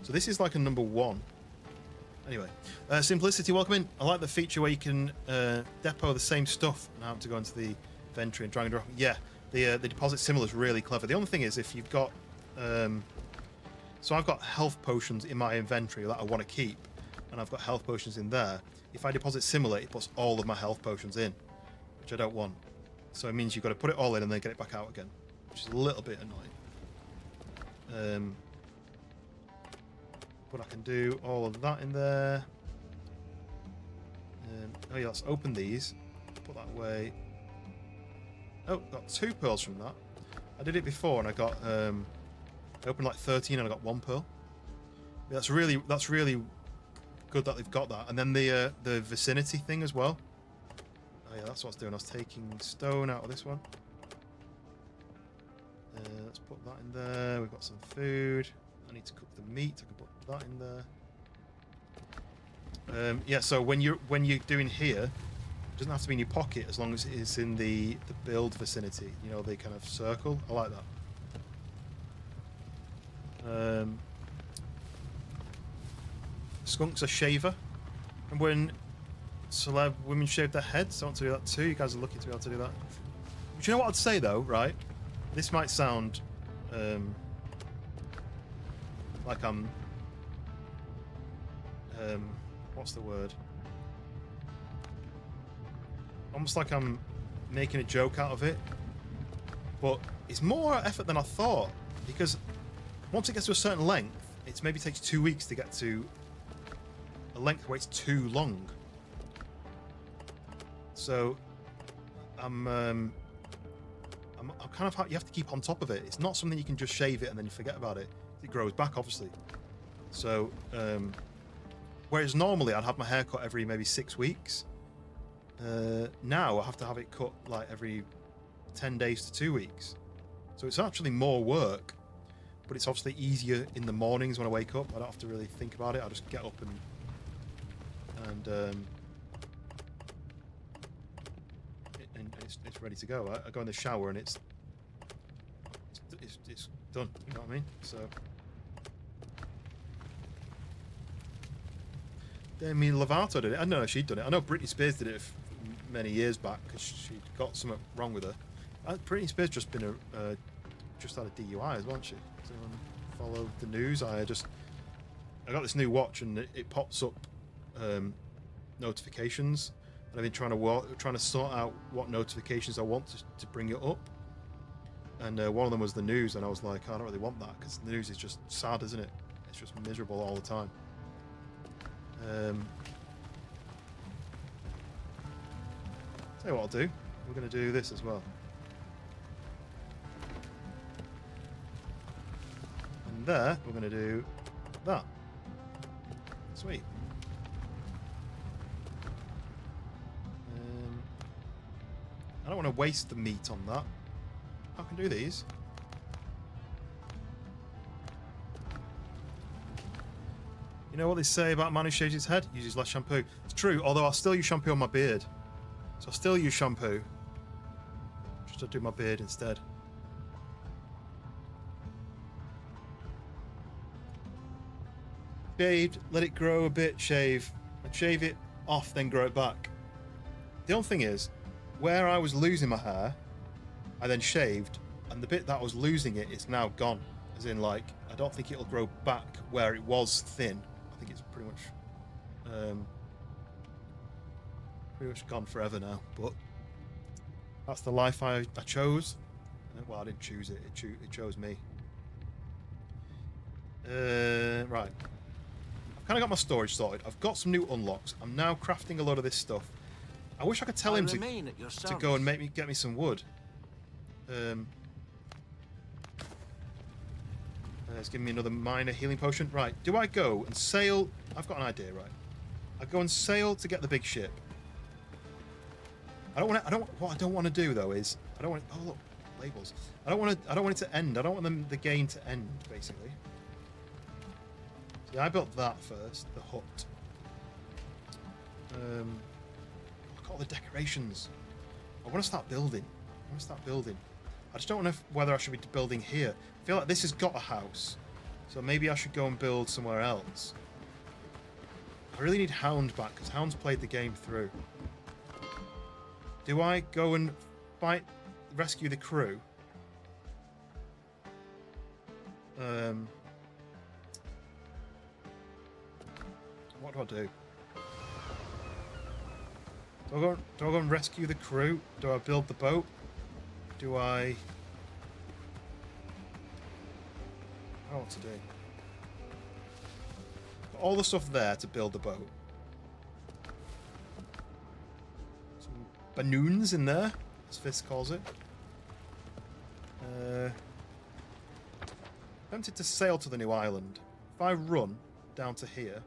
So this is like a number 1. Anyway, Simplicity, welcome in. I like the feature where you can depot the same stuff and have to go into the inventory and drag and drop. Yeah, the deposit symbol is really clever. The only thing is if you've got... so I've got health potions in my inventory that I want to keep, and I've got health potions in there. If I deposit similar, it puts all of my health potions in, which I don't want. So it means you've got to put it all in and then get it back out again, which is a little bit annoying. But I can do all of that in there. Oh yeah, let's open these. Put that away. Oh, got 2 pearls from that. I did it before and I got I opened like 13 and I got 1 pearl. Yeah, that's really good that they've got that. And then the vicinity thing as well. Oh yeah, that's what I was doing. I was taking stone out of this one. Let's put that in there. We've got some food. I need to cook the meat. I can put that in there. Yeah, so when you're doing here, it doesn't have to be in your pocket as long as it is in the build vicinity. You know, the kind of circle. I like that. Skunk's a shaver. And when celeb women shave their heads, I want to do that too. You guys are lucky to be able to do that. But you know what I'd say though, right? This might sound like I'm what's the word? Almost like I'm making a joke out of it. But it's more effort than I thought, because once it gets to a certain length, it maybe takes 2 weeks to get to a length where it's too long. So I'm kind of, you have to keep on top of it. It's not something you can just shave it and then you forget about it. It grows back, obviously. So whereas normally I'd have my hair cut every maybe 6 weeks, now I have to have it cut like every 10 days to 2 weeks. So it's actually more work, but it's obviously easier in the mornings when I wake up. I don't have to really think about it. I just get up and it's ready to go. I go in the shower and it's done. You know what I mean? So Demi Lovato did it. I don't know if she'd done it. I know Britney Spears did it many years back because she'd got something wrong with her. Britney Spears just had a DUI as well, hasn't she? Does anyone follow the news? I got this new watch and it pops up notifications, and I've been trying to sort out what notifications I want to bring it up. And one of them was the news, and I was like, I don't really want that because the news is just sad, isn't it? It's just miserable all the time. Tell you what I'll do. We're going to do this as well. And there, we're going to do that. Sweet. I don't want to waste the meat on that. I can do these. You You know what they say about a man who shaves his head? Uses less shampoo. It's true, although I'll still use shampoo on my beard. So I'll still use shampoo. Just to do my beard instead. Shaved, let it grow a bit, shave. And shave it off, then grow it back. The only thing is, where I was losing my hair, I then shaved, and the bit that I was losing it is now gone. As in, like, I don't think it'll grow back where it was thin. I think it's pretty much gone forever now. But that's the life I chose. Well, I didn't choose it. It chose me. Right. I've kind of got my storage sorted. I've got some new unlocks. I'm now crafting a lot of this stuff. I wish I could tell him to go and get me some wood. It's giving me another minor healing potion. Right, do I go and sail? I've got an idea, right? I go and sail to get the big ship. What I don't want to do though is I don't want. Oh look, labels. I don't want it to end. I don't want the game to end, basically. See, I built that first, the hut. Look at all the decorations. I want to start building. I just don't know whether I should be building here. I feel like this has got a house, so maybe I should go and build somewhere else. I really need Hound back, because Hound's played the game through. Do I go and rescue the crew? What do I do? Do I go and rescue the crew? Do I build the boat? Do I... I don't know what to do. Got all the stuff there to build the boat. Some balloons in there, as Fist calls it. Tempted to sail to the new island. If I run down to here,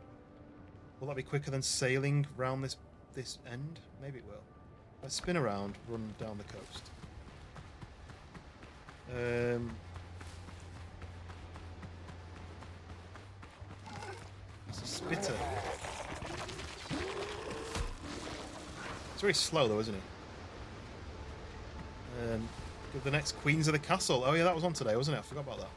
will that be quicker than sailing round this end? Maybe it will. If I spin around, run down the coast. It's a spitter. It's very slow though, isn't it? The next Queens of the Castle. Oh yeah, that was on today, wasn't it? I forgot about that.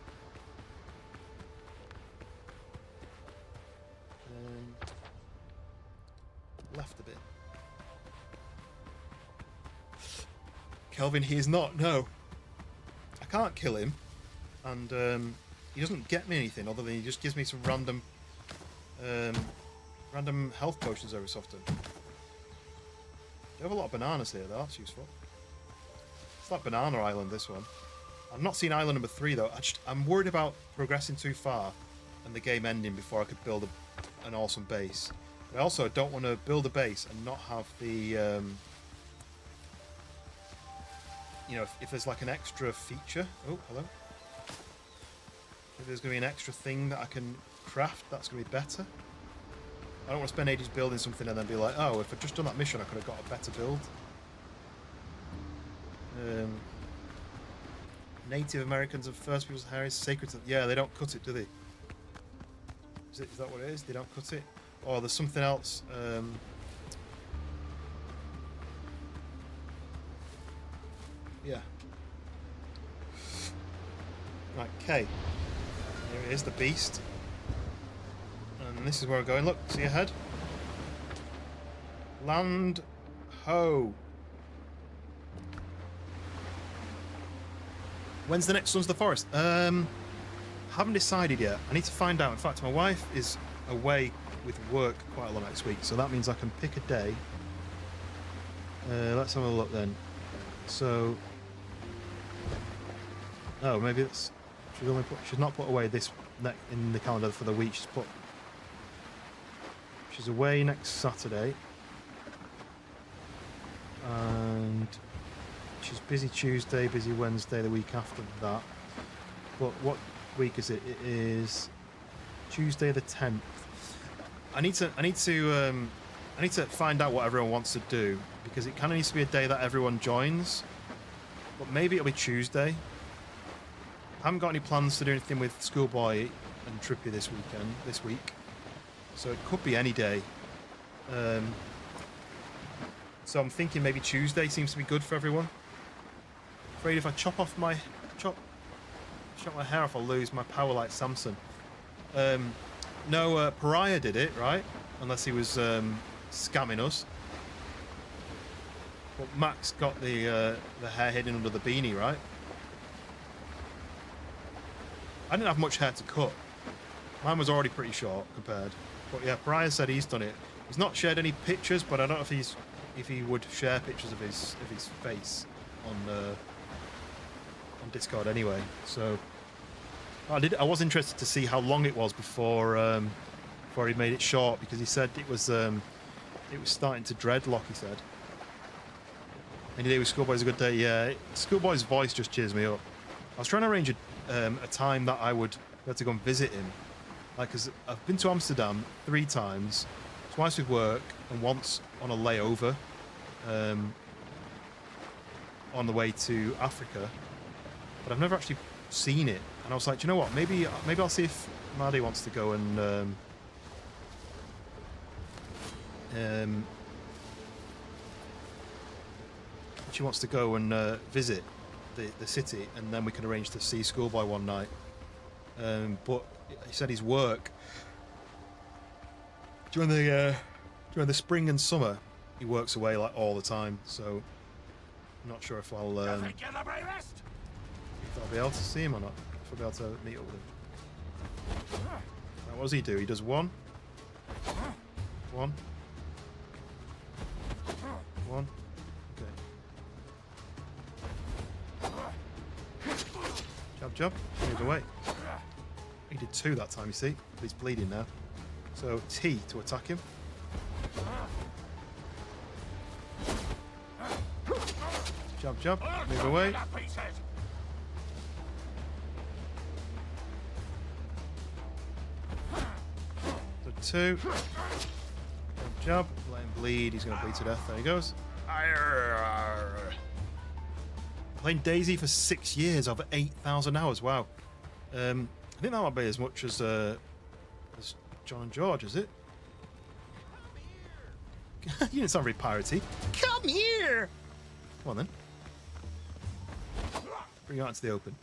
Left a bit. Kelvin, he is not. No. I can't kill him, and he doesn't get me anything other than he just gives me some random health potions every so often. You have a lot of bananas here though, that's useful. It's like Banana Island, this one. I've not seen island number 3 though. I'm worried about progressing too far and the game ending before I could build an awesome base. But I also don't want to build a base and not have the you know, if there's like an extra feature. Oh, hello. If there's going to be an extra thing that I can craft, that's going to be better. I don't want to spend ages building something and then be like, oh, if I'd just done that mission, I could have got a better build. Native Americans of First People's hair is sacred to them. Yeah, they don't cut it, do they? Is that what it is? They don't cut it? Or there's something else. Yeah. Right, K. Here it is, the beast. And this is where we're going. Look, see ahead? Land ho. When's the next Sons of the Forest? Haven't decided yet. I need to find out. In fact, my wife is away with work quite a lot next week, so that means I can pick a day. Let's have a look then. So, oh, maybe it's she's not put away this in the calendar for the week. She's away next Saturday, and she's busy Tuesday, busy Wednesday, the week after that. But what week is it? It is Tuesday the 10th. I need to find out what everyone wants to do, because it kind of needs to be a day that everyone joins. But maybe it'll be Tuesday. I haven't got any plans to do anything with Schoolboy and Trippy this week. So it could be any day. So I'm thinking maybe Tuesday seems to be good for everyone. Afraid if I chop my hair off, I'll lose my power like Samson. No, Pariah did it, right? Unless he was scamming us. But Max got the hair hidden under the beanie, right? I didn't have much hair to cut. Mine was already pretty short compared. But yeah, Pariah said he's done it. He's not shared any pictures, but I don't know if he would share pictures of his face on Discord anyway. So I was interested to see how long it was before he made it short, because he said it was starting to dreadlock. He said. Any day with Schoolboy's a good day. Yeah, Schoolboy's voice just cheers me up. I was trying to arrange a time that I would have to go and visit him. Like, cause I've been to Amsterdam 3 times, twice with work and once on a layover on the way to Africa, but I've never actually seen it. And I was like, do you know what? Maybe I'll see if Maddie wants to go and she wants to go and visit the city, and then we can arrange to see Schoolboy one night. But he said his work during the spring and summer, he works away like all the time. So I'm not sure if I'll be able to see him or not. If I'll be able to meet up with him. Now, what does he do? He does one. Okay. Jab. Move away. He did 2 that time, you see. But he's bleeding now. So T to attack him. Jab. Move away. So 2. Jab. Let him bleed. He's going to bleed to death. There he goes. Playing Daisy for 6 years, over 8,000 hours. Wow. I think that might be as much as John and George, is it? You didn't sound very piratey. Come here! Come on then. Bring it out into the open.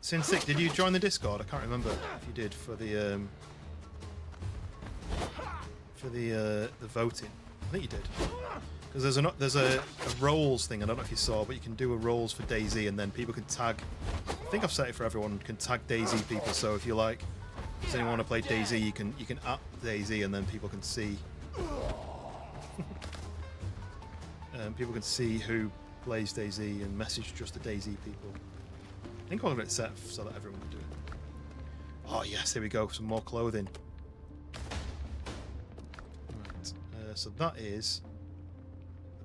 Sin6, did you join the Discord? I can't remember if you did for the voting. I think you did. Because there's a roles thing. I don't know if you saw, but you can do a roles for Daisy, and then people can tag. I think I've set it for everyone. Can tag Daisy people. So if you like, does anyone want to play Daisy? You can at Daisy, and then people can see. People can see who plays Daisy and message just the Daisy people. I think I'll have it set so that everyone can do it. Oh yes, here we go. Some more clothing. Right. So that is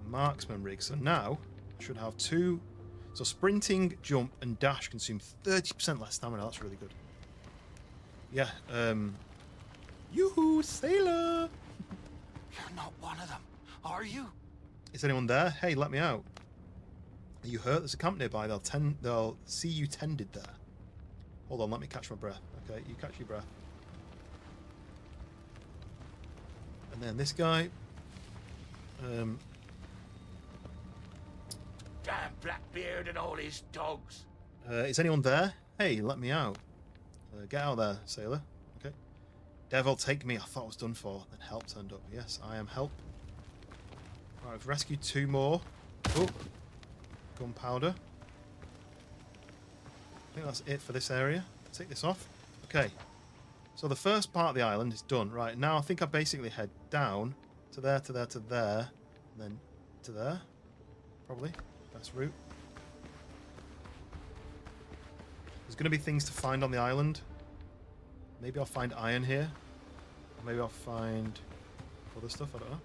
the marksman rig. So now I should have 2. So sprinting, jump, and dash consume 30% less stamina. That's really good. Yeah. Yoo-hoo, sailor!
You're not one of them, are you?
Is anyone there? Hey, let me out. Are you hurt? There's a camp nearby. They'll see you tended there. Hold on, let me catch my breath. Okay, you catch your breath. And then this guy.
Damn Blackbeard and all his dogs.
Is anyone there? Hey, let me out. Get out there, sailor. Okay. Devil, take me. I thought I was done for. Then help turned up. Yes, I am help. Right, I've rescued 2 more. Oh. Gunpowder. I think that's it for this area. Take this off. Okay. So the first part of the island is done. Right, now I think I basically head down to there, to there, to there, and then to there. Probably. Best route. There's going to be things to find on the island. Maybe I'll find iron here. Or maybe I'll find other stuff. I don't know.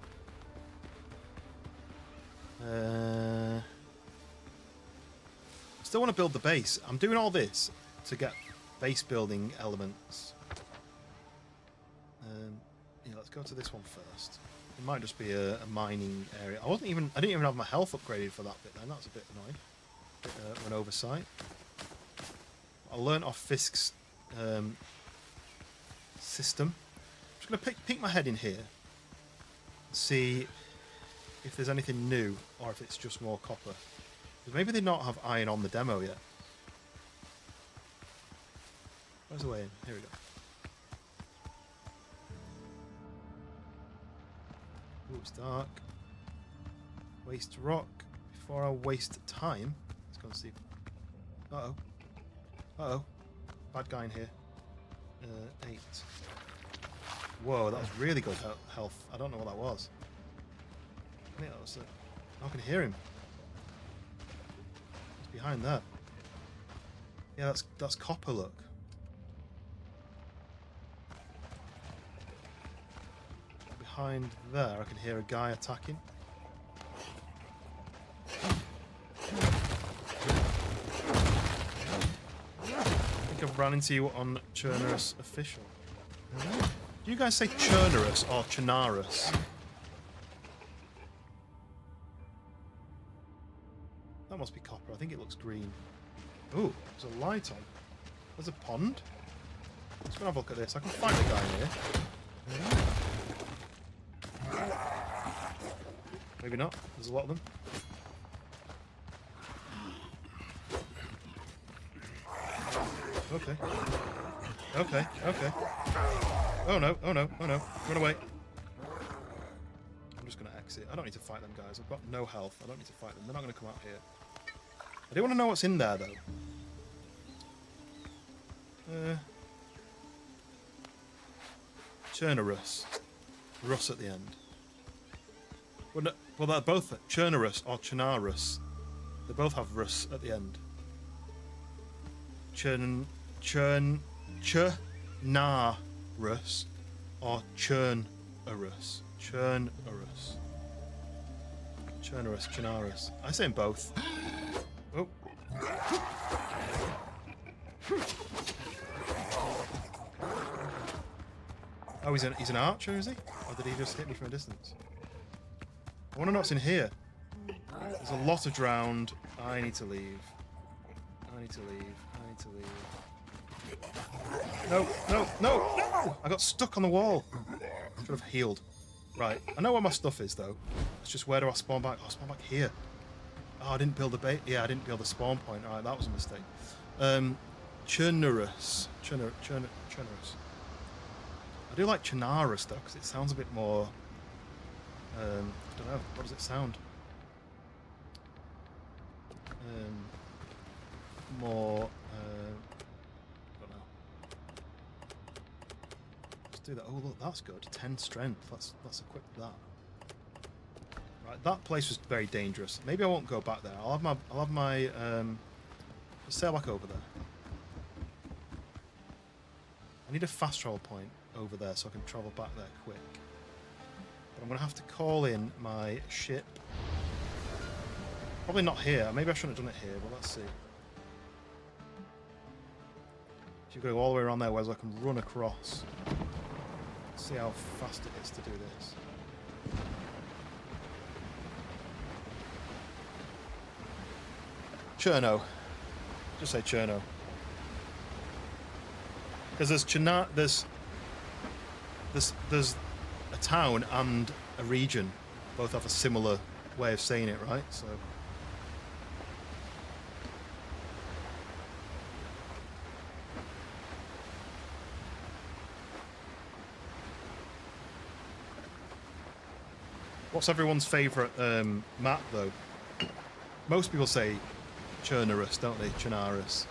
Still want to build the base. I'm doing all this to get base building elements. Yeah, let's go to this one first. It might just be a mining area. I didn't even have my health upgraded for that bit then. That's a bit annoying. Bit of an oversight. I learned off Fisk's system. I'm just going to peek my head in here. See if there's anything new or if it's just more copper. Because maybe they not have iron on the demo yet. Where's the way in? Here we go. Ooh, it's dark. Waste rock. Before I waste time, let's go and see. Uh-oh. Uh-oh. Bad guy in here. 8. Whoa, that was really good health. I don't know what that was. I think that was I can hear him. He's behind there. Yeah, that's copper, look. Behind there, I can hear a guy attacking. I think I've run into you on Churnerus Official. Do you guys say Churnerus or Chernarus? That must be copper. I think it looks green. Ooh, there's a light on. There's a pond. Let's go have a look at this. I can find the guy here. Maybe not. There's a lot of them. Okay. Okay, okay. Oh no, oh no, oh no. Run away. I'm just going to exit. I don't need to fight them guys. I've got no health. I don't need to fight them. They're not going to come out here. I do want to know what's in there though. Churnerus. Rus at the end. Well, no, well they're both Churnerus or Chernarus. They both have Rus at the end. Churnarus or Churnarus. Churnarus. Churnarus, Chernarus. I say them both. Oh. Oh, he's an archer, is he? Or did he just hit me from a distance? I want to know what's in here. There's a lot of drowned. I need to leave. I need to leave. I need to leave. No, no, no, no! I got stuck on the wall. Should have healed. Right, I know where my stuff is though. It's just where do I spawn back? Oh, I spawn back here. Oh, I didn't build the bait. Yeah, I didn't build the spawn point. Alright, that was a mistake. Churnerus. Churnerus. I do like Chernarus though, because it sounds a bit more... I don't know. What does it sound? More... I don't know. Let's do that. Oh, look, that's good. 10 strength. Let's equip that. Right, that place was very dangerous. Maybe I won't go back there. I'll have my let's sail back over there. I need a fast travel point over there so I can travel back there quick. But I'm gonna have to call in my ship. Probably not here. Maybe I shouldn't have done it here, but let's see. So you go all the way around there, whereas I can run across. Let's see how fast it is to do this. Cherno. Just say Cherno. Because there's a town and a region. Both have a similar way of saying it, right? So. What's everyone's favourite map, though? Most people say Churnerus, don't they? Chernarus.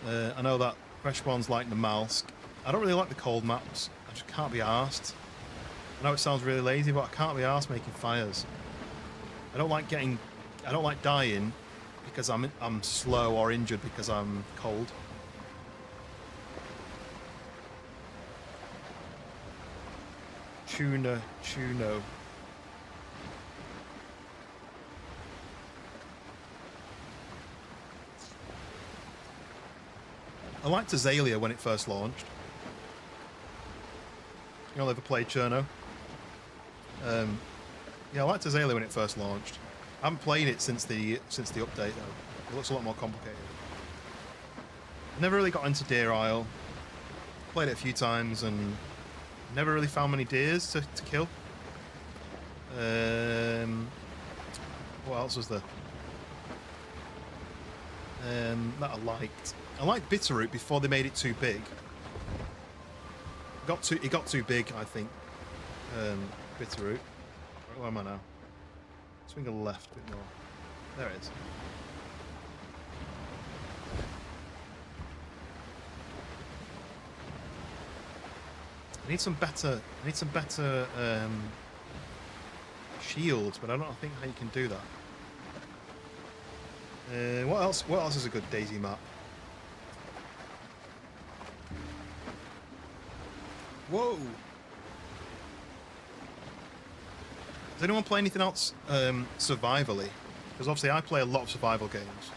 I know that fresh ones like the Malsk. I don't really like the cold maps. I just can't be arsed. I know it sounds really lazy, but I can't be arsed making fires. I don't like dying because I'm slow or injured because I'm cold. Tuno. I liked Azalea when it first launched. You all ever played Cherno? Yeah, I liked Azalea when it first launched. I haven't played it since the update though. It looks a lot more complicated. Never really got into Deer Isle. Played it a few times and never really found many deers to kill. What else was there? That I liked. I liked Bitterroot before they made it too big. It got too big, I think. Bitterroot. Where am I now? Swing a left a bit more. There it is. I need some better shields, but I don't think how you can do that. What else is a good Daisy map? Whoa! Does anyone play anything else survivally? Because obviously I play a lot of survival games.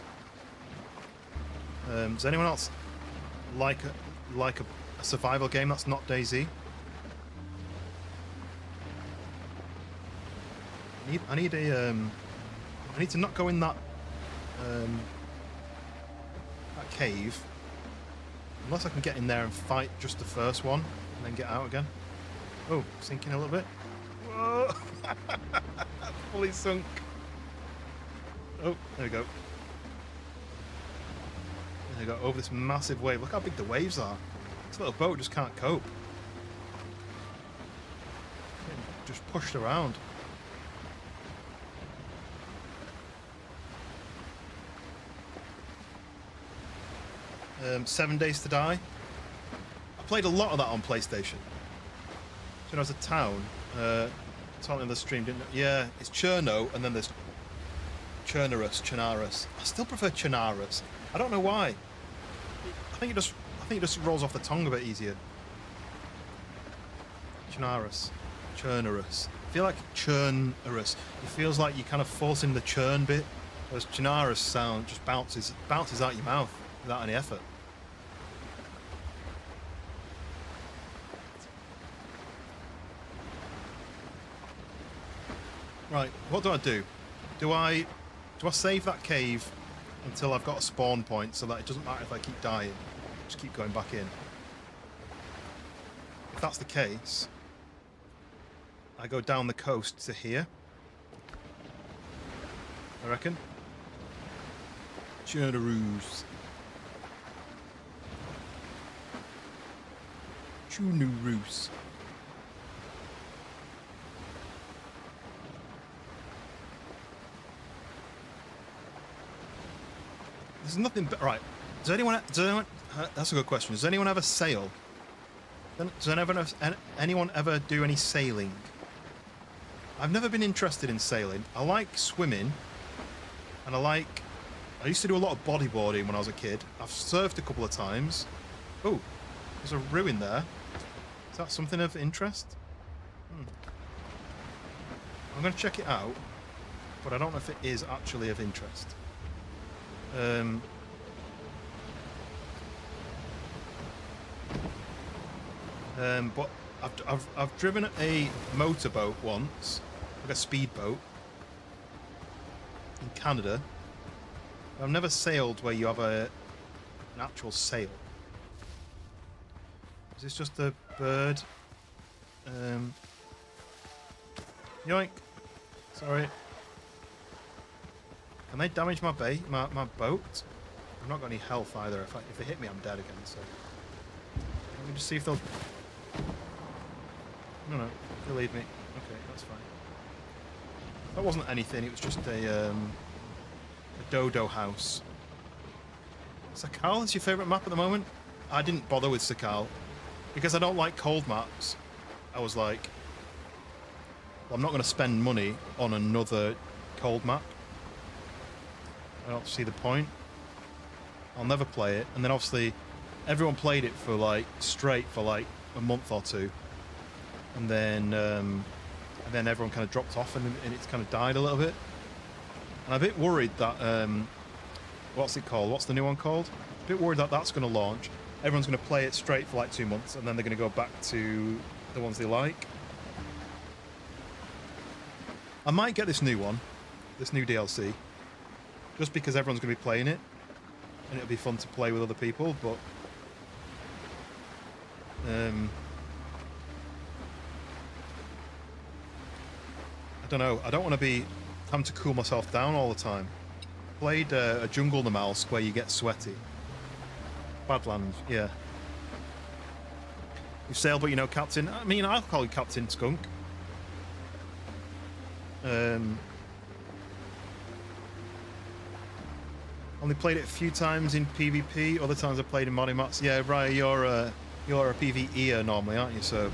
Does anyone else like a survival game that's not DayZ? I need to not go in that cave unless I can get in there and fight just the first one and then get out again. Oh, sinking a little bit. Whoa! Fully sunk. Oh, there we go. There we go. Over this massive wave. Look how big the waves are. This little boat just can't cope. Getting just pushed around. 7 Days to Die. I played a lot of that on PlayStation. So when I was at town, talking in the stream, didn't I? Yeah, it's Cherno, and then there's Chernarus. I still prefer Chernarus. I don't know why. I think it just rolls off the tongue a bit easier. Chernarus. I feel like Chernarus. It feels like you kind of force in the churn bit, whereas Chernarus sound just bounces out your mouth without any effort. Right, what do I do? Do I save that cave until I've got a spawn point so that it doesn't matter if I keep dying, just keep going back in? If that's the case, I go down the coast to here, I reckon. Churnaroos. Chunaroos. There's nothing but right. Does anyone? That's a good question. Does anyone ever sail? Does anyone ever do any sailing? I've never been interested in sailing. I like swimming, and I used to do a lot of bodyboarding when I was a kid. I've surfed a couple of times. Oh, there's a ruin there. Is that something of interest? I'm going to check it out, but I don't know if it is actually of interest. But I've driven a motorboat once, like a speedboat, in Canada. I've never sailed where you have an actual sail. Is this just a bird? Yoink! Sorry. Can they damage my boat? I've not got any health either. If they hit me, I'm dead again. So let me just see if they'll. No, they'll leave me. Okay, that's fine. That wasn't anything. It was just a dodo house. Sakal is your favourite map at the moment? I didn't bother with Sakal because I don't like cold maps. I was like, well, I'm not going to spend money on another cold map. I don't see the point. I'll never play it. And then obviously everyone played it for straight for a month or two, and then everyone kind of dropped off and it's kind of died a little bit. And I'm a bit worried that what's it called? What's the new one called? A bit worried that that's going to launch. Everyone's going to play it straight for 2 months, and then they're going to go back to the ones they like. I might get this new one, this new DLC, just because everyone's going to be playing it. and it'll be fun to play with other people, but I don't know. I don't want to be having to cool myself down all the time. Played a Jungle Namalsk where you get sweaty. Badlands, yeah. You've sailed, but you know, Captain. I mean, I'll call you Captain Skunk. Only played it a few times in PvP. Other times I've played in modding maps. Yeah, Ryan, you're a PvEer normally, aren't you? So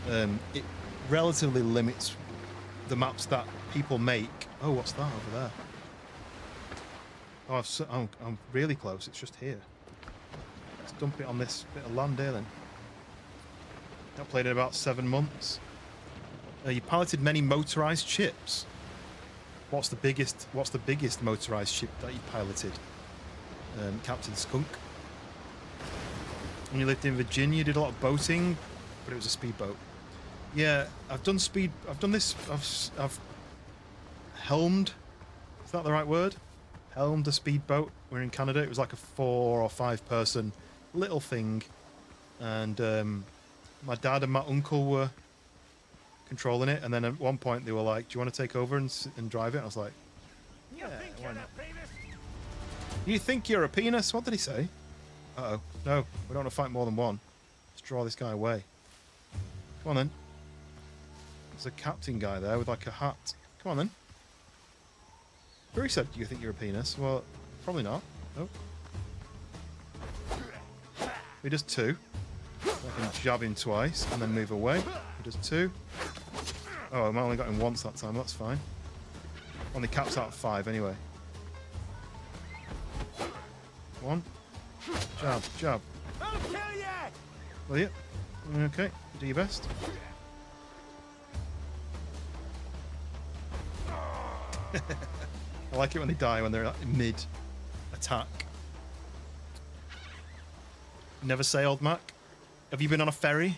it relatively limits the maps that people make. Oh, what's that over there? Oh, I'm really close. It's just here. Let's dump it on this bit of land here then. I played it about 7 months. You piloted many motorized ships. What's the biggest motorized ship that you piloted? Captain Skunk. When you lived in Virginia, you did a lot of boating, but it was a speedboat. Yeah, I've done this. I've helmed. Is that the right word? Helmed a speedboat. We're in Canada. It was like a 4 or 5 person little thing, and my dad and my uncle were controlling it. And then at one point they were like, "Do you want to take over and drive it?" And I was like, "Yeah, why not?" You think you're a penis? What did he say? Uh-oh. No, we don't want to fight more than one. Let's draw this guy away. Come on then. There's a captain guy there with like a hat. Come on then. Sure, he said, "Do you think you're a penis?" Well, probably not. Nope. He does 2. I can jab him twice and then move away. He does 2. Oh, I only got him once that time. That's fine. Only caps out 5 anyway. 1. Jab, jab.
I'll kill you!
Will you? Okay, do your best. I like it when they die when they're like mid-attack. Never sailed, Mac? Have you been on a ferry?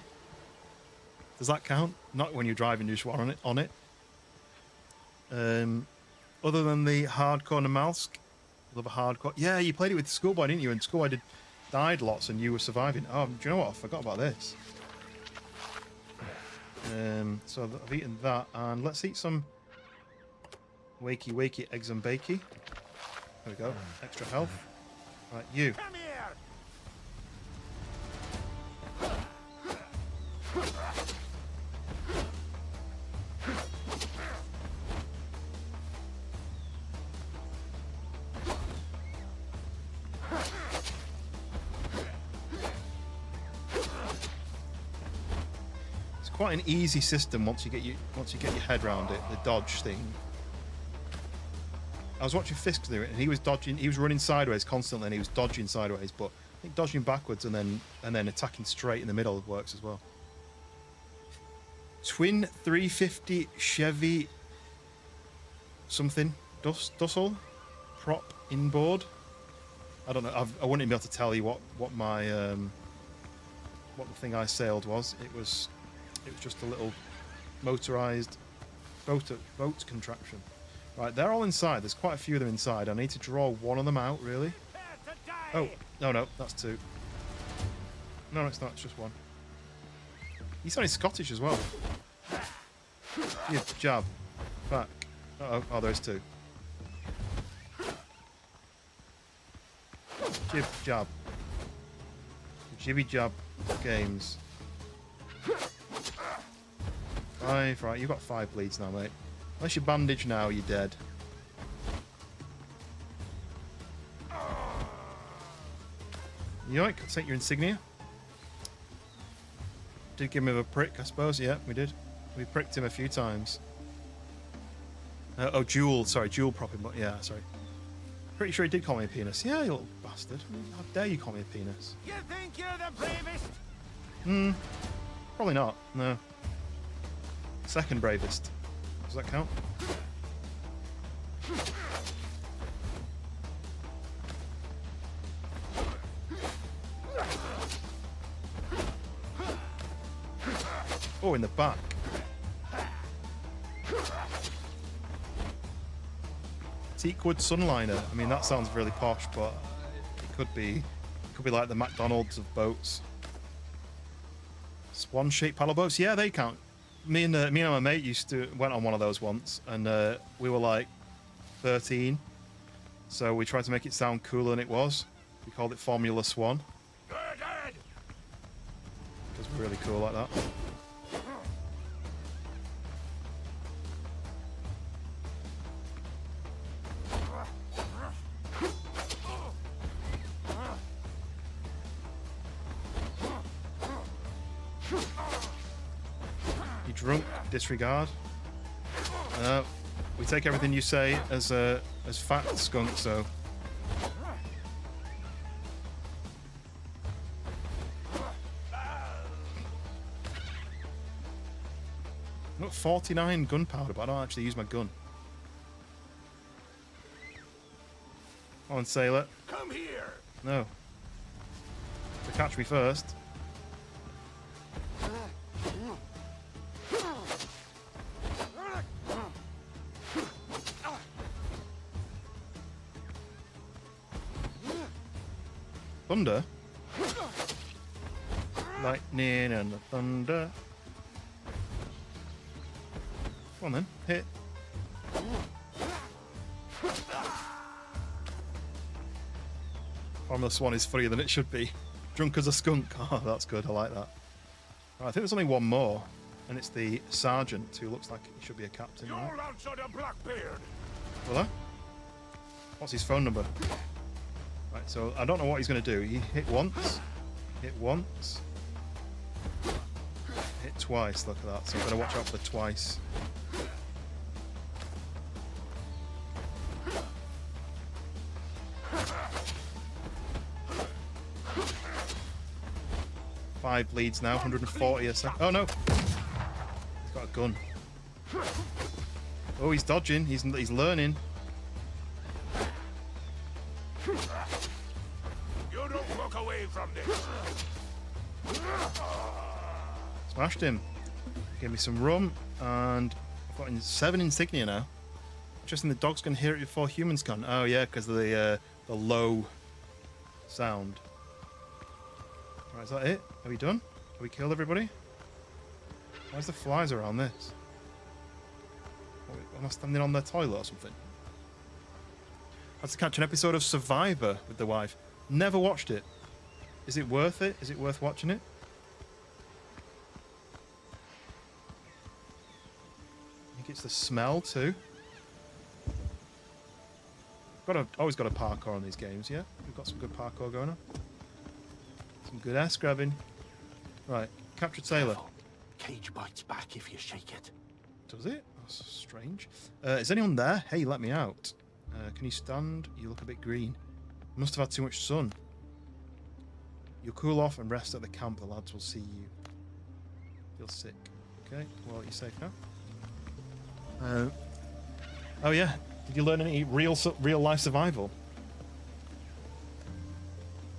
Does that count? Not when you're driving, you just want on it. Other than the hardcore Namalsk, love a hardcore. Yeah, you played it with Schoolboy, didn't you? And Schoolboy died lots, and you were surviving. Oh, do you know what? I forgot about this. So I've eaten that, and let's eat some wakey eggs and bakey. There we go. Extra health. Right, you.
Come here!
It's quite an easy system once you get your head around it. The dodge thing. I was watching Fisk do it, and he was dodging. He was running sideways constantly, and he was dodging sideways. But I think dodging backwards and then attacking straight in the middle works as well. Twin 350 Chevy something Dussel prop inboard. I don't know. I wouldn't be able to tell you what my what the thing I sailed was. It was just a little motorized boat contraption. Right, they're all inside. There's quite a few of them inside. I need to draw one of them out, really. Oh, no, that's 2. No, it's not. It's just 1. He sounded Scottish as well. Yeah, jab. Back. Uh-oh. Oh, there's 2. Jib, jab. Jibby jab games. 5. Right, you've got 5 bleeds now, mate. Unless you bandage now, you're dead. You like? Take your insignia. Did give him a prick, I suppose. Yeah, we did. We pricked him a few times. Oh, Jewel. Sorry, Jewel prop him. But yeah, sorry. Pretty sure he did call me a penis. Yeah, you little bastard. How dare you call me a penis?
You think you're the bravest?
Probably not. No. Second bravest. Does that count? Oh, in the back. Teakwood Sunliner. I mean, that sounds really posh, but Could be like the McDonald's of boats. Swan-shaped paddle boats. Yeah, they count. Me and my mate went on one of those once, and we were like 13, so we tried to make it sound cooler than it was. We called it Formula Swan.
Good, good.
It was really cool like that. You drunk? Disregard. We take everything you say as fact, skunk. So. I've got 49 gunpowder, but I don't actually use my gun. Come on, sailor.
Come here.
No. To catch me first. Thunder? Lightning and the thunder. Come on then, hit. Formula Swan is funnier than it should be. Drunk as a skunk. Oh, that's good. I like that. Right, I think there's only one more, and it's the sergeant who looks like he should be a captain.
You'll
Right?
answer the Blackbeard.
Will I? What's his phone number? Right, so I don't know what he's going to do. He hit once, hit twice. Look at that. So I'm going to watch out for the twice. Five bleeds now, 140 a second. Oh no! He's got a gun. Oh, he's dodging. He's learning.
You don't walk away from this.
Smashed him. Give me some rum, and I've got 7 insignia now. Interesting, the dogs can hear it before humans can. Oh yeah, because of the low sound. Right, is that it? Are we done? Have we killed everybody? Why's the flies around this? Am I standing on their toilet or something? I had to catch an episode of Survivor with the wife. Never watched it. Is it worth it? Is it worth watching it? I think it's the smell too. Always got a parkour on these games, yeah? We've got some good parkour going on. Some good ass grabbing. Right, captured sailor.
Cage bites back if you shake it.
Does it? That's strange. Is anyone there? Hey, let me out. Can you stand? You look a bit green. Must have had too much sun. You'll cool off and rest at the camp. The lads will see you. Feel sick. Okay, well, you're safe now. Oh yeah. Did you learn any real life survival?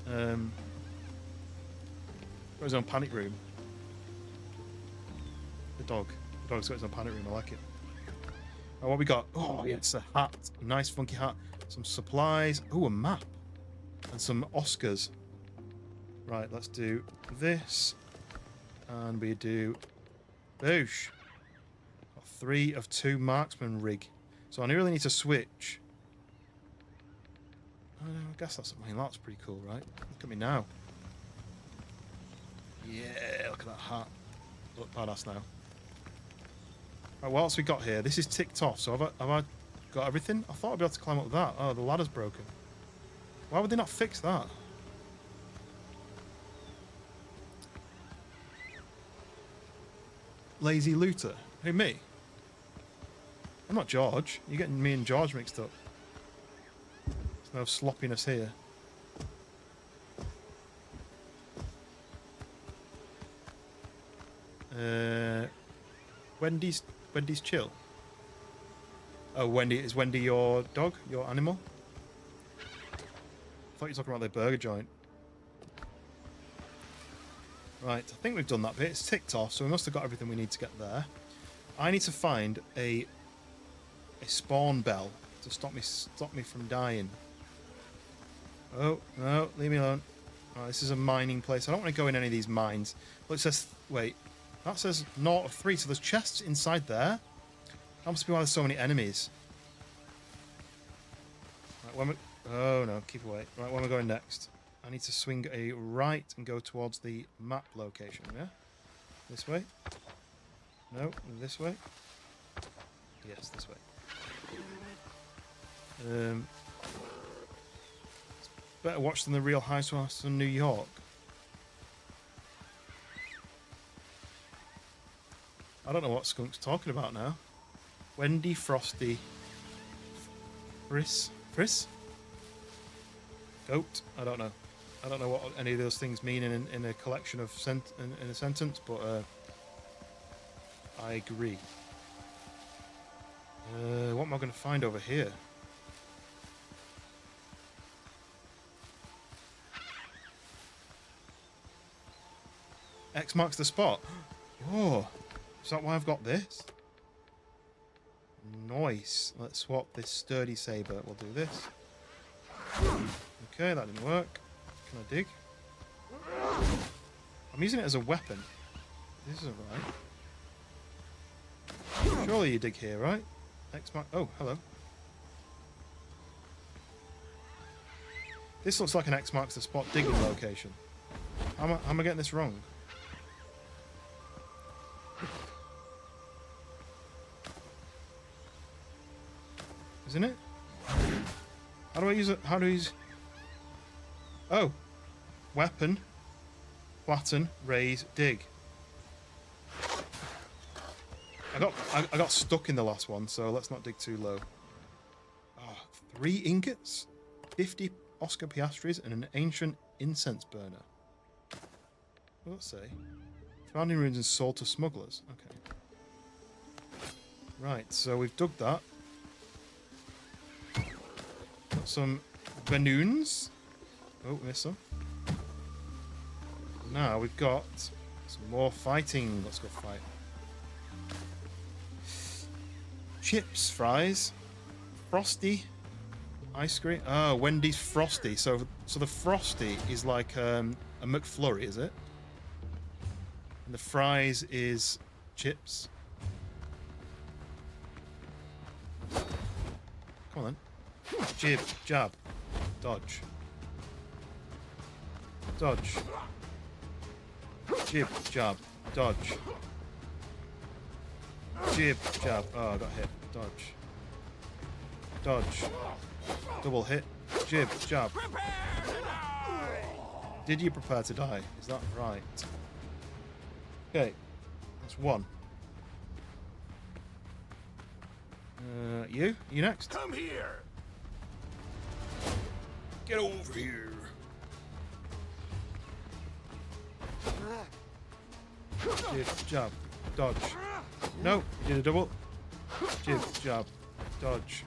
Got his own panic room. The dog's got his own panic room. I like it. Oh, what we got? Oh, yeah, it's a hat. A nice funky hat. Some supplies. Oh, a map. And some Oscars. Right, let's do this. And we do... Boosh. Got 3 of 2 marksman rig. So I really need to switch. I guess that's something. That's pretty cool, right? Look at me now. Yeah, look at that hat. Look badass now. Right, what else we got here? This is ticked off, so have I got everything? I thought I'd be able to climb up that. Oh, the ladder's broken. Why would they not fix that? Lazy looter. Who, me? I'm not George. You're getting me and George mixed up. There's no sloppiness here. Wendy's chill. Oh, Wendy, is Wendy your dog? Your animal? I thought you were talking about their burger joint. Right, I think we've done that bit. It's ticked off, so we must have got everything we need to get there. I need to find a spawn bell to stop me from dying. Oh, no, leave me alone. Oh, this is a mining place. I don't want to go in any of these mines. But it says, wait, that says 0 of 3, so there's chests inside there? That must be why there's so many enemies. Right, when we... Oh, no, keep away. Right, where am I going next? I need to swing a right and go towards the map location, yeah? This way? No, this way? Yes, this way. It's better watch than the Real Housewives of New York. I don't know what Skunk's talking about now. Wendy, Frosty, Friss? Goat? I don't know. I don't know what any of those things mean in a collection of in a sentence, but I agree. What am I going to find over here? X marks the spot. Oh, is that why I've got this? Nice. Let's swap this sturdy saber. We'll do this. Okay, that didn't work. Can I dig? I'm using it as a weapon. This isn't right. Surely you dig here, right? X mark. Oh, hello. This looks like an X marks the spot digging location. How am I getting this wrong? Isn't it? How do I use it? How do I use... Oh. Weapon. Flatten. Raise. Dig. I got stuck in the last one, so let's not dig too low. Oh, 3 ingots, 50 Oscar piastres, and an ancient incense burner. What does that say? Found in ruins and sold to smugglers. Okay. Right, so we've dug that. Got some balloons. Oh, missed some. Now we've got some more fighting. Let's go fight. Chips, fries, Frosty, ice cream. Oh, Wendy's Frosty. So the Frosty is like a McFlurry, is it? And the fries is chips. Come on then. Jib, jab, dodge. Dodge. Jib, jab, dodge. Jib, jab. Oh, I got hit. Dodge. Dodge. Double hit. Jib, jab. Did you prepare to die? Is that right? Okay. That's 1. You? You next?
Come here.
Get over here. Jib, jab, dodge. No, you did a double. Jib, jab, dodge.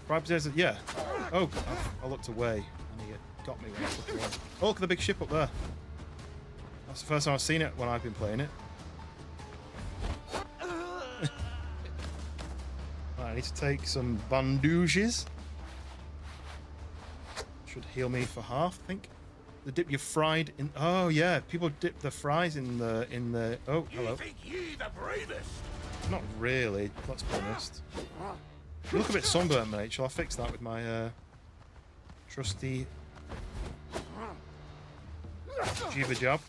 Right position, yeah. Oh, I looked away and he got me when I looked away. Oh, look at the big ship up there. That's the first time I've seen it when I've been playing it. Right, I need to take some bandages. Should heal me for half, I think. The dip you fried in. Oh yeah, people dip the fries in the. Oh, hello.
You think ye the bravest?
Not really. Let's be honest. You look a bit sunburnt, mate. Shall I fix that with my trusty jibber job?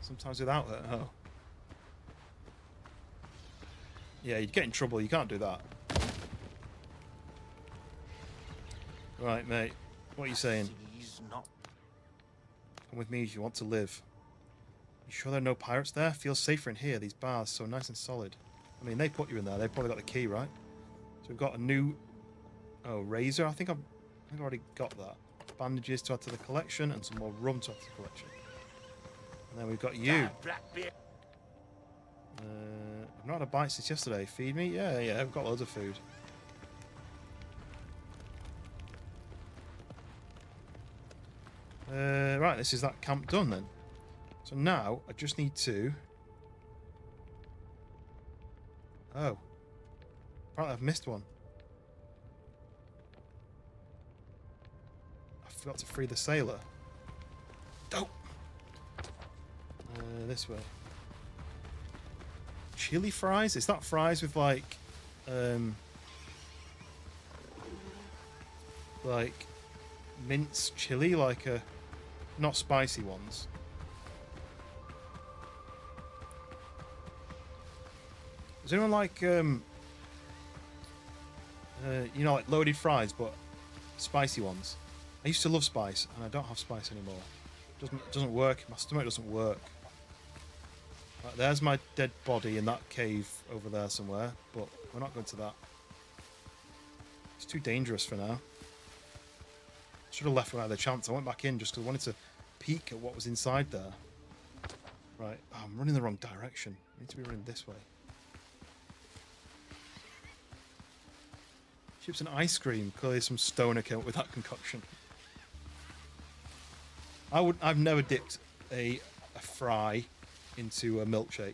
Sometimes without that. Oh. Yeah, you'd get in trouble. You can't do that. Right, mate. What are you saying? Come with me if you want to live. You sure there are no pirates there? Feels safer in here. These bars so nice and solid. I mean, they put you in there. They've probably got the key, right? So we've got a new... Oh, razor. I think I've already got that. Bandages to add to the collection and some more rum to add to the collection. And then we've got you. I've not had a bite since yesterday. Feed me? Yeah, I've got loads of food. Right, this is that camp done then. So now I just need to... Oh. Apparently I've missed one. I forgot to free the sailor. Oh! This way. Chili fries? Is that fries with like minced chili, like not spicy ones? Does anyone like you know, like loaded fries but spicy ones? I used to love spice and I don't have spice anymore. It doesn't work. My stomach doesn't work. Right, there's my dead body in that cave over there somewhere, but we're not going to that. It's too dangerous for now. Should have left without the chance. I went back in just because I wanted to peek at what was inside there. Right, oh, I'm running the wrong direction. I need to be running this way. Chips and ice cream. Clearly some stoner came up with that concoction. I've never dipped a fry into a milkshake.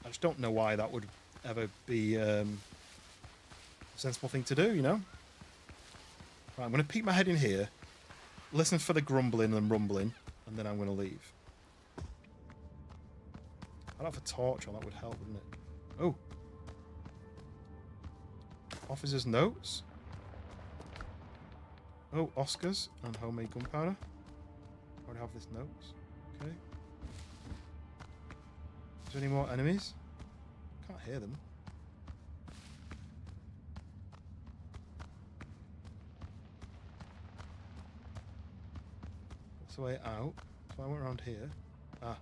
I just don't know why that would ever be a sensible thing to do, you know? Right, I'm going to peek my head in here, listen for the grumbling and rumbling, and then I'm going to leave. I'd have a torch on, that would help, wouldn't it? Oh. Officer's notes. Oh, Oscars and homemade gunpowder. I already have this notes. Okay. Is there any more enemies? Can't hear them. That's the way out. So I went around here. Ah.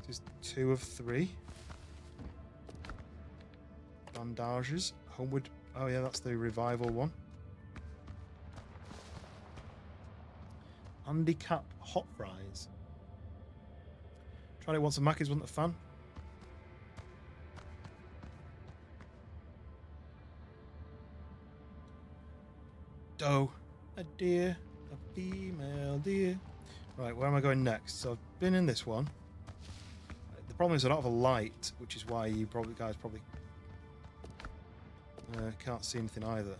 This is 2 of 3. Bandages. Homeward. Oh yeah, that's the revival one. Handicap hot fries. Tried it once at Mackey's, wasn't a fan. Doe. A deer. A female deer. Right, where am I going next? So I've been in this one. The problem is I don't have a light, which is why you guys probably can't see anything either.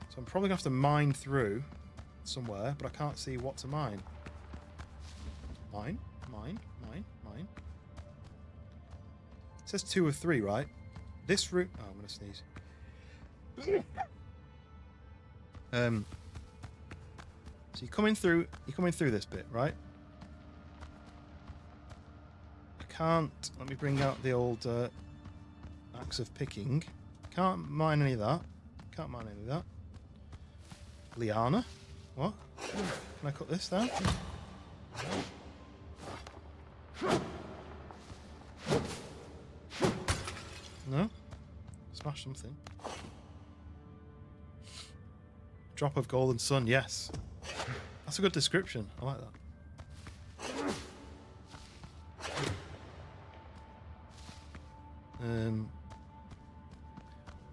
So I'm probably going to have to mine through somewhere, but I can't see what to mine. Mine. It says 2 of 3, right? This route... Oh, I'm going to sneeze. So you're coming through this bit, right? I can't... Let me bring out the old axe of picking. Can't mine any of that. Can't mine any of that. Liana? What? Can I cut this down? No? Smash something. Drop of golden sun, yes. That's a good description. I like that.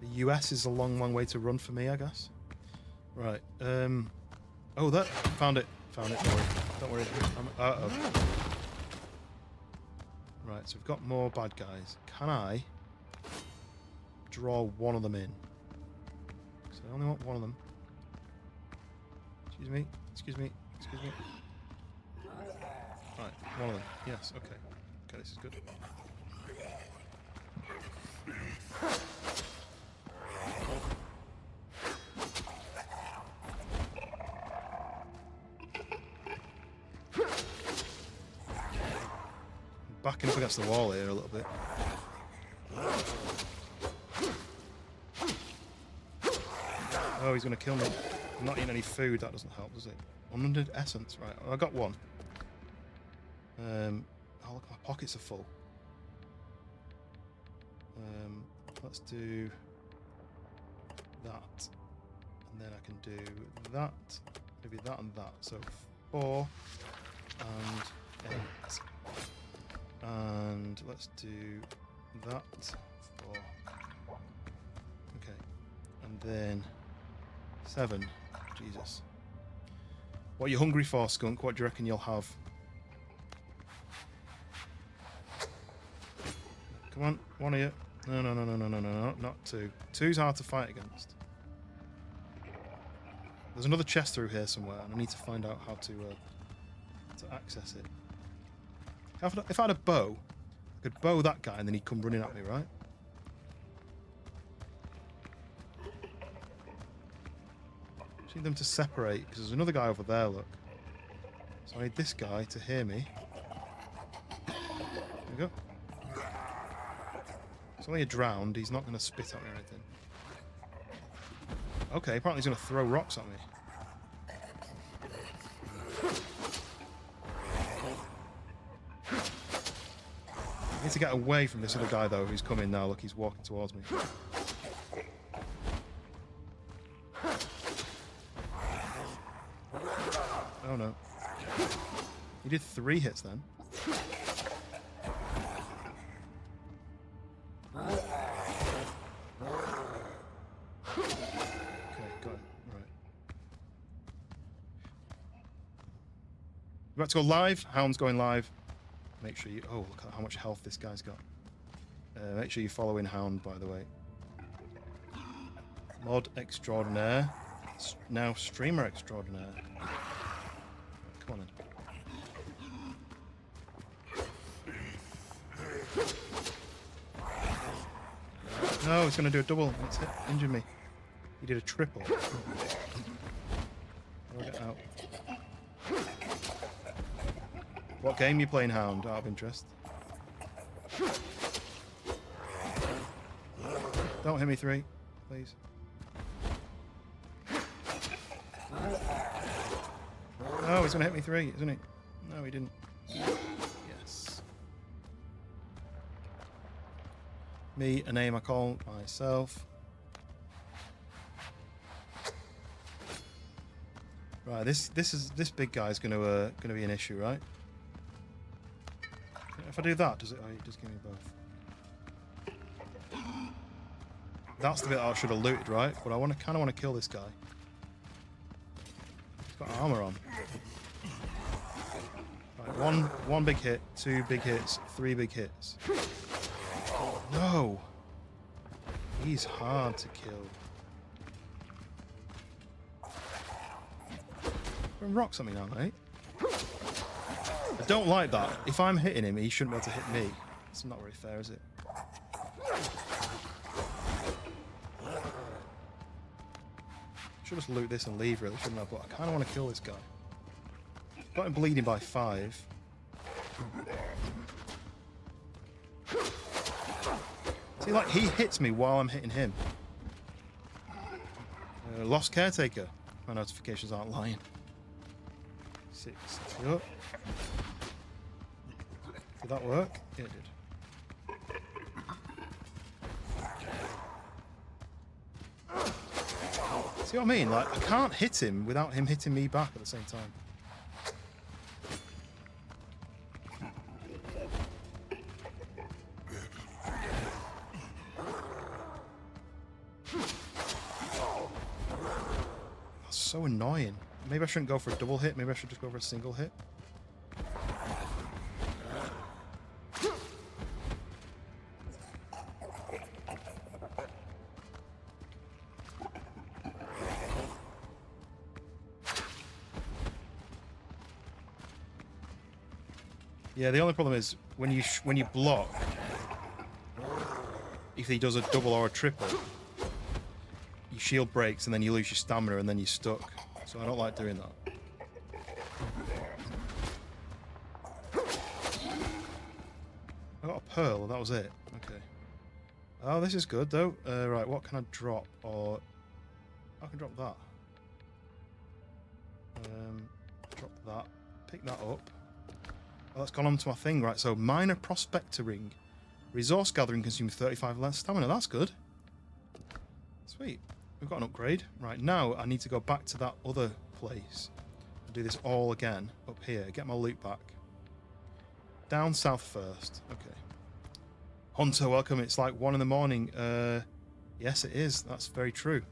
The US is a long way to run for me, I guess. Right. Oh, that found it. Don't worry. Uh-oh. Right, so we've got more bad guys. Can I draw one of them in? Because I only want one of them. Excuse me. Right, one of them. Yes, okay. Okay, this is good. Backing up against the wall here a little bit. Oh, he's going to kill me. I'm not eating any food. That doesn't help, does it? 100 essence. Right, I got one. Oh, look, my pockets are full. Let's do that. And then I can do that. Maybe that and that. So 4 and 8. And let's do that. 4. Okay. And then 7. Jesus. What are you hungry for, skunk? What do you reckon you'll have? Come on, one of you. No, no, no, no, no, no, no, not 2. 2's hard to fight against. There's another chest through here somewhere, and I need to find out how to access it. If I had a bow, I could bow that guy, and then he'd come running at me, right? Just need them to separate, because there's another guy over there, look. So I need this guy to hear me. There we go. It's only a drowned, he's not going to spit at me or anything. Okay, apparently he's going to throw rocks at me. I need to get away from this other guy, though, who's coming now. Look, he's walking towards me. Oh, no. He did 3 hits, then. About to go live. Hound's going live. Make sure you... Oh, look at how much health this guy's got. Make sure you're following Hound, by the way. Mod extraordinaire. Now streamer extraordinaire. Come on in. No, he's going to do a double. It's injured me. He did a triple. How do I get out? What game are you playing, Hound, out of interest? Don't hit me 3, please. Oh, he's going to hit me 3, isn't he? No, he didn't. Yes. Me, a name I call myself. Right, this big guy's going to be an issue, right? If I do that, does it? Oh, it does give me both. That's the bit I should have looted, right? But I kind of want to kill this guy. He's got armor on. Right, one big hit, 2 big hits, 3 big hits. No, he's hard to kill. Throwing rocks at me now, mate. I don't like that. If I'm hitting him, he shouldn't be able to hit me. It's not very fair, is it? Should just loot this and leave, really, shouldn't I? But I kind of want to kill this guy. Got him bleeding by 5. See, like, he hits me while I'm hitting him. Lost caretaker. My notifications aren't lying. 6. Up. Did that work? Yeah, it did. See what I mean? Like, I can't hit him without him hitting me back at the same time. That's so annoying. Maybe I shouldn't go for a double hit. Maybe I should just go for a single hit. Yeah, the only problem is when you block, if he does a double or a triple, your shield breaks and then you lose your stamina and then you're stuck. So I don't like doing that. I got a pearl, and that was it. Okay. Oh, this is good though. Right, what can I drop? Or I can drop that. Drop that. Pick that up. Oh, that's gone onto my thing, right? So minor prospector ring. Resource gathering consumes 35 less stamina. That's good. Sweet. We've got an upgrade. Right, now I need to go back to that other place and do this all again up here. Get my loot back. Down south first. Okay. Hunter, welcome. It's like 1 in the morning. Yes, it is. That's very true.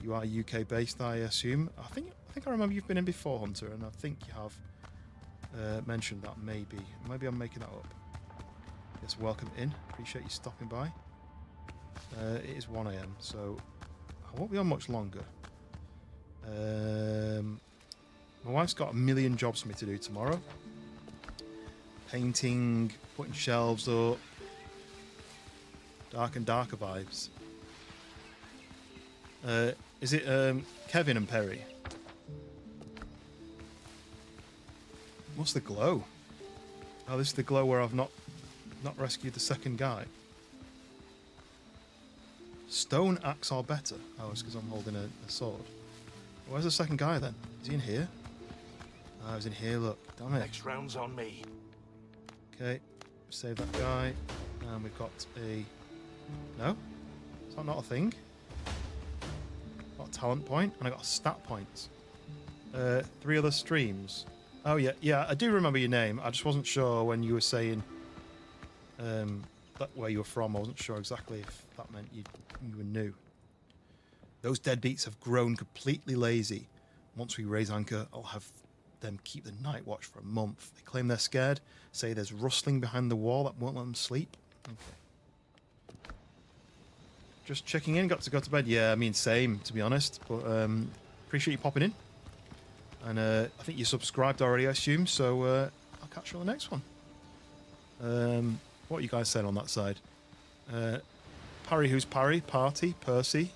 You are UK based, I assume. I think I remember you've been in before, Hunter, and I think you have mentioned that maybe. Maybe I'm making that up. Yes, welcome in. Appreciate you stopping by. It is 1 AM, so I won't be on much longer. My wife's got a million jobs for me to do tomorrow. Painting, putting shelves up. Dark and darker vibes. Is it Kevin and Perry? What's the glow? Oh, this is the glow where I've not rescued the second guy. Stone axe are better. Oh, it's because I'm holding a sword. Where's the second guy then? Is he in here? Oh, he's in here, look. Damn it.
Next round's on me.
Okay, save that guy. And we've got a... No? Is that not a thing? Got a talent point, and I got a stat point. 3 other streams. Oh yeah, I do remember your name. I just wasn't sure when you were saying that where you were from. I wasn't sure exactly if that meant you were new. Those deadbeats have grown completely lazy. Once we raise anchor, I'll have them keep the night watch for a month. They claim they're scared, say there's rustling behind the wall that won't let them sleep. Okay. Just checking in, got to go to bed. Yeah, I mean, same, to be honest. But appreciate you popping in. And I think you subscribed already, I assume, so I'll catch you on the next one. What are you guys saying on that side? Parry, who's Parry? Party? Percy?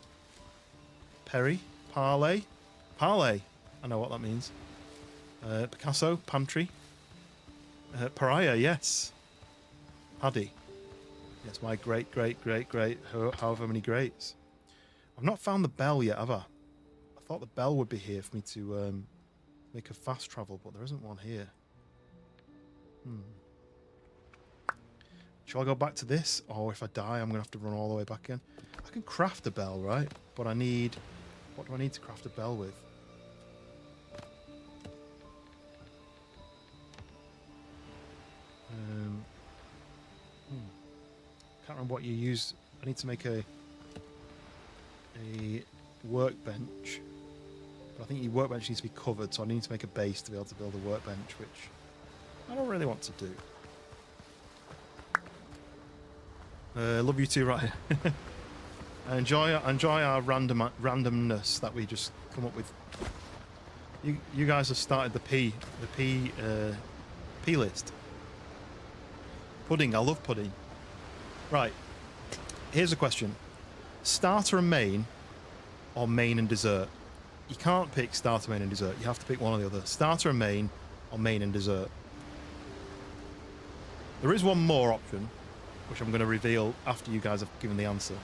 Perry? Parlay? Parlay! I know what that means. Picasso? Pantry? Pariah, yes. Paddy. Yes, my great, however many greats. I've not found the bell yet, have I? I thought the bell would be here for me to make a fast travel, but there isn't one here. Shall I go back to this? Or if I die, I'm going to have to run all the way back again. I can craft a bell, right? But I need... What do I need to craft a bell with? Can't remember what you use. I need to make a workbench. But I think your workbench needs to be covered, so I need to make a base to be able to build a workbench, which I don't really want to do. Love you too, right? I enjoy our randomness that we just come up with. You guys have started the P list. Pudding, I love pudding. Right, here's a question: starter and main, or main and dessert? You can't pick starter, main, and dessert. You have to pick one or the other. Starter and main, or main and dessert. There is one more option, which I'm going to reveal after you guys have given the answer.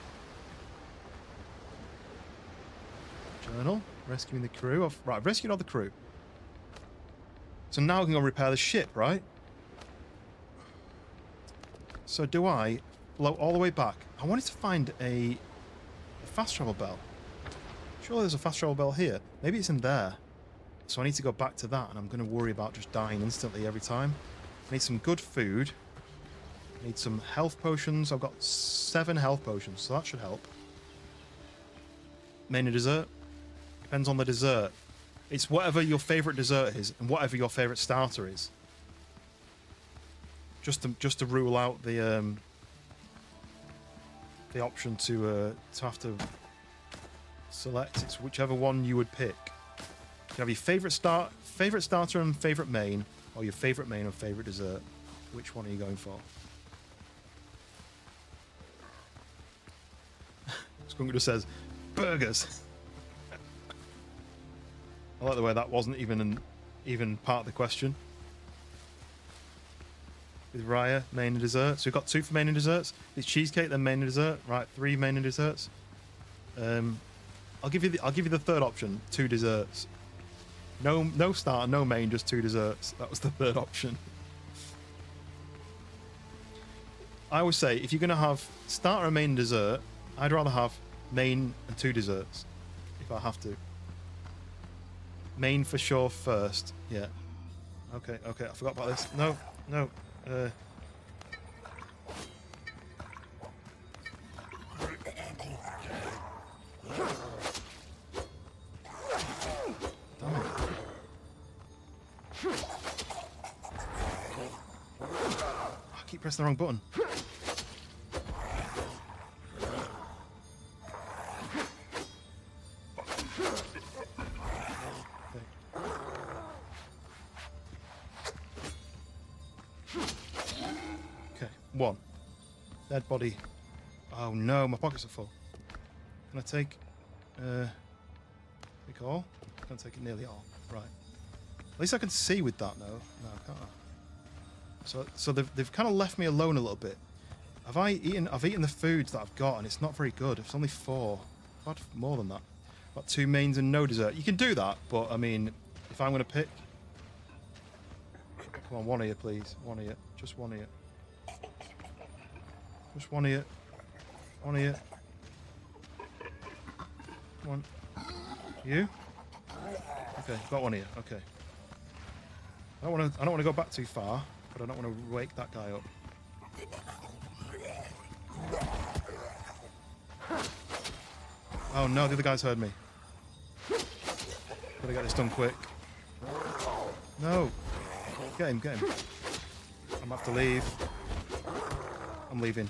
Journal, rescuing the crew. Right, I've rescued all the crew. So now I can go repair the ship, right? So do I float all the way back? I wanted to find a fast travel bell. Surely there's a fast travel bell here. Maybe it's in there. So I need to go back to that, and I'm going to worry about just dying instantly every time. I need some good food. I need some health potions. I've got 7 health potions, so that should help. Main and dessert? Depends on the dessert. It's whatever your favourite dessert is, and whatever your favourite starter is. Just to rule out the option to have to select. It's whichever one you would pick. You have your favourite starter and favourite main, or your favourite main and favourite dessert. Which one are you going for? Skunk just says, burgers. I like the way that wasn't even part of the question. With Raya, main and dessert. So we've got 2 for main and desserts. It's cheesecake, then main and dessert. Right, 3 main and desserts. I'll give you the third option, 2 desserts. No starter, no main, just 2 desserts. That was the third option. I always say, if you're going to have starter, main, and dessert, I'd rather have main and 2 desserts, if I have to. Main for sure first. Yeah. Okay, I forgot about this. No. I keep pressing the wrong button. Okay, one. Dead body. Oh no, my pockets are full. Can I take... take all? I can't take it nearly all. Right. At least I can see with that now. No, can't I? So they've kind of left me alone a little bit. I've eaten the foods that I've got, and it's not very good. It's only 4. I've had more than that. Got 2 mains and no dessert. You can do that, but I mean, if I'm going to pick... Come on, one of you, please. One of you. Just one of you. Just one of you. One of you. Come on. You? Okay, got one of you. Okay. I don't want to go back too far, but I don't want to wake that guy up. Oh no, the other guy's heard me. Gotta get this done quick. No. Get him, get him. I'm gonna have to leave. I'm leaving.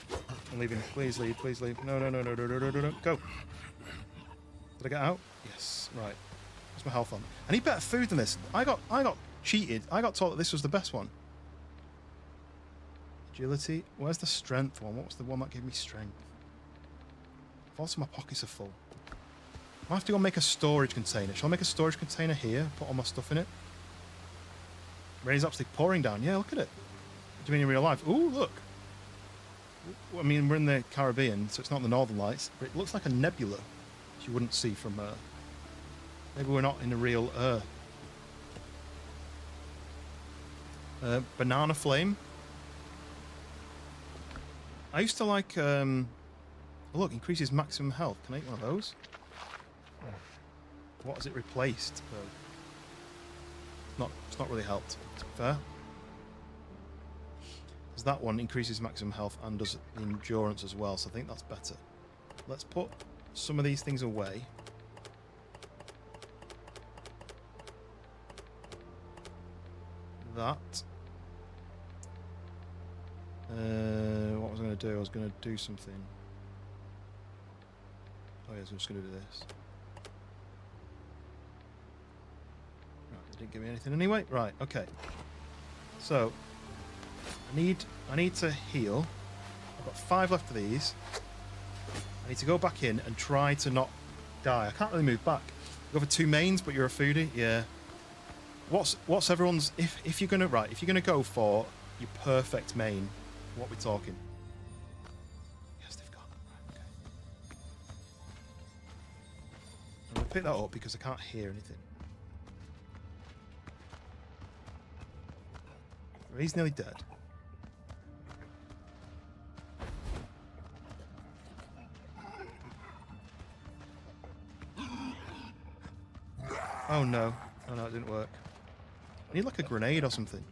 I'm leaving. Please leave, please leave. No, no, no, no, no, no, no, no, no. Go. Did I get out? Yes. Right. What's my health on? I need better food than this. I got cheated. I got told that this was the best one. Agility. Where's the strength one? What was the one that gave me strength? Also, my pockets are full. I have to go make a storage container. Shall I make a storage container here? Put all my stuff in it? Rain's absolutely pouring down. Yeah, look at it. What do you mean in real life? Ooh, look. I mean, we're in the Caribbean, so it's not the Northern Lights, but it looks like a nebula, which you wouldn't see from Earth. Maybe we're not in the real Earth. Banana flame. I used to like... oh, look, increases maximum health. Can I eat one of those? What has it replaced, though? It's not really helped, to be fair. Because that one increases maximum health and does the endurance as well, so I think that's better. Let's put some of these things away. That. What was I going to do? I was going to do something. Oh yeah, I was just going to do this. Right, it didn't give me anything anyway. Right, okay. So I need to heal. I've got 5 left of these. I need to go back in and try to not die. I can't really move back. Go for 2 mains, but you're a foodie. Yeah. What's everyone's if you're gonna go for your perfect main? What we're talking? Yes, they've got. Right, okay. I'm gonna pick that up because I can't hear anything. He's nearly dead. Oh no. Oh no, it didn't work. I need like a grenade or something.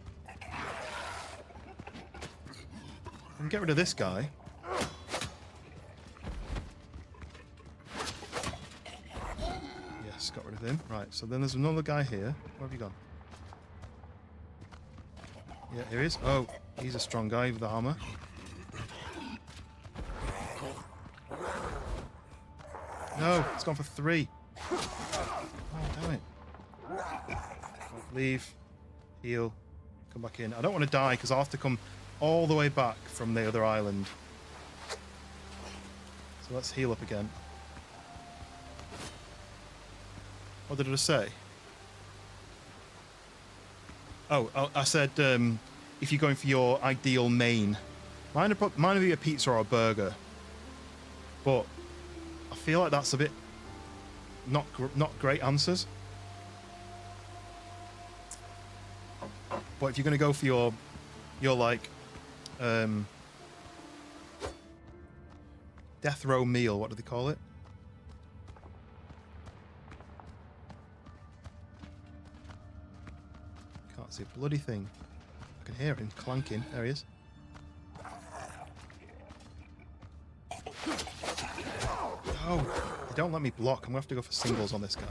I can get rid of this guy. Yes, got rid of him. Right, so then there's another guy here. Where have you gone? Yeah, here he is. Oh, he's a strong guy with the armor. No, it's gone for 3. Oh, damn it. Leave. Heal. Come back in. I don't want to die because I'll have to come all the way back from the other island. So let's heal up again. What did I say? Oh, I said if you're going for your ideal main. Mine would be a pizza or a burger. But I feel like that's a bit not great answers. But if you're going to go for your like death row meal, what do they call it? Can't see a bloody thing. I can hear him clanking. There he is. Oh, they don't let me block. I'm going to have to go for singles on this guy.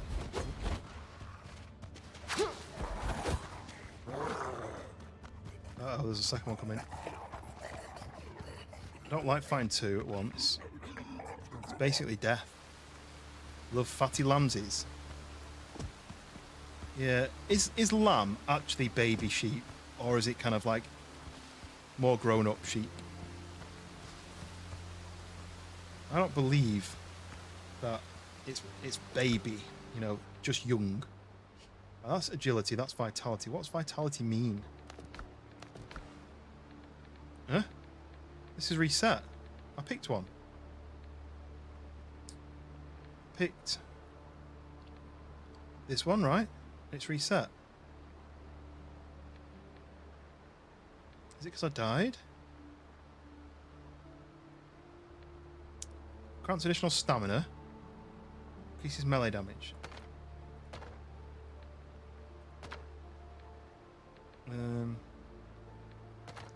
Uh-oh, there's a second one coming. I don't like fighting two at once. It's basically death. Love fatty lambsies. Yeah, is lamb actually baby sheep, or is it kind of like more grown-up sheep? I don't believe that it's baby, you know, just young. Well, that's agility, that's vitality. What's vitality mean? Huh? This is reset. I picked one. Picked this one, right? It's reset. Is it because I died? Grants additional stamina. Increases melee damage. Like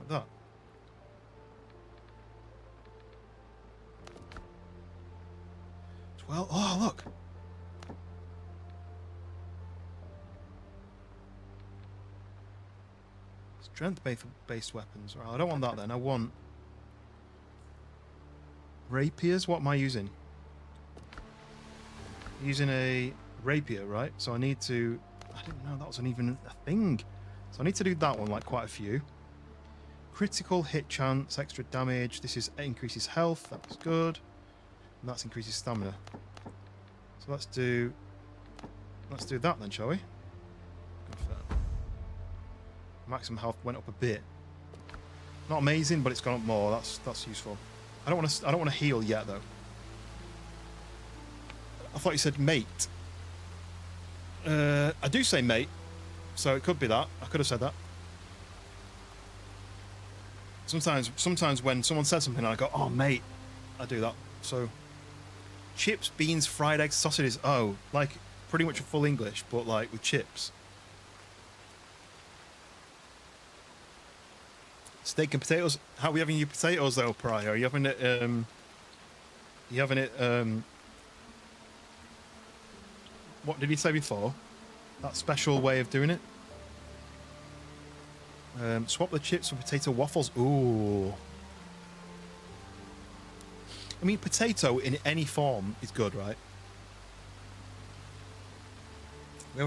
that. Well, oh look. Strength-based weapons. Well, I don't want that then. I want rapiers. What am I using? Using a rapier, right? So I need to. I didn't know that wasn't even a thing. So I need to do that one, like quite a few. Critical hit chance, extra damage. This is increases health. That's good. And that's increases stamina. So let's do that then, shall we? Maximum health went up a bit. Not amazing, but it's gone up more. That's useful. I don't want to heal yet though. I thought you said mate. I do say mate, so it could be that. I could have said that. Sometimes when someone says something, I go, "Oh, mate," I do that. So, chips, beans, fried eggs, sausages. Oh, like pretty much a full English, but like with chips. Steak and potatoes. How are we having your potatoes though, Prior? Are you having it? You having it? What did he say before? That special way of doing it. Swap the chips for potato waffles. Ooh. I mean, potato in any form is good, right? We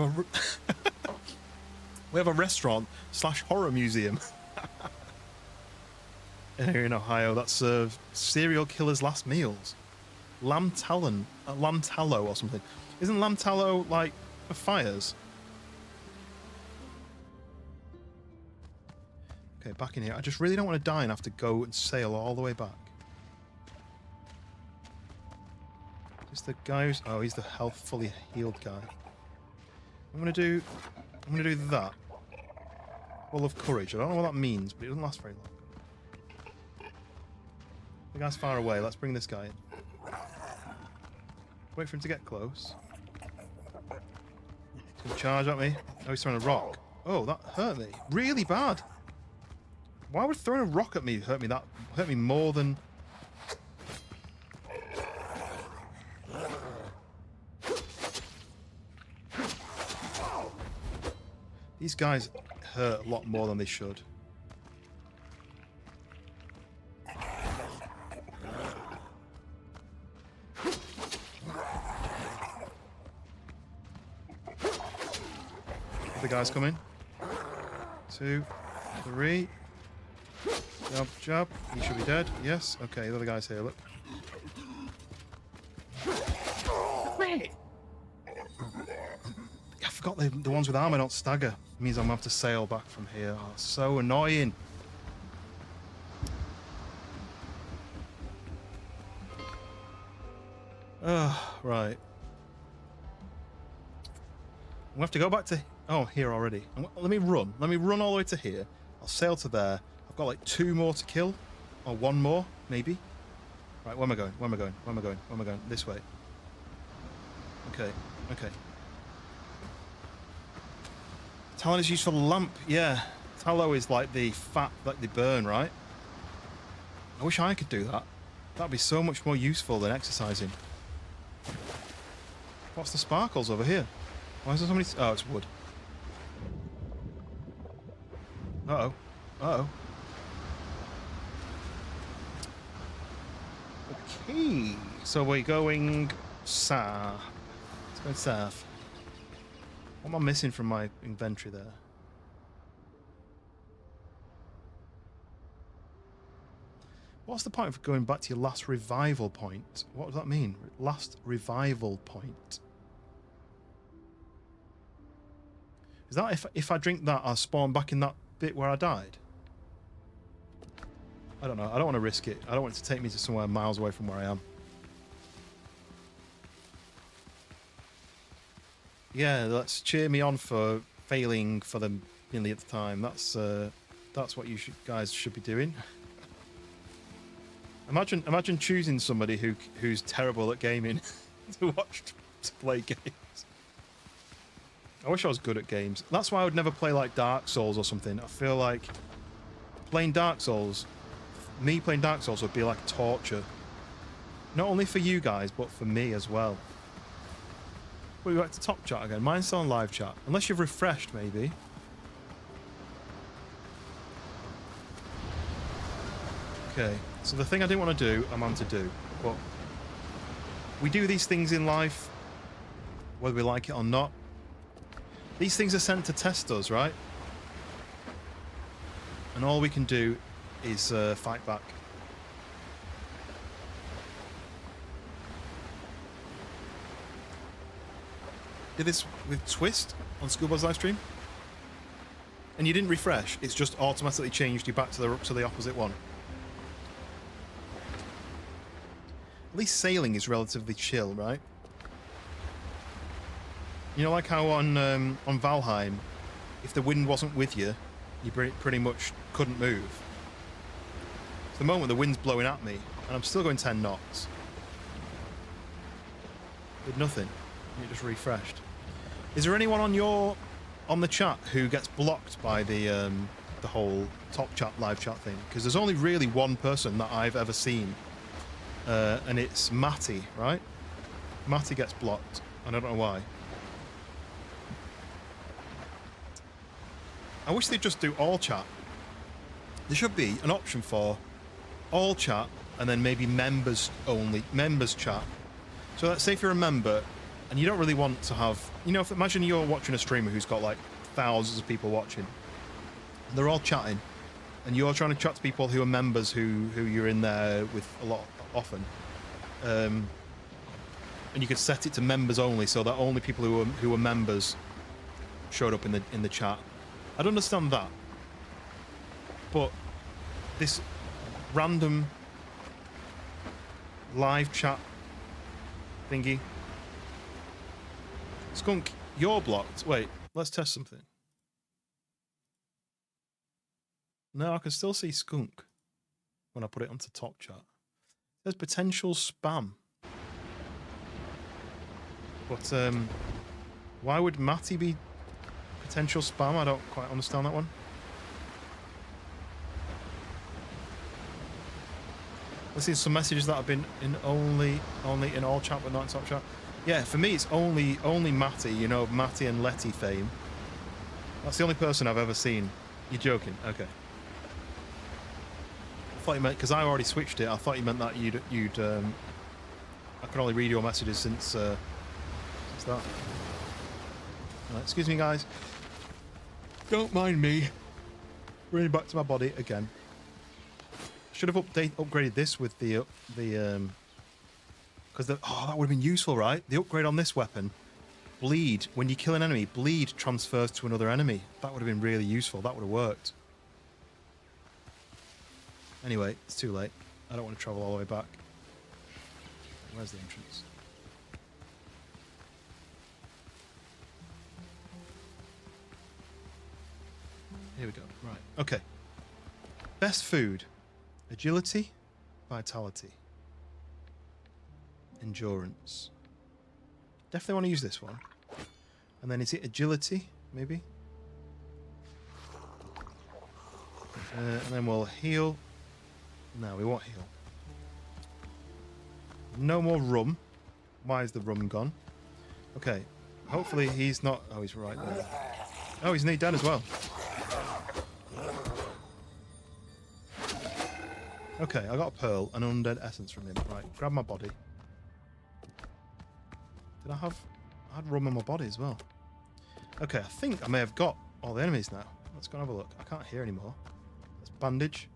have a restaurant / horror museum here in Ohio that serves serial killers' last meals. Lamb tallow or something. Isn't lamb tallow like for fires? Okay, back in here. I just really don't want to die and have to go and sail all the way back. Just the guy who's... Oh, he's the fully healed guy. I'm gonna do that. Full of courage. I don't know what that means, but it doesn't last very long. The guy's far away. Let's bring this guy in. Wait for him to get close. He's gonna charge at me. Oh, he's throwing a rock. Oh, that hurt me. Really bad. Why would throwing a rock at me hurt me more than... These guys hurt a lot more than they should. The guys coming. 2, 3. Jab, jab. He should be dead. Yes. Okay, the other guy's here. Look. Wait. I forgot the ones with armor don't stagger. It means I'm gonna have to sail back from here. Oh, so annoying. Right. We'll have to go back to... Oh, here already. Let me run. Let me run all the way to here. I'll sail to there. I've got like 2 more to kill. Or 1 more, maybe. Right, where am I going? Where am I going? Where am I going? Where am I going? This way. Okay. Okay. Talon is used for the lamp. Yeah. Tallow is like the fat that they burn, right? I wish I could do that. That'd be so much more useful than exercising. What's the sparkles over here? Why is there so many... Oh, it's wood. Uh-oh. Uh-oh. Okay, so we're going south. Let's go south. What am I missing from my inventory there? What's the point of going back to your last revival point? What does that mean? Last revival point. Is that if I drink that, I'll spawn back in that bit where I died? I don't know. I don't want to risk it. I don't want it to take me to somewhere miles away from where I am. Yeah, let's cheer me on for failing for the millionth time. That's what you guys should be doing. Imagine choosing somebody who's terrible at gaming to play games. I wish I was good at games. That's why I would never play like Dark Souls or something. I feel like playing Dark Souls would be like torture. Not only for you guys, but for me as well. We go back to top chat again. Mine's still on live chat. Unless you've refreshed, maybe. Okay, so the thing I didn't want to do, I'm on to do. But we do these things in life, whether we like it or not. These things are sent to test us, right? And all we can do is fight back. Did this with Twist on Schoolboy's live stream, and you didn't refresh. It's just automatically changed you back to the opposite one. At least sailing is relatively chill, right? You know, like how on Valheim, if the wind wasn't with you, you pretty much couldn't move. At the moment, the wind's blowing at me, and I'm still going 10 knots. With nothing. You just refreshed. Is there anyone on the chat who gets blocked by the whole top chat live chat thing? Because there's only really one person that I've ever seen, and it's Matty, right? Matty gets blocked, and I don't know why. I wish they'd just do all chat. There should be an option for all chat and then maybe members only, members chat. So let's say if you're a member and you don't really want to have, you know, imagine you're watching a streamer who's got like thousands of people watching. They're all chatting and you're trying to chat to people who are members who you're in there with a lot often. And you could set it to members only so that only people who are members showed up in the chat. I'd understand that, but this random live chat thingy. Skunk, you're blocked. Wait, let's test something. No, I can still see Skunk when I put it onto top chat. There's potential spam. But why would Matty be potential spam? I don't quite understand that one. Let's see some messages that have been in only in all chat but not in top chat. Yeah, for me it's only Matty, you know, Matty and Letty fame. That's the only person I've ever seen. You're joking? Okay. I thought you meant, because I already switched it, I thought you meant that you'd I can only read your messages since that. Right, excuse me guys. Don't mind me. Running back to my body again. Should have upgraded this with the because that would have been useful, right? The upgrade on this weapon, bleed, when you kill an enemy, bleed transfers to another enemy. That would have been really useful. That would have worked. Anyway, it's too late. I don't want to travel all the way back. Where's the entrance? Here we go. Right. Okay. Best food. Agility. Vitality. Endurance. Definitely want to use this one. And then is it agility? Maybe? And then we'll heal. No, we won't heal. No more rum. Why is the rum gone? Okay. Hopefully he's not... Oh, he's right there. Oh, he's nearly dead as well. Okay, I got a pearl, an undead essence from him. Right, grab my body. Did I have... I had rum in my body as well. Okay, I think I may have got all the enemies now. Let's go and have a look. I can't hear anymore. Let's bandage.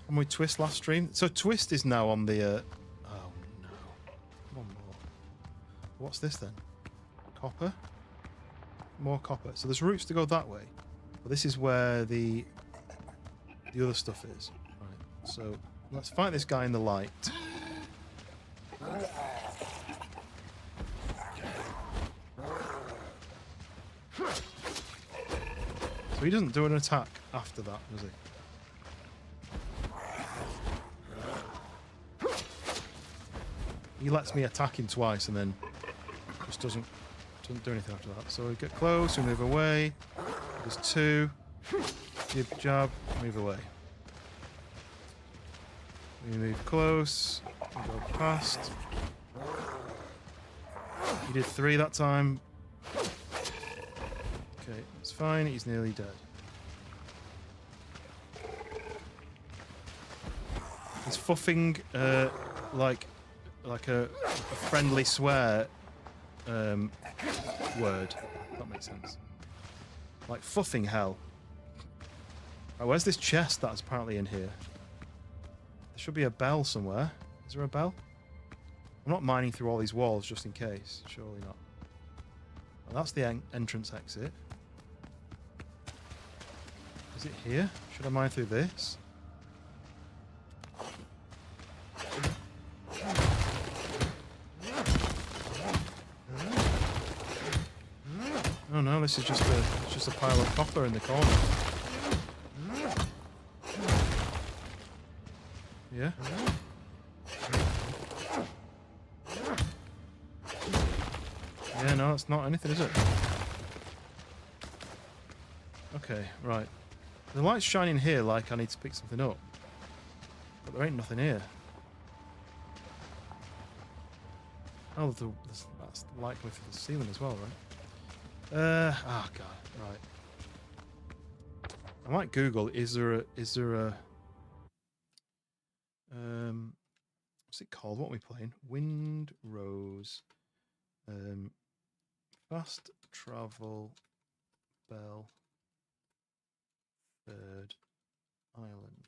And we Twist last stream. So Twist is now on the... Oh no. One more. What's this then? Copper? More copper. So there's routes to go that way. But this is where the other stuff is. Right. So let's fight this guy in the light. So he doesn't do an attack after that, does he? He lets me attack him twice and then just doesn't do anything after that. So we get close, we move away. There's two. Jib, jab, move away. We move close, we go past. He did 3 that time. Okay, it's fine, he's nearly dead. He's fuffing like a friendly swear word. If that makes sense. Like fuffing hell. Right, where's this chest that's apparently in here? There should be a bell somewhere. Is there a bell? I'm not mining through all these walls just in case. Surely not. Well, that's the entrance exit. Is it here? Should I mine through this? Oh no, this is just a pile of copper in the corner. Yeah? Yeah, no, it's not anything, is it? Okay, right. The light's shining here like I need to pick something up. But there ain't nothing here. Oh, that's likely for the ceiling as well, right? Oh god, right. I might Google, is there a what's it called? What are we playing? Windrose. Fast travel bell. Third island.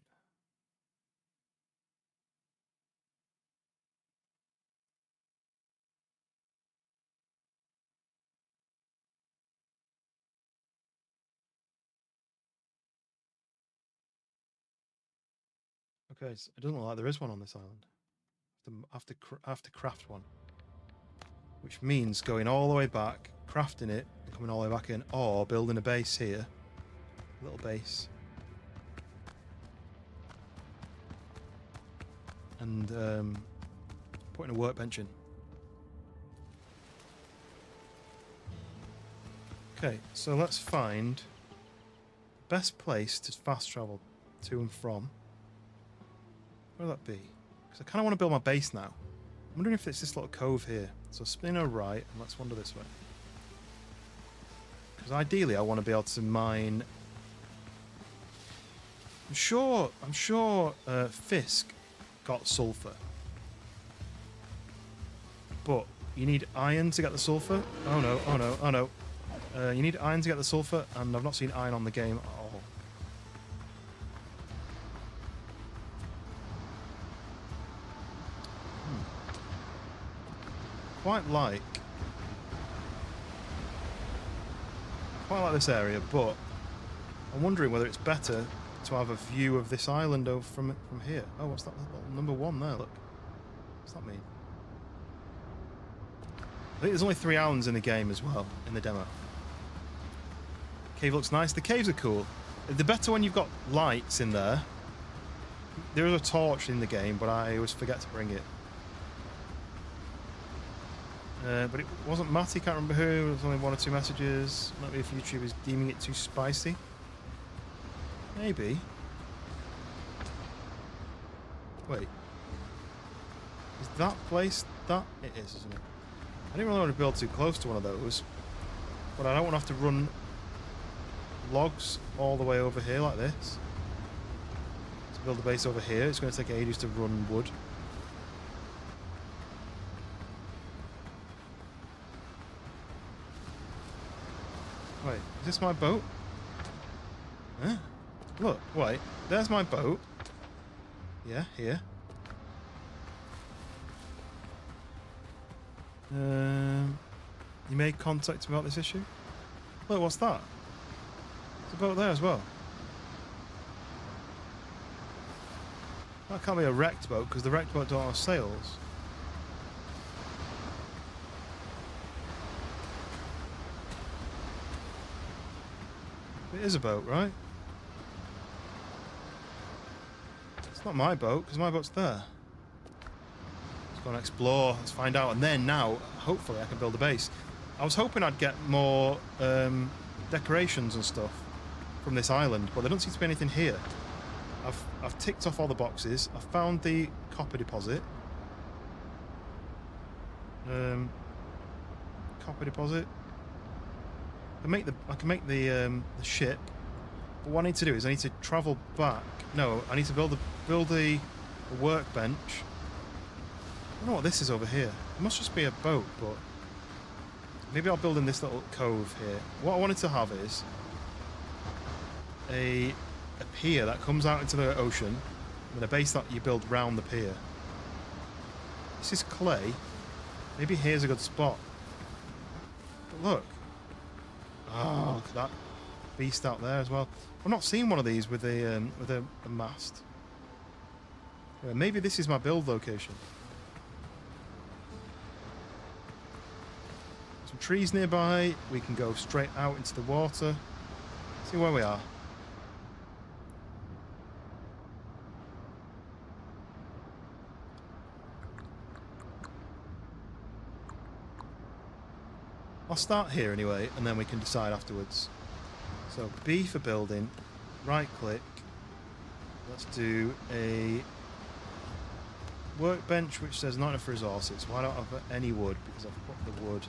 Okay, so it doesn't look like there is one on this island. I have to craft one. Which means going all the way back, crafting it, and coming all the way back in, or building a base here. A little base. And putting a workbench in. Okay, so let's find the best place to fast travel to and from. Where would that be? Because I kind of want to build my base now. I'm wondering if it's this little cove here. So spin her right and let's wander this way. Because ideally I want to be able to mine... I'm sure Fisk got sulfur. But you need iron to get the sulfur. Oh no, oh no, oh no. You need iron to get the sulfur, and I've not seen iron on the game at all. Quite like this area, but I'm wondering whether it's better to have a view of this island over from here. Oh, what's that little number 1 there? Look, what's that mean? I think there's only 3 islands in the game as well in the demo. Cave looks nice. The caves are cool. They're better when you've got lights in there. There is a torch in the game, but I always forget to bring it. But it wasn't Matty, can't remember who. There was only 1 or 2 messages. Maybe if YouTube is deeming it too spicy. Maybe. Wait. Is that place that? It is, isn't it? I didn't really want to build too close to one of those. But I don't want to have to run logs all the way over here like this to build a base over here. It's going to take ages to run wood. Wait, is this my boat? Huh? Look, wait, there's my boat. Yeah, here. You made contact about this issue? Look, what's that? There's a boat there as well. That can't be a wrecked boat because the wrecked boat don't have sails. It is a boat, right? It's not my boat because my boat's there. Let's go and explore. Let's find out. And then now, hopefully, I can build a base. I was hoping I'd get more decorations and stuff from this island, but there don't seem to be anything here. I've ticked off all the boxes. I've found the copper deposit. Copper deposit. I can make the ship. But what I need to do is I need to travel back. No, I need to build a workbench. I don't know what this is over here. It must just be a boat, but maybe I'll build in this little cove here. What I wanted to have is a pier that comes out into the ocean with a base that you build round the pier. This is clay. Maybe here's a good spot. But look. Oh, look at that beast out there as well. I've not seen one of these with a mast. Yeah, maybe this is my build location. Some trees nearby. We can go straight out into the water. See where we are. I'll start here anyway, and then we can decide afterwards. So B for building, right click. Let's do a workbench which says not enough resources. Why don't I have any wood? Because I've put the wood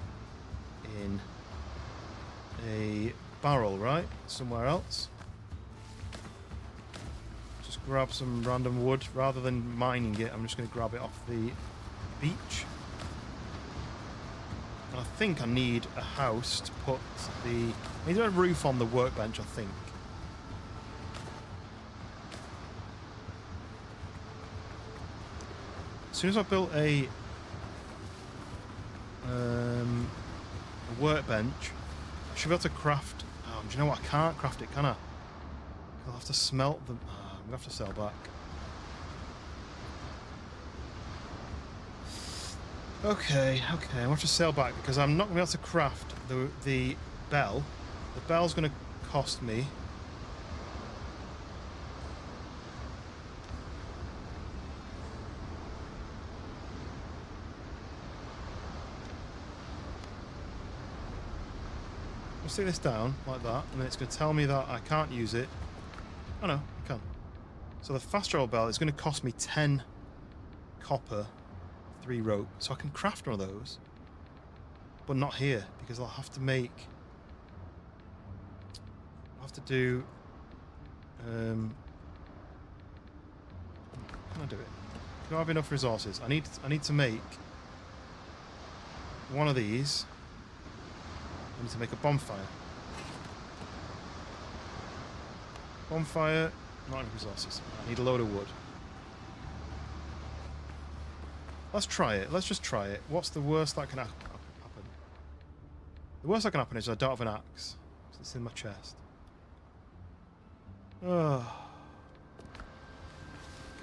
in a barrel, right? Somewhere else. Just grab some random wood. Rather than mining it, I'm just going to grab it off the beach. I think I need a house to put the... I need a roof on the workbench, I think. As soon as I've built a workbench, I should be able to craft... Oh, do you know what? I can't craft it, can I? I'll have to smelt them. Oh, I'm going to have to sail back. Okay, I'm going to have to sail back because I'm not going to be able to craft the bell. The bell's going to cost me... I'll stick this down like that, and then it's going to tell me that I can't use it. Oh no, I can. So the fast travel bell is going to cost me 10 copper. 3 rope, so I can craft one of those, but not here because I'll have to make. I'll have to do. Can I do it? Do I have enough resources? I need to make one of these. I need to make a bonfire. Bonfire, not enough resources. I need a load of wood. Let's try it. Let's just try it. What's the worst that can happen? The worst that can happen is I don't have an axe. So it's in my chest. Oh.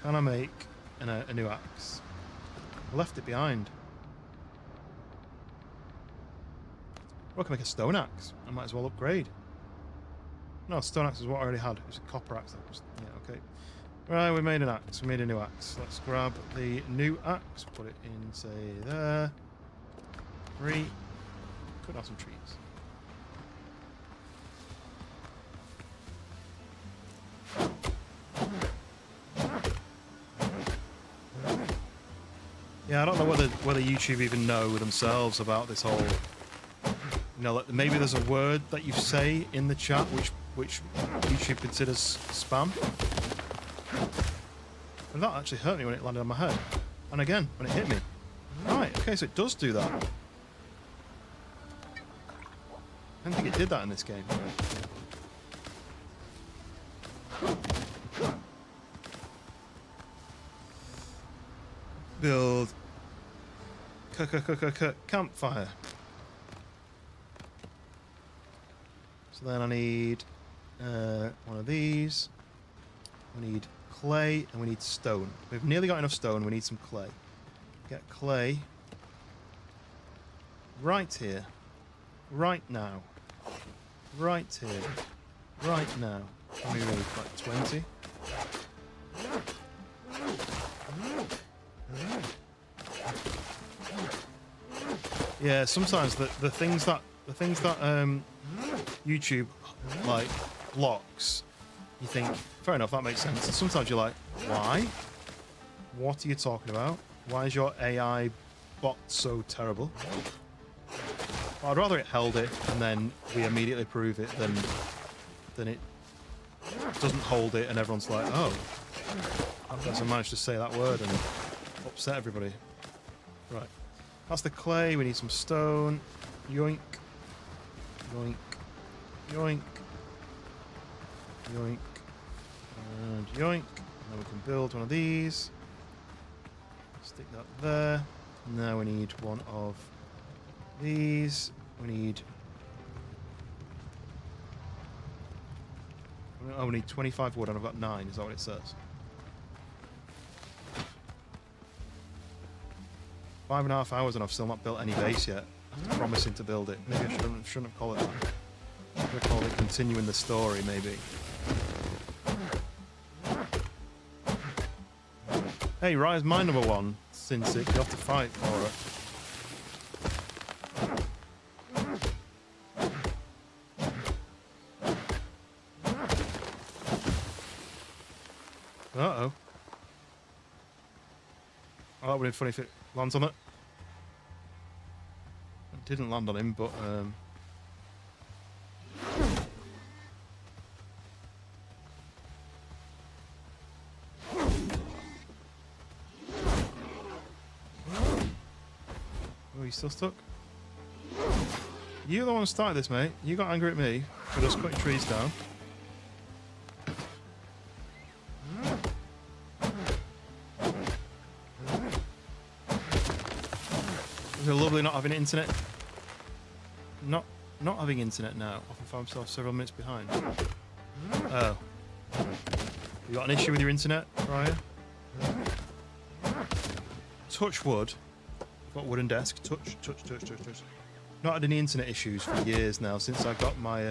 Can I make a new axe? I left it behind. Well, I can make a stone axe. I might as well upgrade. No, stone axe is what I already had. It was a copper axe. Yeah, okay. Right, we made an axe. We made a new axe. Let's grab the new axe, put it in, say, there. 3. Cut down some trees. Yeah, I don't know whether YouTube even know themselves about this whole... You know, like maybe there's a word that you say in the chat which YouTube considers spam. And that actually hurt me when it landed on my head. And again, when it hit me. Right, okay, so it does do that. I don't think it did that in this game. Build campfire. So then I need one of these. We need clay and we need stone. We've nearly got enough stone. We need some clay. Get clay right here, right now, right here, right now. How many really? Like 20. Yeah, sometimes the things that YouTube like blocks, you think fair enough, that makes sense. And sometimes you're like, why? What are you talking about? Why is your AI bot so terrible? Well, I'd rather it held it and then we immediately prove it than it doesn't hold it and everyone's like, oh, I guess I managed to say that word and upset everybody. Right. That's the clay. We need some stone. Yoink. Yoink. Yoink. Yoink. And yoink. And then we can build one of these. Stick that there. Now we need one of these. We need... Oh, we need 25 wood and I've got 9. Is that what it says? 5.5 hours and I've still not built any base yet. After promising to build it. Maybe I shouldn't have called it that. I should call it continuing the story, maybe. Hey, Rise, my number 1. Sin sick, you have to fight for it. Uh-oh. Oh, that would be funny if it lands on it. It didn't land on him, but oh, he's still stuck. You're the one who started this, mate. You got angry at me for just cutting trees down. It's lovely not having internet. Not having internet now. Often find myself several minutes behind. Oh. You got an issue with your internet, Ryan? Touch wood. I've got wooden desk. Touch. Not had any internet issues for years now since I got my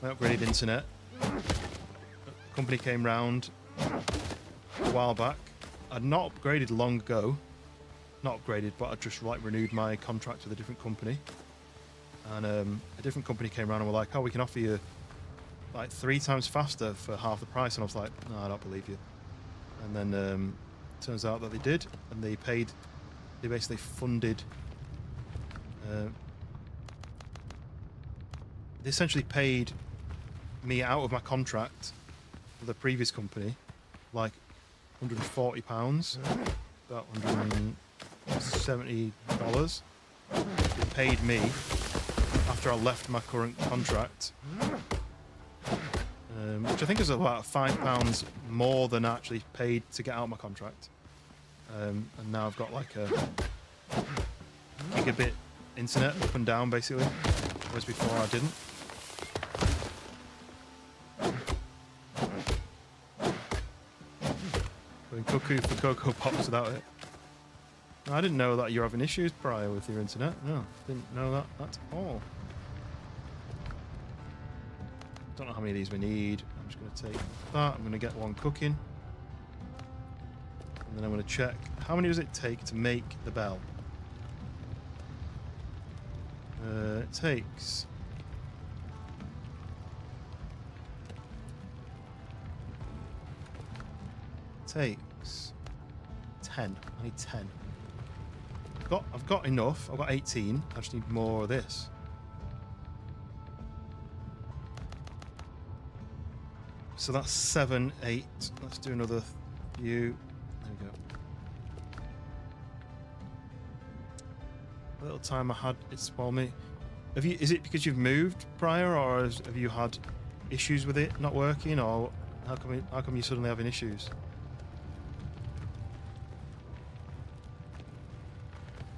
upgraded internet. A company came round a while back. I'd not upgraded long ago. Not upgraded, but I just like renewed my contract with a different company, and a different company came around and were like, "Oh, we can offer you like 3 times faster for half the price," and I was like, "No, I don't believe you." And then turns out that they did, and they basically funded. They essentially paid me out of my contract for the previous company, like £140, about $170. They paid me after I left my current contract, which I think is about £5 more than I actually paid to get out of my contract. And now I've got like a gigabit internet up and down basically, whereas before I didn't. Going cuckoo for Cocoa Pops without it. I didn't know that you're having issues prior with your internet. No, didn't know that at all. Don't know how many of these we need. I'm just going to take that. I'm going to get one cooking. And then I'm going to check how many does it take to make the bell. It takes... takes 10. I need 10. I've got enough. I've got 18. I just need more of this. So that's 7, 8. Let's do another You. There we go. A little time I had it spoil me. Have you? Is it because you've moved prior, or have you had issues with it not working, or how come you suddenly having issues?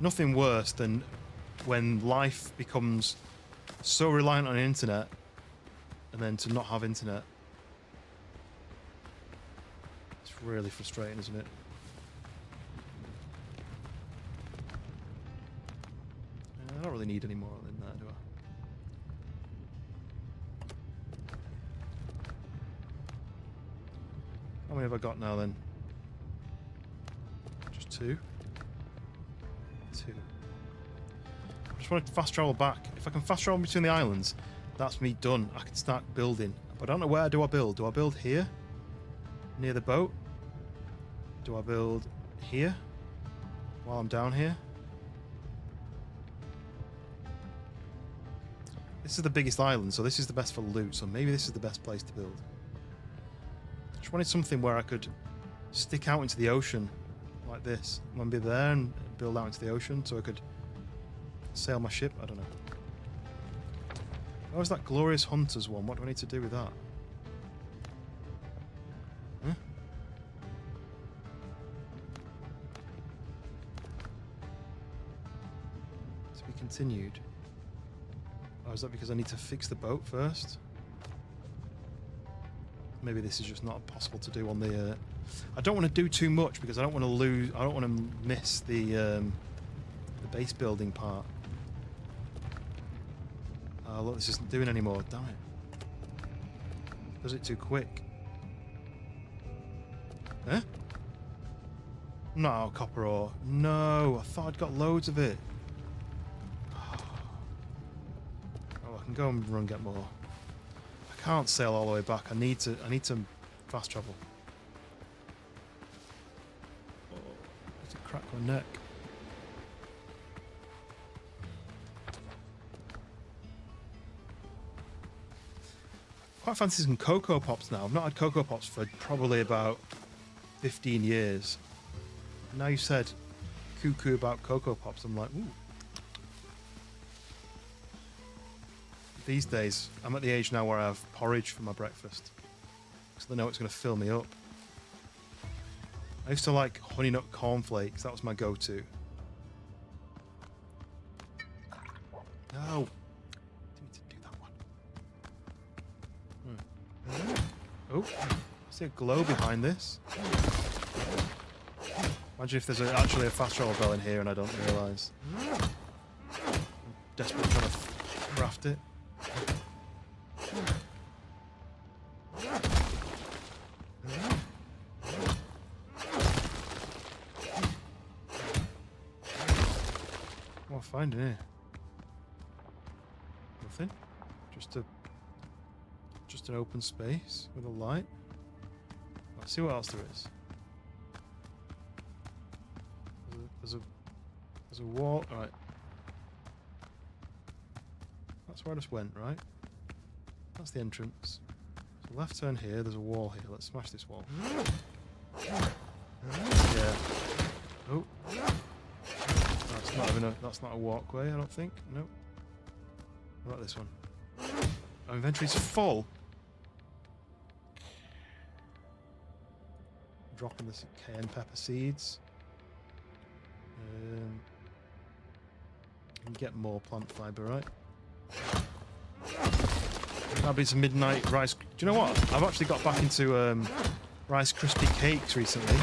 Nothing worse than when life becomes so reliant on the internet, and then to not have internet. It's really frustrating, isn't it? I don't really need any more than that, do I? How many have I got now then? Just 2? 2. I just wanted to fast travel back. If I can fast travel between the islands, that's me done. I can start building. But I don't know, where do I build? Do I build here? Near the boat? Do I build here? While I'm down here? This is the biggest island, so this is the best for loot, so maybe this is the best place to build. Just wanted something where I could stick out into the ocean like this. I'm gonna be there and build out into the ocean so I could sail my ship. I don't know. What was that Glorious Hunters one? What do I need to do with that? Huh? To be continued. Oh, is that because I need to fix the boat first? Maybe this is just not possible to do on the... I don't want to do too much because I don't want to lose... I don't want to miss the base building part. Oh, look, this isn't doing anymore. Damn it. Does it too quick? Huh? No, copper ore. No, I thought I'd got loads of it. I can go and run get more. I can't sail all the way back. I need to fast travel. Oh, I need to crack my neck. Quite fancy some Cocoa Pops now. I've not had Cocoa Pops for probably about 15 years. Now you said cuckoo about Cocoa Pops, I'm like, ooh. These days, I'm at the age now where I have porridge for my breakfast. Because I know it's going to fill me up. I used to like Honey Nut Cornflakes. That was my go-to. No. Didn't need to do that one. Oh, I see a glow behind this. Imagine if there's actually a fast travel bell in here and I don't realise. I'm desperately trying to craft it. What am I finding here? Nothing. Just an open space with a light. Let's see what else there is. There's a wall. All right. That's where I just went, right? That's the entrance. So left turn here. There's a wall here. Let's smash this wall. Yeah. Oh. That's not a walkway, I don't think. Nope. What about this one? Our inventory's full. Dropping the cayenne pepper seeds. You can get more plant fiber, right? That'll be some midnight rice. Do you know what? I've actually got back into Rice Krispie cakes recently.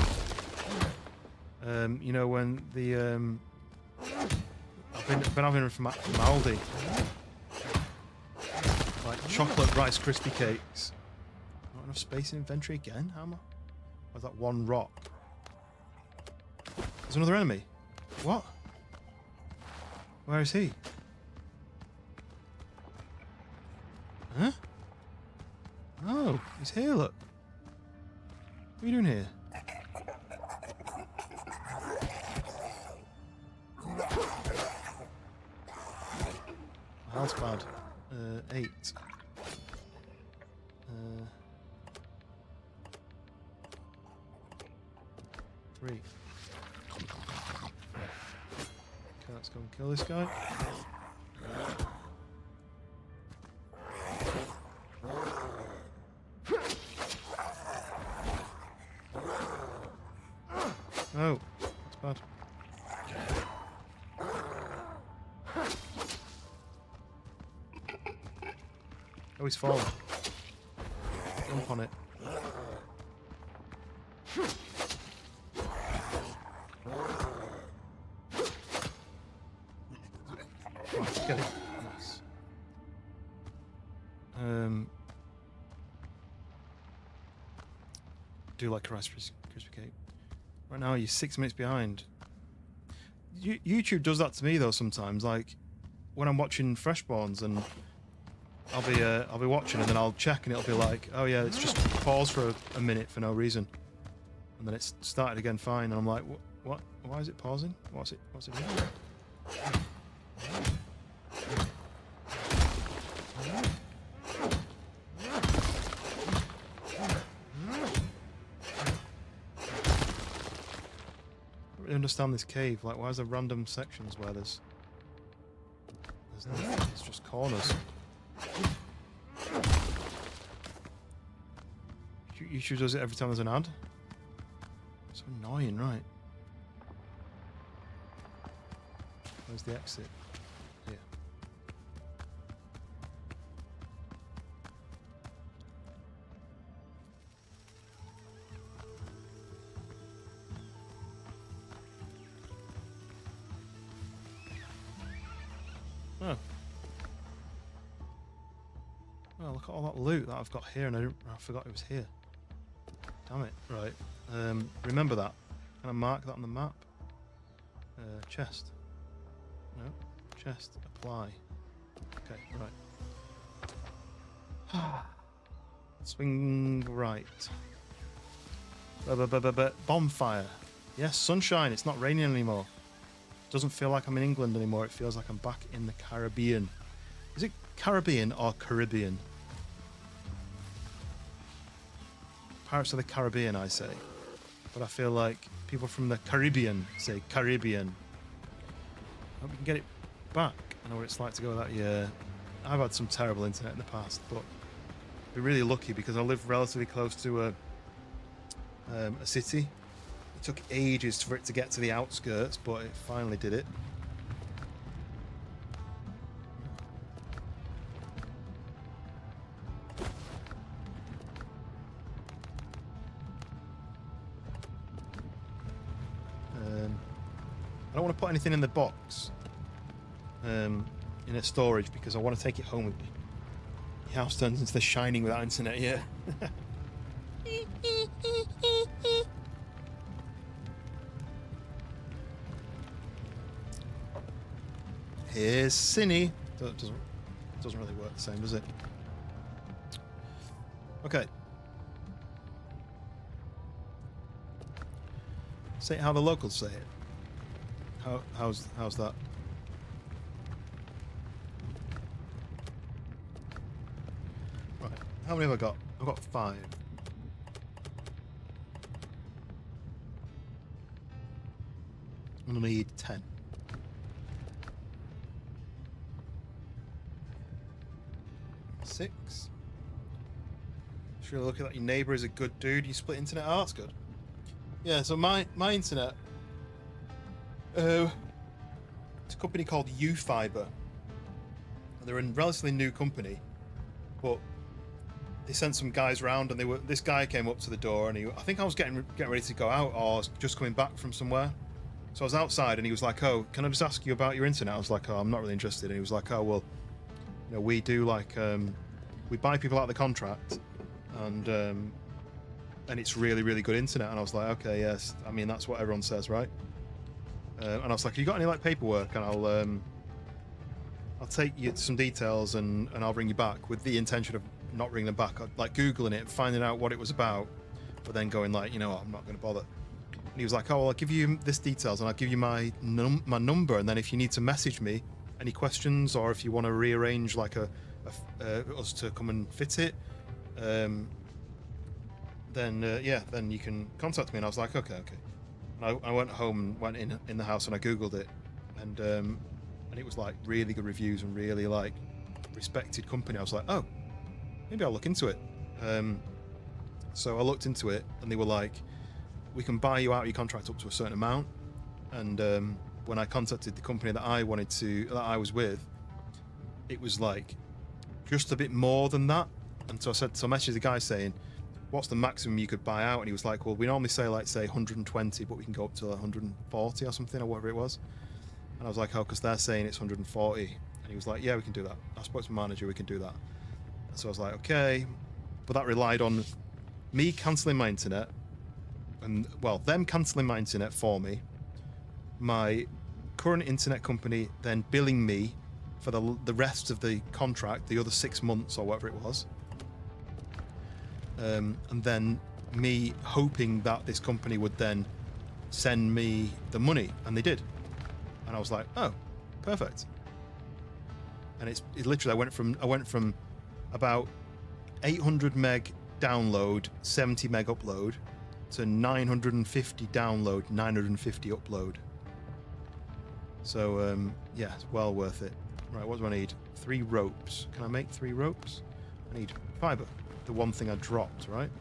You know when the I've been having them from Aldi, like chocolate Rice Krispie cakes. Not enough space in inventory again. How am I? Or that one rock? There's another enemy. What? Where is he? Huh? Oh, he's here, look. What are you doing here? That's bad. 8. 3. Okay, let's go and kill this guy. Oh, that's bad. Oh, he's fallen. Jump on it. Right, get it. Nice. Do like a Rice Krispie cake. Right now, you're 6 minutes behind. YouTube does that to me though sometimes. Like when I'm watching Freshborns and I'll be watching and then I'll check and it'll be like, oh yeah, it's just paused for a minute for no reason, and then it's started again fine, and I'm like, what? Why is it pausing? What's it doing? I don't really understand this cave. Like, why is there random sections where there's nothing? It's just corners. YouTube does it every time there's an ad. So annoying, right? Where's the exit? Here. Oh. Oh, look at all that loot that I've got here, and I forgot it was here. Damn it. Right. Remember that. Can I mark that on the map? Chest. No. Chest. Apply. Okay, right. Swing right. Bonfire. Yes, sunshine. It's not raining anymore. Doesn't feel like I'm in England anymore. It feels like I'm back in the Caribbean. Is it Caribbean or Caribbean? Pirates of the Caribbean, I say. But I feel like people from the Caribbean say Caribbean. I hope we can get it back. I know what it's like to go that. Yeah, I've had some terrible internet in the past, but I've been really lucky because I live relatively close to a city. It took ages for it to get to the outskirts, but it finally did it. I don't want to put anything in the box in a storage because I want to take it home with me. The house turns into The Shining without internet, yeah. Here's Cinny. Doesn't really work the same, does it? Okay. Say it how the locals say it. How's that? Right. How many have I got? I've got 5. I'm gonna need 10. Six. Sure, look at that. Your neighbour is a good dude. You split internet. Oh, that's good. Yeah. So my internet. It's a company called UFiber. They're a relatively new company, but they sent some guys around, and this guy came up to the door, and I think I was getting ready to go out, or just coming back from somewhere. So I was outside, and he was like, "Oh, can I just ask you about your internet?" I was like, "Oh, I'm not really interested." And he was like, "Oh, well, you know, we do like we buy people out of the contract, and it's really, really good internet." And I was like, "Okay, yes. I mean, that's what everyone says, right?" And I was like, "You got any like paperwork?" And I'll take you some details and I'll bring you back, with the intention of not bringing them back, like Googling it, finding out what it was about, but then going like, you know what, I'm not going to bother. And he was like, "Oh, well, I'll give you this details and I'll give you my number, and then if you need to message me any questions, or if you want to rearrange like us to come and fit it, then yeah, then you can contact me." And I was like, okay. I went home and went in the house and I googled it, and it was like really good reviews and really like respected company. I was like, oh, maybe I'll look into it. So I looked into it, and they were like, we can buy you out your contract up to a certain amount. And when I contacted the company that I was with, it was like just a bit more than that. And so I messaged the guy saying, what's the maximum you could buy out? And he was like, well, we normally say 120, but we can go up to 140 or something, or whatever it was. And I was like, oh, because they're saying it's 140. And he was like, yeah, we can do that. I spoke to my manager, we can do that. And so I was like, okay. But that relied on me cancelling my internet, and well, them cancelling my internet for me, my current internet company then billing me for the rest of the contract, the other 6 months or whatever it was, and then me hoping that this company would then send me the money, and they did. And I was like, oh, perfect. And it literally, I went from about 800 meg download, 70 meg upload, to 950 download, 950 upload. So yeah, it's well worth it. Right, what do I need? 3 ropes. Can I make 3 ropes? I need fiber, the one thing I dropped, right?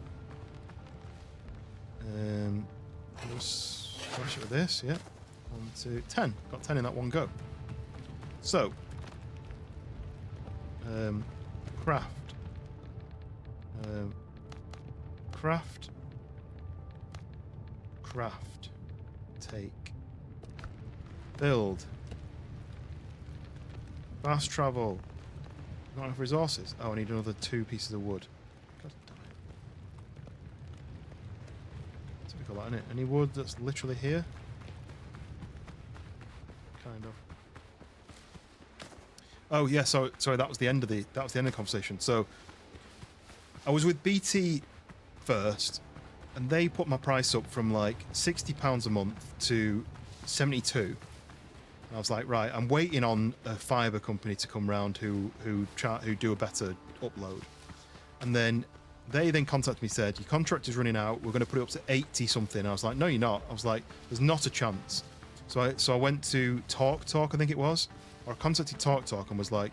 Let's flash it with this. Yeah, 1, 2, 10. Got 10 in that one go. So craft, craft, take, build, fast travel. Not enough resources. Oh, I need another 2 pieces of wood. God damn it. That's what we call that, isn't it? Any wood that's literally here? Kind of. Oh yeah, so sorry, that was the end of the conversation. So I was with BT first, and they put my price up from like £60 a month to 72. And I was like, right, I'm waiting on a fibre company to come round who do a better upload. And then they contacted me, said, your contract is running out, we're going to put it up to 80 something. And I was like, no, you're not. I was like, there's not a chance. So I went to Talk, I think it was, or I contacted Talk and was like,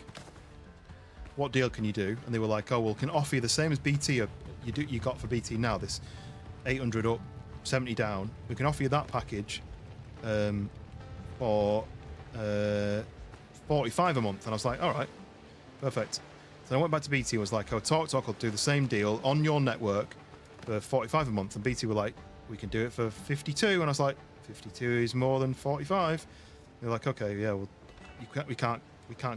what deal can you do? And they were like, oh, well, can offer you the same as BT you got for BT now, this 800 up, 70 down. We can offer you that package for 45 a month. And I was like, all right, perfect. So I went back to BT and was like, oh, Talk will do the same deal on your network for 45 a month. And BT were like, we can do it for 52. And I was like, 52 is more than 45. They're like, okay, yeah, well, we can't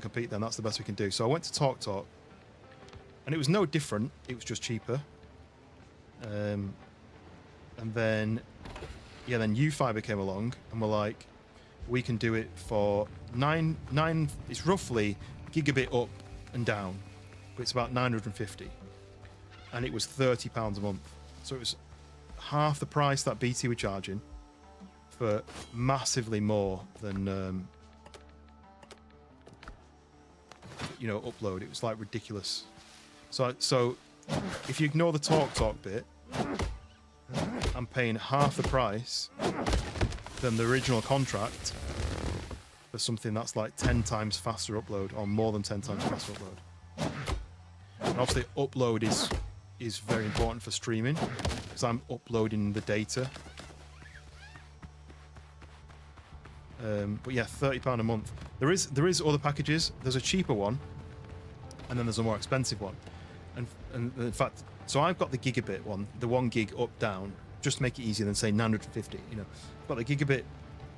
compete then. That's the best we can do. So I went to Talk, and it was no different. It was just cheaper. And then UFiber came along and were like, we can do it for 9. It's roughly gigabit up and down, but it's about 950, and it was £30 a month. So it was half the price that BT were charging for massively more than upload. It was like ridiculous. So if you ignore the talk bit, I'm paying half the price than the original contract for something that's like 10 times faster upload, or more than 10 times faster upload. And obviously upload is very important for streaming, because I'm uploading the data. But yeah, £30 a month. There is other packages. There's a cheaper one, and then there's a more expensive one. And in fact, so I've got the gigabit one, the 1 gig up down, just to make it easier than say 950. But the gigabit,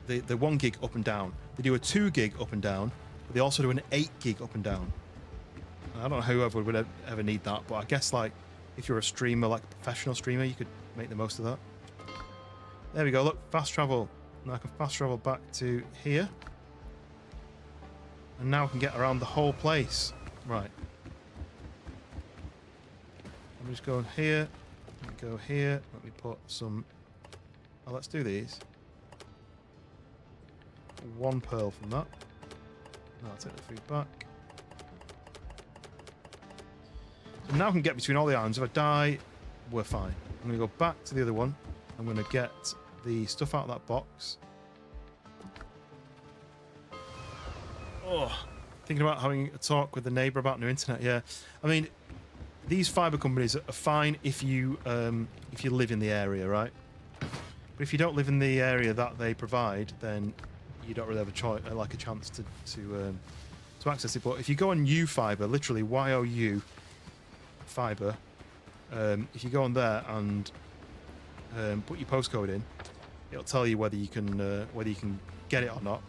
the 1 gig up and down. They do a 2 gig up and down, but they also do an 8 gig up and down. And I don't know whoever would ever need that, but I guess like if you're a streamer, like a professional streamer, you could make the most of that. There we go. Look, fast travel. Now I can fast travel back to here. And now I can get around the whole place. Right. Let me just go here. Let me go here. Let me put some... Oh, let's do these. 1 pearl from that. Now I'll take the food back. So now I can get between all the islands. If I die, we're fine. I'm going to go back to the other one. I'm going to get the stuff out of that box. Oh, thinking about having a talk with the neighbour about new internet. Yeah, I mean, these fibre companies are fine if you live in the area, right? But if you don't live in the area that they provide, then you don't really have a choice, like a chance to access it. But if you go on U Fibre, literally YOU Fibre, if you go on there and put your postcode in, it'll tell you whether you can get it or not.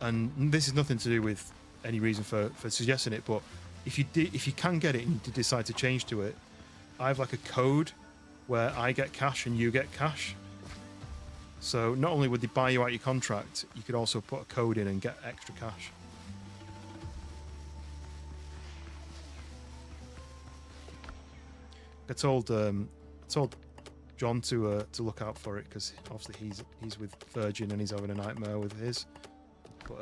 And this is nothing to do with any reason for suggesting it, but if you can get it and you decide to change to it, I have like a code where I get cash and you get cash. So not only would they buy you out your contract, you could also put a code in and get extra cash. I told John to look out for it because obviously he's with Virgin and he's having a nightmare with his, but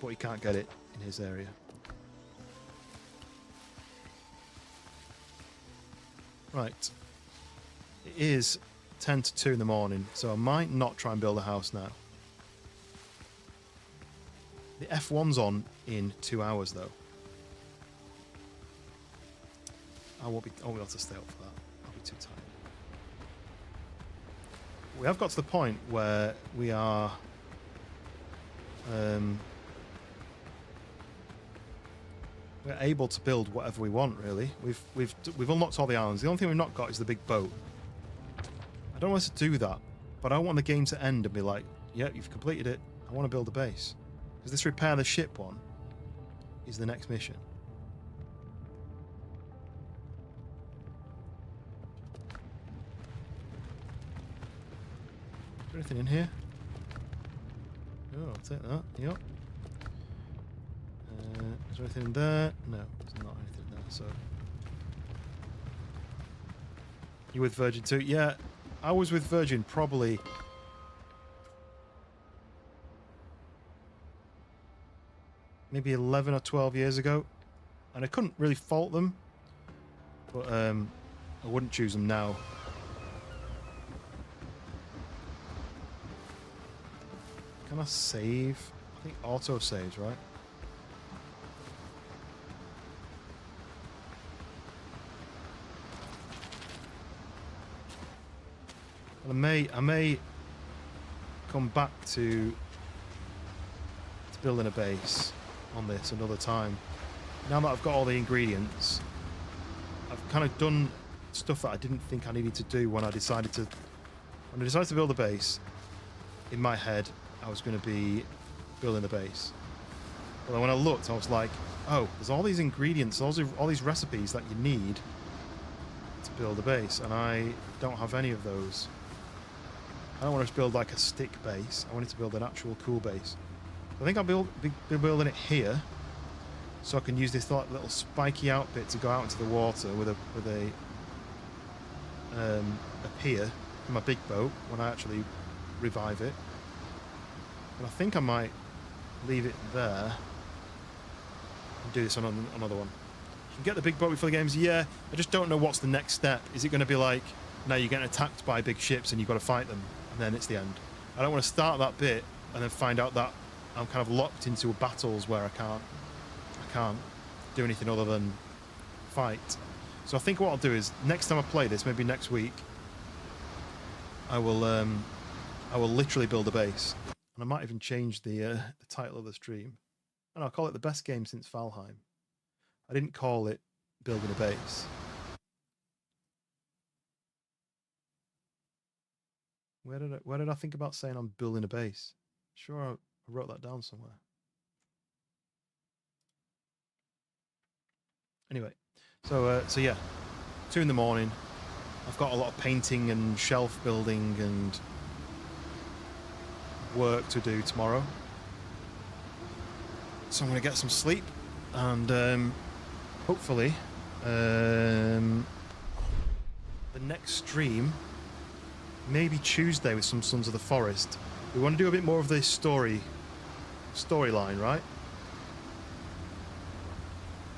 he can't get it in his area. Right, it is 10 to 2 in the morning, so I might not try and build a house now. The F1's on in 2 hours though. I won't be able to stay up for that. I'll be too tired. We have got to the point where we are we're able to build whatever we want, really. We've unlocked all the islands. The only thing we've not got is the big boat. I don't want us to do that, but I don't want the game to end and be like, yeah, you've completed it. I want to build a base. Because this repair the ship one is the next mission. Is there anything in here? Oh, I'll take that. Yep. Is there anything in there? No, there's not anything there. So, you with Virgin too? Yeah, I was with Virgin probably maybe 11 or 12 years ago, and I couldn't really fault them, but I wouldn't choose them now. Can I save? I think auto saves, right? I may come back to building a base on this another time. Now that I've got all the ingredients, I've kind of done stuff that I didn't think I needed to do when I decided to build a base. In my head, I was going to be building a base. But then when I looked, I was like, oh, there's all these ingredients, all these recipes that you need to build a base, and I don't have any of those. I don't want to build like a stick base. I wanted to build an actual cool base. I think I'll be building it here, so I can use this little spiky out bit to go out into the water with a pier in my big boat when I actually revive it. But I think I might leave it there and do this on another one. You can get the big boat before the games. Yeah, I just don't know what's the next step. Is it going to be like, now you're getting attacked by big ships and you've got to fight them, and then it's the end? I don't want to start that bit and then find out that I'm kind of locked into battles where I can't do anything other than fight. So I think what I'll do is, next time I play this, maybe next week, I will literally build a base. And I might even change the title of the stream. And I'll call it the best game since Valheim. I didn't call it building a base. Where did I think about saying I'm building a base? Sure, I wrote that down somewhere. Anyway, so yeah, 2 in the morning. I've got a lot of painting and shelf building and work to do tomorrow, so I'm going to get some sleep, and hopefully the next stream, maybe Tuesday, with some Sons of the Forest. We want to do a bit more of this storyline, right?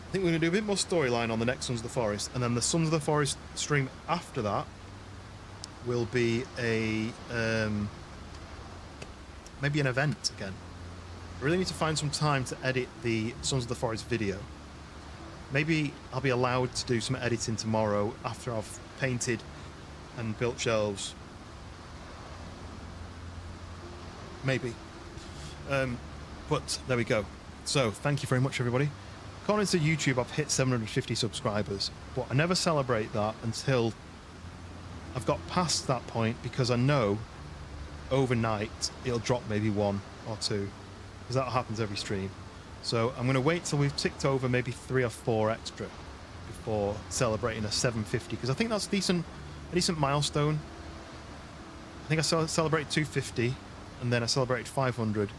I think we're going to do a bit more storyline on the next Sons of the Forest, and then the Sons of the Forest stream after that, will be a maybe an event again. I really need to find some time to edit the Sons of the Forest video. Maybe I'll be allowed to do some editing tomorrow after I've painted and built shelves. Maybe. But there we go. So thank you very much, everybody. According to YouTube, I've hit 750 subscribers, but I never celebrate that until I've got past that point, because I know overnight it'll drop maybe 1 or 2, because that happens every stream. So I'm going to wait till we've ticked over maybe 3 or 4 extra before celebrating a 750, because I think that's a decent milestone. I think I celebrated 250, and then I celebrated 500,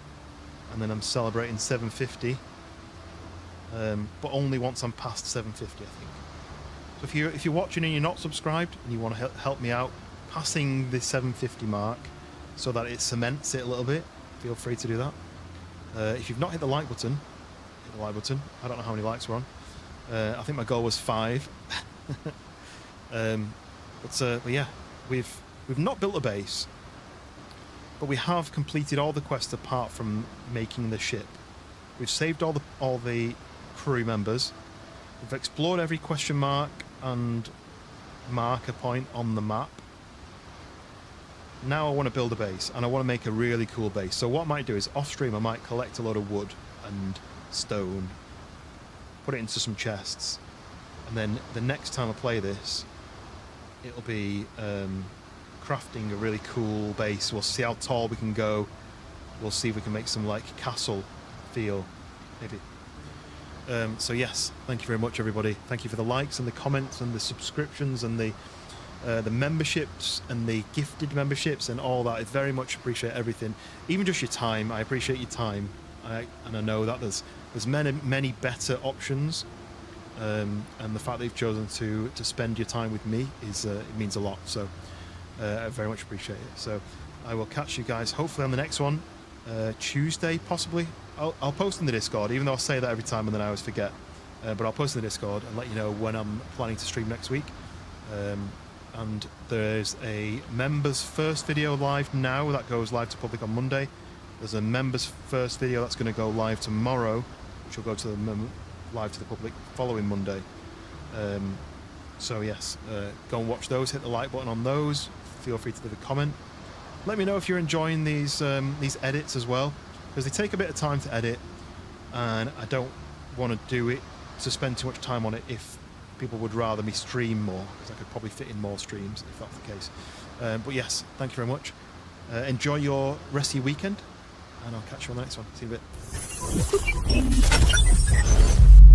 and then I'm celebrating 750, but only once I'm past 750, I think. So if you're watching and you're not subscribed and you want to help me out passing the 750 mark so that it cements it a little bit, feel free to do that. If you've not hit the like button, hit the like button. I don't know how many likes we're on. I think my goal was 5. But yeah, we've not built a base, but we have completed all the quests apart from making the ship. We've saved all the crew members. We've explored every question mark and marker point on the map. Now I want to build a base, and I want to make a really cool base. So what I might do is off stream I might collect a lot of wood and stone, put it into some chests, and then the next time I play this, it'll be crafting a really cool base. We'll see how tall we can go. We'll see if we can make some like castle feel, maybe. So yes, thank you very much, everybody. Thank you for the likes and the comments and the subscriptions and the memberships and the gifted memberships and all that. I very much appreciate everything, even just your time. I appreciate your time, and I know that there's many better options, and the fact that you've chosen to spend your time with me is it means a lot. So I very much appreciate it. So I will catch you guys hopefully on the next one, Tuesday possibly. I'll post in the Discord, even though I say that every time and then I always forget. But I'll post in the Discord and let you know when I'm planning to stream next week. And there's a members first video live now that goes live to public on Monday. There's a members first video that's going to go live tomorrow, which will go to live to the public following Monday. So yes, go and watch those. Hit the like button on those. Feel free to leave a comment. Let me know if you're enjoying these edits as well, because they take a bit of time to edit, and I don't want to do it to spend too much time on it if people would rather me stream more, because I could probably fit in more streams if that's the case. But yes, thank you very much. Enjoy your rest of your weekend, and I'll catch you on the next one. See you in a bit.